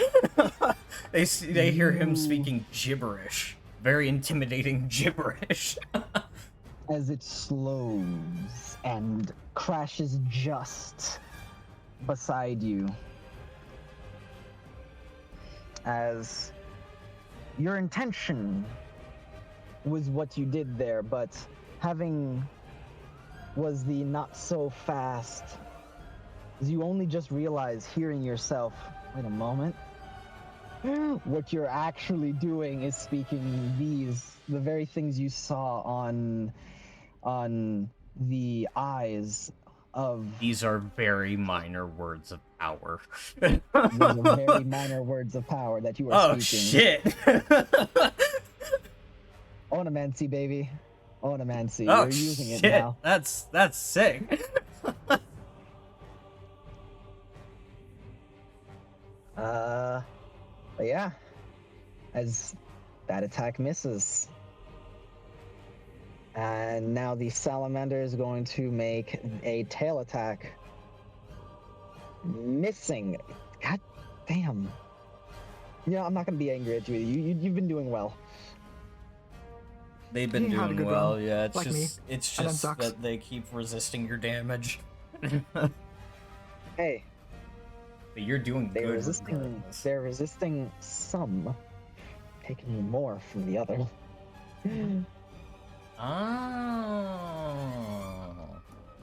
They hear him speaking gibberish. Very intimidating gibberish. As it slows and crashes just beside you. As your intention was what you did there, but having was the not so fast, as you only just realize hearing yourself, wait a moment, What you're actually doing is speaking the very things you saw on the eyes of. These are very minor words of power. These are very minor words of power that you are Oh speaking. shit! Onomancy, baby. Onomancy. Oh You're using it shit! now. That's sick. But yeah, as that attack misses. And now the salamander is going to make a tail attack. Missing. God damn. Yeah, I'm not going to be angry at you. You've been doing well. They've been He had a doing good well, run, yeah. It's like me, it's and then just sucks. that they keep resisting your damage. Hey, But you're doing they're good resisting. regardless. They're resisting some, taking more from the other. Oh.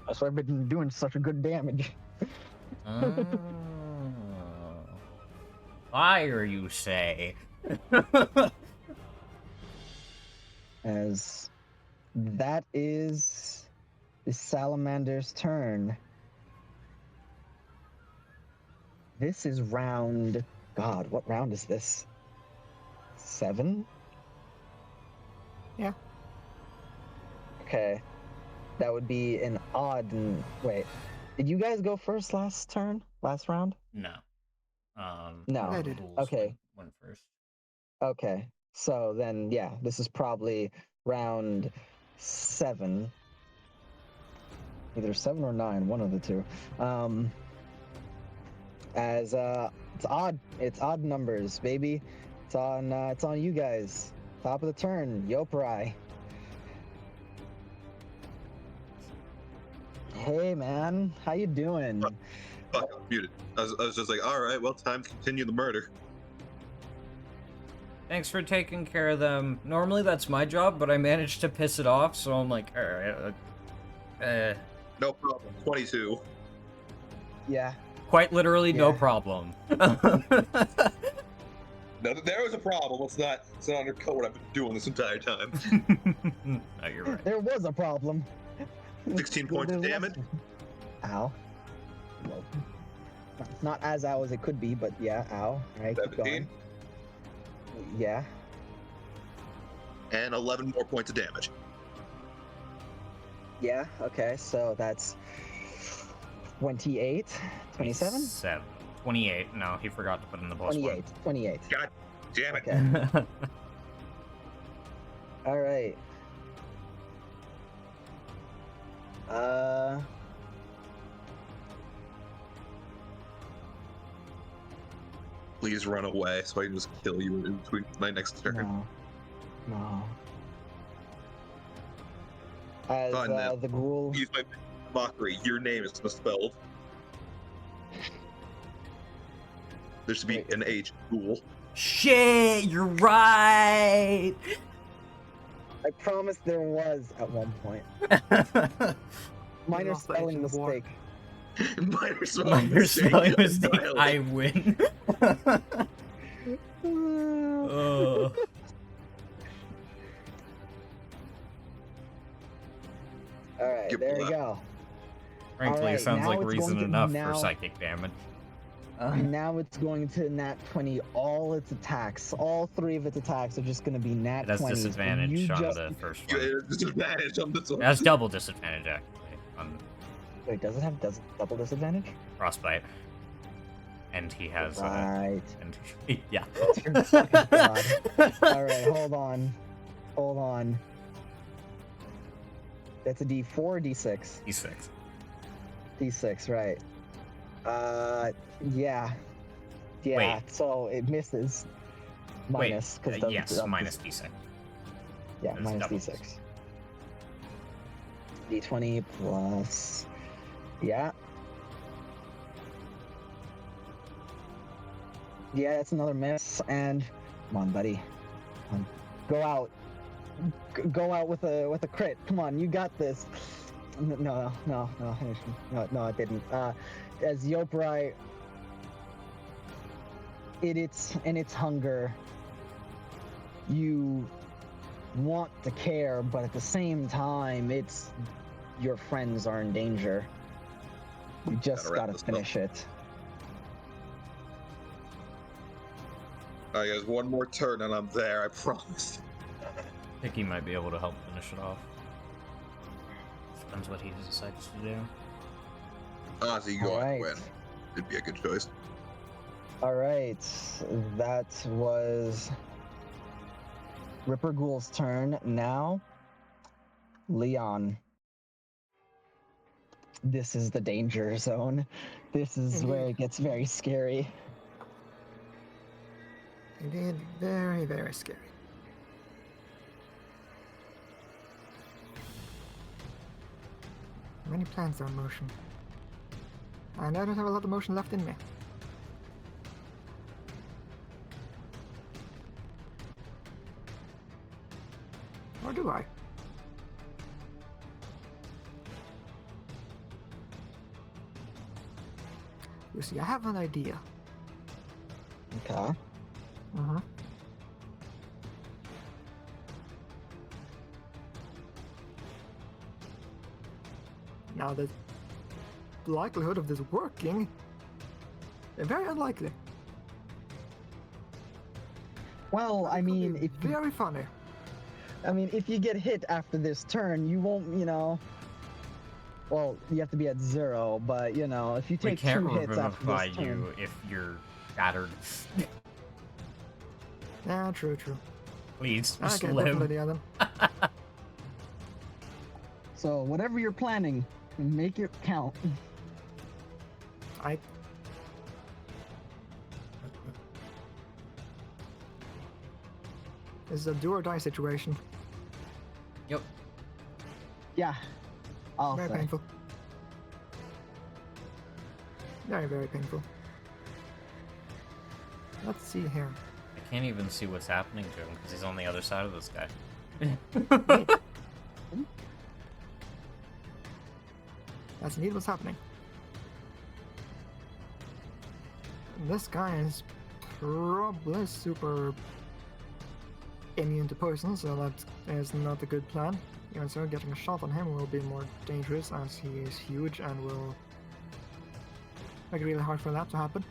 That's why I've been doing such a good damage. Oh. Fire, you say? As that is the salamander's turn. This is round. God, what round is this? 7? Yeah. Okay. That would be an odd. Wait. Did you guys go first last turn? Last round? No. No. I did. Ghouls Okay. went first. Okay. So then, yeah, this is probably round 7. Either 7 or 9, one of the two. As it's odd numbers, baby. It's on you guys. Top of the turn, Yoparai. Hey man, how you doing? Fuck, I was muted. I was just like, all right, well, time to continue the murder. Thanks for taking care of them. Normally that's my job, but I managed to piss it off, so I'm like, alright, No problem. 22. Yeah. quite literally no Yeah. problem. No, there was a problem. Let's not undercut what I've been doing this entire time. No, you're right. There was a problem. 16 points of There was- damage. Ow. Well, not as ow as it could be, but yeah, ow. Alright, keep 17. going. Yeah. And 11 more points of damage. Yeah, okay, so that's 28, 27? 28. No, he forgot to put in the plus 28. God damn it. Okay. one. All right. Please run away so I can just kill you in between my next turn. No. As Fine, then. the ghoul. Use my mockery. Your name is misspelled. There should be Wait. an H. Ghoul. Shit, you're right. I promise there was at one point. Minor lost the H spelling in the war. mistake. Minor spelling Minor mistake. spelling mistake. Annihilate. I win. Oh. All right, Give there me we go. Frankly, Alright, it sounds now like it's reason going to- enough now- for psychic damage. Now it's going to nat 20. All its attacks, all 3 of its attacks are just going to be nat It has 20s. disadvantage You on just... the first Yeah, one. it's disadvantage on this one. It has double disadvantage, actually, on Wait, does it have double disadvantage? Frostbite. And he has, Right. and yeah. Dear fucking God. All right, hold on. That's a D4 or D6? D6. D6, right. Yeah. Wait. So it misses. Minus, Wait, because yes, minus D6. Yeah, That's minus double. D6. D20 plus. Yeah. Yeah, that's another miss. And come on, buddy. Come on. Go out. Go out with a crit. Come on, you got this. No, I didn't. As Yoparai in its hunger, you want to care, but at the same time, it's your friends are in danger. You just Gotta wrap gotta this up. finish it. Alright, guys, one more turn and I'm there, I promise. I think he might be able to help finish it off. Depends what he decides to do. Honestly, you go on Alright. Gwen. It'd be a good choice. Alright, that was Ripper Ghoul's turn. Now, Leon. This is the danger zone. This is where Indeed. it gets very scary. Indeed, very, very scary. Many plans are in motion. And I don't have a lot of motion left in me. Or do I? You see, I have an idea. Okay. Uh-huh. Now the likelihood of this working is very unlikely. Well, I It could mean, be very funny. if you get hit after this turn, you won't, well, you have to be at 0, but, if you We take can't 2 hits after revivify this turn... you if you're shattered. Yeah, true. Please, I just get a different live. idea then. So, whatever you're planning, make it count. This is a do or die situation. Yep. Yeah. I'll Very say. painful. Very, very painful. Let's see here. I can't even see what's happening to him because he's on the other side of this guy. That's indeed what's happening. This guy is probably super immune to poison, so that is not a good plan. Even so, getting a shot on him will be more dangerous as he is huge and will make it really hard for that to happen.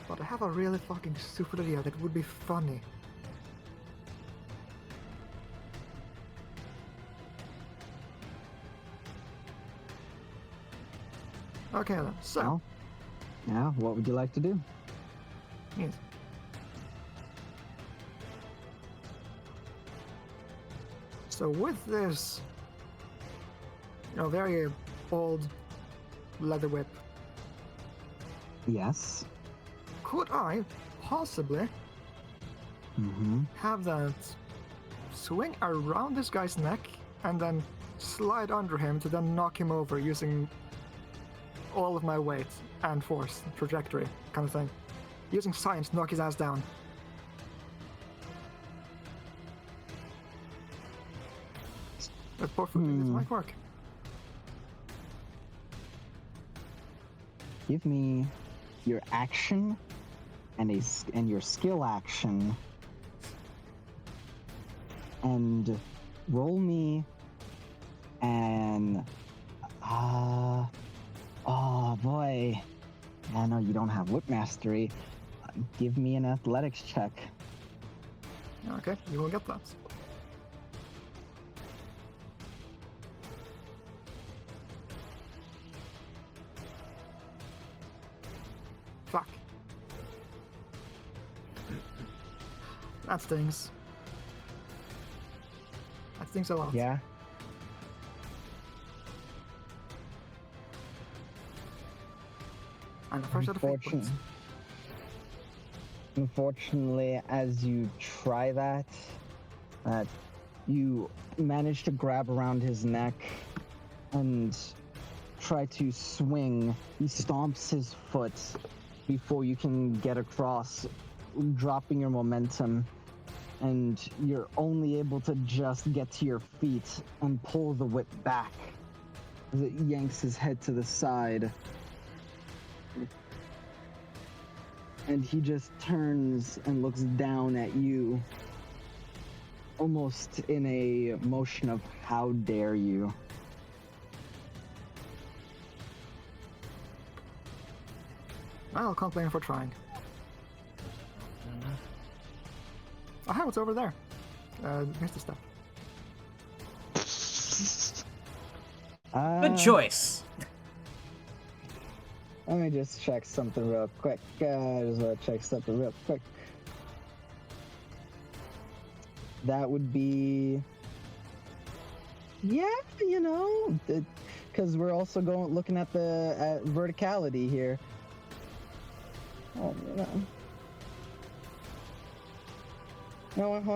But I have a really fucking stupid idea that would be funny. Okay then, so... Well, yeah, what would you like to do? Yes. So with this, very old leather whip, Yes. could I possibly Mm-hmm. have that swing around this guy's neck and then slide under him to then knock him over using all of my weight and force, trajectory kind of thing. Using science to knock his ass down. But perfectly, this might work. Give me your action and your skill action, and roll me an oh boy, I know you don't have whip mastery. Give me an athletics check. Okay, you will get that. Fuck. That stings. That stings a lot. Yeah. And the first out of 8 points. Unfortunately, as you try that, you manage to grab around his neck and try to swing. He stomps his foot before you can get across, dropping your momentum. and you're only able to just get to your feet and pull the whip back as it yanks his head to the side. And he just turns and looks down at you, almost in a motion of how dare you. Well, can't blame him for trying. Oh, hey, what's over there? Here's the stuff. Good choice. Let me just check something real quick. Just want to check something real quick. That would be... Yeah, you know, because we're also looking at the verticality here. Oh, no. No, hold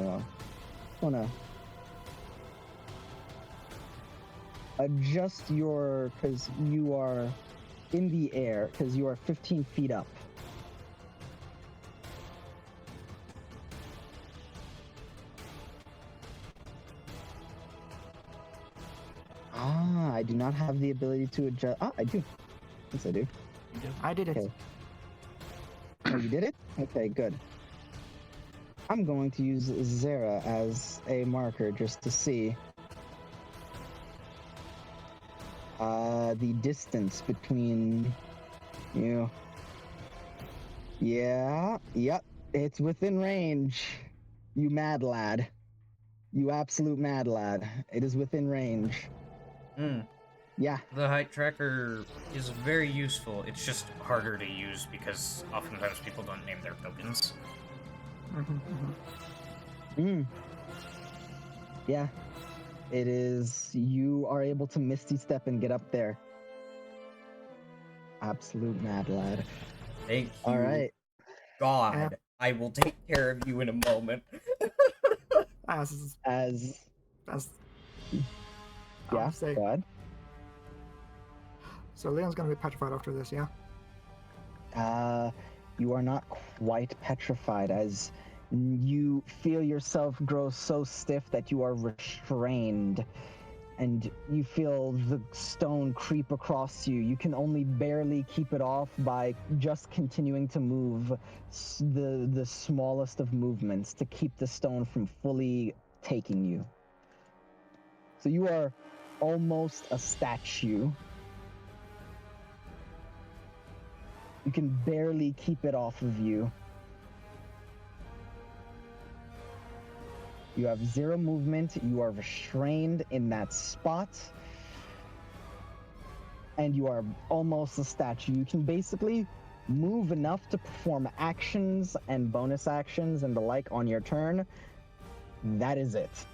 on. Wanna adjust your, because you are in the air, because you are 15 feet up. I do not have the ability to adjust. I do. Yes, I do. I did it. Okay. Oh, you did it? Okay, good. I'm going to use Zera as a marker just to see the distance between you. Yeah, yep, it's within range. You mad lad. You absolute mad lad. It is within range. Yeah. The height tracker is very useful. It's just harder to use because oftentimes people don't name their tokens. Yeah. It is. You are able to Misty Step and get up there. Absolute mad lad. Thank you. All right. God, I will take care of you in a moment. As yeah, say. go ahead. So Leon's gonna be petrified after this, yeah? You are not quite petrified as you feel yourself grow so stiff that you are restrained, and you feel the stone creep across you. You can only barely keep it off by just continuing to move the smallest of movements to keep the stone from fully taking you. So you are almost a statue. You can barely keep it off of you. You have 0 movement. You are restrained in that spot. And you are almost a statue. You can basically move enough to perform actions and bonus actions and the like on your turn. That is it.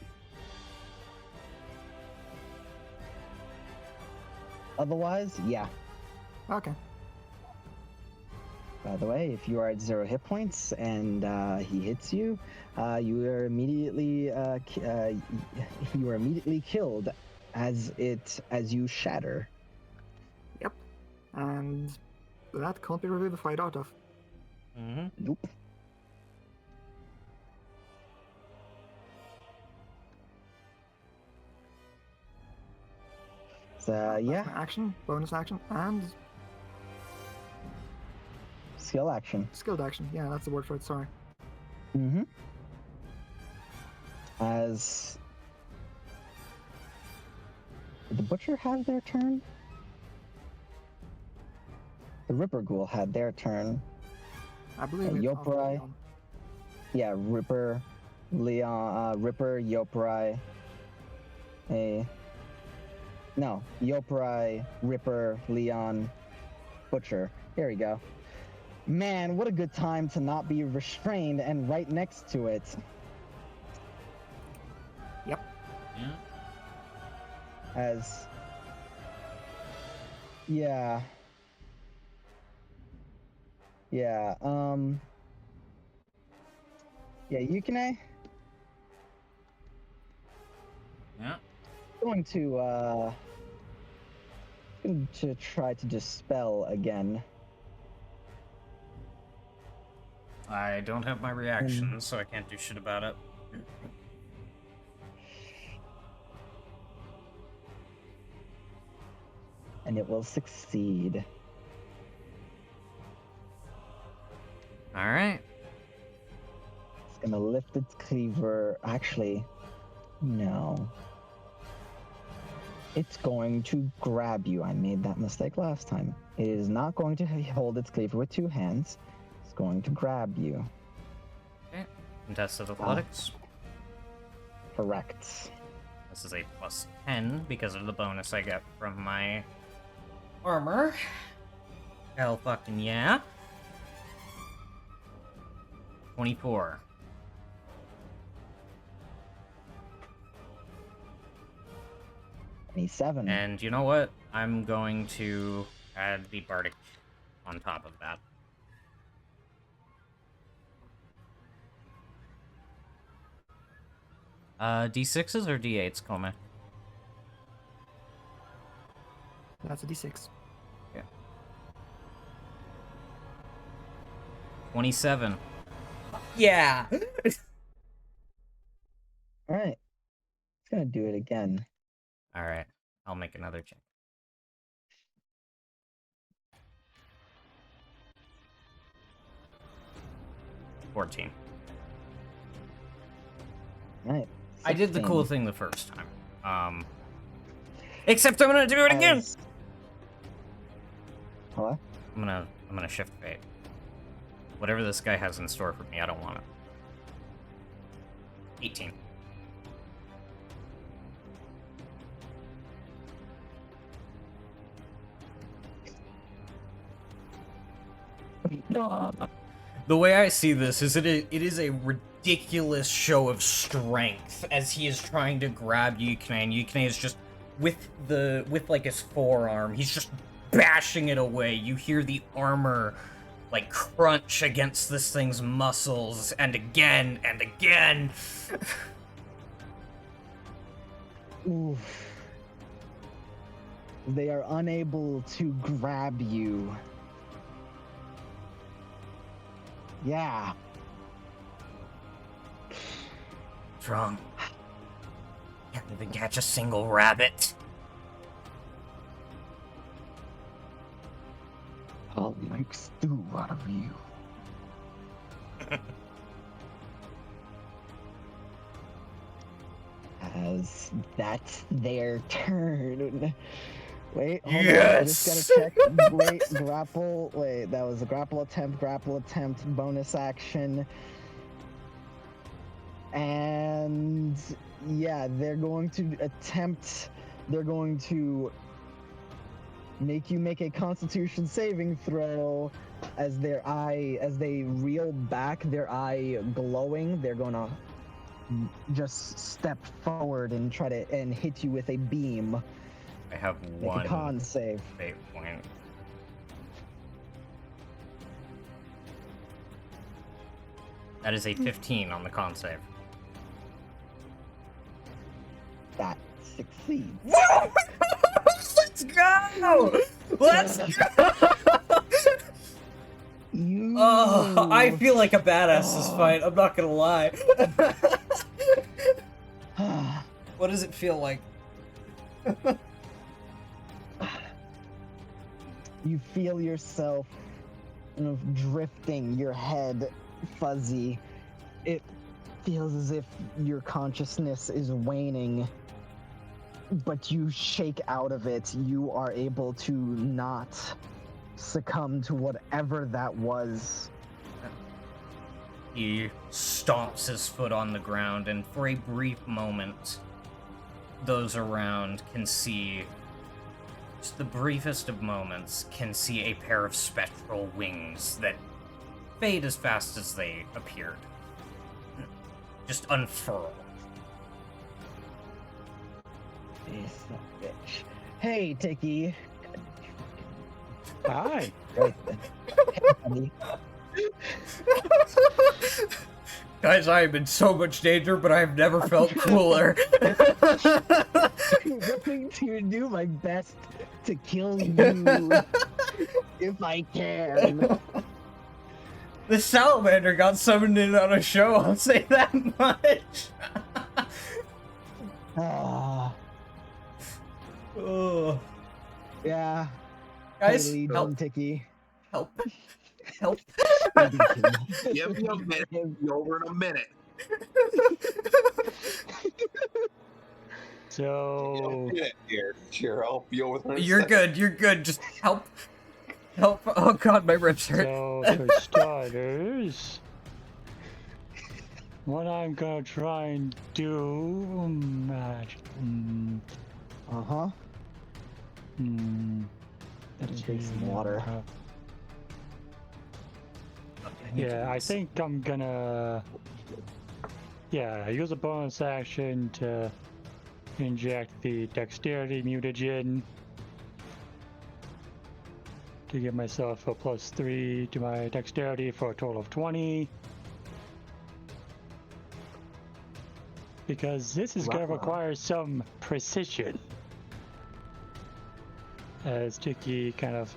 Otherwise, yeah. Okay. By the way, if you are at 0 hit points and he hits you, you are immediately killed as you shatter. Yep. And that can't be really the fight out of. Nope. So yeah. Action, bonus action, and skill action. Skilled action. Yeah, that's the word for it. Sorry. As did the butcher have their turn? The Ripper Ghoul had their turn. I believe it's after Yoprai. Leon. Yeah, Ripper, Leon, Ripper, Yoprai. Yoprai, Ripper, Leon, Butcher. Here we go. Man, what a good time to not be restrained and right next to it. Yep. Yeah. Yeah, Yukine? Yeah. Going to try to dispel again. I don't have my reaction, so I can't do shit about it. And it will succeed. Alright. It's gonna lift its cleaver. Actually, no. It's going to grab you. I made that mistake last time. It is not going to hold its cleaver with 2 hands. It's going to grab you. Okay. Contested athletics. Correct. This is a plus 10 because of the bonus I get from my armor. Hell fucking yeah. 24. 27. And you know what? I'm going to add the bardic on top of that. D6s or D8s, Kome? That's a d6. Yeah. 27. Yeah! Alright. It's gonna do it again. Alright, I'll make another check. 14. Alright. I did the 16. cool thing the first time. Except I'm gonna do it again! As- What? I'm gonna shift fate. Whatever this guy has in store for me, I don't want it. 18. The way I see this is it is a ridiculous show of strength as he is trying to grab Yukine, and Yukine is just with like his forearm, he's just bashing it away. You hear the armor like crunch against this thing's muscles, and again and again. Oof. They are unable to grab you. Yeah. What's wrong? Can't even catch a single rabbit. I'll make stew out of you. As that's their turn. Wait, hold on. I just gotta check. Wait, grapple. Wait, that was a grapple attempt, bonus action. And yeah, they're going to make you make a constitution saving throw as they reel back, their eye glowing. They're gonna just step forward and try to hit you with a beam. I have Make one a con save. fate point. That is a 15 on the con save. That succeeds. Let's go! Let's go! You. Oh, I feel like a badass this fight. I'm not gonna lie. What does it feel like? You feel yourself drifting, your head fuzzy. It feels as if your consciousness is waning, but you shake out of it. You are able to not succumb to whatever that was. He stomps his foot on the ground, and for a brief moment, those around can see, just the briefest of moments, can see a pair of spectral wings that fade as fast as they appeared. Just unfurl. This bitch. Hey, Tiki. Hi. Right then. Hey, buddy. Guys, I am in so much danger, but I have never felt cooler. Going to do my best to kill you if I can. The salamander got summoned in on a show, I'll say that much. Ah, Oh. yeah. Guys, Hey, Legion help, Tiki. help, help. Legion. Give me a minute. Be over in a minute. So Sure, I'll be over there in a You're second. good, just help. Help. Oh god, my ribs hurt. So, for starters, what I'm gonna try and do, Uh-huh. Gotta drink some water. Yeah, I think I'm gonna, use a bonus action to inject the dexterity mutagen to give myself a +3 to my dexterity for a total of 20. Because this is going to require some precision. As Tiki kind of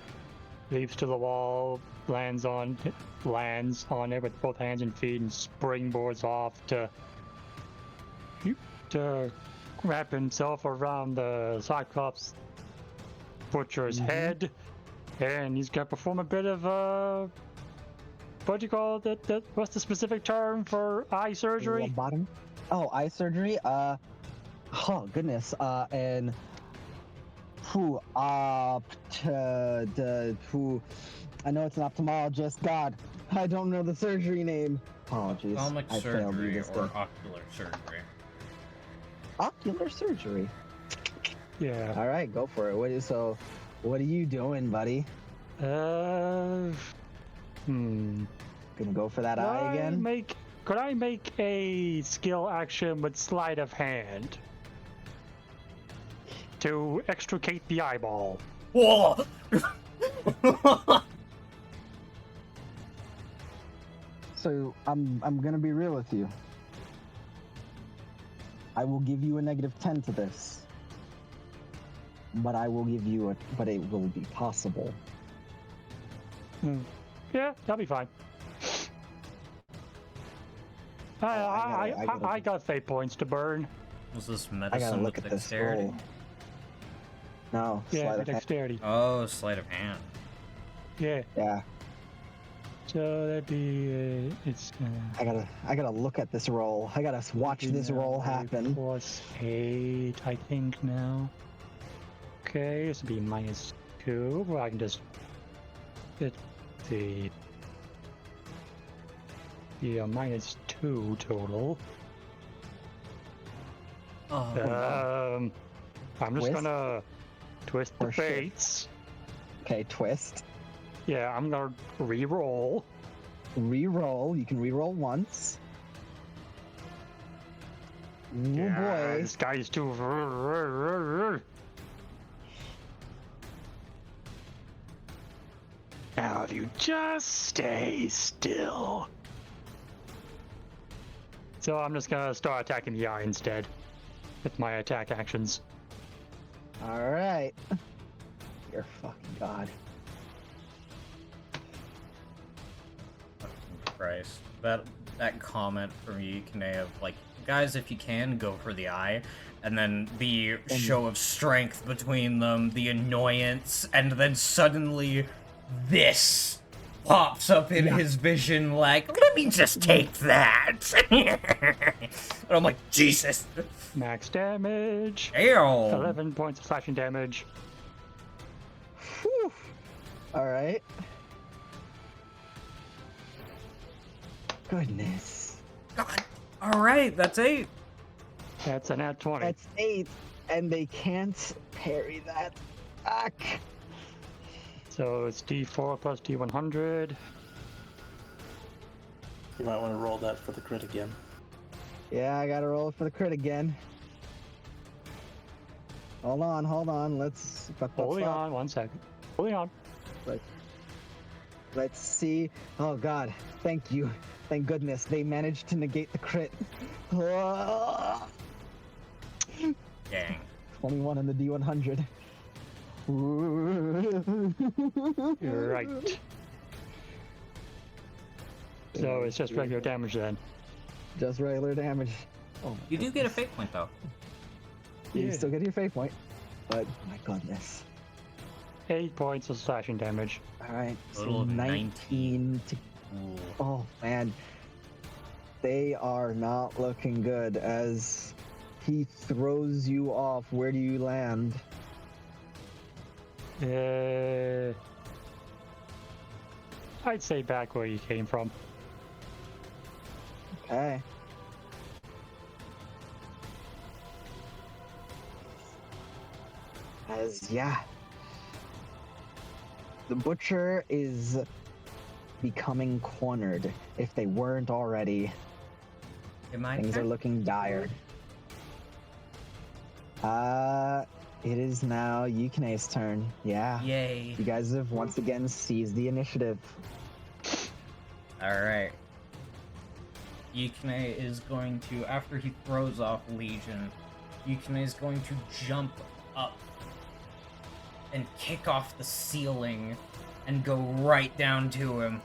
leaps to the wall, lands on it with both hands and feet, and springboards off to wrap himself around the Cyclops butcher's head, and he's gonna perform a bit of what do you call it? What's the specific term for eye surgery? Bottom. Oh, eye surgery. Oh goodness. And who? Who? I know it's an ophthalmologist. God, I don't know the surgery name. Apologies. Ophthalmic I failed you surgery this or day. ocular surgery. Ocular surgery. Yeah. All right, go for it. What are you doing, buddy? Gonna Gonna go for that eye again? Could I make a skill action with sleight of hand to extricate the eyeball? Whoa! So I'm gonna be real with you. I will give you a -10 to this, but I will give you but it will be possible. Yeah, that'll be fine. I got fate points to burn. Was this I gotta medicine look with at this dexterity? roll. No, Yeah, sleight of hand. dexterity. Oh, sleight of hand. Yeah. Yeah, So that'd be I gotta look at this roll. I gotta watch this roll happen. +8, I think now. Okay, this would be -2. Well, I can just get the -2 total. Oh, I'm just Twist? gonna twist the Or shift? fates. Okay, twist. Yeah, I'm gonna re-roll. Re-roll. You can re-roll once. Oh boy. This guy's too. Now, if you just stay still. So I'm just gonna start attacking the eye instead with my attack actions. All right. You're fucking god. Christ. That comment from you, Kane, of like, guys, if you can, go for the eye. And then the show of strength between them, the annoyance, and then suddenly this pops up in his vision like, let me just take that. And I'm like, Jesus. Max damage. Damn. 11 points of slashing damage. Whew. All right. Goodness. God. All right, that's 8. That's a nat 20. That's 8, and they can't parry that. Fuck. So it's D4 plus D100. You might want to roll that for the crit again. Yeah, I gotta roll for the crit again. Hold on. Let's. Holding on, 1 second. Holding on. Let's see. Oh god, thank you. Thank goodness they managed to negate the crit. Dang. 21 on the D100. Right. So it's just regular damage then. Just regular damage. Oh my You do get a goodness. fate point though. You Yeah. still get your fate point, but my goodness. 8 points of slashing damage. All right, Total so of 19 to. Ooh. Oh man, they are not looking good as he throws you off. Where do you land? I'd say back where you came from. Okay. As yeah, the butcher is becoming cornered. If they weren't already, Am I things are looking dire. It is now Yukine's turn. Yeah. Yay. You guys have once again seized the initiative. Alright. Yukine is going to, after he throws off Legion, Yukine is going to jump up and kick off the ceiling and go right down to him.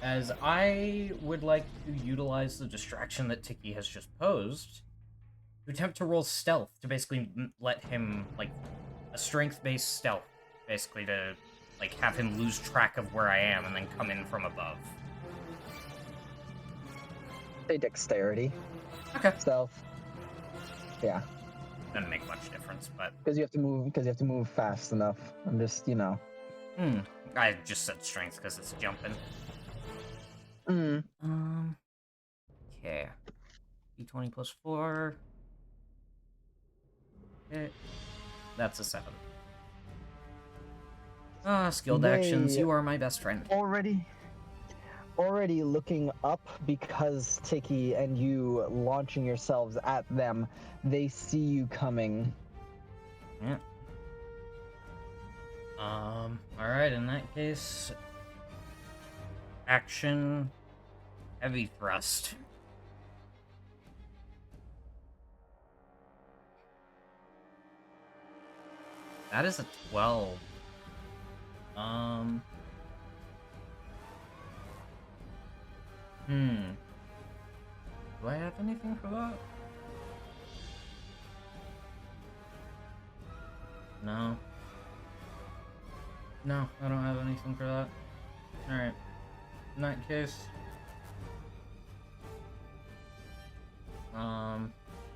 As I would like to utilize the distraction that Tiki has just posed to attempt to roll stealth to basically let him, like, a strength-based stealth, basically to, like, have him lose track of where I am and then come in from above. Say dexterity. Okay. Stealth. Yeah, Doesn't make much difference, but... because you have to move. Because you have to move fast enough. I'm just, I just said strength because it's jumping. Okay. D20 plus 4. Okay. That's a 7. Skilled actions, They- you are my best friend. Already looking up because Tiki and you launching yourselves at them, they see you coming. Yeah. Alright, in that case... Action... Heavy thrust. That is a 12. Do I have anything for that? No. No, I don't have anything for that. Alright. In that case...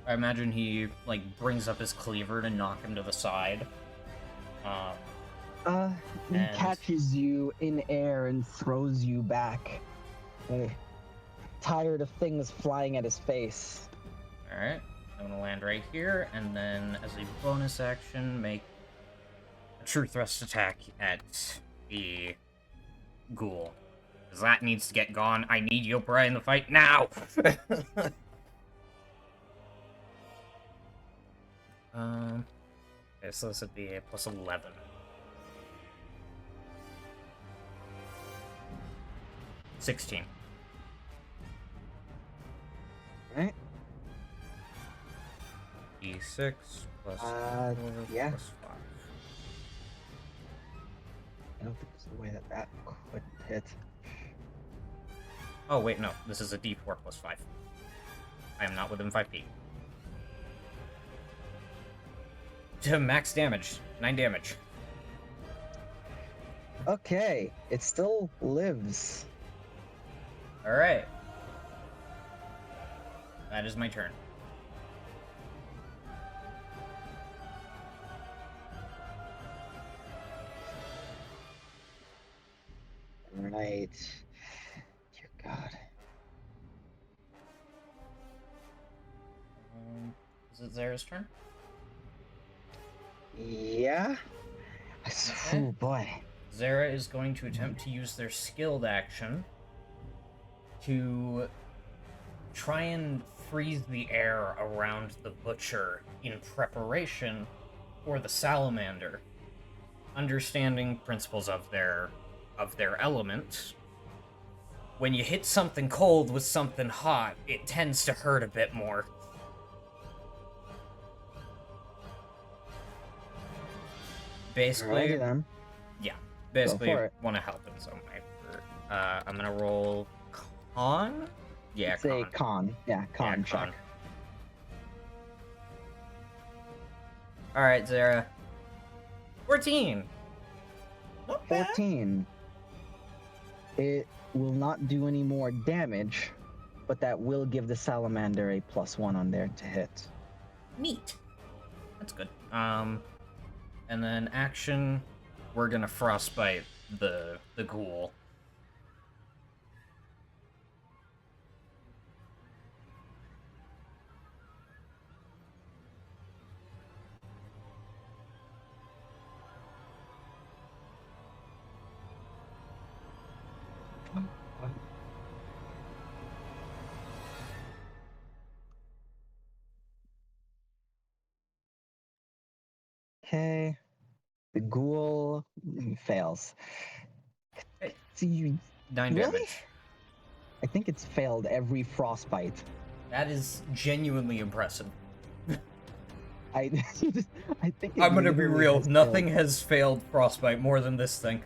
I imagine he, like, brings up his cleaver to knock him to the side. He And- catches you in air and throws you back. Tired of things flying at his face. Alright. I'm gonna land right here, and then, as a bonus action, make a true thrust attack at the ghoul. Because that needs to get gone. I need Yopra in the fight now! Okay, so this would be a plus 11. $16. Right? D6 plus 4 yeah. plus 5. I don't think there's a way that could hit. Oh, wait, no. This is a D4 plus 5. I am not within 5 feet. To max damage. 9 damage. Okay, it still lives. Alright. That is my turn. Right. Dear God. Is it Zara's turn? Yeah? Okay. Oh boy. Zara is going to attempt to use their skilled action to try and freeze the air around the butcher in preparation for the salamander. Understanding principles of their element, when you hit something cold with something hot, it tends to hurt a bit more. Basically, Alrighty then. yeah, basically for it. want to help in some way. I'm gonna roll Con? Yeah, It's con. a con. Yeah, con Yeah, check. con. Alright, Zara. 14! Not bad. 14. It will not do any more damage, but that will give the salamander a +1 on there to hit. Neat. That's good. And then action, we're gonna frostbite the ghoul. Okay. The ghoul fails. Hey, See, you 9 really? damage. I think it's failed every frostbite. That is genuinely impressive. I I think it I'm gonna be literally real, has nothing failed. has failed frostbite more than this thing.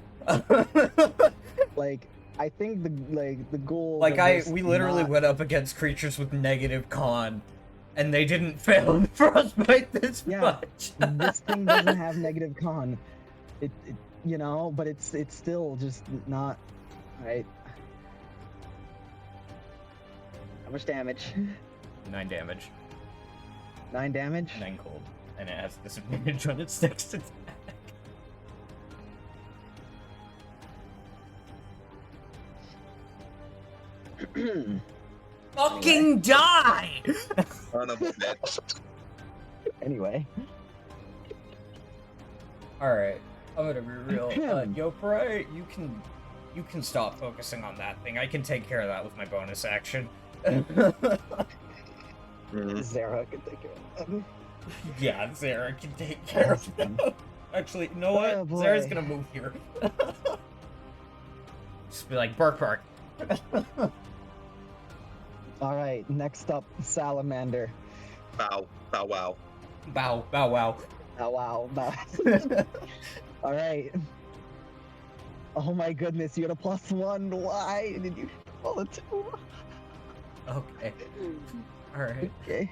Like, I think the ghoul Like, was just we literally not, went up against creatures with negative con, and they didn't fail the frostbite this yeah, much. this thing doesn't have negative con. It you know, but it's still just not right. How much damage? 9 damage. 9 damage? 9 cold. And it has disadvantage on its next attack. Fucking die! Son of a bitch. Anyway. Alright, I'm gonna be real. Yoprai, you can stop focusing on that thing. I can take care of that with my bonus action. Zara can take care of that. Yeah, Zara can take care of that. Actually, you know what? Oh, boy. Zara's gonna move here. Just be like, bark, bark. Alright, next up, salamander. Bow. Bow wow. Bow, bow, wow. Oh wow, no. Alright. Oh my goodness, you got a +1. Why did you roll a 2? Okay. Alright. Okay.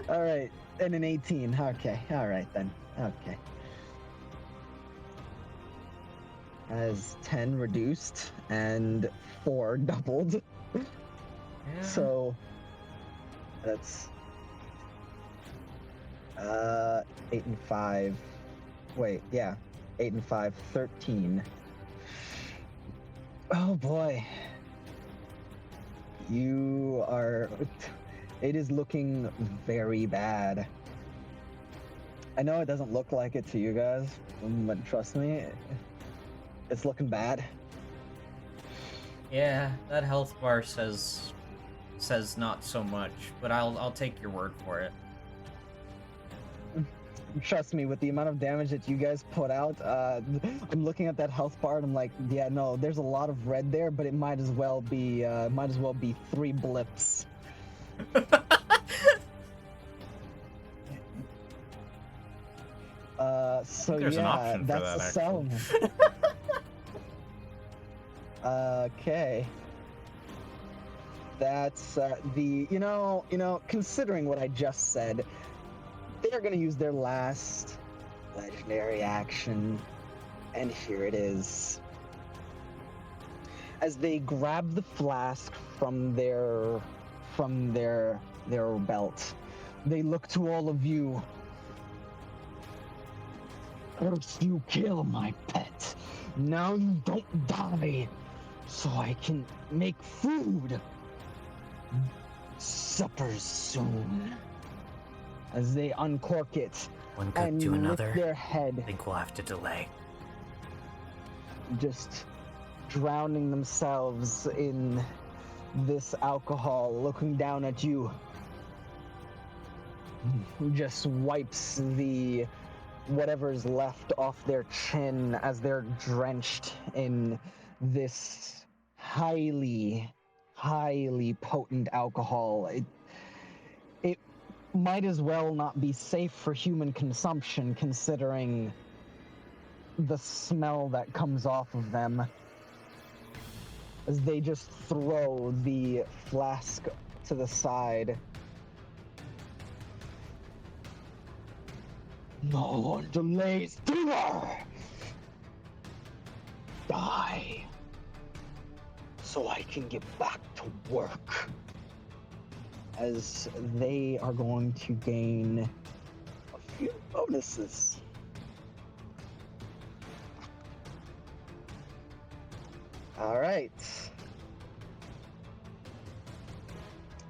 Alright, and an 18. Okay, alright then. Okay. As 10 reduced and 4 doubled. Yeah. So that's 8 and 5. Wait, yeah. 8 and 5, 13. Oh boy. You are. It is looking very bad. I know it doesn't look like it to you guys, but trust me, it's looking bad. Yeah, that health bar says not so much, but I'll take your word for it. Trust me, with the amount of damage that you guys put out, I'm looking at that health bar and I'm like, yeah, no, there's a lot of red there, but it might as well be 3 blips. So there's an yeah, option for that's that, the actually. salve. Okay. That's considering what I just said, they're gonna use their last legendary action, and here it is. As they grab the flask from their belt, they look to all of you. First you kill my pet, now you don't die, so I can make food. Supper's soon. As they uncork it One and cook to lift another. their head, I think we'll have to delay. just drowning themselves in this alcohol, looking down at you. Just wipes the whatever's left off their chin as they're drenched in this highly potent alcohol. It might as well not be safe for human consumption, considering the smell that comes off of them. as they just throw the flask to the side. No one delays dinner! Die, so I can get back to work. As they are going to gain a few bonuses. All right.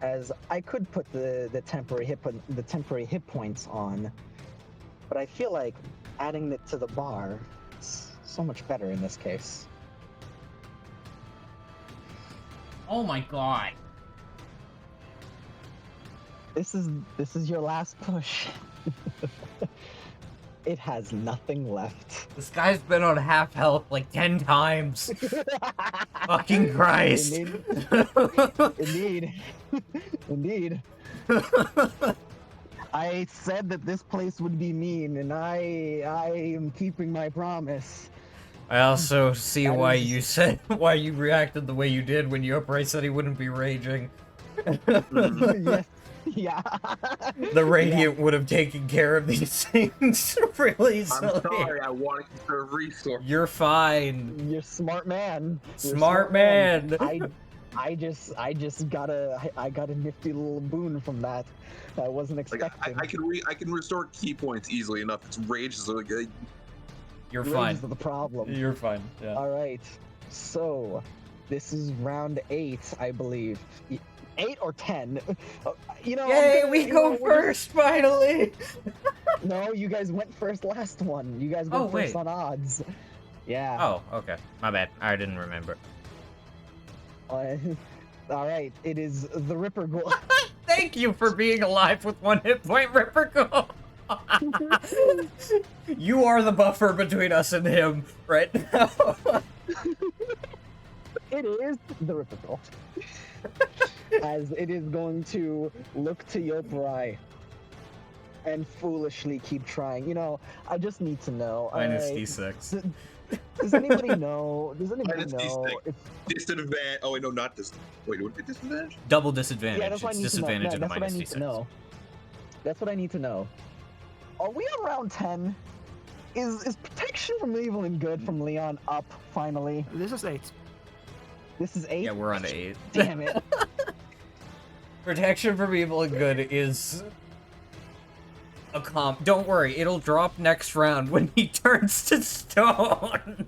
As I could put the temporary hit points on, but I feel like adding it to the bar is so much better in this case. Oh my god. This is your last push. It has nothing left. This guy's been on half health like 10 times. Fucking Christ. Indeed. Indeed. I said that this place would be mean, and I am keeping my promise. I also see That why is- why you reacted the way you did when Yoprite said he wouldn't be raging. Yes. Yeah. The Radiant would have taken care of these things really easily. I'm sorry, I want to conserve resources. You're fine. You're smart man. You're Smart man. I just got a nifty little boon from that. I wasn't Like expecting. I can restore key points easily enough. It's rage is like You're Rages fine. are the problem. You're fine. Yeah. All right. So, this is round 8, I believe. 8 or 10. You know. I'm Yay, gonna- we you go know, we're first finally. just- No, you guys went first last one. You guys went Oh, first wait. on odds. Yeah. Oh, okay. My bad. I didn't remember. All right. It is the Ripper Ghoul. Thank you for being alive with 1 hit point, Ripper Ghoul. You are the buffer between us and him right now. It is the Ripper Ghoul. As it is going to look to Yopurai and foolishly keep trying. You know, I just need to know. Minus alright, D6. Does anybody know? Does anybody Minus know D6. if disadvantage. Oh wait, no, not this. Wait, would it be disadvantage? Double disadvantage. yeah, that's what I It's need to know. disadvantage No, and a that's what I minus need to D6. know. That's what I need to know. Are we on round 10? Is protection from evil and good from Leon up finally? This is 8. This is 8? Yeah, we're on 8. Damn it. Protection from evil and good is a comp. Don't worry, it'll drop next round when he turns to stone.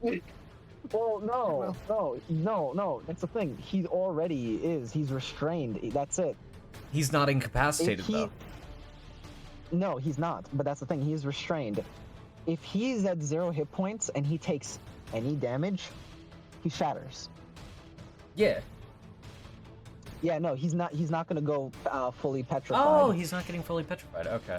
Well, no. That's the thing. He already is. He's restrained. That's it. He's not incapacitated If he- though. No, he's not. But that's the thing. He's restrained. If he's at 0 hit points and he takes any damage, he shatters. Yeah. Yeah, no, he's not. He's not gonna go fully petrified. Oh, he's not getting fully petrified. Okay.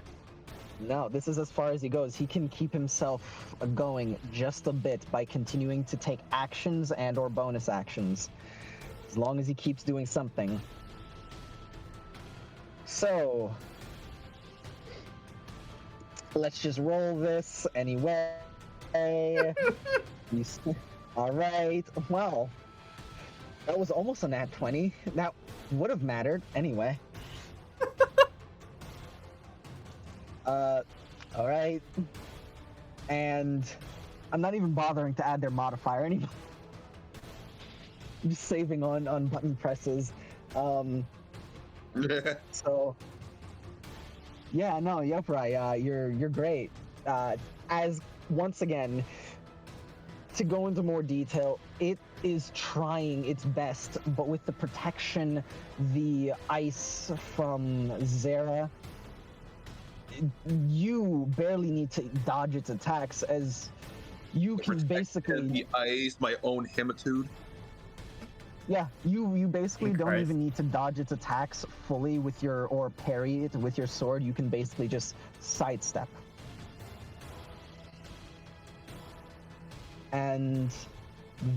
No, this is as far as he goes. He can keep himself going just a bit by continuing to take actions and/or bonus actions, as long as he keeps doing something. So, let's just roll this anyway. All right. Well, that was almost a nat 20. That would have mattered anyway. All right. And I'm not even bothering to add their modifier anymore. I'm just saving on button presses. So yeah, no, Yopurai, you're great. As once again, to go into more detail, it is trying its best, but with the protection, the ice from Zera, you barely need to dodge its attacks, as you can basically. the ice, my own hemitude. Yeah, you basically don't Christ. even need to dodge its attacks fully with your, or parry it with your sword. You can basically just sidestep. And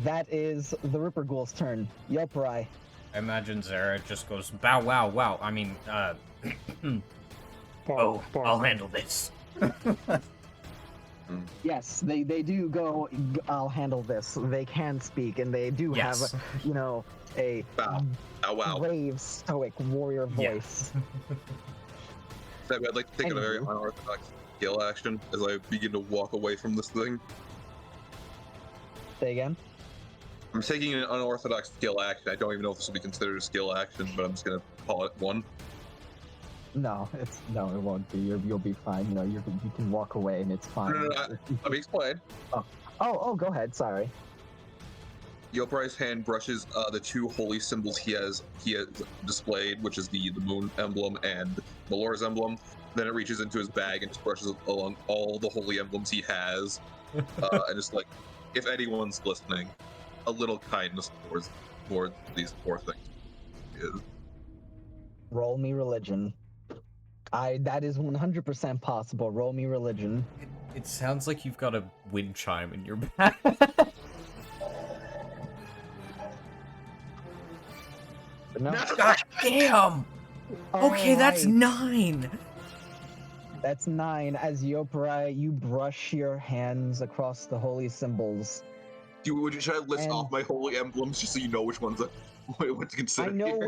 that is the Ripper Ghoul's turn. Yopurai. I imagine Zara just goes, bow wow wow. I mean, Bark, bark. I'll handle this. Yes, they do go. I'll handle this. They can speak, and they do have, Yes. a Wow. Oh, wow. brave, stoic warrior Yeah. voice. So I'd like to take a very Anywho. unorthodox skill action as I begin to walk away from this thing. Say again. I'm taking an unorthodox skill action. I don't even know if this will be considered a skill action, but I'm just gonna call it one. No, it won't be. You'll be fine. You can walk away, and it's fine. No, let me explain. Oh, go ahead. Sorry. Yoprai's hand brushes the two holy symbols he has displayed, which is the moon emblem and Melora's emblem. Then it reaches into his bag and just brushes along all the holy emblems he has, and just like, if anyone's listening, a little kindness towards these poor things. Roll me religion. That is 100% possible. Roll me religion. It sounds like you've got a wind chime in your back. No. God damn! Okay, that's Alright. 9! That's 9. As Yoprai, you brush your hands across the holy symbols. Should I list And- off my holy emblems just so you know which ones what to consider? I know here?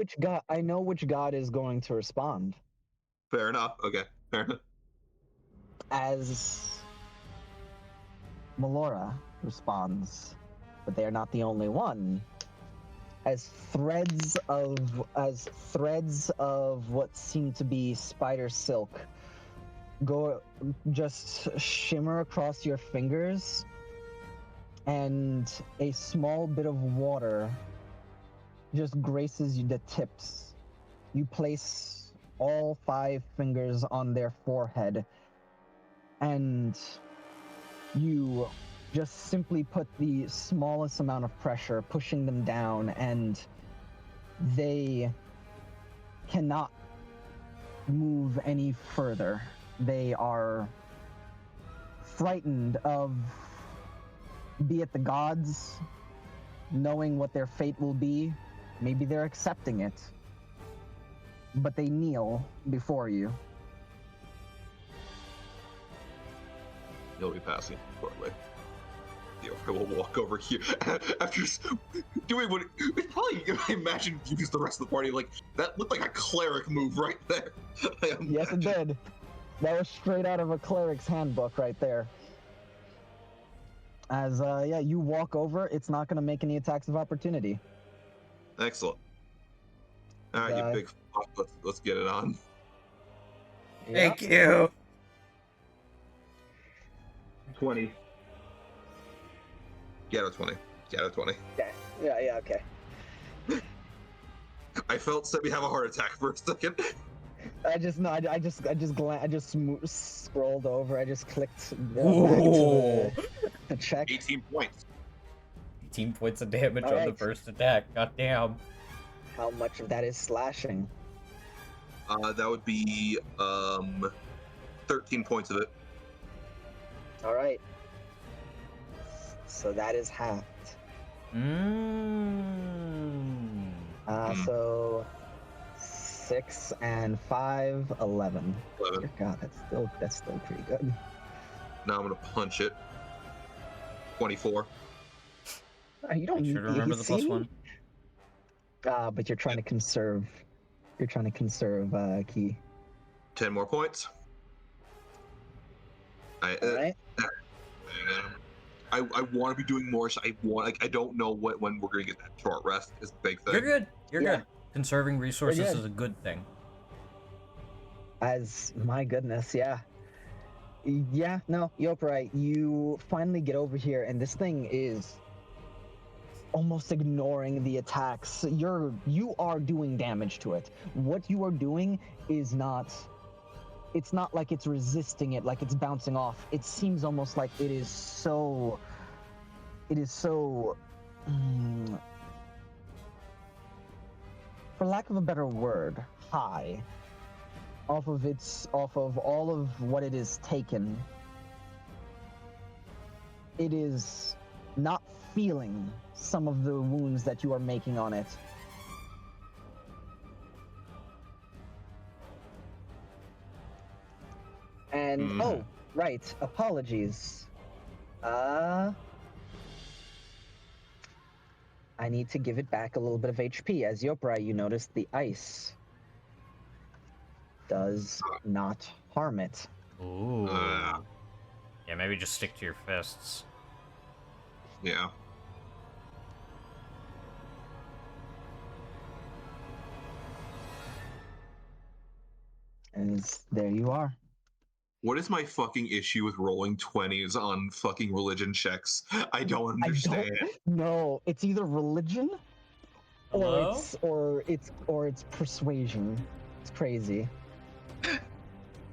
which god is going to respond. Fair enough. Okay, fair enough. As Melora responds, but they are not the only one. As threads of what seem to be spider silk just shimmer across your fingers, and a small bit of water just graces the tips. You place all 5 fingers on their forehead, and you just simply put the smallest amount of pressure, pushing them down, and they cannot move any further. They are frightened of, be it the gods, knowing what their fate will be. Maybe they're accepting it, but they kneel before you. You'll be passing shortly. I will walk over here after doing what it's probably. I imagine use the rest of the party like that looked like a cleric move right there. Yes, it did. That was straight out of a cleric's handbook right there. As you walk over, it's not going to make any attacks of opportunity. Excellent. All right, you big fuck. Let's get it on. Thank you! 20. Get a 20. Get a 20. Okay. Yeah, okay. I felt Sebby have a heart attack for a second. I just scrolled over. I just clicked back Ooh. to the check. 18 points. 18 points of damage on the Alright. first attack. God damn. How much of that is slashing? That would be 13 points of it. All right. So that is halved. So 6 and 5, 11. 11. God, that's still pretty good. Now I'm gonna punch it. 24. You don't Make sure to remember the plus 1. But you're trying to conserve. You're trying to conserve ki. 10 more points. All right. I want to be doing more. So I don't know when we're gonna get that short rest is the big thing. You're good. You're Yeah. good. Conserving resources good. is a good thing. My goodness, yeah. Yeah, no, Yoprai, you finally get over here, and this thing is almost ignoring the attacks. You are doing damage to it. What you are doing is not. It's not like it's resisting it, like it's bouncing off. It seems almost like it is so. For lack of a better word, high. Off of all of what it is taken. It is not feeling some of the wounds that you are making on it. And oh, right, apologies. I need to give it back a little bit of HP. As Yoprai, you notice the ice does not harm it. Ooh. Yeah, maybe just stick to your fists. Yeah. And there you are. What is my fucking issue with rolling 20s on fucking religion checks? I don't understand. No, it's either religion Hello? or it's persuasion. It's crazy.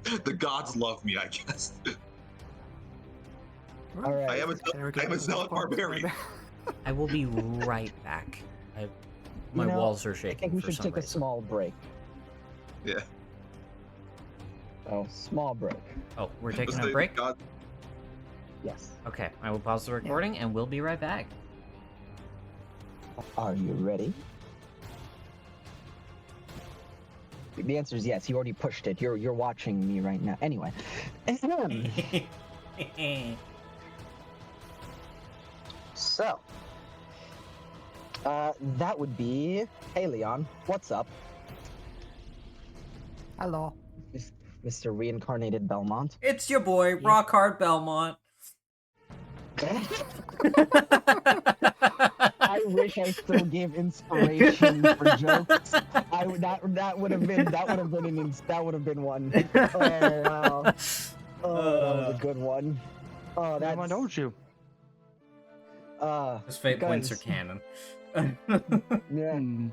The gods love me, I guess. All right. I am a zealot barbarian. I will be right back. My walls are shaking. I think we for should some take a reason. small break. Yeah. Oh, small break. Oh, we're taking Let's a say break? God- Yes. Okay, I will pause the recording and we'll be right back. Are you ready? The answer is yes. You already pushed it. You're watching me right now. Anyway. So, that would be. Hey, Leon. What's up, Hello. Mr. Reincarnated Belmont? It's your boy, Rockhard Belmont. I wish I still gave inspiration for jokes. That would have been one. Oh wow. Oh, that was a good one. Oh, that's. Why don't you? His fate points are because- canon. Yeah. Hmm.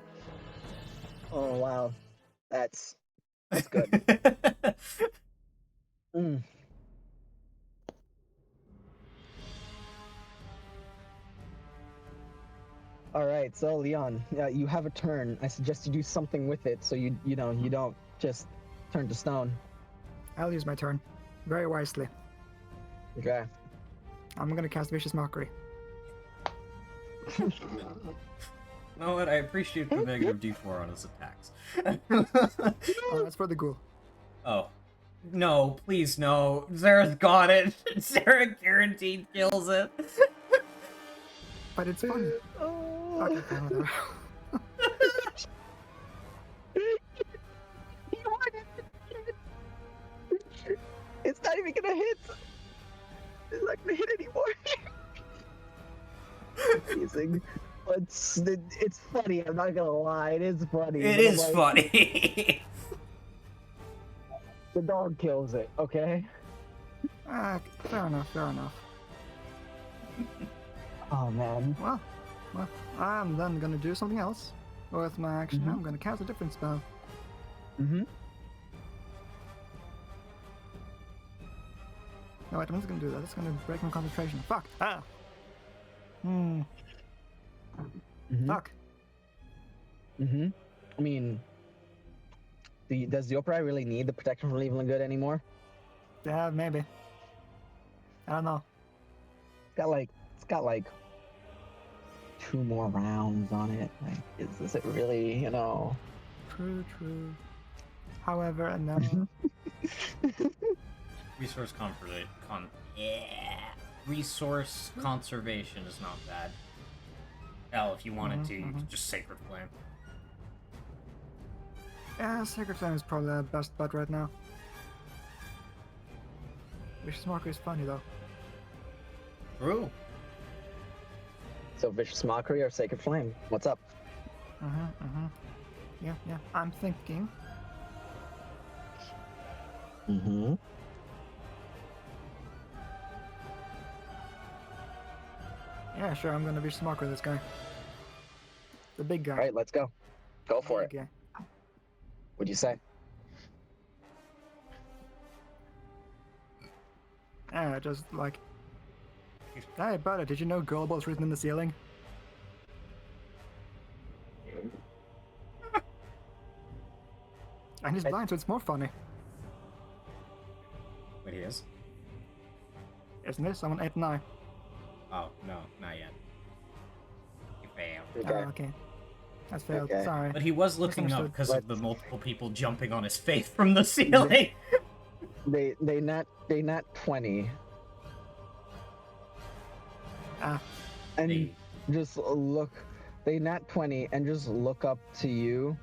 Oh wow. That's good. Mm. All right, so Leon, you have a turn. I suggest you do something with it, so you don't just turn to stone. I'll use my turn. Very wisely. Okay. I'm gonna cast Vicious Mockery. You know what? I appreciate the negative D4 on his attacks. That's for the ghoul. Oh. No, please no. Sarah's got it. Sarah guaranteed kills it. But it's funny. Okay, fine, whatever. It's not even gonna hit. It's not gonna hit anymore. Amazing. It's funny. I'm not gonna lie. It is funny. It but is like, funny. The dog kills it. Okay. Fair enough, fair enough. Oh man. Well, I'm then gonna do something else. With my action, I'm gonna cast a different spell. Mm-hmm. No, wait, I'm just gonna do that. It's gonna break my concentration. Fuck! Ah! Fuck. Mm-hmm. I mean, does the Opera really need the protection from evil and good anymore? Yeah, maybe. I don't know. It's got like 2 more rounds on it. Like, is it really, True. However, no. Resource Resource conservation is not bad. Hell, if you wanted to, you could just Sacred Flame. Yeah, Sacred Flame is probably the best bet right now. Vicious Mockery is funny though. True. So Vicious Mockery or Sacred Flame? What's up? Yeah. I'm thinking. Mm-hmm. Yeah, sure, I'm gonna Vicious Mockery this guy. The big guy. All right, let's go. Go for it. Big guy. What'd you say? Yeah, just like. Hey, buddy, did you know Gullible is written in the ceiling? And he's blind, so it's more funny. Wait, he is? Isn't it? Someone ate an eye. Oh, no, not yet. He failed. Okay. Oh, okay. That's failed. Okay. Sorry. But he was looking up Misunderstood. because of the multiple people jumping on his face from the ceiling. They nat 20. and Hey. just look. They nat 20 and just look up to you.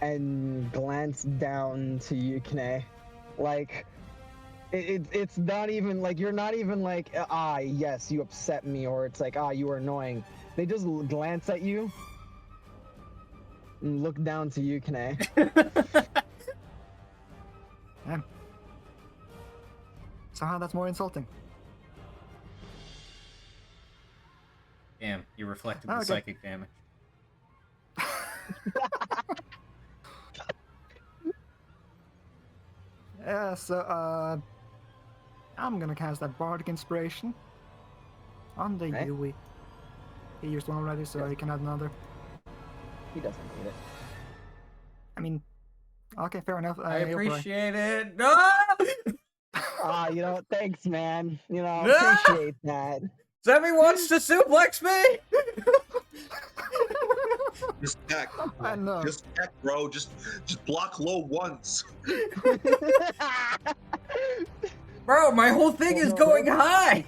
And glance down to Yukine. Like, it's not even like, you're not even like, yes, you upset me, or it's like, you were annoying. They just glance at you and look down to Yukine. Yeah. Somehow that's more insulting. Damn, you reflected the Okay. psychic damage. Yeah, so, I'm gonna cast that Bardic Inspiration on the Okay. Yui. He used one already, so he can add another. He doesn't need it. I mean, okay, fair enough. I Yoprai. appreciate it. No! Thanks, man. No! Appreciate that. Zemi wants to suplex me! Just attack. I know. Just attack, bro. Just block low once. Bro, my whole thing is going high!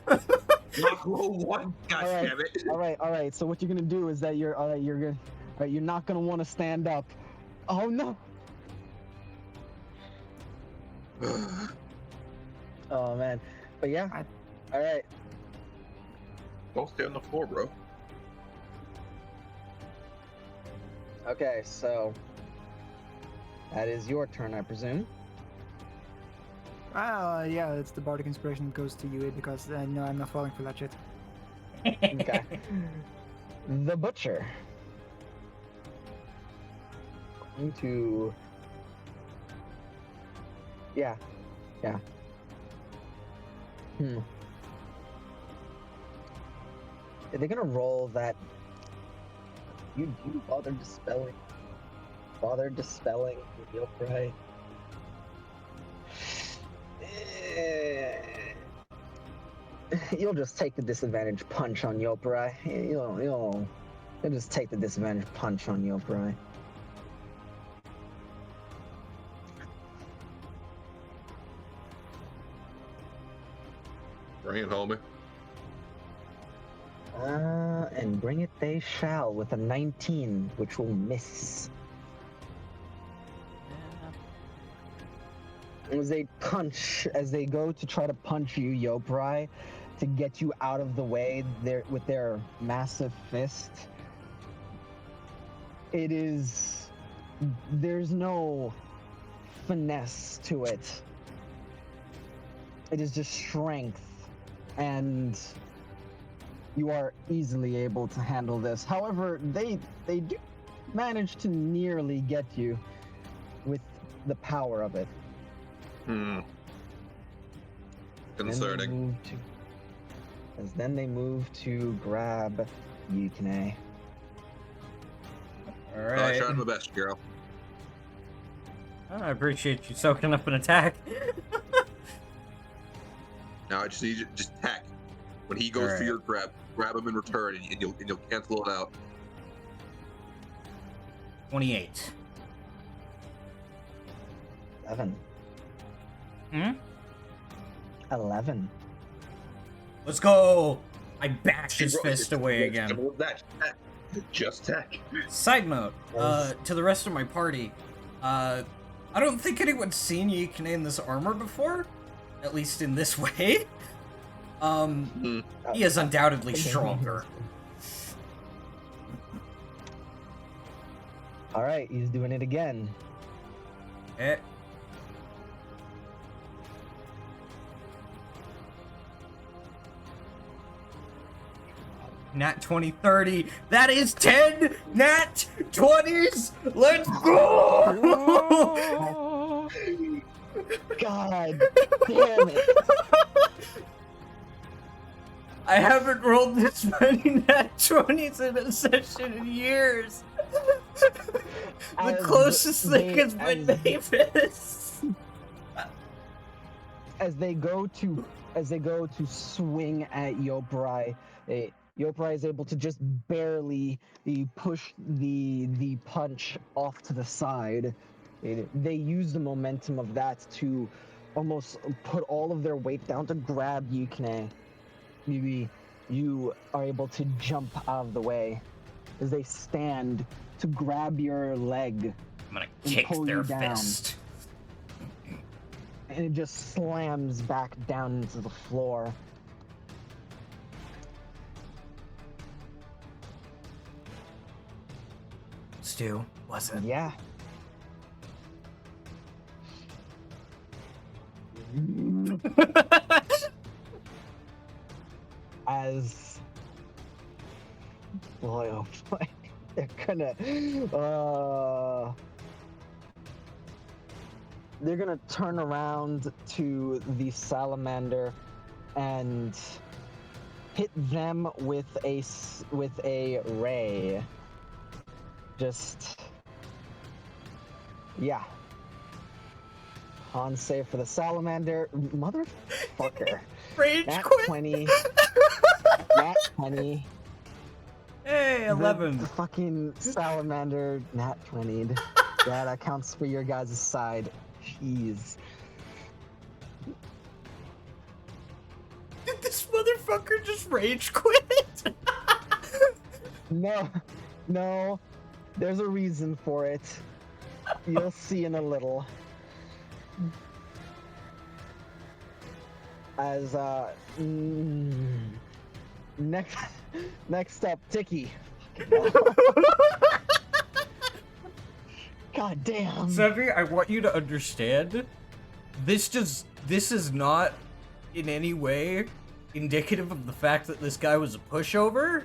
Block low once. God Alright, damn it. all right. So what you're gonna do is that you're not gonna want to stand up. Oh no. Oh man. But yeah. All right. Don't stay on the floor, bro. Okay, so that is your turn, I presume. Yeah, it's the Bardic Inspiration that goes to Yui because no, I'm not falling for that shit. Okay. The butcher. Going to. Yeah. Are they gonna roll that? You bother dispelling the Yoprai. You'll just take the disadvantage punch on Yoprai. You'll just take the disadvantage punch on Yoprai. Bring it, homie. And bring it they shall with a 19, which will miss. As they go to try to punch you, Yoprai, to get you out of the way with their massive fist, there's no finesse to it. It is just strength, and you are easily able to handle this. However, they do manage to nearly get you with the power of it. Concerning. Then they move to grab Yukine. I Alright. tried my best, girl. I appreciate you soaking up an attack. Now I just need you just attack. When he goes for your grab him in return, and you'll cancel it out. 28. 11. 11. Let's go! I bash his fist away again. Just attack. Side note, to the rest of my party, I don't think anyone's seen Yukine in this armor before, at least in this way. He is undoubtedly stronger. Alright, he's doing it again. Eh. Nat 20, 30. That is 10 Nat 20s! Let's go! God damn it. I haven't rolled this many Nat 20s in a session in years. The closest thing has been Mavis. As they go to swing at Yoprai, Yoprai is able to just barely push the punch off to the side. They use the momentum of that to almost put all of their weight down to grab you, Kine. You are able to jump out of the way as they stand to grab your leg I'm gonna and kick pull their you down. fist. And it just slams back down into the floor. Stu, was it? Yeah. As boy, oh boy, they're gonna turn around to the salamander and hit them with a ray. Just yeah. On save for the salamander, motherfucker. Rage Nat quit. 20. Nat 20. Hey, 11. The fucking salamander nat 20'd. Yeah, that counts for your guys' side. Jeez. Did this motherfucker just rage quit? No. There's a reason for it. You'll see in a little. As next up, Tiki. God damn. Sevi, I want you to understand, this is not in any way indicative of the fact that this guy was a pushover.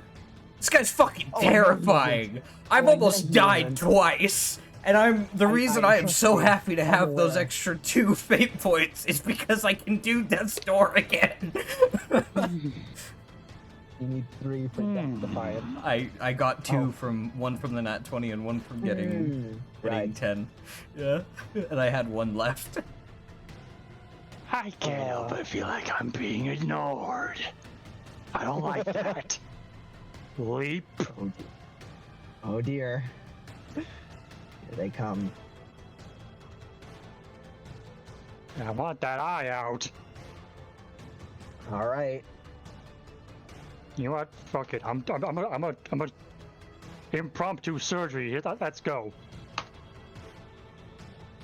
This guy's fucking terrifying. I've almost died twice. And the reason I am so happy to have those extra 2 fate points is because I can do Death's Door again. You need 3 for Death Defiant. I got 2 from one from the nat 20 and one from getting Right. 10. Yeah. And I had 1 left. I can't help but feel like I'm being ignored. I don't like that. Leap. Oh dear. Here they come. I want that eye out. All right. You know what? Fuck it. I'm a impromptu surgery. Let's go.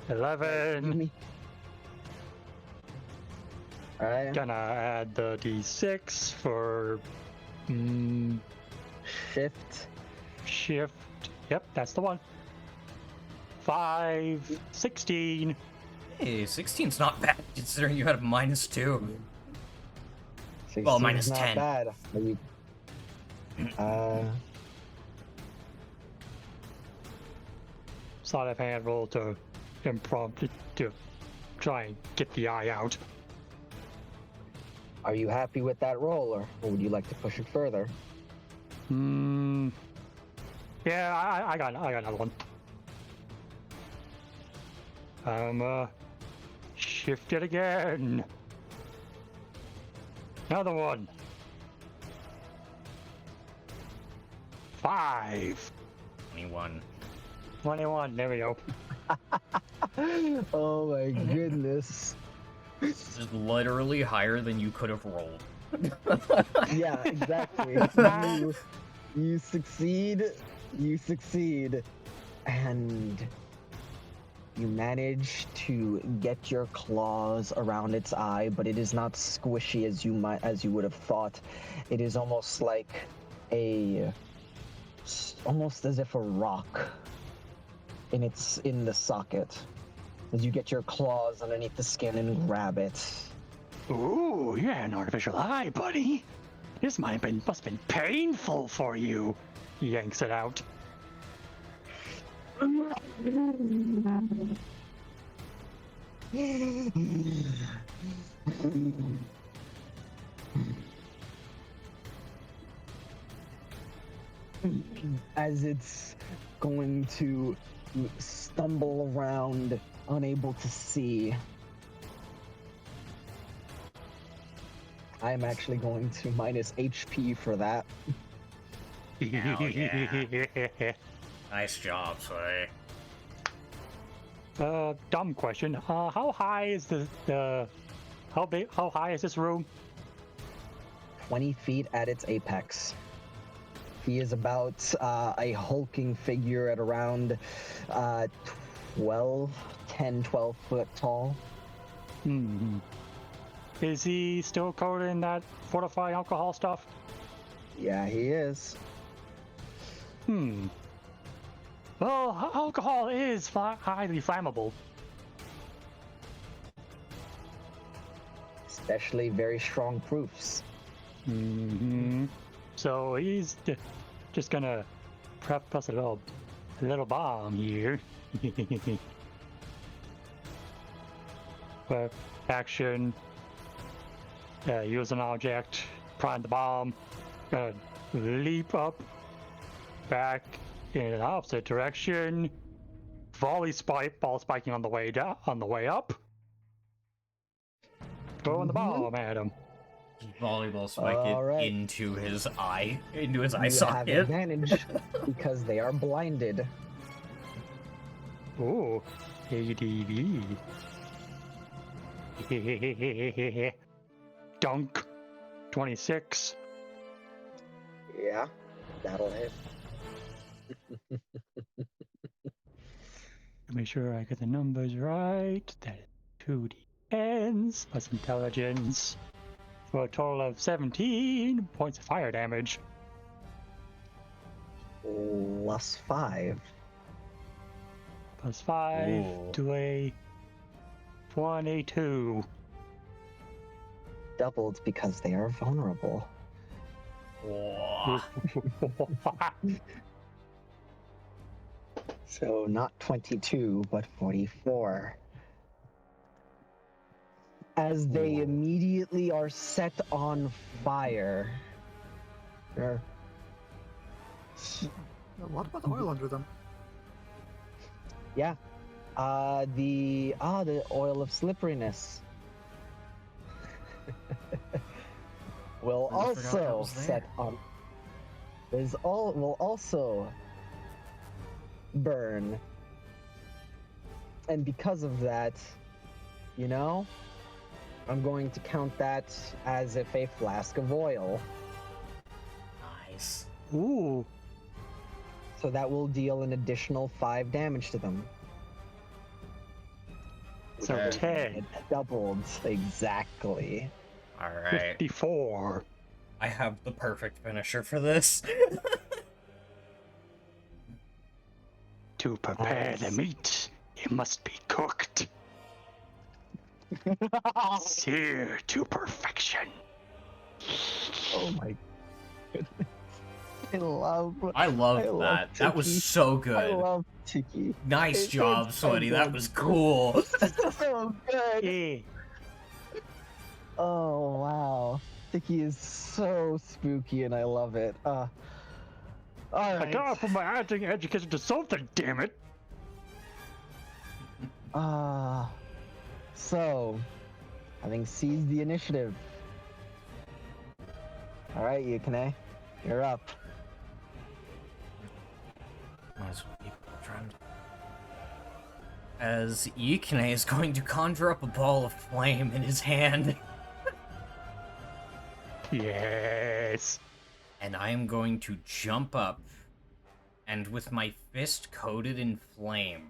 11. All right. Gonna add the d6 for shift. Yep, that's the one. 5, 16. Hey, 16's not bad considering you had a -2. Well, 16's not -10. bad. Sleight of hand roll to impromptu to try and get the eye out. Are you happy with that roll, or would you like to push it further? Yeah, I got another one. Shift it again. Another one. 5. 21. 21, there we go. Oh my goodness. This is literally higher than you could have rolled. Yeah, exactly. You succeed, and you manage to get your claws around its eye, but it is not squishy as you would have thought. It is almost like almost as if a rock in the socket. As you get your claws underneath the skin and grab it. Ooh, you had an artificial eye, buddy. This must have been painful for you. He yanks it out. As it's going to stumble around, unable to see. I'm actually going to minus HP for that. Hell yeah. Nice job, Sway. Dumb question. How high is how high is this room? 20 feet at its apex. He is about a hulking figure at around 12 foot tall. Hmm. Is he still covered in that fortified alcohol stuff? Yeah, he is. Hmm. Well, alcohol is highly flammable. Especially very strong proofs. Hmm. So he's just gonna prep us a little bomb here. But action. Use an object. Prime the bomb. Leap up. Back in an opposite direction. Volley spike. Ball spiking on the way down. On the way up. Throwing the bomb at him. Volleyball spike All it right. into his eye You have socket. advantage because they are blinded. Ooh, ADV. Dunk. 26. Yeah, that'll hit. Make sure I get the numbers right. That is 2d10s plus intelligence for a total of 17 points of fire damage. Plus 5. Plus 5 Ooh. to a 22. Doubled because they are vulnerable. Whoa. So not 22, but 44. As they immediately are set on fire. Or- What about oil under them? Yeah. The oil of slipperiness. will I forgot that also was set there. on. Will also burn. And because of that, you know, I'm going to count that as if a flask of oil. Nice. Ooh. So that will deal an additional 5 damage to them. So Okay. 10. It doubled exactly. All right. 54. I have the perfect finisher for this. To prepare the Nice. meat, it must be cooked. Seared to perfection. Oh my goodness. I love that. That was Tiki. so I good. love Tiki. Nice job, It's so Sweaty. That good. was cool. So good. Yeah. Oh wow. Tiki is so spooky and I love it. I Alright. gotta put my acting education to something, damn it. So having seized the initiative. Alright, Yukine. You're up. Might as well keep it trimmed. As Yukine is going to conjure up a ball of flame in his hand, Yes. and I am going to jump up, and with my fist coated in flame,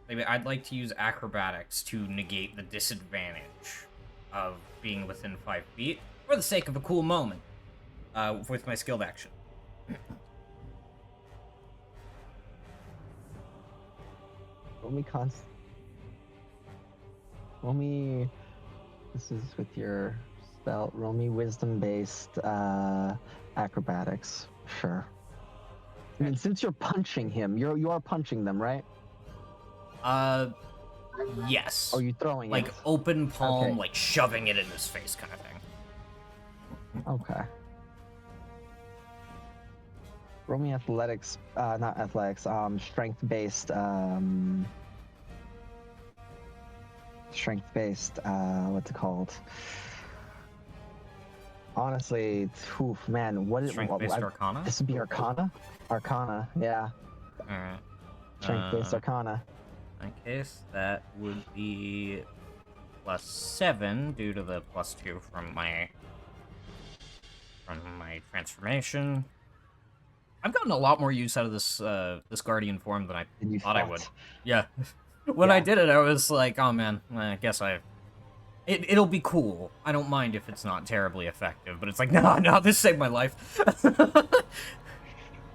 maybe I'd like to use acrobatics to negate the disadvantage of being within 5 feet, for the sake of a cool moment, with my skilled action. Roll me. This is with your spell. Roll me wisdom-based acrobatics. Sure. I mean, since you're punching him, you are punching them, right? Yes. Or are you throwing Like it? open palm, Okay. like shoving it in his face kind of thing. Okay. Roll me athletics. Not athletics. Strength-based. Strength-based. What's it called? Honestly, oof, man. Strength-based Arcana? This would be Arcana. Arcana. Yeah. Alright. Strength-based Arcana. In that case, that would be +7 due to the +2 from my transformation. I've gotten a lot more use out of this this guardian form than I And you thought I would. thought. Yeah. When I Yeah. did it, I was like, oh man, I guess it'll be cool. I don't mind if it's not terribly effective, but it's like, no, this saved my life.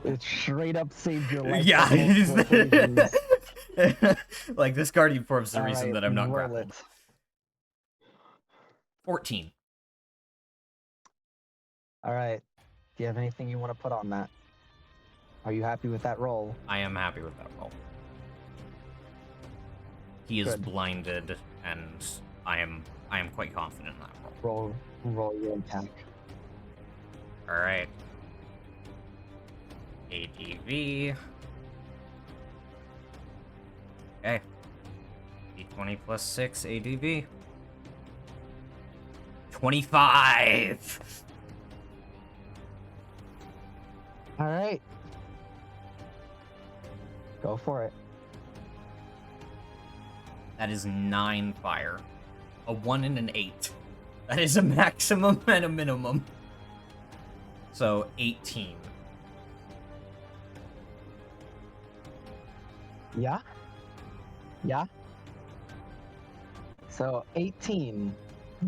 It straight up saved your life Yeah. for multiple occasions. Like, this guardian form's the All reason right, that I'm not roll grappled. it. 14. All right. Do you have anything you want to put on that? Are you happy with that roll? I am happy with that roll. He is Good. blinded, and I am quite confident in that roll. Roll your attack. All right. ADV. Okay. D20 plus 6 ADV. 25! All right. Go for it. That is 9 fire. A 1 and an 8. That is a maximum and a minimum. So, 18. Yeah? Yeah? So 18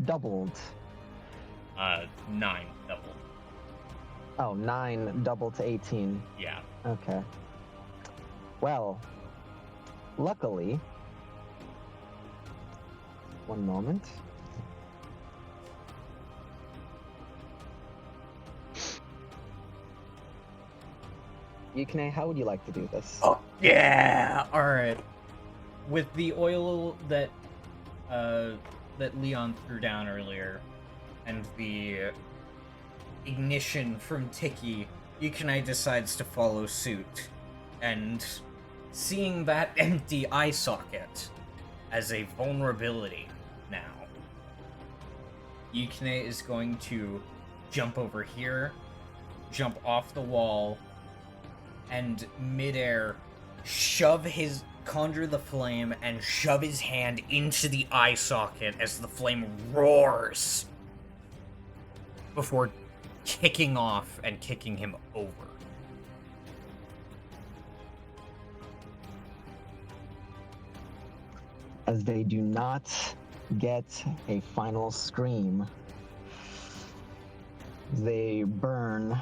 doubled. 9 double. Oh, 9 doubled to 18. Yeah. Okay. Well, luckily, one moment. Yukine, how would you like to do this? Oh, yeah! Alright. With the oil that Leon threw down earlier, and the ignition from Tiki, Yukine decides to follow suit. And seeing that empty eye socket as a vulnerability now, Yukine is going to jump over here, jump off the wall, and midair conjure the flame and shove his hand into the eye socket as the flame roars before kicking off and kicking him over. As they do not get a final scream, they burn.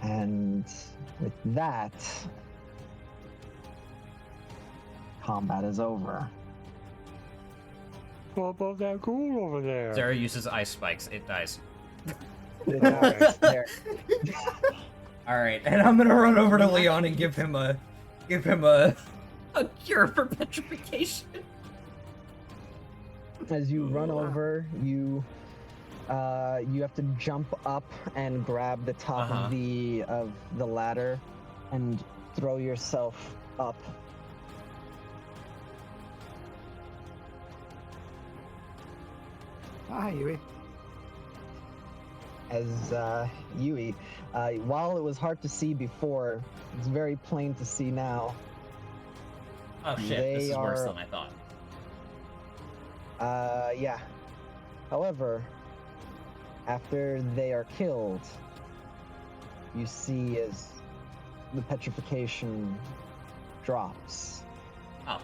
And with that, combat is over. What about that ghoul over there? Zara uses ice spikes, it dies. There. Alright, and I'm gonna run over to Leon and give him a cure for petrification. As you run over, you have to jump up and grab the top of the ladder and throw yourself up. Hi, Yui. As Yui, while it was hard to see before, it's very plain to see now. Oh shit, this is worse than I thought. Yeah. However, after they are killed, you see as the petrification drops. Oh.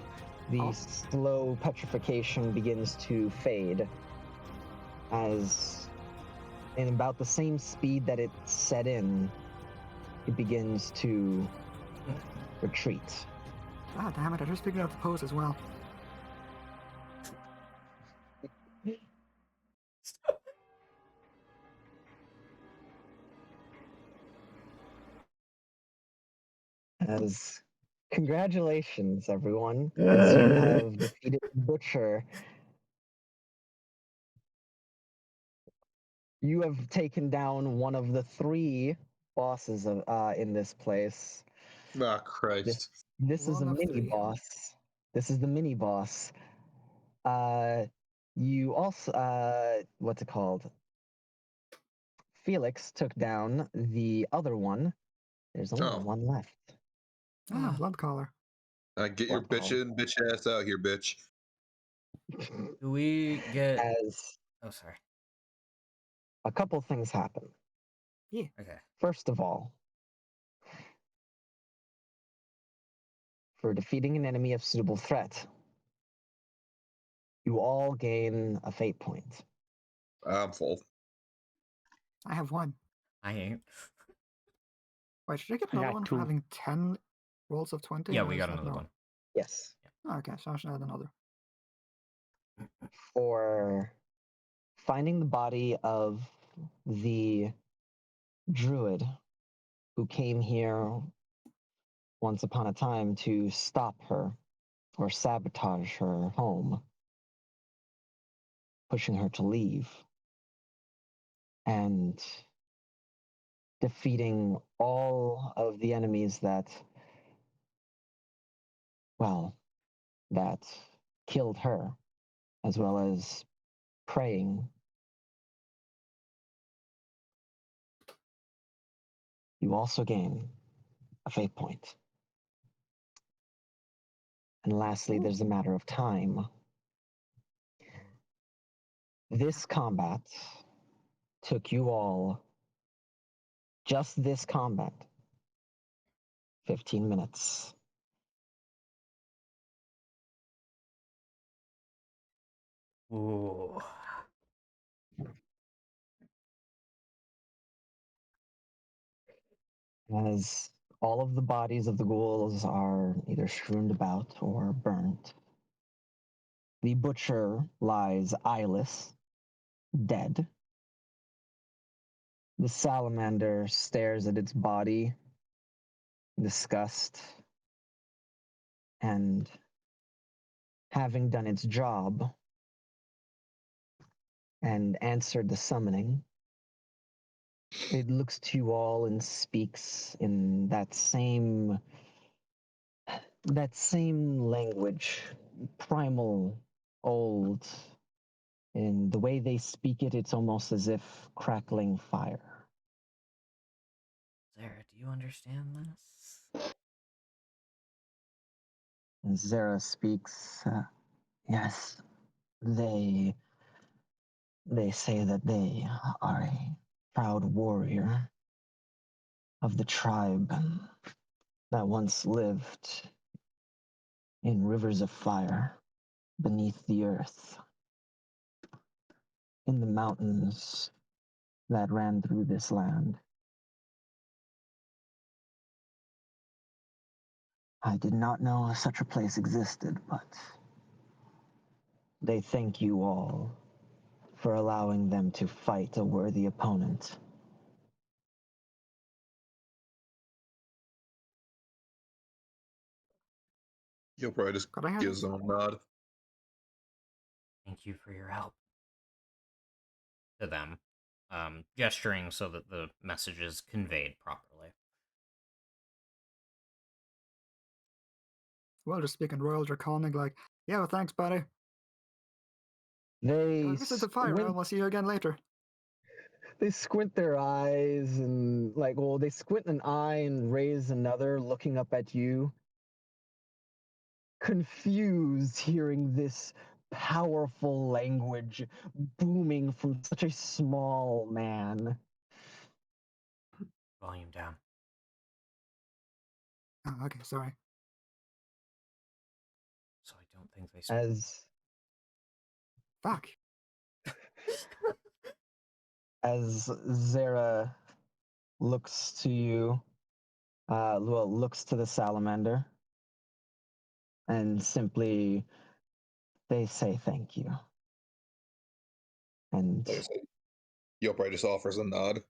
The slow petrification begins to fade as, in about the same speed that it set in, it begins to retreat. Ah, damn it, I just figured out the pose as well. As congratulations, everyone, as you have defeated Butcher. You have taken down one of the 3 bosses of, in this place. Ah, Christ. This is a One of mini 3. boss. This is the mini boss. You also, what's it called? Felix took down the other one. There's only Oh. one left. Blood collar. Get your bitch ass out here, bitch. Do we get? As Oh, sorry. a couple things happen. Okay. First of all, for defeating an enemy of suitable threat, you all gain a fate point. I'm full. I have one. I ain't. Wait, should I get I another got one two. for having 10 rolls of 20? Yeah, or we is got that another no? one. Yes. Oh, okay, so I should add another. For finding the body of the druid who came here once upon a time to stop her or sabotage her home, pushing her to leave, and defeating all of the enemies that, well, that killed her, as well as praying. You also gain a fate point. And lastly, there's a matter of time. This combat took you all, just this combat, 15 minutes. Ooh. As all of the bodies of the ghouls are either strewn about or burnt, the butcher lies eyeless, dead. The salamander stares at its body, in disgust, and having done its job and answered the summoning, it looks to you all and speaks in that same language, primal, old. In the way they speak it, it's almost as if crackling fire. Sarah, do you understand this? And Zara speaks, yes, they say that they are a proud warrior of the tribe that once lived in rivers of fire beneath the earth, in the mountains that ran through this land. I did not know such a place existed, but they thank you all for allowing them to fight a worthy opponent. You'll probably just Could I have gives them a nod. Thank you for your help. To them, gesturing so that the message is conveyed properly. Well, just speaking Royal Draconic, like, yeah, well, thanks, buddy. They Visit the fire squint, realm. I'll see you again later. they squint their eyes and they squint an eye and raise another, looking up at you, confused hearing this powerful language booming from such a small man. Volume down. Oh, okay, sorry. So I don't think they speak. As Fuck. as Zara looks to you, looks to the salamander, and simply they say thank you. And Like I said, you'll probably just offers a nod.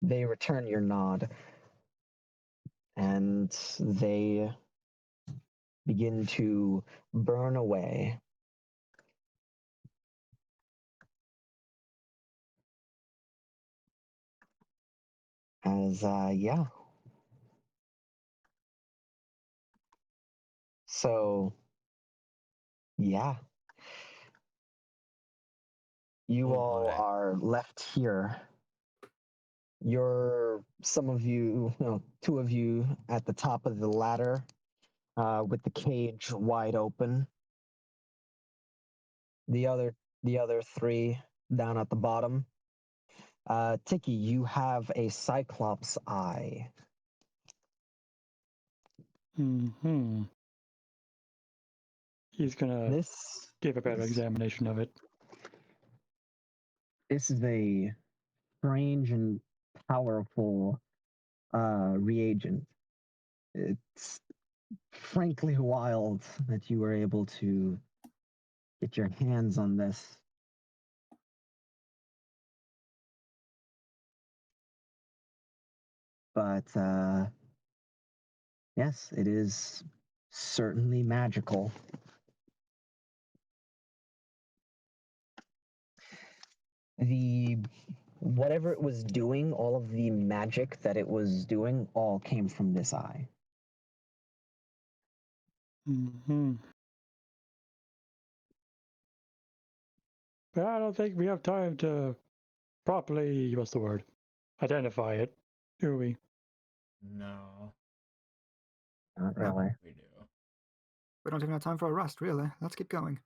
they return your nod, and they begin to burn away. As, yeah. So, yeah. You Oh all boy. are left here some of you, two of you at the top of the ladder, with the cage wide open. The other three down at the bottom. Tiki, you have a Cyclops eye. Hmm. He's gonna This give a better is, examination of it. this is a strange and powerful reagent. It's frankly wild that you were able to get your hands on this. But yes, it is certainly magical. The whatever it was doing, all of the magic that it was doing, all came from this eye. Hmm. But I don't think we have time to properly, what's the word, identify it, do we? No, Not No. really. we do. We don't even have time for a rest, really. Let's keep going.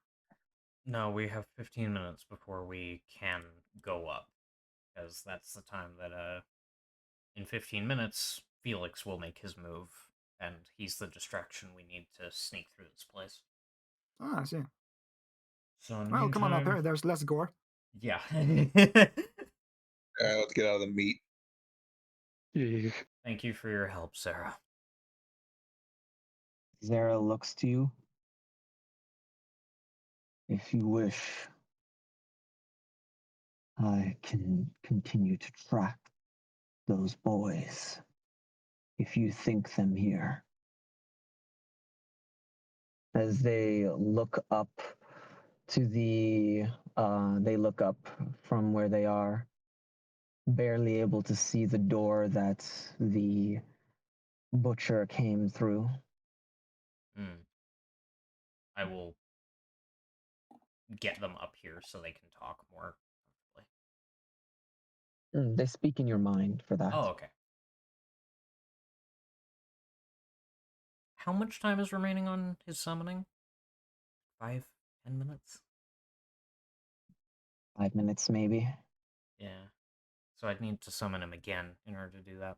No, we have 15 minutes before we can go up, because that's the time that in 15 minutes Felix will make his move, and he's the distraction we need to sneak through this place. Ah, I see. So in the Well, come on up meantime- here. There's less gore. Yeah. Let's get out of the meat. Eek. Thank you for your help, Sarah. Zara looks to you. If you wish, I can continue to track those boys. If you think them here. As they look up they look up from where they are, barely able to see the door that the butcher came through. I will get them up here so they can talk more comfortably. They speak in your mind for that. Oh, okay. How much time is remaining on his summoning? 5, 10 minutes? 5 minutes, maybe. Yeah. So I'd need to summon him again in order to do that.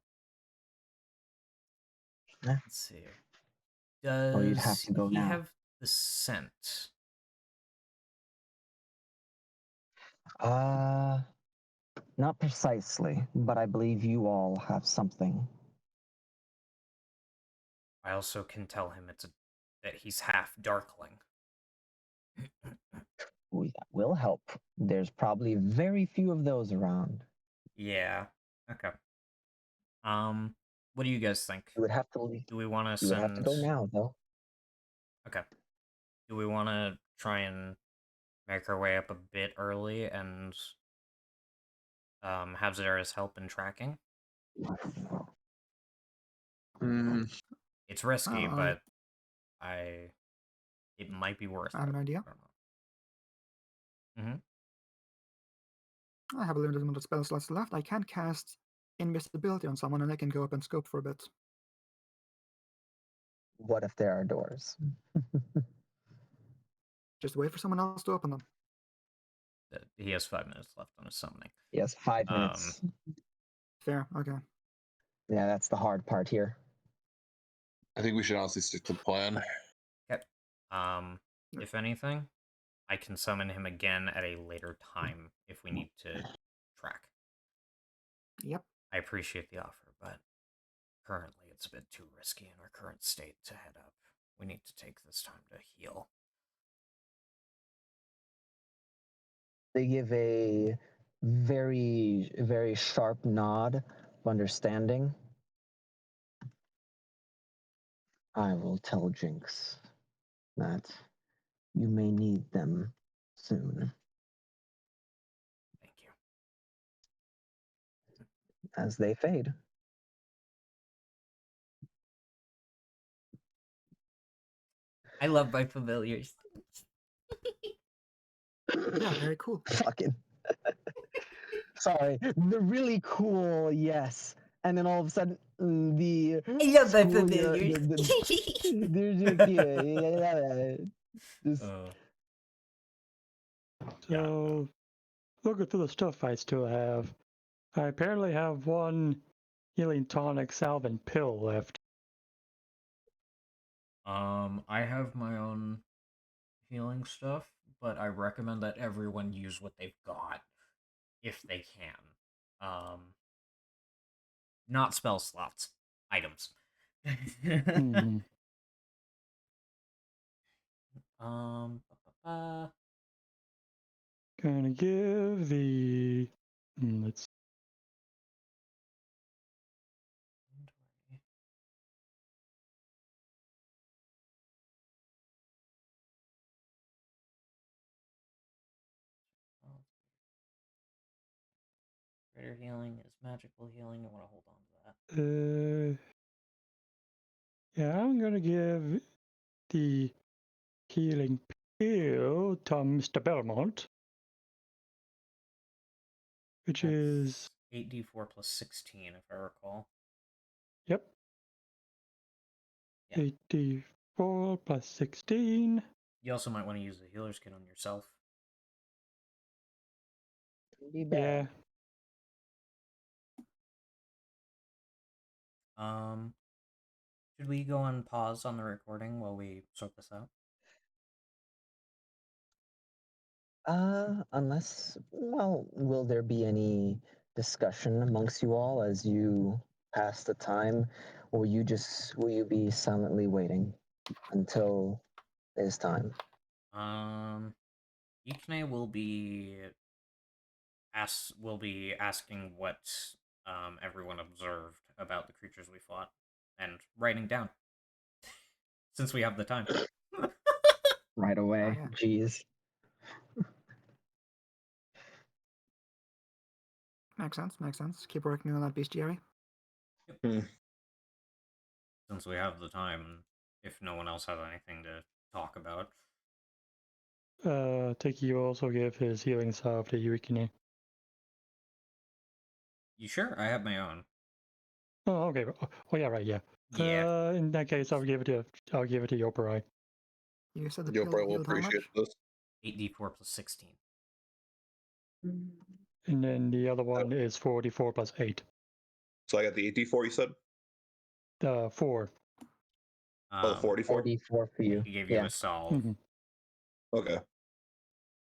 Yeah. Let's see. Or you'd have Does to go he now. have the scent? Not precisely, but I believe you all have something. I also can tell him that he's half darkling. That will help. There's probably very few of those around. Yeah. Okay. What do you guys think? You would have to leave. Do we want to You would have to send? go now, though. Okay. Do we want to try and make our way up a bit early and have Zara's help in tracking? It's risky, but it might be worth it. I have an idea. I don't know. I have a limited amount of spell slots left. I can cast invisibility on someone and they can go up and scope for a bit. What if there are doors? Just wait for someone else to open them. He has 5 minutes left on his summoning. Yes, 5 minutes. Fair, okay. Yeah, that's the hard part here. I think we should honestly stick to the plan. Okay. If anything, I can summon him again at a later time if we need to track. Yep. I appreciate the offer, but currently it's a bit too risky in our current state to head up. We need to take this time to heal. They give a very, very sharp nod of understanding. I will tell Jinx that you may need them soon. Thank you. As they fade. I love my familiars. Yeah, very cool. Fucking. Sorry, the really cool, yes. And then all of a sudden, the Yeah, school year, just uh, So, looking through the stuff I still have, I apparently have one healing tonic salve and pill left. I have my own healing stuff, but I recommend that everyone use what they've got if they can. Not spell slots, items. Hmm. Ba-ba-ba. Gonna give the. Let's. Greater healing is magical healing. I want to hold on to that. Yeah, I'm gonna give the healing pill to Mr. Belmont, which is. That's 8d4 plus 16, if I recall. Yep. Yeah. 84 plus 16. You also might want to use the healer's kit on yourself. Be Yeah. bad. Should we go on pause on the recording while we sort this out? Unless, well, will there be any discussion amongst you all as you pass the time, or will you be silently waiting until it's time? Ikne will be asking what everyone observed about the creatures we fought and writing down since we have the time. Right away. yeah. Jeez. Makes sense, makes sense. Keep working on that bestiary. Since we have the time, if no one else has anything to talk about. Tiki will also give his healing salve to Yukine. You sure? I have my own. Oh, okay. Oh, yeah, right, yeah. Yeah. In that case, I'll give it to Yoparai. You said the You'll pill probably healed how appreciate much? this. 8d4 plus 16. And then the other one is 44 plus 8. So I got the 8d4 you said? 4. Oh, the 44? 44 for you. He gave you Yeah. a salve. Mm-hmm. Okay.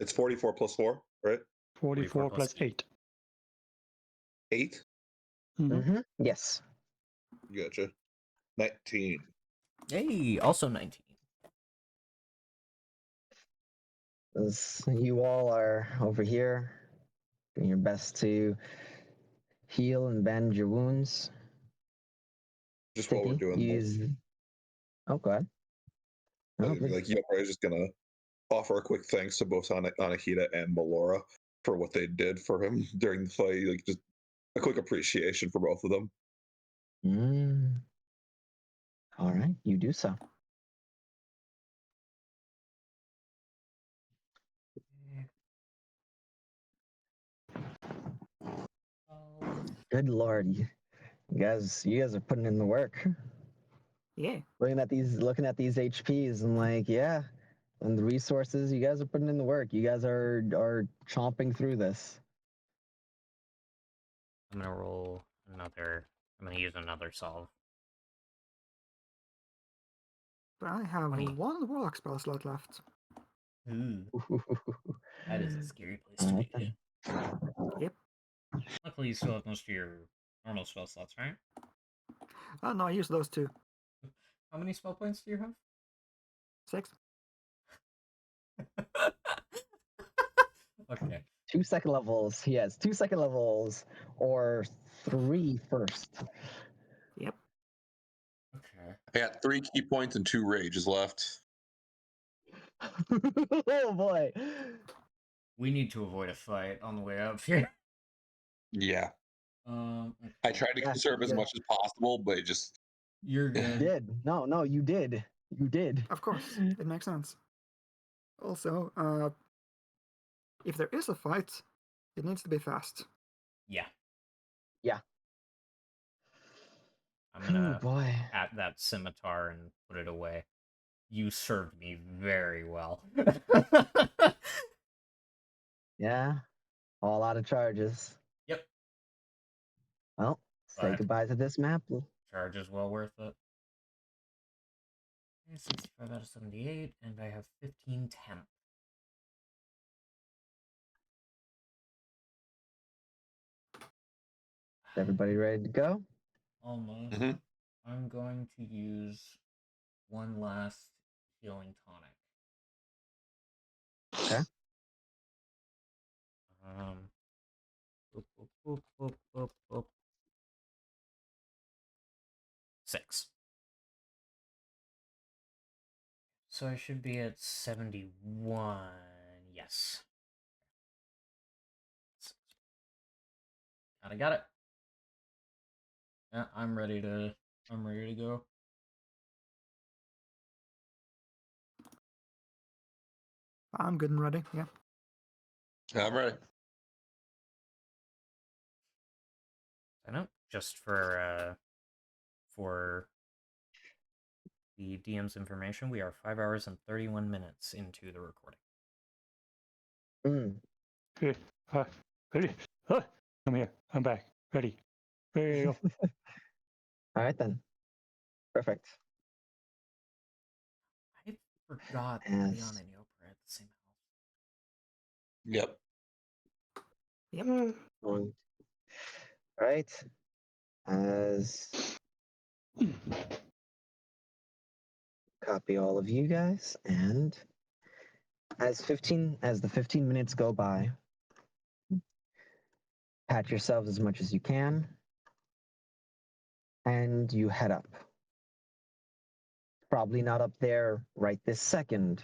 It's 44 plus 4, right? 44 plus 8. 8? Mm-hmm. Yes. Gotcha. 19. Hey, also 19. As you all are over here doing your best to heal and bandage your wounds. Just while we're Tiki, doing this, use. Oh, go ahead. No, like, Yokai is just gonna offer a quick thanks to both Anahita and Melora for what they did for him during the fight. Like, just a quick appreciation for both of them. All right, you do so. Good lord, you guys are putting in the work. Yeah. Looking at these HPs, and like, yeah, and the resources, you guys are putting in the work. You guys are chomping through this. I'm gonna roll another. I'm gonna use another solve. But I have 20. one warlock spell slot left. Ooh, that is a scary place All to right be. then. Yep. Luckily, you still have most of your normal spell slots, right? Oh no, I used those two. How many spell points do you have? 6. Okay. 2 second levels. He has 2 second levels, or 3 first. Yep. Okay. I got 3 key points and 2 rages left. Oh boy. We need to avoid a fight on the way up here. Yeah. Okay. I tried to Yeah, conserve as yeah. much as possible, but it just. You're You good. did. No, you did. You did. Of course, it makes sense. Also, if there is a fight, it needs to be fast. Yeah. Yeah. I'm Oh gonna boy. at that scimitar and put it away. You served me very well. Yeah. All out of charges. Yep. Well, say But goodbye to this map. charge is well worth it. 65 out of 78, and I have 15 temp. Is everybody ready to go? Almost. Mm-hmm. I'm going to use one last healing tonic. Okay. Boop, boop, boop, boop, boop, boop. 6. So I should be at 71. Yes. I got it. Yeah, I'm ready to go. I'm good and ready. Yeah. I'm ready. I know. Just for the DM's information, we are 5 hours and 31 minutes into the recording. Okay. Ready? Come here. I'm back. Ready. Ready to go. All right then. Perfect. I forgot that Yes. Leon and Yopa are at the same house. Yep. Yep. All right. As copy all of you guys, and as the 15 minutes go by, pat yourselves as much as you can, and you head up. Probably not up there right this second,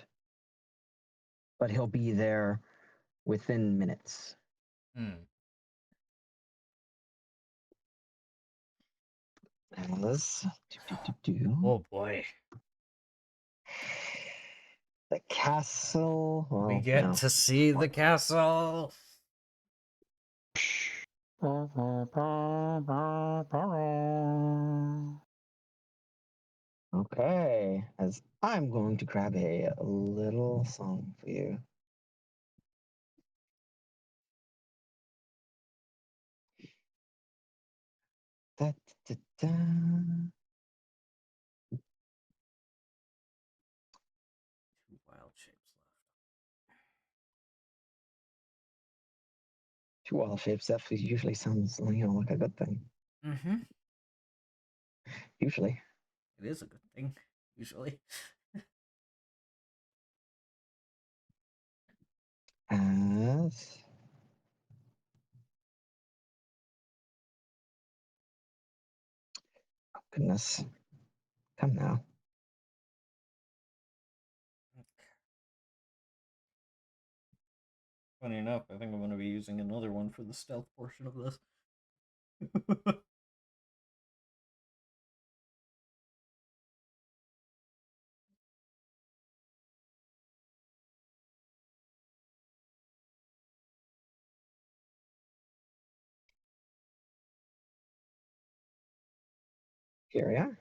but he'll be there within minutes. As Oh boy. the castle. Well, We get no. to see the castle. Okay, as I'm going to grab a little song for you. Da, da, da. Two wild shapes Two wall shapes. That usually sounds, like a good thing. left. Mm-hmm. Usually. It is a good thing, usually. As oh, goodness, come now. Funny enough, I think I'm going to be using another one for the stealth portion of this. Here we are.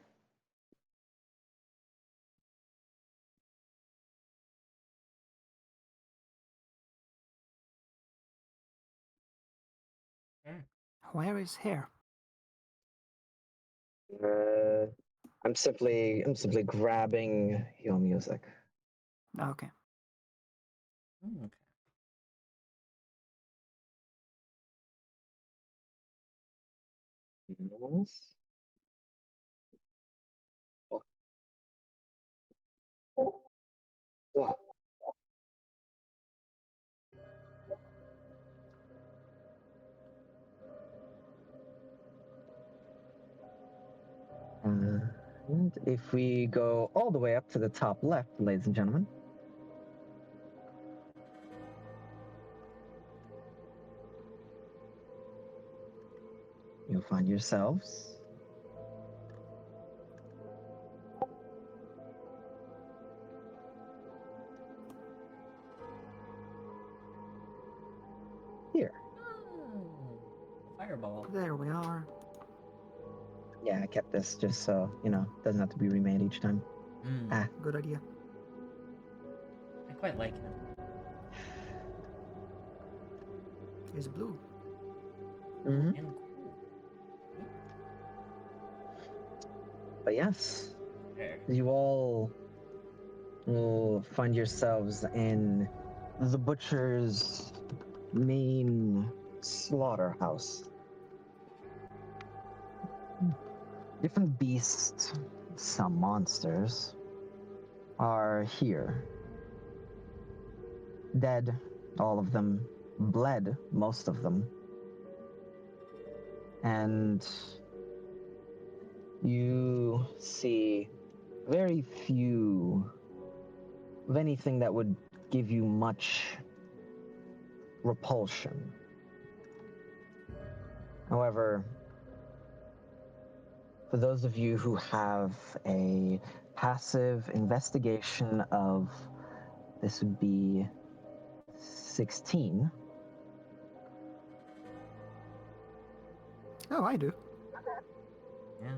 Where is here? I'm simply grabbing your music. Okay. Okay. Yes. Yeah. And if we go all the way up to the top left, ladies and gentlemen, you'll find yourselves here. Oh, well. There we are. Yeah, I kept this just so, doesn't have to be remade each time. Mm, Ah. Good idea. I quite like him. He's blue. Mm-hmm. And cool. But yes, Okay. you all will find yourselves in the butcher's main slaughterhouse. Different beasts, some monsters, are here. Dead, all of them. Bled, most of them. And you see very few of anything that would give you much repulsion. However, for those of you who have a passive investigation of, this would be 16. Oh, I do. Yeah.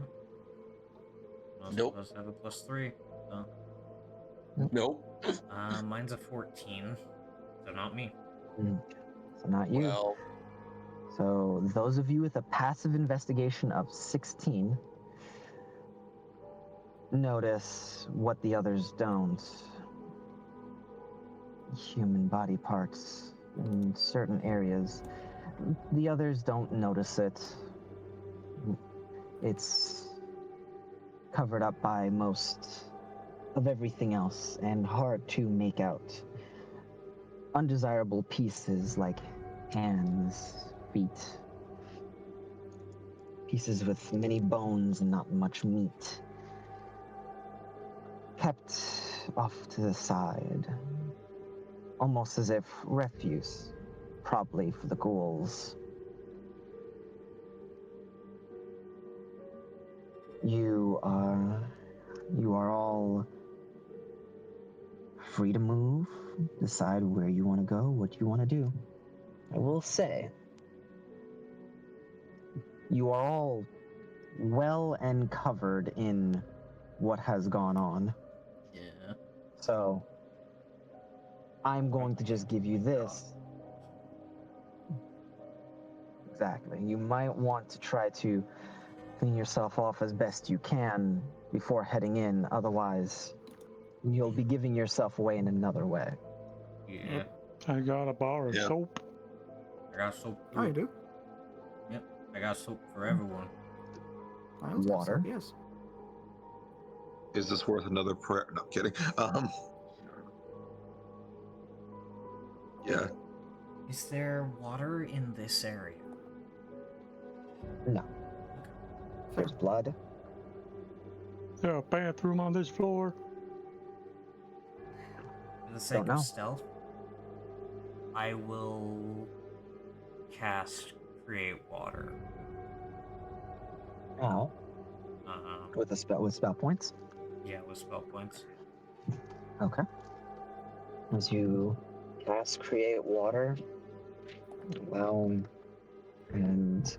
Most Nope. of us have a +3. So. Nope. Mine's a 14. So not me. So not you. Well, So those of you with a passive investigation of 16 notice what the others don't. Human body parts in certain areas. The others don't notice it. It's covered up by most of everything else and hard to make out. Undesirable pieces like hands, feet, pieces with many bones and not much meat, kept off to the side, almost as if refuse, probably for the ghouls. You are all free to move, decide where you want to go, what you want to do. I will say, you are all well and covered in what has gone on. Yeah. So, I'm going to just give you this. Exactly. You might want to try to clean yourself off as best you can before heading in, otherwise, you'll be giving yourself away in another way. Yeah. I got a bar of Yeah. soap. I got soap too. Oh, you do? Yep. I got soap for everyone. I also have Water. soap, yes. is this worth another prayer? No, kidding. Yeah. Is there water in this area? No. There's blood. There a bathroom on this floor? For the sake Don't know. of stealth, I will cast Create Water. Now, Uh, with spell points. yeah, with spell points. Okay. As you cast Create Water, and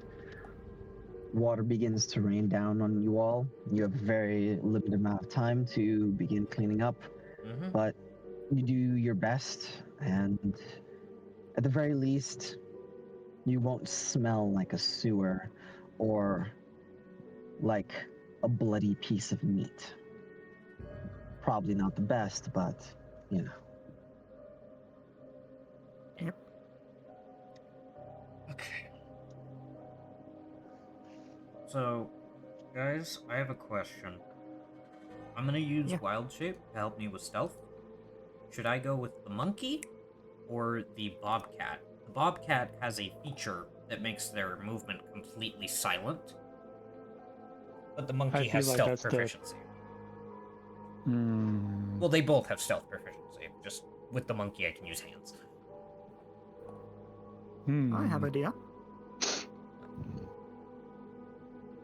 water begins to rain down on you all. You have a very limited amount of time to begin cleaning up, Mm-hmm. but you do your best, and at the very least, you won't smell like a sewer or like a bloody piece of meat. Probably not the best, but, Yep. Okay. So, guys, I have a question. I'm gonna use Yeah. Wild Shape to help me with stealth. Should I go with the monkey or the bobcat? The bobcat has a feature that makes their movement completely silent, but the monkey feel has like stealth that's the- proficiency. Hmm. Well, they both have stealth proficiency. Just with the monkey, I can use hands. I have an idea.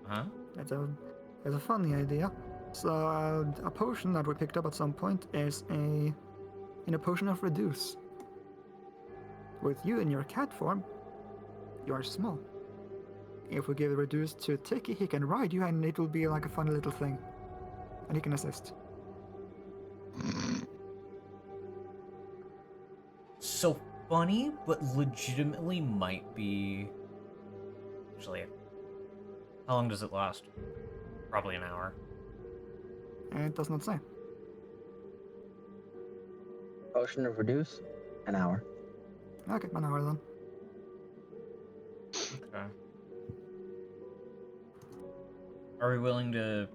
Huh? It's a funny idea. So a potion that we picked up at some point is a potion of reduce. With you in your cat form, you are small. if we give it reduced to Tiki, he can ride you, and it will be like a funny little thing, and he can assist. So funny, but legitimately might be. Actually, how long does it last? Probably an hour. And it does not say. Potion of reduce, an hour. Okay, an hour then. Okay. Are we willing to?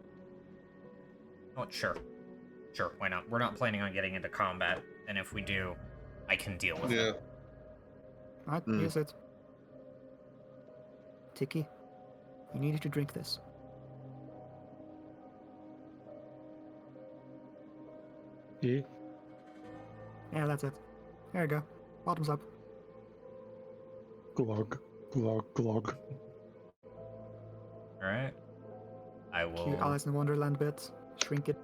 Oh, sure. Sure, why not? We're not planning on getting into combat, and if we do, I can deal with Yeah. it. Alright, use it. Tiki, you needed to drink this. Yeah. Yeah, that's it. There you go. Bottoms up. Glug, glug, glug. Alright. I Cute will. Alice in Wonderland bit. Shrink it.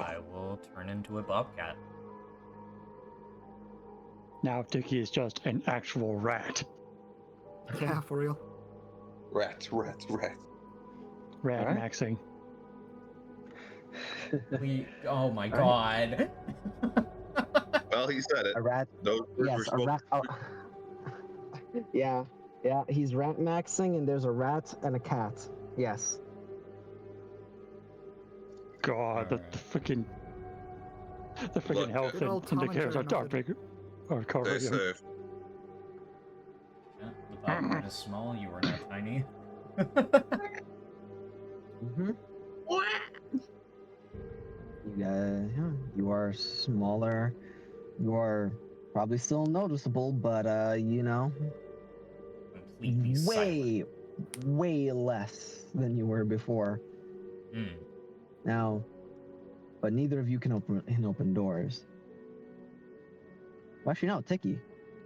I will turn into a bobcat. Now Tiki is just an actual rat. Yeah, for real. Rat. Rat Alright. maxing. Oh my Alright. god. Well, he said it. A rat. Those words were Yes, a spoken. rat. Oh. Yeah, yeah. He's rat maxing, and there's a rat and a cat. Yes. God, the Alright. freaking Look, health Good old Tom and indicators Jerry are dark method. bigger. Or cover stay you. safe. Yeah, the bobcat is small, you are now tiny. Mm-hmm. You guys, yeah, you are smaller. You are probably still noticeable, but you know, Completely silent. way less than you were before. Hmm. Now, but neither of you can open doors. Well, actually, no, Tiki.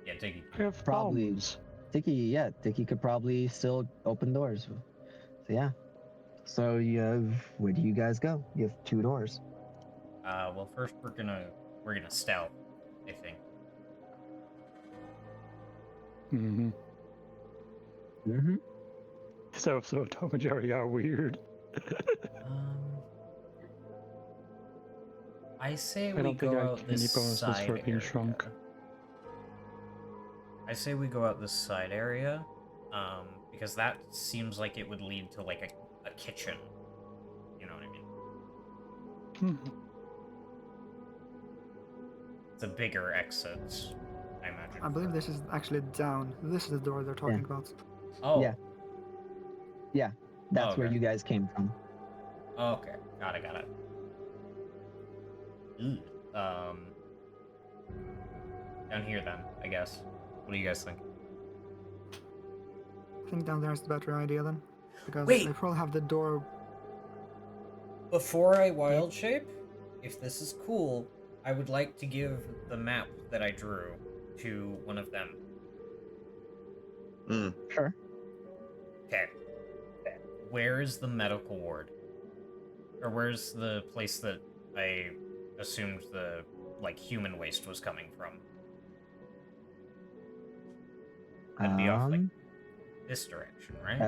Yeah, Tiki. I have Probably. thumbs. Tiki could probably still open doors. So yeah. So you have, where do you guys go? You have 2 doors. Well, first we're gonna stealth, I think. Mm-hmm. Mm-hmm. So Tom and Jerry are weird. I say I we don't think go I out get this any bonuses side for being area. shrunk. I say we go out this side area, because that seems like it would lead to like a kitchen. You know what I mean? It's a bigger exit, I imagine. I believe this is actually down. This is the door they're talking about. Oh. Yeah. Yeah. That's where Okay. you guys came from. Okay. Got it. Down here then, I guess. What do you guys think? I think down there is the better idea then. Because Wait! they probably have the door. Before I wild shape, if this is cool, I would like to give the map that I drew to one of them. Sure. Okay. Where is the medical ward? Or where's the place that I assumed the, like, human waste was coming from? That'd be off, like, this direction, right?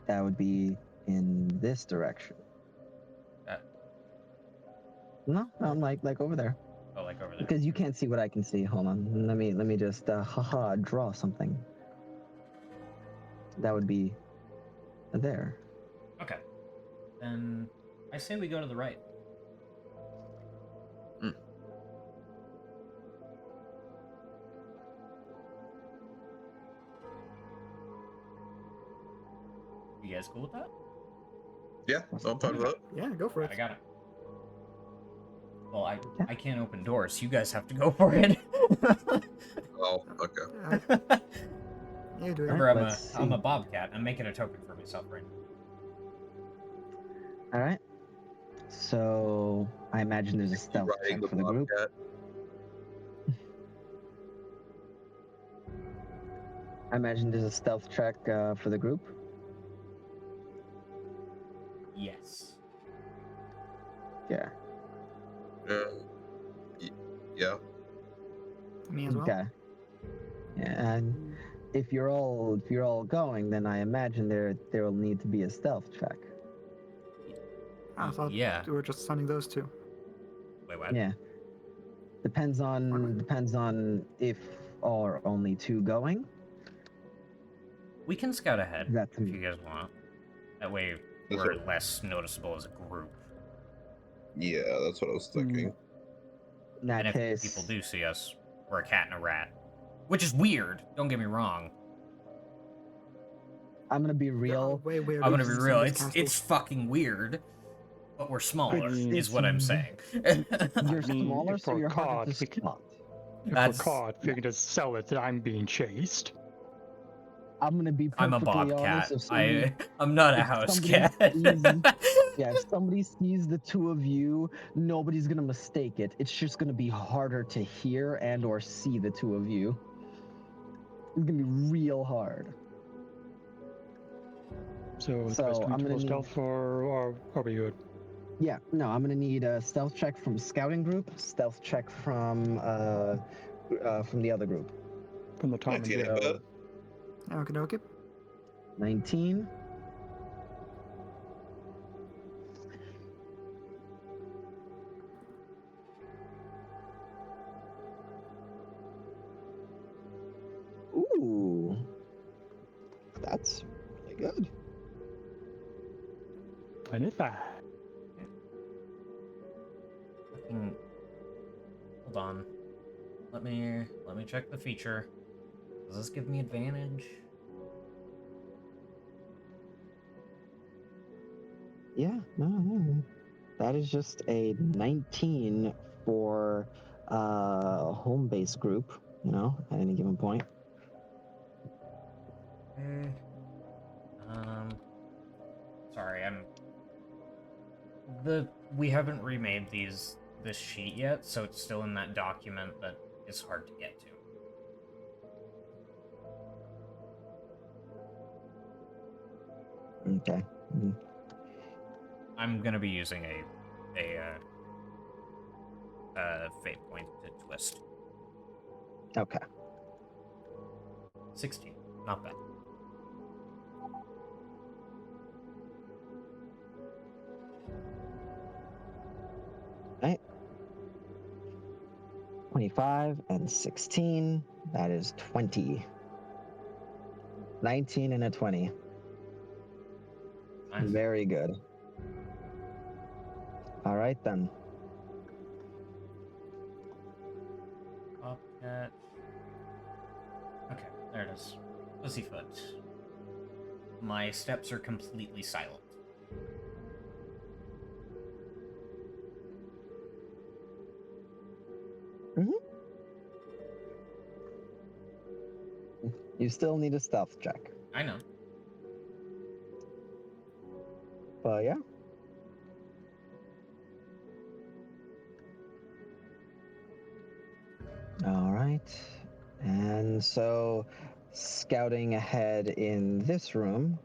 That would be in this direction. No, like over there. Oh, like over there. Because you can't see what I can see. Hold on. Let me just draw something. That would be there. Okay. Then I say we go to the right. You guys cool with that? Yeah, I'm fine with that. Yeah, go for it. I got it. Well, I can't open doors. You guys have to go for it. Oh, okay. You do it. Remember, Let's I'm a see. bobcat. I'm making a token for myself right now. All right. So I imagine there's a stealth Riding check for the group. bobcat. I imagine there's a stealth check for the group. Yes. Yeah. Yeah. Me as well. Okay. Yeah, and if you're all going, then I imagine there will need to be a stealth check. I thought Yeah. we were just sending those two. Wait, what? Yeah. Depends on if are only two going. We can scout ahead That's if you guys want. That way That's we're what- less noticeable as a group. Yeah, that's what I was thinking. In that And if case, people do see us, we're a cat and a rat. Which is weird, don't get me wrong. I'm gonna be There are real. way weirder I'm gonna be reasons real, in these it's castles. fucking weird. But we're smaller, is It's what I'm saying. You're I mean, smaller, if so we're you're harder caught, to we can- spot. If That's- we're caught, we can just sell it that I'm being chased. I'm gonna be I'm a perfectly honest. bobcat. I'm not a if house somebody cat. sees- Yeah, if somebody sees the two of you, nobody's gonna mistake it. It's just gonna be harder to hear and or see the two of you. It's gonna be real hard. So, the So, best I'm to gonna go need- stealth, or are we good? Yeah, no, I'm gonna need a stealth check from scouting group, stealth check from the other group. From the Tom and 19 Jerry. bet. Okay, okay. 19. Ooh, that's really good. 25. Fucking... Hold on. Let me check the feature. Does this give me advantage? Yeah, no. That is just a 19 for home base group, at any given point. Okay. Sorry, we haven't remade this sheet yet, so it's still in that document that is hard to get to. Okay. I'm gonna be using a fate point to twist. Okay. 16, not bad. Right. 25 and 16. That is 20. 19 and a 20. Nice. Very good. All right then. Bobcat. Okay, there it is. Pussyfoot. My steps are completely silent. You still need a stealth check. I know. But yeah. All right. And so, scouting ahead in this room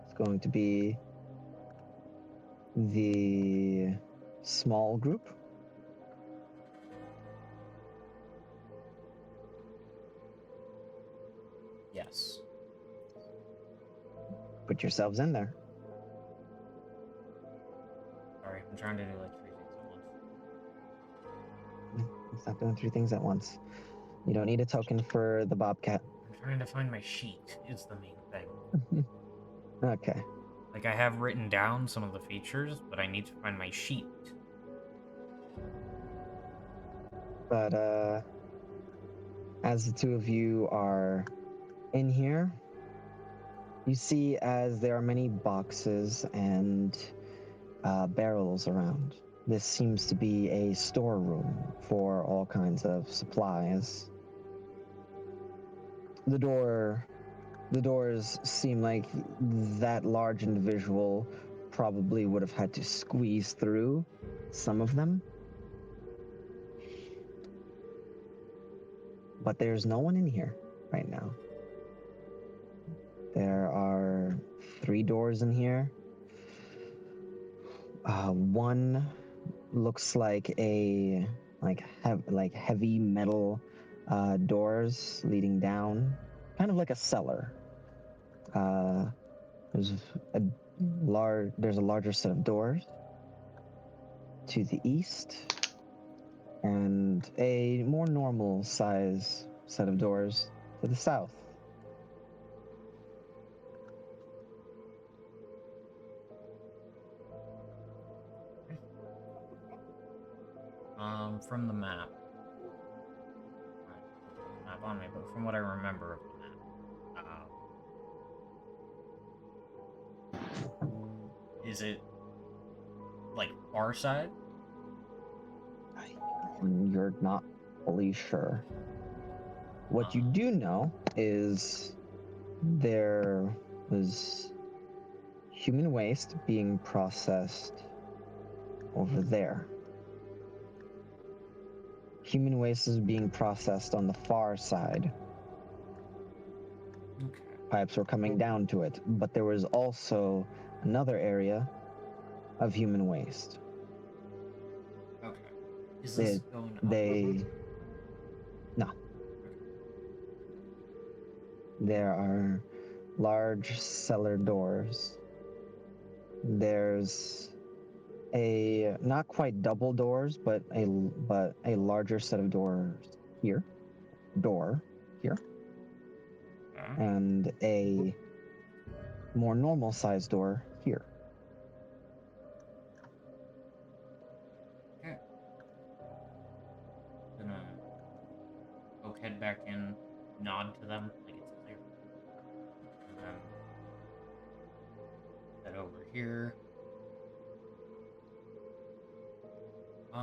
is going to be the small group. Yes. Put yourselves in there. Sorry, I'm trying to do like 3 things at once. Stop doing 3 things at once. You don't need a token for the Bobcat. I'm trying to find my sheet, is the main thing. Okay. Like, I have written down some of the features, but I need to find my sheet. But as the two of you are in here, you see as there are many boxes and barrels around. This seems to be a storeroom for all kinds of supplies. The doors seem like that large individual probably would have had to squeeze through some of them. But there's no one in here right now. There are 3 doors in here. One looks like heavy metal doors leading down kind of like a cellar. There's a larger set of doors to the east, and a more normal size set of doors to the south. From the map. Map on me, but from what I remember of the map, is it like far side? You're not fully sure. What you do know is there was human waste being processed over there. Human waste is being processed on the far side. Okay. Pipes were coming down to it, but there was also another area of human waste. Okay. Is this going up? No. There are large cellar doors. There's a not quite double doors, but a larger set of doors here. Door here. And a more normal sized door here. Okay. Gonna poke head back in, nod to them like it's clear. And then head over here.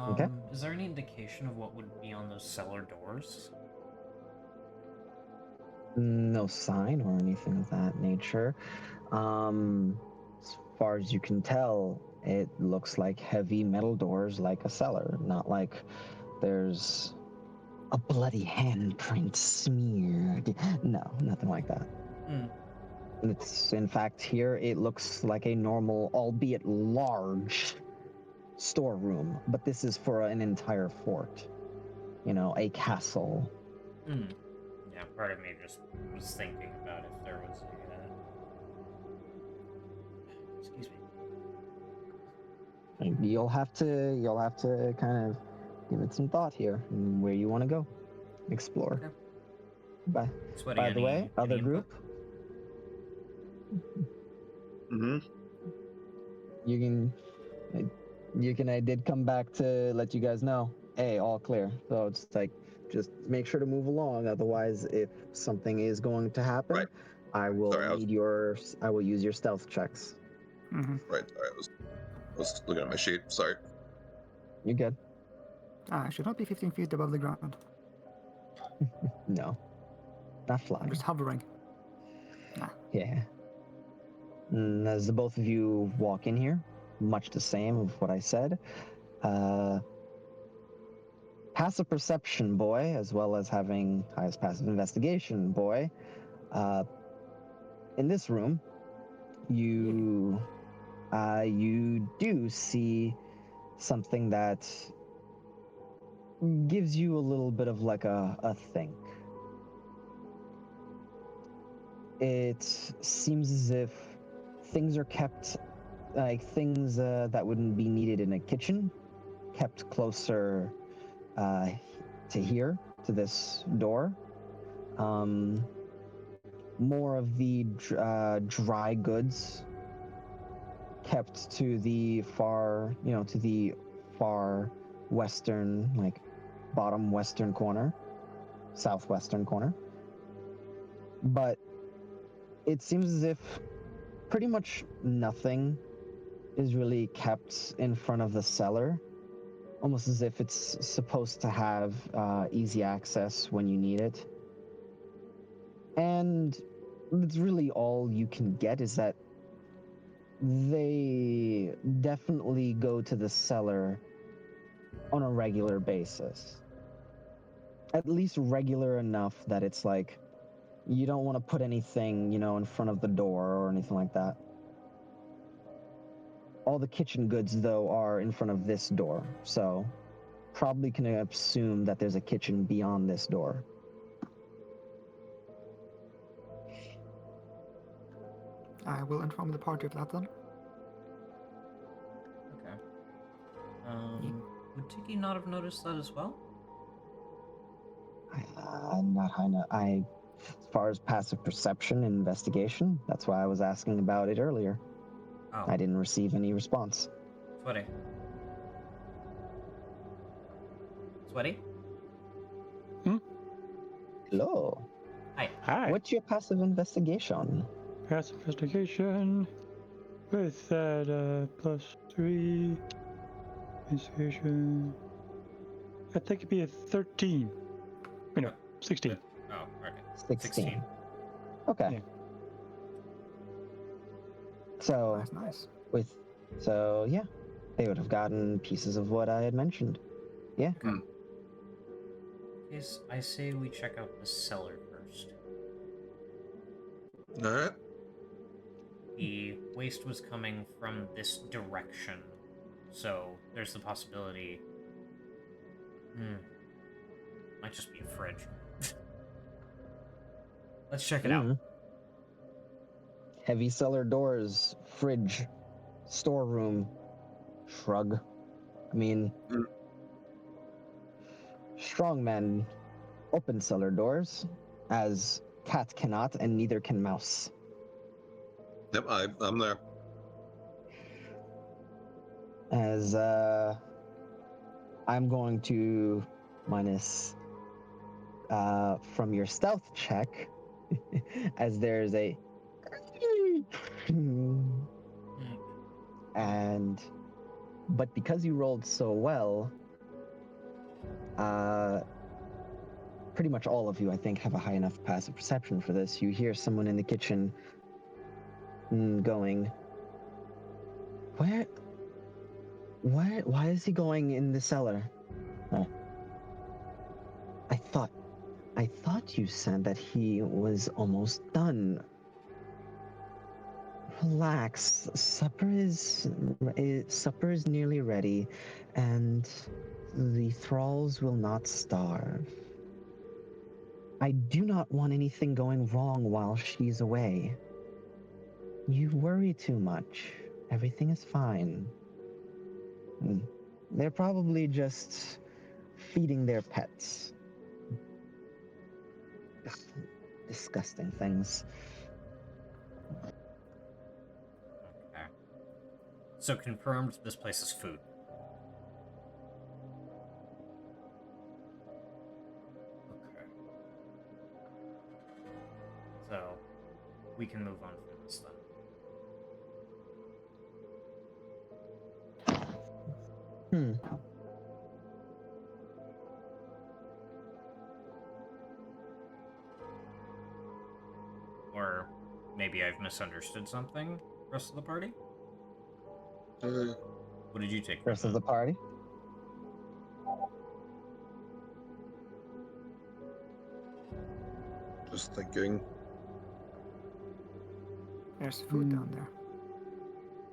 Okay. Is there any indication of what would be on those cellar doors? No sign or anything of that nature. As far as you can tell, it looks like heavy metal doors like a cellar, not like there's a bloody handprint smeared. No, nothing like that. It's, in fact, here it looks like a normal, albeit large, storeroom, but this is for an entire fort. You know, a castle. Yeah, part of me just was thinking about if there was a, excuse me. You'll have to kind of give it some thought here, and where you want to go, explore. Okay. By the way, other group, I did come back to let you guys know, hey, all clear. So it's like, just make sure to move along. Otherwise, if something is going to happen, I will I will use your stealth checks. Right. I was looking at my sheet. Sorry. You're good. I should not be 15 feet above the ground. No, not flying. I'm just hovering. Yeah. And as the both of you walk in here, much the same of what I said, passive perception boy, as well as having highest passive investigation boy, in this room, you do see something that gives you a little bit of like a think. It seems as if things are kept, like things that wouldn't be needed in a kitchen, kept closer to here, to this door. More of the dry goods kept to the far, to the far western, like bottom western corner, southwestern corner. But it seems as if pretty much nothing is really kept in front of the cellar, almost as if it's supposed to have easy access when you need it. And it's really all you can get is that they definitely go to the cellar on a regular basis. At least regular enough that it's like, you don't want to put anything, in front of the door or anything like that. All the kitchen goods, though, are in front of this door, so probably can assume that there's a kitchen beyond this door. I will inform the party of that then. Okay. Would Tiki not have noticed that as well? Not high enough. As far as passive perception and investigation, that's why I was asking about it earlier. Oh, I didn't receive any response. Sweaty. Sweaty? Hello. Hi. Hi. What's your passive investigation? Passive investigation with that +3 investigation. I think it'd be a 13. No, 16. Oh, okay. 16. Okay. Yeah. So Nice. yeah, they would have gotten pieces of what I had mentioned. Yeah. Okay. Yes, I say we check out the cellar first. All right. The waste was coming from this direction, so there's the possibility. Might just be a fridge. Let's check it out. Heavy cellar doors, fridge, storeroom. Shrug. I mean, strong men open cellar doors, as cat cannot, and neither can mouse. Yep, I'm there. As I'm going to minus from your stealth check, as there's a but because you rolled so well, pretty much all of you, I think, have a high enough passive perception for this. You hear someone in the kitchen going, why is he going in the cellar? I thought you said that he was almost done. Relax. Supper is nearly ready, and the thralls will not starve. I do not want anything going wrong while she's away. You worry too much. Everything is fine. They're probably just feeding their pets. Ugh, disgusting things. Okay. So confirmed, this place is food. Okay. So we can move on from this then. Or maybe I've misunderstood something. Rest of the party? What did you take? Rest of the party? Just thinking. There's food down there.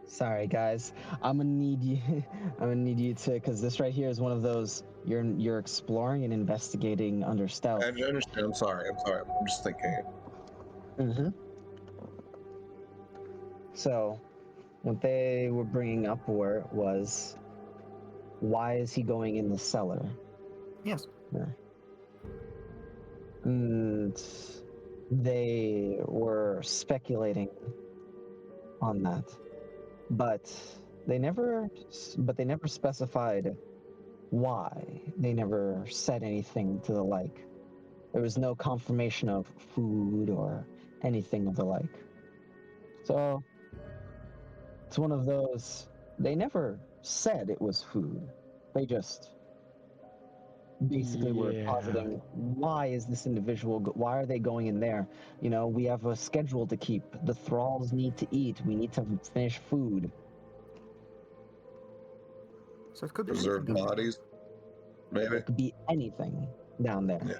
Sorry, guys. I'm gonna need you. I'm gonna need you to, because this right here is one of those you're exploring and investigating under stealth. I understand. I'm sorry. I'm just thinking. So, what they were bringing up was, why is he going in the cellar? Yes. And they were speculating on that, but they never specified why. They never said anything to the like. There was no confirmation of food or anything of the like. So it's one of those, they never said it was food. They just basically were positing, why is this individual, why are they going in there? You know, we have a schedule to keep. The thralls need to eat. We need to finish food. So it could be Preserve anything down there. bodies. Maybe. It could be anything down there. Yeah.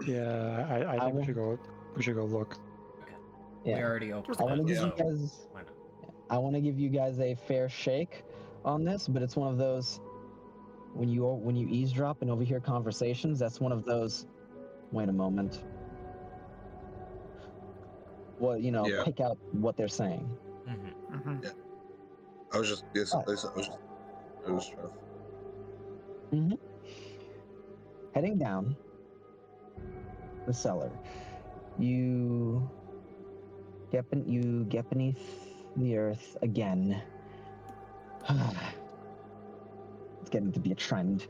Yeah, I think we should go look. Okay. Yeah. We already opened I want to it, give so you guys. why not? I want to give you guys a fair shake on this, but it's one of those when you eavesdrop and overhear conversations. That's one of those. Wait a moment. what Yeah. pick out what they're saying. Mm-hmm. Mm-hmm. I was just yes, Oh. I was trying to. Mm-hmm. Heading down the cellar, you get beneath the earth again. It's getting to be a trend.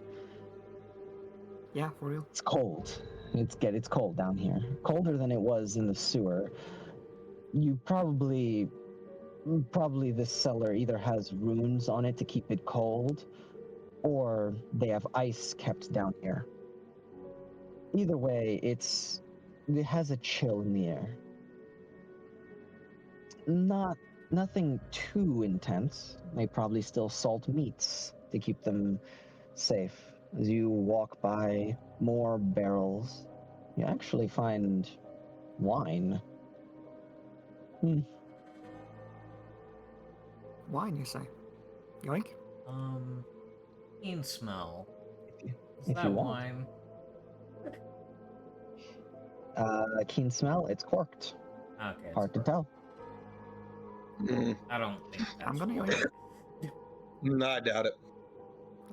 Yeah, for real. It's cold. It's cold down here. Colder than it was in the sewer. You probably this cellar either has runes on it to keep it cold, or they have ice kept down here. Either way, it has a chill in the air. Nothing too intense. They probably still salt meats to keep them safe. As you walk by more barrels, you actually find wine. Wine, you say? Yoink? Keen smell. Is If that you want. wine? Keen smell, it's corked. Okay, it's Hard to tell. I don't think that's I'm gonna wine. yoink. No, I doubt it.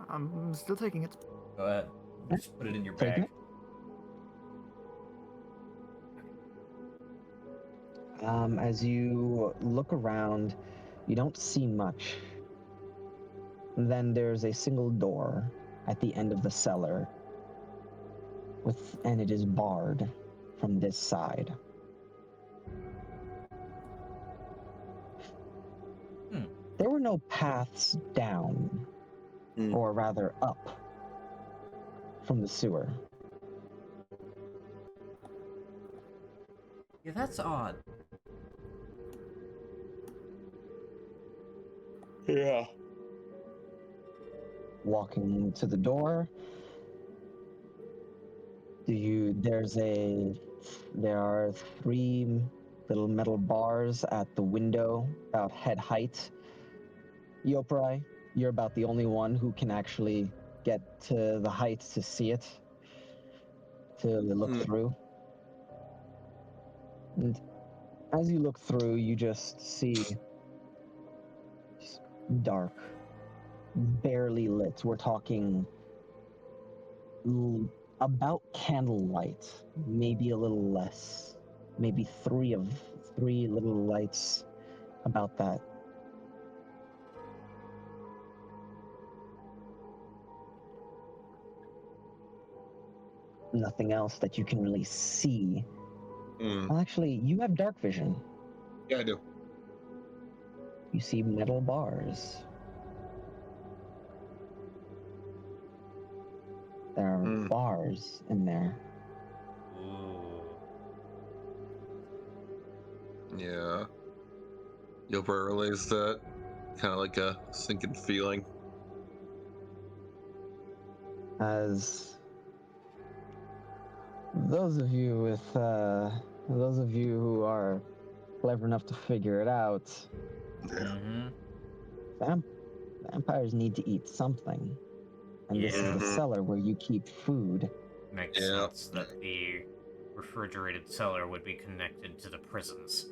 I'm still taking it. Go ahead. Just put it in your Taking bag. As you look around, you don't see much. Then there's a single door at the end of the cellar, and it is barred from this side. There were no paths down, or rather up, from the sewer. Yeah, that's odd. Yeah. Walking to the door, there are 3 little metal bars at the window about head height. Yoprai, you're about the only one who can actually get to the height to see it, to look through. And as you look through, you just see dark, barely lit. We're talking about candlelight, maybe a little less, maybe 3 little lights, about that. Nothing else that you can really see. Well, actually, you have dark vision. Yeah, I do. You see metal bars. There are bars in there. Ooh. Yeah. Yopra relays that. Kind of like a sinking feeling. As those of you who are clever enough to figure it out, Mm-hmm. vampires need to eat something. And this is the cellar where you keep food. Makes sense that the refrigerated cellar would be connected to the prisons.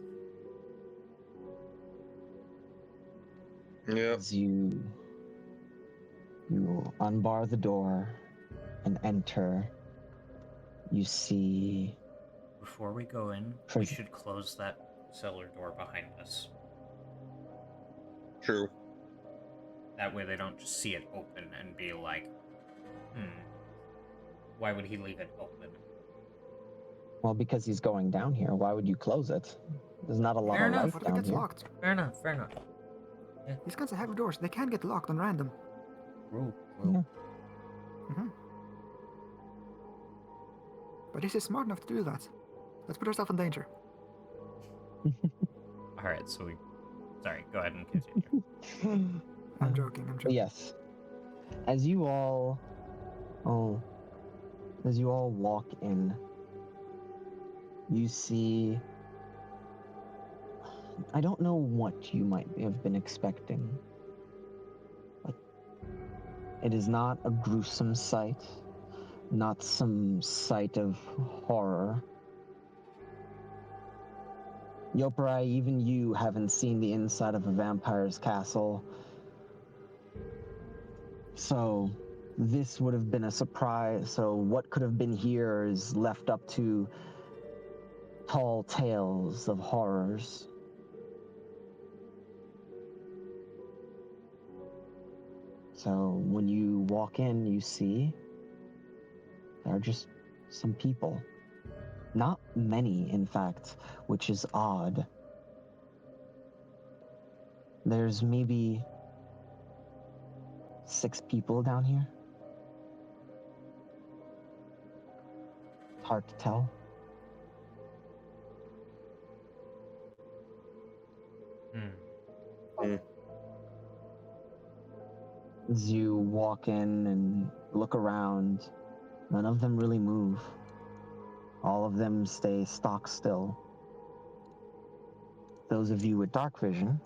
Yep. As you unbar the door and enter, you see... Before we go in, we should close that cellar door behind us. True. That way they don't just see it open and be like, why would he leave it open? Well, because he's going down here. Why would you close it? There's not a lot Fair of enough. light What if it down gets here. locked? Fair enough, fair enough. These kinds of heavy doors, they can get locked on random. True. Yeah. Mm-hmm. But this is smart enough to do that. Let's put ourselves in danger. Alright, so sorry, go ahead and continue. I'm joking. Yes. As you all walk in, you see... I don't know what you might have been expecting. But it is not a gruesome sight, not some sight of horror. Yoparai, even you haven't seen the inside of a vampire's castle. So this would have been a surprise. So what could have been here is left up to tall tales of horrors. So when you walk in, you see there are just some people. Not many, in fact, which is odd. There's maybe 6 people down here. Hard to tell. As you walk in and look around, none of them really move. All of them stay stock still. Those of you with dark vision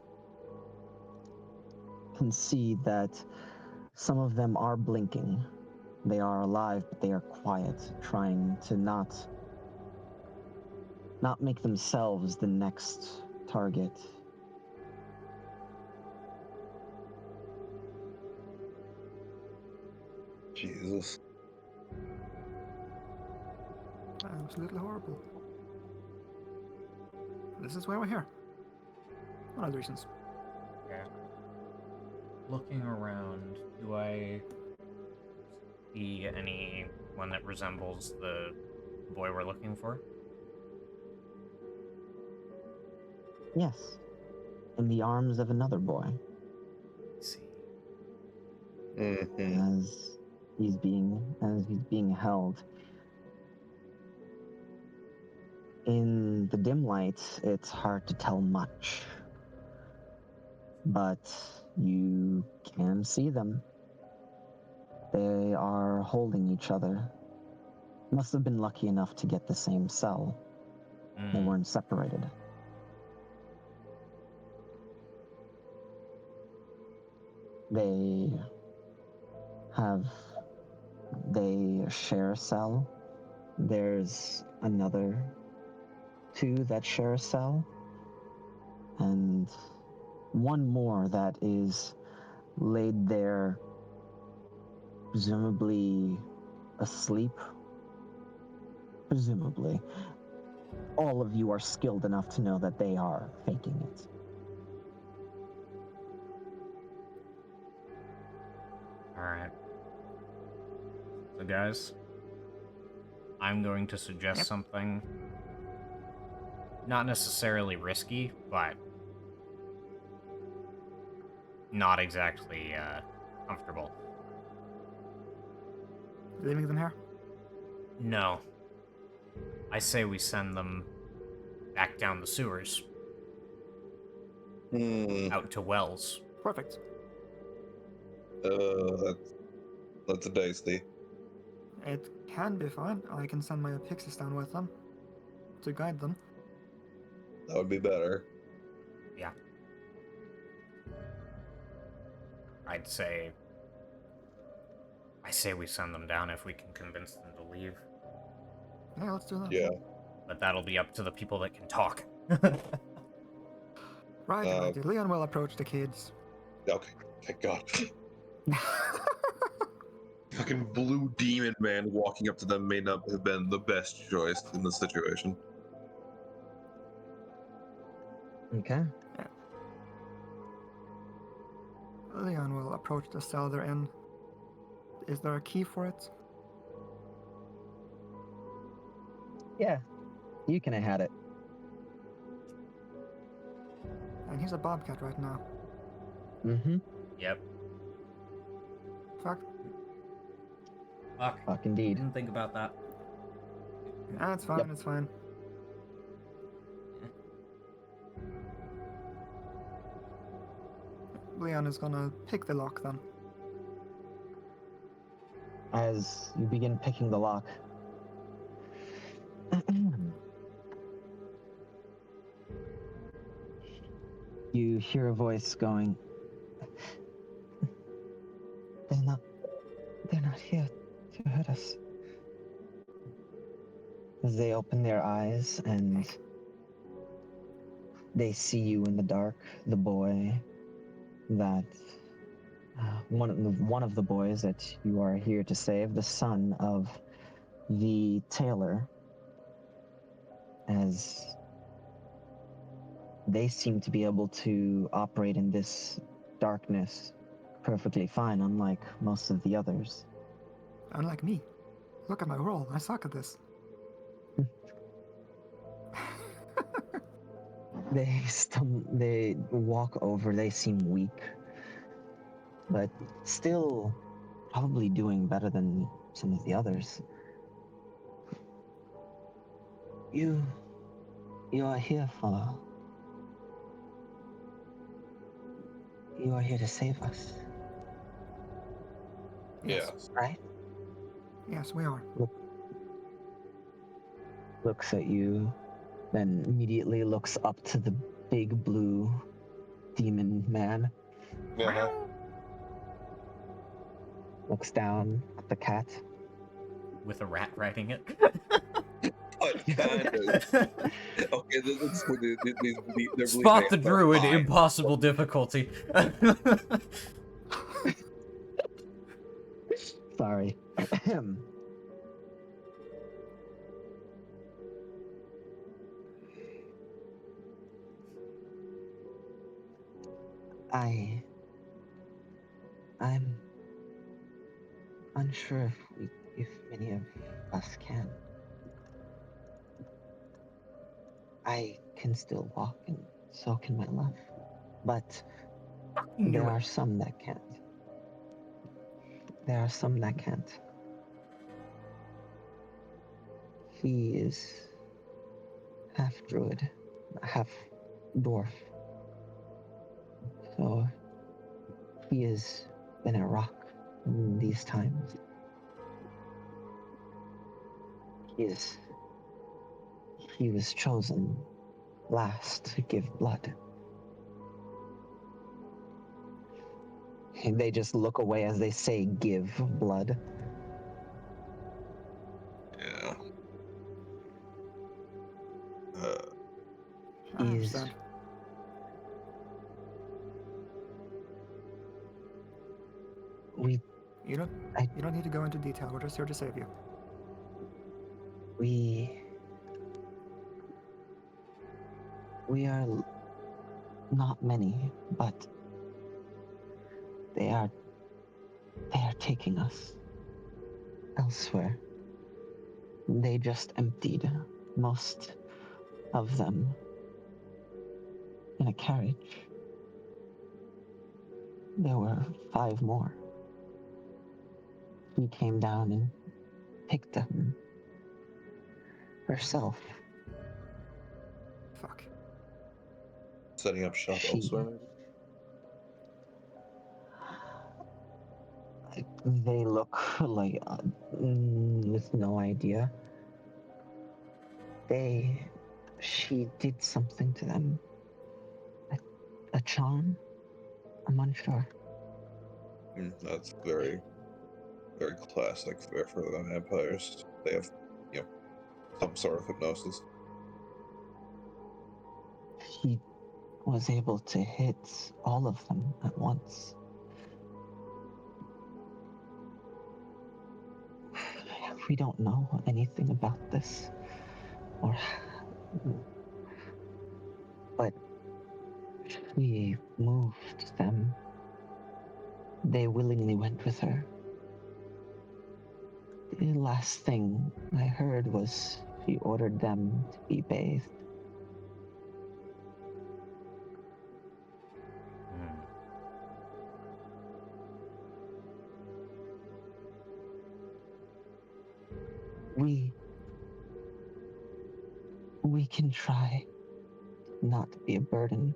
can see that some of them are blinking. They are alive, but they are quiet, trying to not make themselves the next target. Jesus. Absolutely horrible. This is why we're here. One of the reasons. Okay. Looking around, do I see anyone that resembles the boy we're looking for? Yes, in the arms of another boy. Let's see. As he's being held. In the dim light, it's hard to tell much, but you can see them. They are holding each other. Must have been lucky enough to get the same cell. They weren't separated. They share a cell. There's another 2 that share a cell, and one more that is laid there, presumably asleep. Presumably. All of you are skilled enough to know that they are faking it. Alright. So guys, I'm going to suggest something not necessarily risky, but not exactly comfortable. Leaving them here? No. I say we send them back down the sewers. Out to Wells. Perfect. That's dicey. It can be fine. I can send my pixies down with them to guide them. That would be better. Yeah. I say we send them down if we can convince them to leave. Yeah, let's do that. Yeah. But that'll be up to the people that can talk. Right. Leon will approach the kids. Okay. Thank God. Fucking blue demon man walking up to them may not have been the best choice in this situation. Okay. Leon will approach the cell they're in. Is there a key for it? Yeah, you can have had it. And he's a bobcat right now. Mm-hmm. Yep. Fuck. Fuck indeed. Didn't think about that. Ah, it's fine, Yep. it's fine. Leon is gonna pick the lock then. As you begin picking the lock, you hear a voice going, they're not here to hurt us. As they open their eyes and They see you in the dark. The boy that one of the boys that you are here to save, the son of the tailor, as they seem to be able to operate in this darkness perfectly fine, unlike most of the others. Unlike me. Look at my roll. I suck at this. They walk over. They seem weak, but still probably doing better than some of the others. You are here for. You are here to save us, Yes. Yes. right? Yes, we are. Looks at you, then immediately looks up to the big blue demon man. Uh-huh. Looks down at the cat. With a rat riding it. But kind of. Okay, this is for they're Spot the believing druid, fine. impossible difficulty. Sorry. I'm unsure if many of us can. I can still walk, and so can my love. But there are some that can't. There are some that can't. He is half druid, half dwarf. So he has been a rock in these times. He was chosen last to give blood. And they just look away as they say give blood. Yeah. I He's understand. we You don't. I- You don't need to go into detail. We're just here to save you. we are not many, but they are taking us elsewhere. They just emptied most of them in a carriage. There were 5 more. She came down and picked them herself. Fuck. Setting up shop She- elsewhere, maybe? They look like with no idea. She did something to them. A charm? I'm unsure. That's very, very classic for the vampires. They have, some sort of hypnosis. He was able to hit all of them at once. We don't know anything about this, but we moved them. They willingly went with her. The last thing I heard was she ordered them to be bathed. We can try not to be a burden.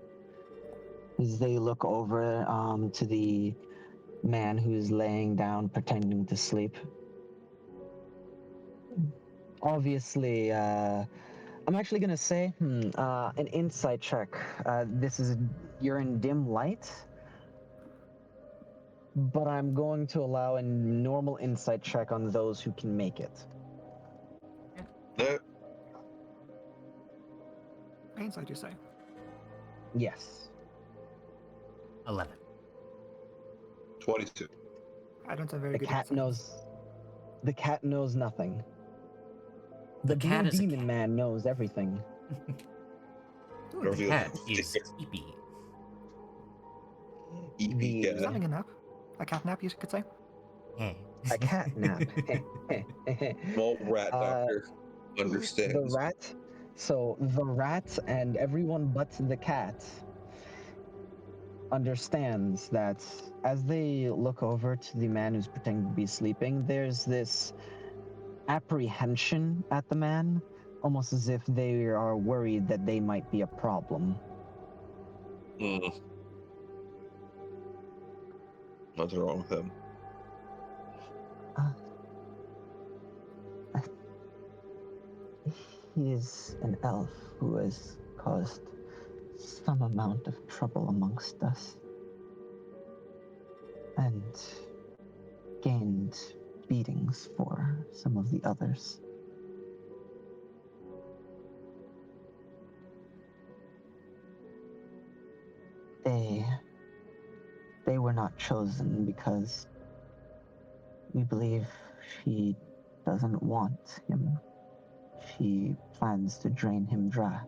As they look over to the man who's laying down pretending to sleep. Obviously, I'm actually gonna say an insight check. You're in dim light, but I'm going to allow a normal insight check on those who can make it. No. Insight, you say? Yes. 11. 22. I don't have very The good cat insight. knows. The cat knows nothing. The The cat blue is a demon cat. man knows everything. Ooh, The Reveal cat the is secret. Eepy. EP The- he's having a nap. A cat nap, you could say. A cat nap. Small rat Uh, doctor the understands. rat. So the rat and everyone but the cat understands that as they look over to the man who's pretending to be sleeping, there's this apprehension at the man, almost as if they are worried that they might be a problem. Hmm. Nothing wrong with him. He is an elf who has caused some amount of trouble amongst us and gained beatings for some of the others. They were not chosen because we believe she doesn't want him. She plans to drain him dry.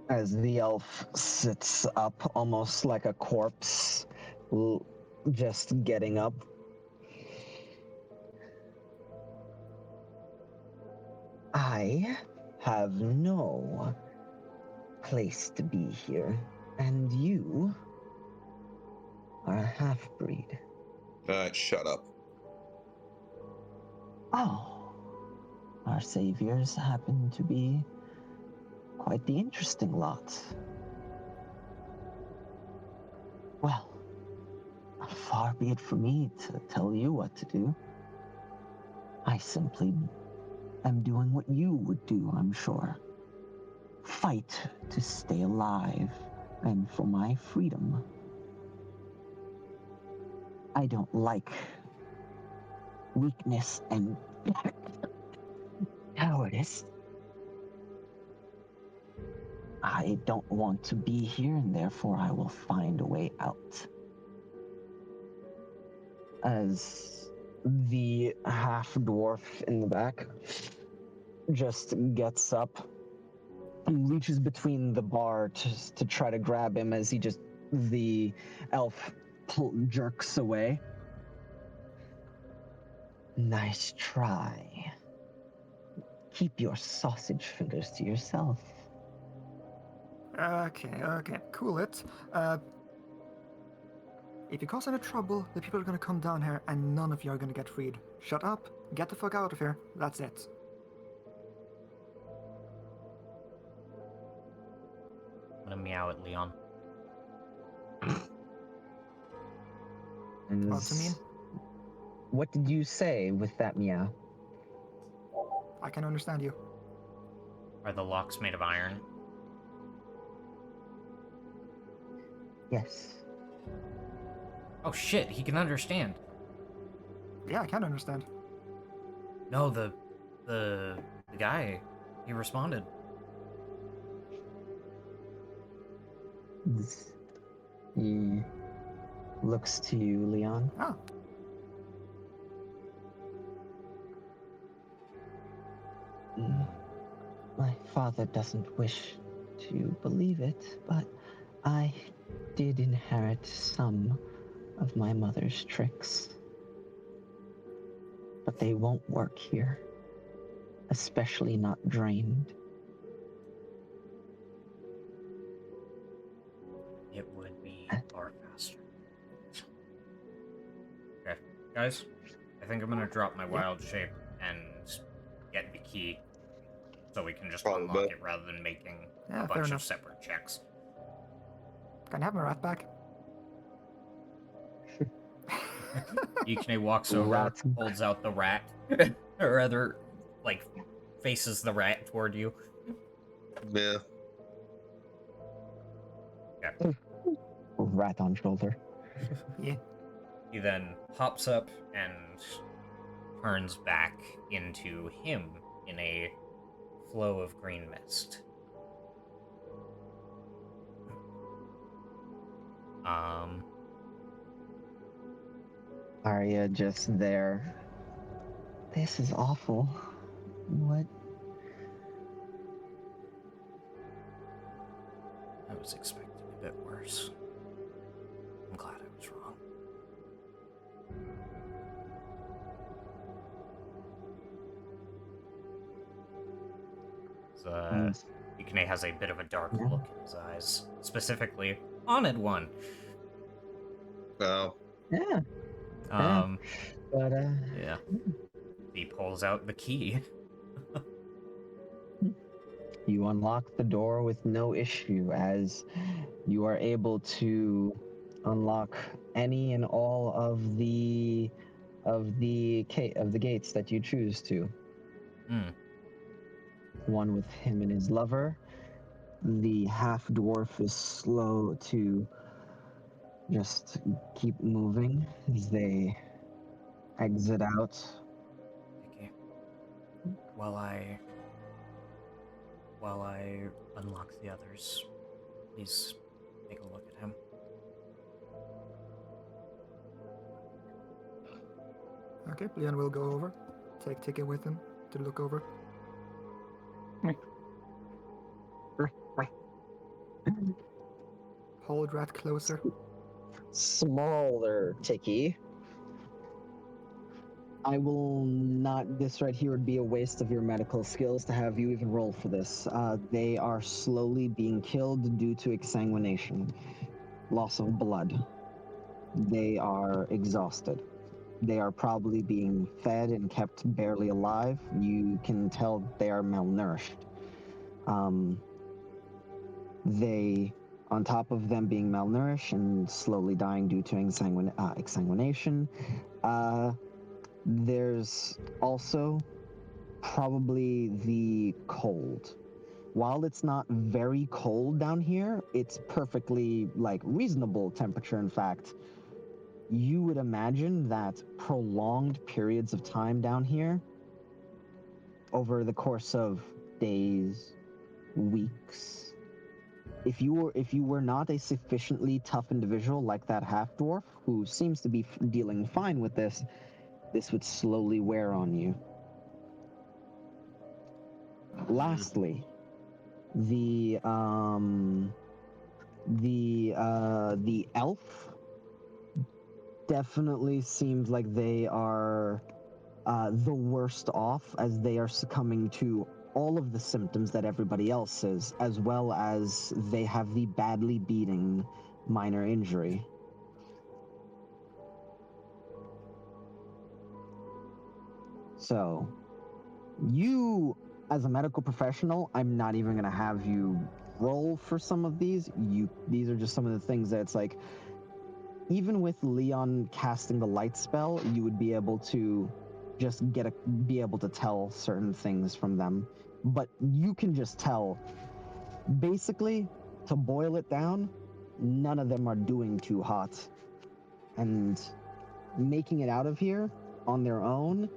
As the elf sits up almost like a corpse, just getting up. I have no place to be here, and you are a half-breed. Alright, shut up. Oh, our saviors happen to be quite the interesting lot. Well, far be it from me to tell you what to do. I simply am doing what you would do, I'm sure. Fight to stay alive and for my freedom. I don't like weakness and cowardice. I don't want to be here, and therefore I will find a way out. As the half-dwarf in the back just gets up and reaches between the bar to try to grab him as the elf jerks away. Nice try. Keep your sausage fingers to yourself. Okay, cool it. If you cause any trouble, the people are gonna come down here and none of you are gonna get freed. Shut up, get the fuck out of here, that's it. I'm gonna meow at Leon. What's it mean? What did you say with that meow? I can understand you. Are the locks made of iron? Yes. Oh shit, he can understand. Yeah, I can understand. No, the guy, he responded. He looks to you, Leon. Ah, My father doesn't wish to believe it, but I did inherit some of my mother's tricks. But they won't work here, especially not drained. It would be far faster. Okay, guys, I think I'm gonna drop my wild shape and get the key so we can just unlock Probably. it rather than making Yeah, a fair bunch of enough. separate checks. can I have my rat back? Ikne walks over, Rat. holds out the rat, or rather, like, faces the rat toward you. Yeah. Rat on shoulder. Yeah. He then hops up and turns back into him in a flow of green mist. Um, Arya just there. This is awful. What? I was expecting a bit worse. I'm glad I was wrong. And Ikane has a bit of a dark Yeah. look in his eyes, specifically Honored One. Well, yeah, Um, but yeah. He pulls out the key. you unlock the door with no issue as you are able to unlock any and all of the gates that you choose to. Hmm. One with him and his lover. The half dwarf is slow to just keep moving as they exit out. Okay. While I unlock the others, please take a look at him. Okay, Leon will go over, take Tiki with him to look over. Hold Rat closer. Smaller Tiki. I will not. This right here would be a waste of your medical skills to have you even roll for this. They are slowly being killed due to exsanguination, loss of blood. They are exhausted. They are probably being fed and kept barely alive. You can tell they are malnourished. They, on top of them being malnourished and slowly dying due to exsanguination, there's also probably the cold. While it's not very cold down here, it's perfectly reasonable temperature. In fact, you would imagine that prolonged periods of time down here over the course of days, weeks, if you were not a sufficiently tough individual like that half dwarf who seems to be dealing fine with this would slowly wear on you. Lastly, the elf definitely seems like they are the worst off, as they are succumbing to all of the symptoms that everybody else is, as well as they have the badly beating minor injury. So, you, as a medical professional, I'm not even going to have you roll for some of these. These are just some of the things that it's like, even with Leon casting the light spell, you would be able to just be able to tell certain things from them. But you can just tell, basically, to boil it down, none of them are doing too hot. And making it out of here on their own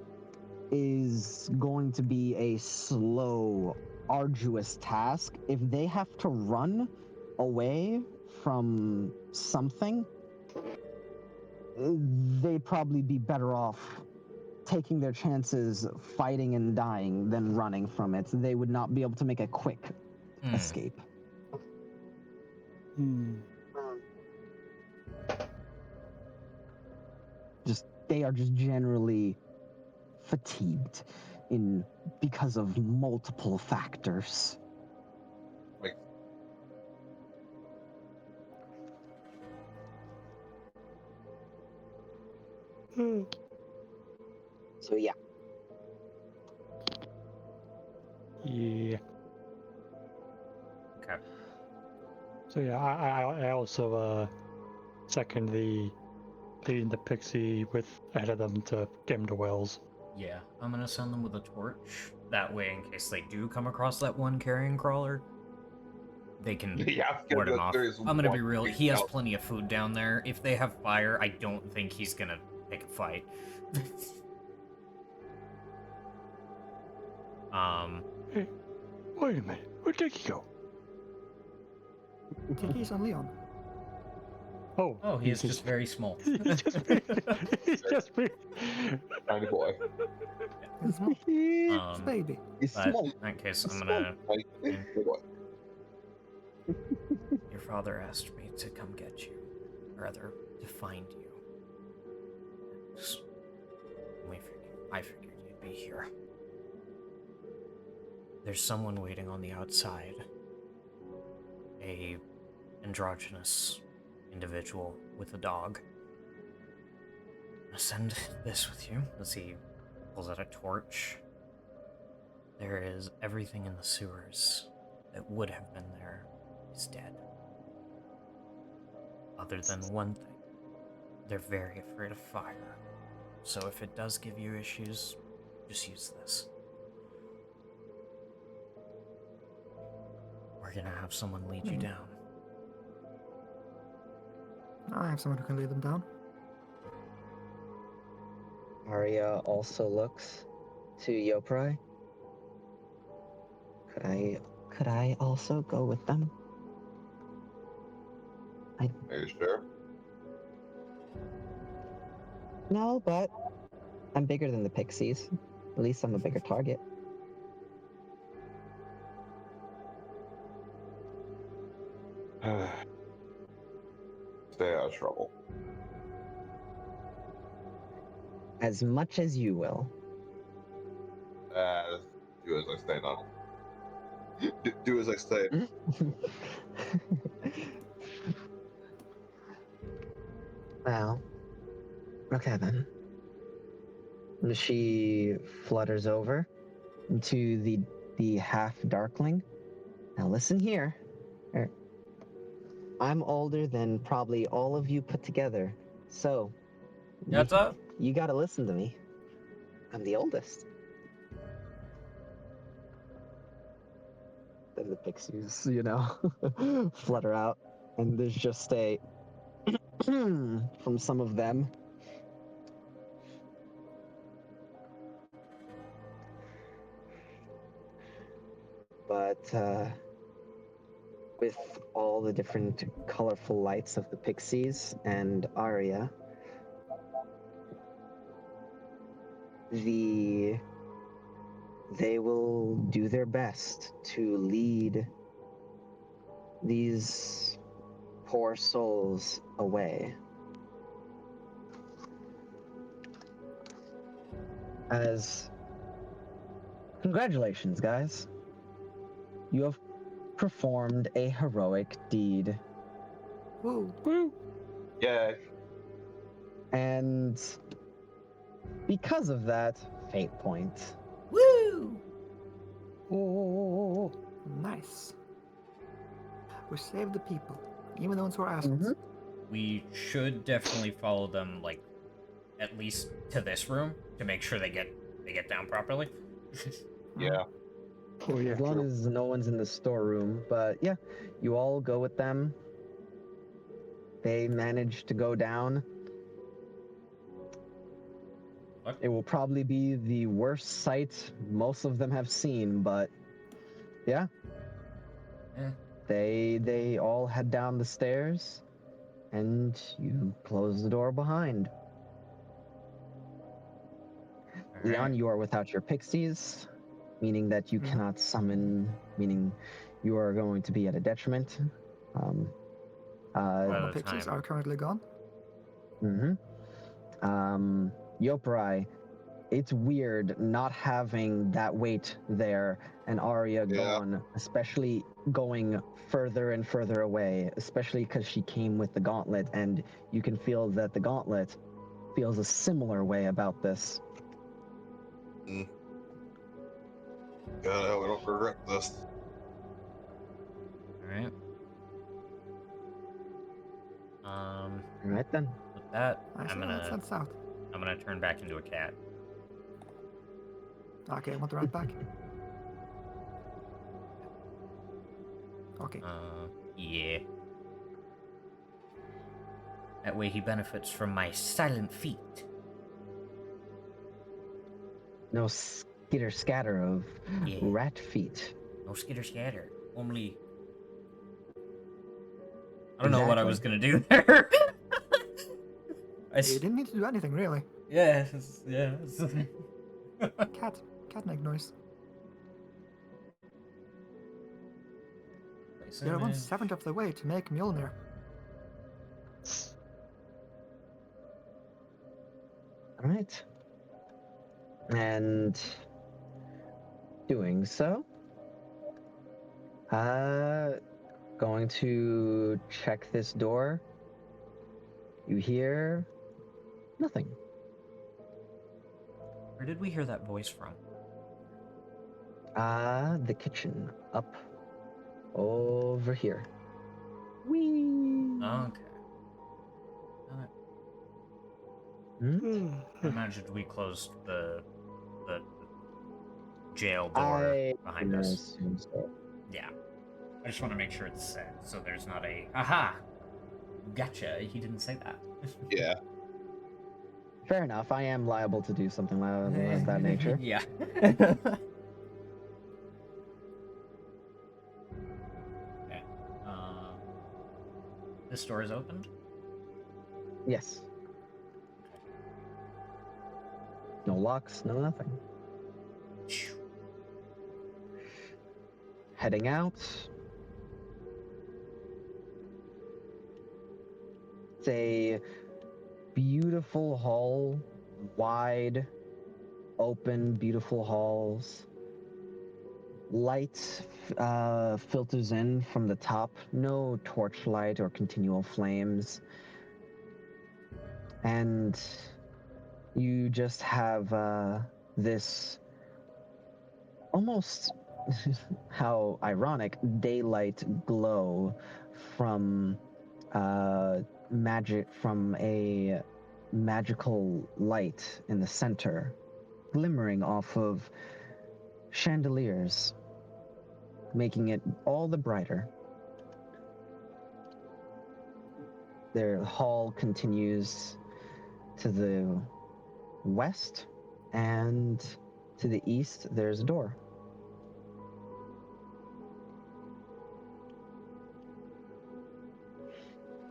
is going to be a slow, arduous task. If they have to run away from something, they'd probably be better off taking their chances fighting and dying than running from it. They would not be able to make a quick escape. They are just generally fatigued because of multiple factors. Like, So yeah. Yeah. Okay. So yeah, I also second the leading the pixie with ahead of them to get him to Wells. Yeah, I'm gonna send them with a torch. That way, in case they do come across that one carrion crawler, they can yeah, ward him off. there is I'm gonna one be real. big He has out. plenty of food down there. If they have fire, I don't think he's gonna pick a fight. Hey, wait a minute, where'd Dickie go? Tiki's on Leon. Oh, Oh, he is just very small. he's just big. He's just big. Tiny boy. It's small. He's It's a Um, baby. but small. in that case, I'm Small. gonna. Tiny boy. Your father asked me to come get you, or rather, to find you. I figured you'd be here. There's someone waiting on the outside. A androgynous individual with a dog. I'll send this with you. As he pulls out a torch. There is everything in the sewers that would have been there is dead. Other than one thing. They're very afraid of fire. So if it does give you issues, just use this. We're gonna have someone lead you down. I have someone who can lead them down. Arya also looks to Yoprai. Could I also go with them? Are you sure? No, but I'm bigger than the pixies. At least I'm a bigger target. Stay out of trouble. As much as you will. Do as I say, not. Do as I say. Well, okay then. She flutters over to the half darkling. Now listen here. I'm older than probably all of you put together, so That's up. you gotta listen to me. I'm the oldest. Then the pixies, flutter out, and there's just a from some of them. But with all the different colorful lights of the pixies and Arya, they will do their best to lead these poor souls away. As congratulations, guys. You have performed a heroic deed. Woo. Woo. Yeah. And because of that, fate point. Woo! Oh. Nice. We saved the people, even those who are assholes. Mhm. We should definitely follow them, like, at least to this room to make sure they get down properly. Yeah. Oh yeah. As long true. as no one's in the storeroom. But yeah, you all go with them. They manage to go down. What? It will probably be the worst sight most of them have seen, but yeah. Eh. They all head down the stairs, and you close the door behind. All Leon, right. you are without your pixies, meaning that you cannot summon, meaning you are going to be at a detriment. All By my the pixies time- are currently gone. Yoprai, it's weird not having that weight there and Arya Yeah. gone, especially going further and further away, especially because she came with the gauntlet, and you can feel that the gauntlet feels a similar way about this. God, I hope I don't regret this. All right. All right then. With that, I I'm say let's gonna head south. turn back into a cat. Okay, I want the rat back. Okay. Yeah. That way he benefits from my silent feet. No skitter scatter of Yeah. rat feet. No skitter scatter. Only I don't know what I Exactly. was gonna do there. You didn't need to do anything, really. Yeah. Cat make noise. You're 1/7 of the way to make Mjolnir. All right. And doing so, going to check this door. You hear nothing. Where did we hear that voice from? The kitchen up over here. Whee! Okay. Hmm? I imagined we closed the jail door I behind us. assume so. Yeah. I just want to make sure it's said, so there's not a aha. Gotcha. He didn't say that. Yeah. Fair enough. I am liable to do something of that nature. Yeah. Okay. This door is opened. Yes. No locks, no nothing. Heading out. It's a beautiful hall, wide, open, beautiful halls. Light filters in from the top, no torchlight or continual flames. And you just have this almost, how ironic, daylight glow from from a magical light in the center, glimmering off of chandeliers, making it all the brighter. Their hall continues to the west, and to the east, there's a door.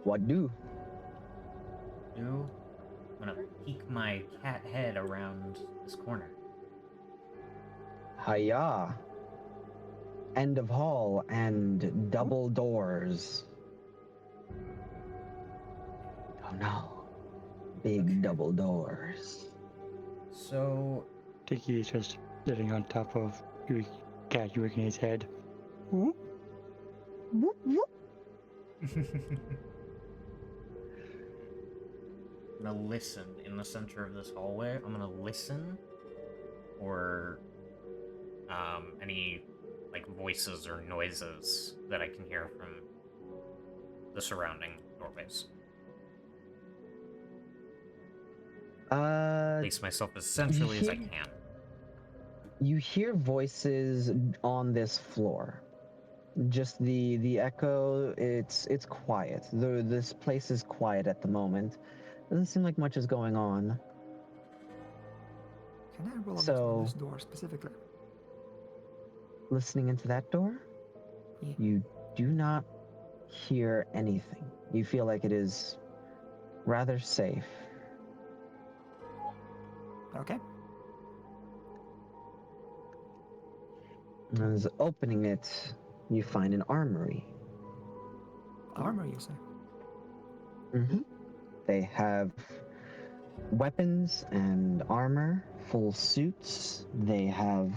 What do? I'm gonna peek my cat head around this corner. Hiya. End of hall and double doors. Oh no. Big Okay. double doors. So Dickie's just sitting on top of Cat Yuikine's head. Whoop. Whoop, whoop. I'm gonna listen in the center of this hallway. I'm gonna listen for any like voices or noises that I can hear from the surrounding doorways. Place myself as centrally as I can. You hear voices on this floor. Just the echo. It's quiet. This place is quiet at the moment. Doesn't seem like much is going on. Can I roll So- into this door specifically? Listening into that door, Yeah. you do not hear anything. You feel like it is rather safe. Okay. As opening it, you find an armory. Armor, you say? Mm-hmm. They have weapons and armor, full suits. They have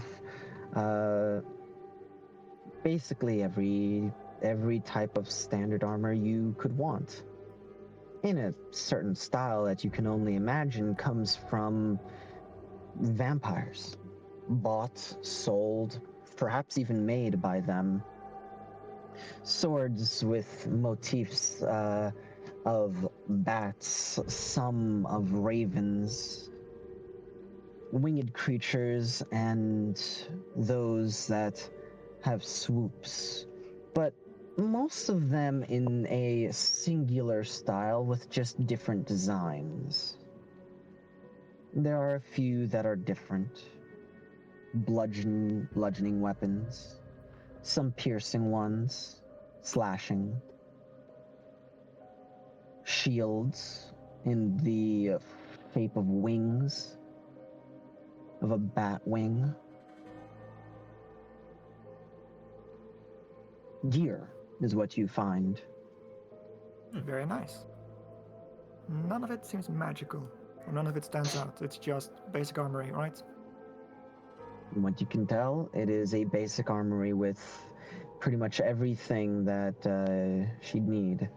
basically every type of standard armor you could want. In a certain style that you can only imagine comes from vampires. Bought, sold, perhaps even made by them. Swords with motifs of bats, some of ravens, winged creatures, and those that have swoops. But most of them in a singular style with just different designs. There are a few that are different. Bludgeoning weapons, some piercing ones, slashing. shields in the shape of wings, of a bat wing. Gear is what you find. Very nice. None of it seems magical, or none of it stands out. It's just basic armory, right? From what you can tell, it is a basic armory with pretty much everything that she'd need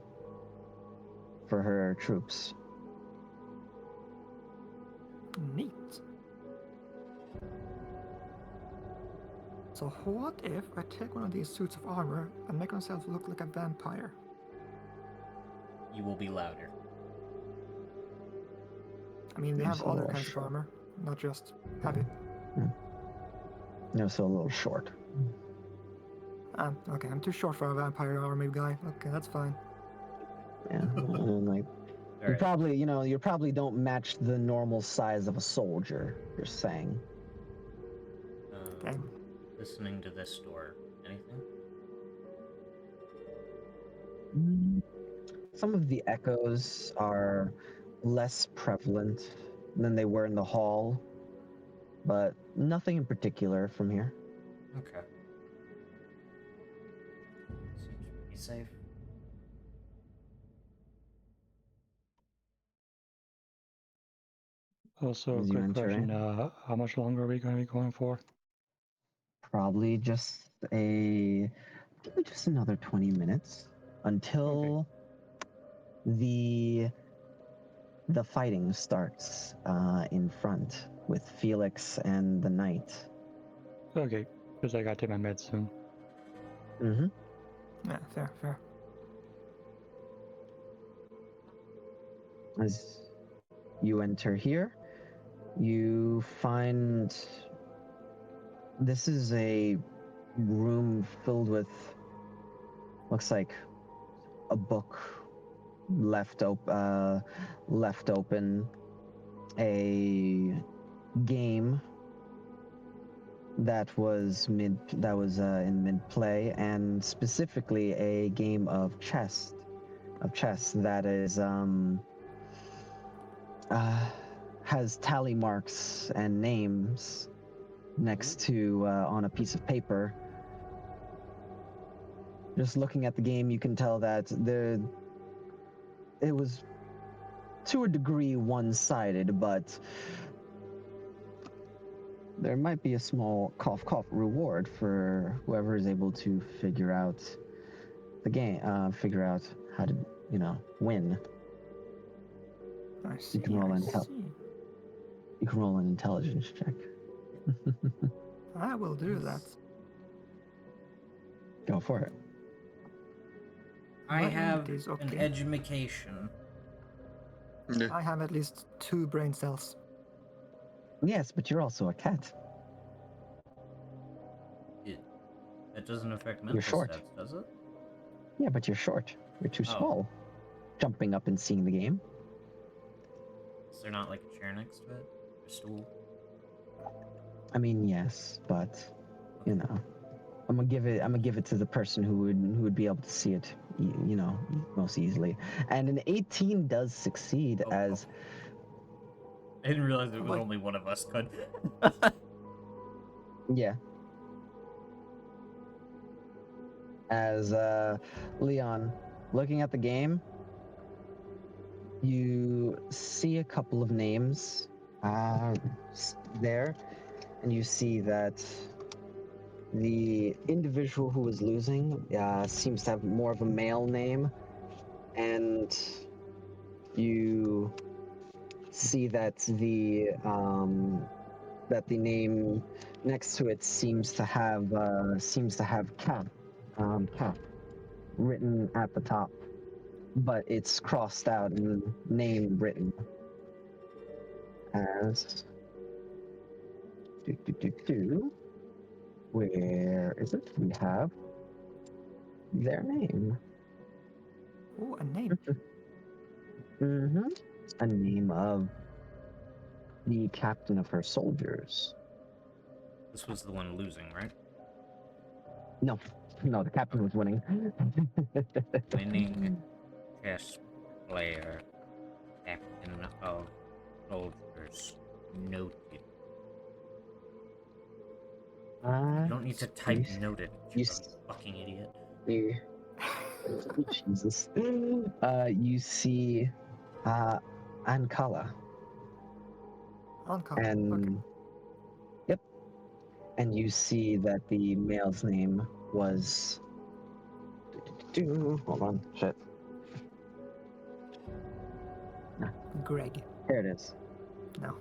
for her troops. Neat. So what if I take one of these suits of armor and make myself look like a vampire? You will be louder. I mean, they It's have a other little kinds of short. armor, not just heavy. No, so a little short. Okay, I'm too short for a vampire army guy. Okay, that's fine. Yeah, and like All you right. probably, you probably don't match the normal size of a soldier. You're saying. Okay. Listening to this door. Anything? Some of the echoes are less prevalent than they were in the hall, but nothing in particular from here. Okay. Seems pretty safe. Also, As you quick enter question: in. how much longer are we going to be going for? Probably just another 20 minutes until the fighting starts in front with Felix and the knight. Okay, because I got to take my meds soon. Mm-hmm. Yeah, fair. As you enter here, you find this is a room filled with, looks like a book left open, a game that was in mid play, and specifically a game of chess that is has tally marks and names next to on a piece of paper. Just looking at the game, you can tell that it was to a degree one-sided, but there might be a small cough reward for whoever is able to figure out the game, figure out how to, win. I see. can roll I an see. You can roll an intelligence check. I will do that. Go for it. I My have int is an okay. education. Yeah. I have at least 2 brain cells. Yes, but you're also a cat. That doesn't affect You're mental short. stats, does it? Yeah, but you're short. You're too Oh. small. Jumping up and seeing the game. Is there not like a chair next to it? Or a stool? I mean, yes, but I'm gonna give it to the person who would be able to see it, most easily. And an 18 does succeed Oh, as I didn't realize it was Like- only one of us could. yeah. As Leon, looking at the game, you see a couple of names there, and you see that the individual who is losing seems to have more of a male name, and you see that the name next to it seems to have cap written at the top, but it's crossed out and name written as where is it? We have their name. Oh, a name. Mm-hmm. A name of the captain of her soldiers. This was the one losing, right? No, the captain was winning. Winning chess player, captain of soldiers, noted. You don't need to type noted, you, you fucking idiot. you, Jesus. You see, Ankala, Uncommon. and Okay. yep, and you see that the male's name was. Hold on, shit. Greg. Here it is. No.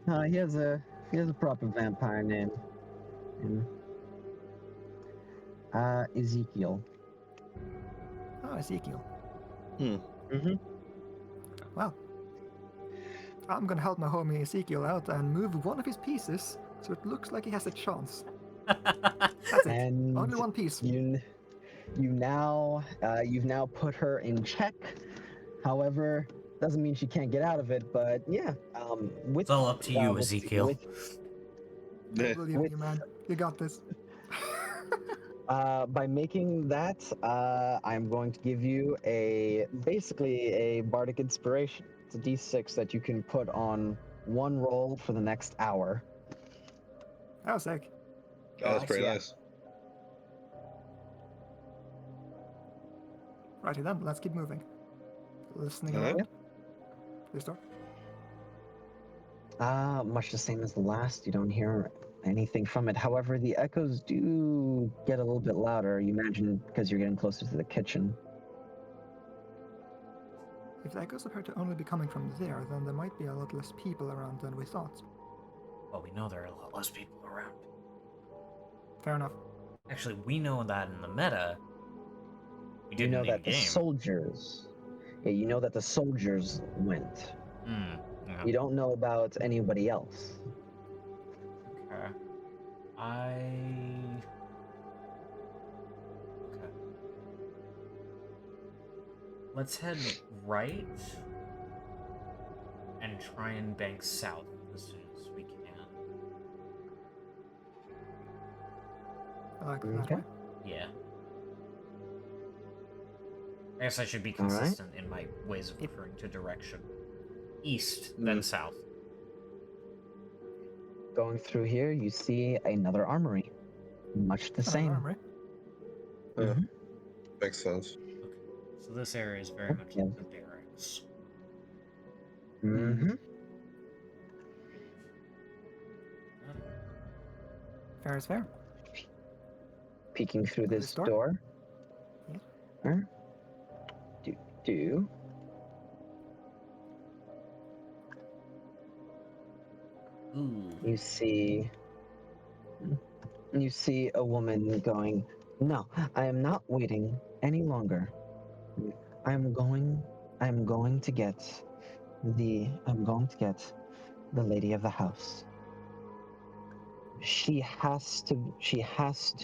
No, he has a proper vampire name. Ezekiel. Oh, Ezekiel. Mm-hmm. Well, I'm gonna help my homie Ezekiel out and move one of his pieces so it looks like he has a chance. That's it. And Only one piece. you've now put her in check. However, doesn't mean she can't get out of it. But yeah, with It's all up to you, Ezekiel. I believe in you, man. You got this. By making that, I'm going to give you basically a bardic inspiration. It's a D6 that you can put on one roll for the next hour. That was sick. Oh, that's pretty Yeah. nice. Righty then, let's keep moving. Listening Alright. around. Please start. Much the same as the last. You don't hear anything from it. However, the echoes do get a little bit louder. You imagine because you're getting closer to the kitchen. If the echoes appear to only be coming from there, then there might be a lot less people around than we thought. Well, we know there are a lot less people around. Fair enough. Actually, we know that in the meta. We You didn't know that the in-game. soldiers. Yeah, you know that the soldiers went. Yeah. You don't know about anybody else. Okay. Okay. Let's head right and try and bank south as soon as we can. I like that Okay. way. Yeah. I guess I should be All right. consistent in my ways of referring to direction. East, then south. Going through here, you see another armory. Much the Another same. armory. Mhm. Makes sense. Okay. So this area is very much Yeah. like the barracks. Mm-hmm. Fair is fair. Peeking through Through this this door? door. Yes. Do. Ooh. You see a woman going, "No, I am not waiting any longer. I'm going to get the lady of the house. She has to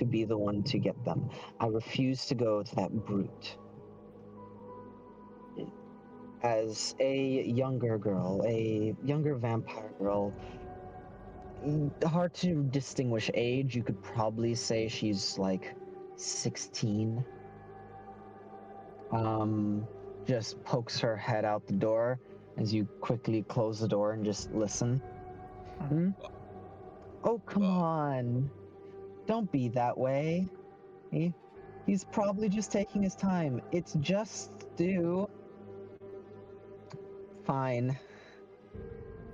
be the one to get them. I refuse to go to that brute." As a younger girl, a younger vampire girl, hard to distinguish age. You could probably say she's like 16. Just pokes her head out the door as you quickly close the door and just listen. Hmm? Oh, come on. Don't be that way. He's probably just taking his time. It's just Stu. Fine.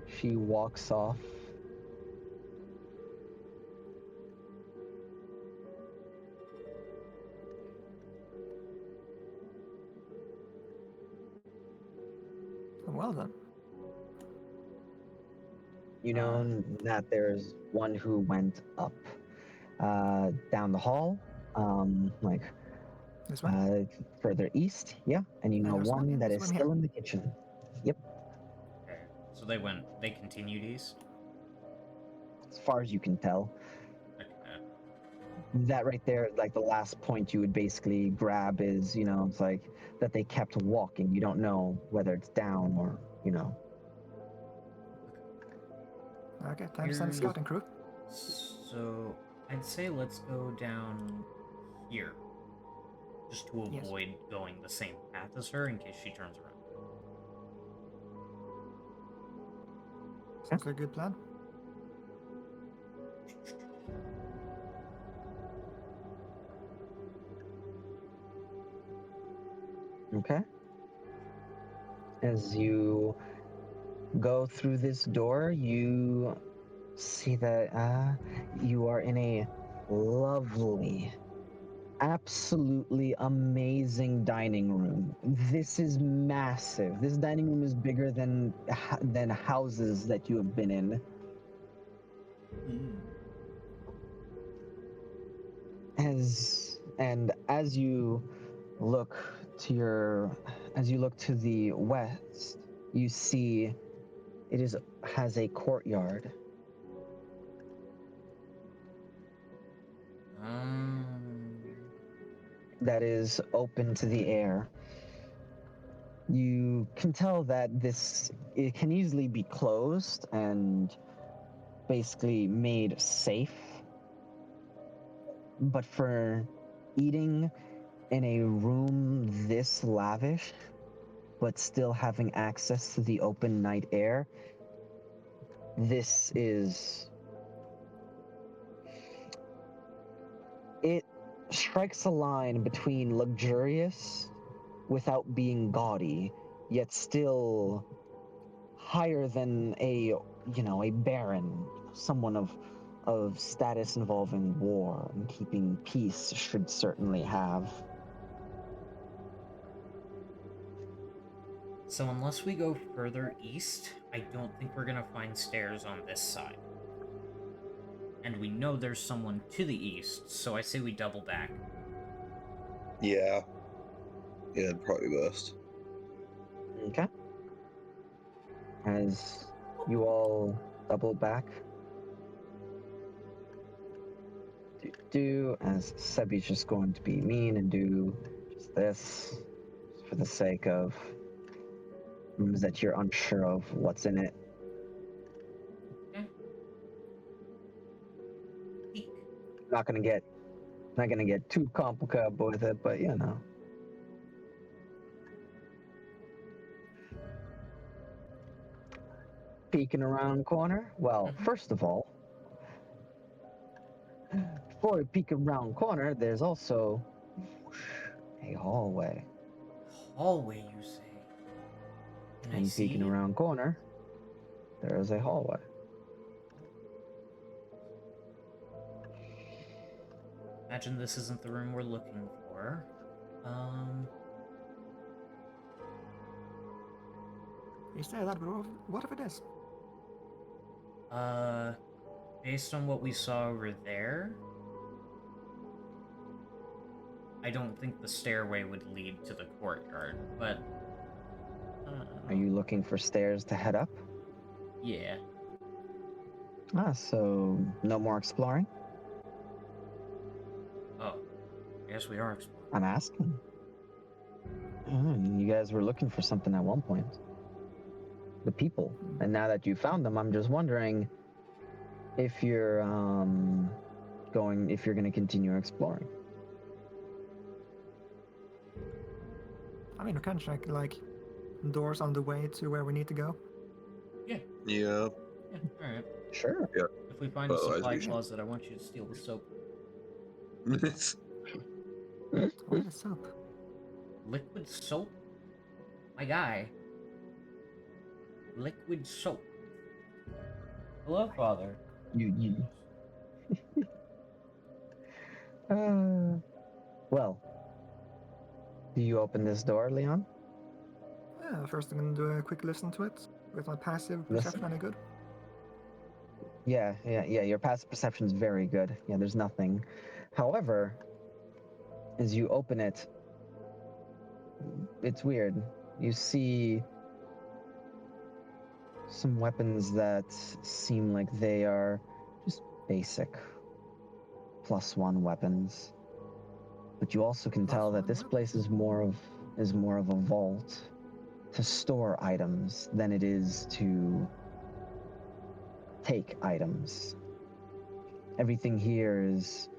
She walks off. Well then. You know that there's one who went up down the hall, like This way? further east, yeah, and you know there's one one here, that there's is one here. still in the kitchen. Yep, Okay. So they continued east? as far as you can tell. Okay. That right there, like the last point you would basically grab is, it's like that they kept walking. You don't know whether it's down or, Okay, time to send a Here's- scouting crew. So I'd say let's go down here. just to Yes. avoid going the same path as her in case she turns around. Sounds like a good plan. Okay. As you go through this door, you see that you are in a lovely, absolutely amazing dining room. This is massive. This dining room is bigger than houses that you have been in. As you look to the west, you see has a courtyard. That is open to the air. You can tell that it can easily be closed and basically made safe. But for eating in a room this lavish, but still having access to the open night air, it strikes a line between luxurious without being gaudy, yet still higher than a baron, someone of status involving war and keeping peace should certainly have. So unless we go further east, I don't think we're gonna find stairs on this side. And we know there's someone to the east, so I say we double back. Yeah. Yeah, probably best. Okay. As you all double back, as Sebi's just going to be mean and do just this for the sake of rooms that you're unsure of what's in it. Okay. Peek. Not gonna get too complicated with it, but you know. Peeking around corner. Well, first of all, before we peek around corner, there's also a hallway. Hallway, you say? Can I And peeking see? around corner, there is a hallway. Imagine this isn't the room we're looking for. You say that, but what if it is? Based on what we saw over there, I don't think the stairway would lead to the courtyard, but... Are you looking for stairs to head up? Yeah. So no more exploring? Oh. I guess we are exploring. I'm asking. You guys were looking for something at one point. The people. And now that you found them, I'm just wondering if you're going to continue exploring. I mean, we can check, like, doors on the way to where we need to go. Yeah. Yeah. Yeah, alright. Sure. Yeah. If we find a Otherwise supply we should- closet, I want you to steal the soap. What is soap? Liquid soap? My guy. Liquid soap. Hello, Father. You. Well. Do you open this door, Leon? Yeah, first I'm gonna do a quick listen to it. With my passive perception, any good? Yeah. Your passive perception is very good. Yeah, there's nothing. However, as you open it, it's weird. You see some weapons that seem like they are just basic +1 weapons. But you also can tell that this place is more of a vault to store items than it is to take items. Everything here is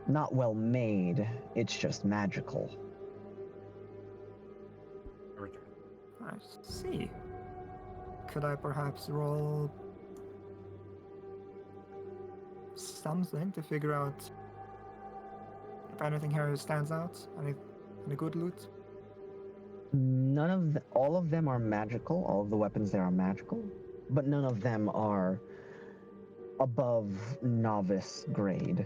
not well made, it's just magical. I return. I see. Could I perhaps roll something to figure out if anything here stands out? Any good loot? All of them are magical. All of the weapons there are magical, but none of them are above novice grade.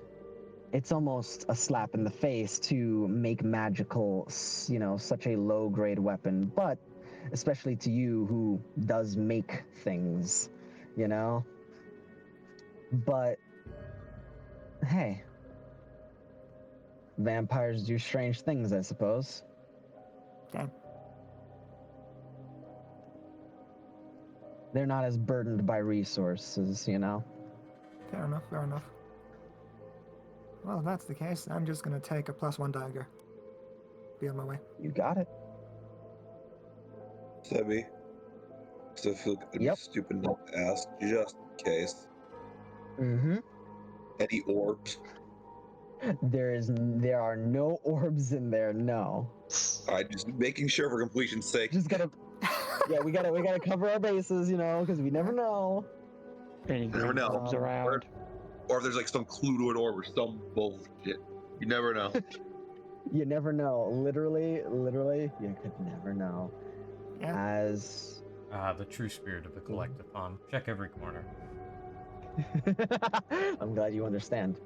It's almost a slap in the face to make magical, such a low grade weapon, but especially to you who does make things, you know? But hey, vampires do strange things, I suppose. Okay. They're not as burdened by resources, you know? Fair enough, fair enough. Well, if that's the case, I'm just gonna take a +1 dagger. Be on my way. You got it. Sebby. So I feel like it'd be Yep. stupid not to ask, just in case. Mm-hmm. Any orbs? There are no orbs in there, no. I just making sure for completion's sake. Just gotta, yeah, we gotta cover our bases, because we never know. Any You never green know. orbs around? Or if there's like some clue to an orb or some bullshit. You never know. You never know. Literally, you could never know. Yeah. As The true spirit of the Collect-a-thon. Check every corner. I'm glad you understand.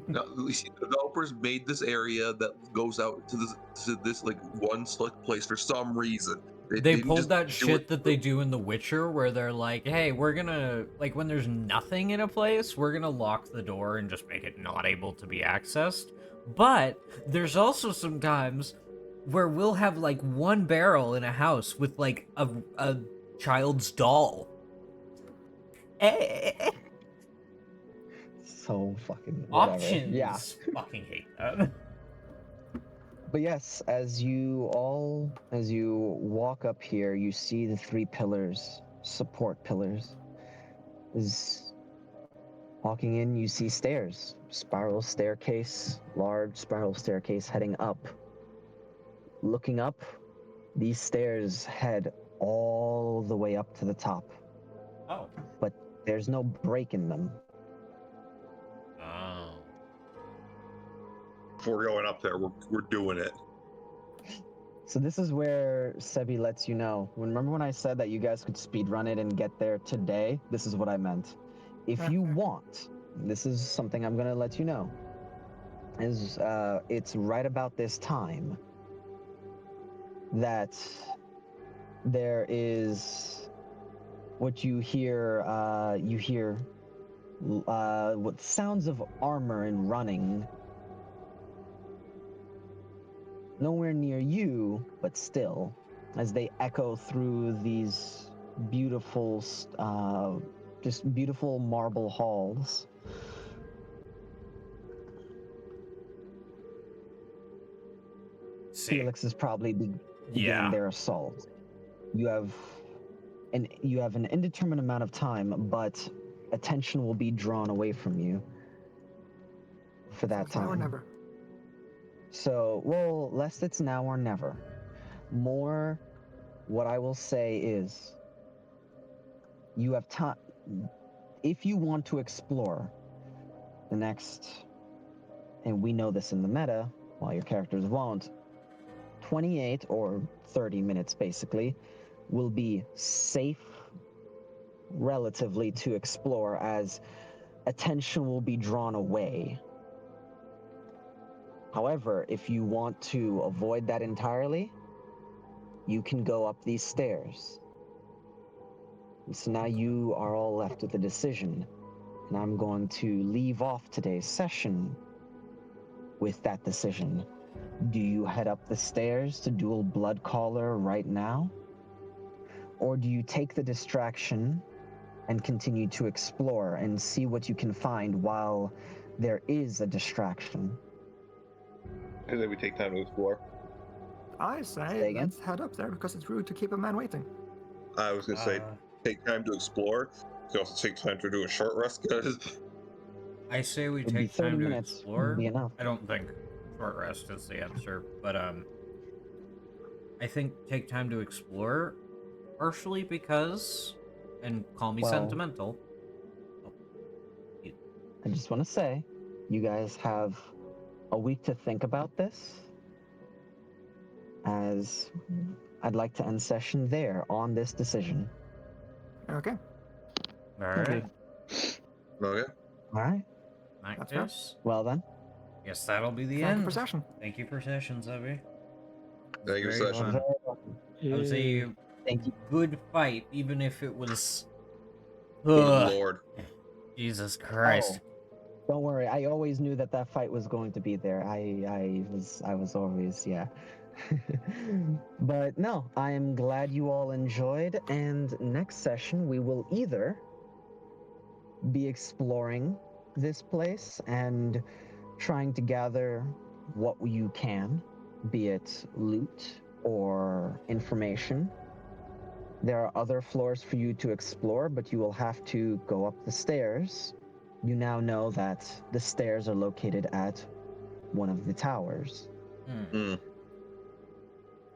Now, you see, the developers made this area that goes out to this like one select place for some reason. They didn't pulled just that do shit it- that they do in The Witcher where they're like, hey, we're gonna, like, when there's nothing in a place, we're gonna lock the door and just make it not able to be accessed. But there's also some times where we'll have, like, one barrel in a house with, like, a child's doll. So fucking whatever. Options! Yeah. Fucking hate that. But yes, as you walk up here, you see the 3 pillars, support pillars. Walking in, you see stairs, large spiral staircase heading up. Looking up, these stairs head all the way up to the top, Oh. but there's no break in them. Oh. If we're going up there, we're doing it. So this is where Sebi lets you know. Remember when I said that you guys could speedrun it and get there today? This is what I meant. If you want, this is something I'm going to let you know. It's right about this time that there is what you hear. What sounds of armor and running. Nowhere near you, but still, as they echo through these beautiful, just beautiful marble halls. See. Felix is probably beginning Yeah. their assault. You have an indeterminate amount of time, but attention will be drawn away from you for that It's now or time. never. So, well, lest it's now or never. More, what I will say is, you have time. If you want to explore the next, and we know this in the meta, while your characters won't, 28 or 30 minutes basically will be safe relatively to explore, as attention will be drawn away. However, if you want to avoid that entirely, you can go up these stairs. And so now you are all left with a decision, and I'm going to leave off today's session with that decision. Do you head up the stairs to duel Bloodcaller right now? Or do you take the distraction and continue to explore and see what you can find while there is a distraction? And then we take time to explore. I Say say again? let's head up there because it's rude to keep a man waiting. I was gonna say take time to explore. You can also take time to do a short rest because I say we It'd be take 30 time to minutes. explore. Wouldn't be enough. I don't think short rest is the answer, but I think take time to explore, partially because, and call me Well- sentimental. I just want to say, you guys have a week to think about this, as I'd like to end session there on this decision. Okay. All right. Okay. All right. In that That's fair. case, Well then, guess that'll be the Thank end. you for session. Thank you for session, Zebby. Thank you for Very session. fun. That was Yay. a thank you. good fight, even if it was. Good Ugh, lord. Jesus Christ. Oh, don't worry. I always knew that that fight was going to be there. I was always, yeah. But no, I am glad you all enjoyed. And next session we will either be exploring this place and trying to gather what you can, be it loot or information. There are other floors for you to explore, but you will have to go up the stairs. You now know that the stairs are located at one of the towers. Hmm.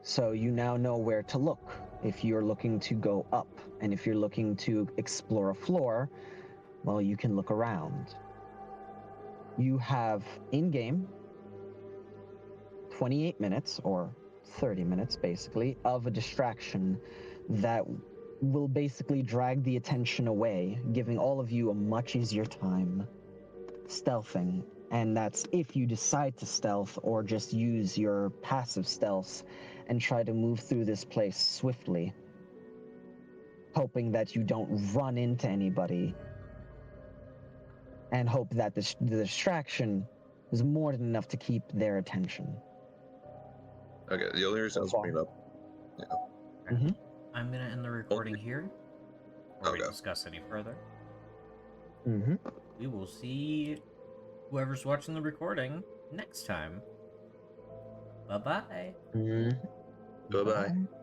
So you now know where to look if you're looking to go up. And if you're looking to explore a floor, well, you can look around. You have in-game 28 minutes, or 30 minutes basically, of a distraction that will basically drag the attention away, giving all of you a much easier time stealthing. And that's if you decide to stealth or just use your passive stealth and try to move through this place swiftly, hoping that you don't run into anybody, and hope that the distraction is more than enough to keep their attention. Okay, the only reason I was So bringing up. I'm gonna end the recording here before we Okay. discuss any further. Mm-hmm. We will see whoever's watching the recording next time. Bye bye. Mm-hmm. Bye bye. Bye.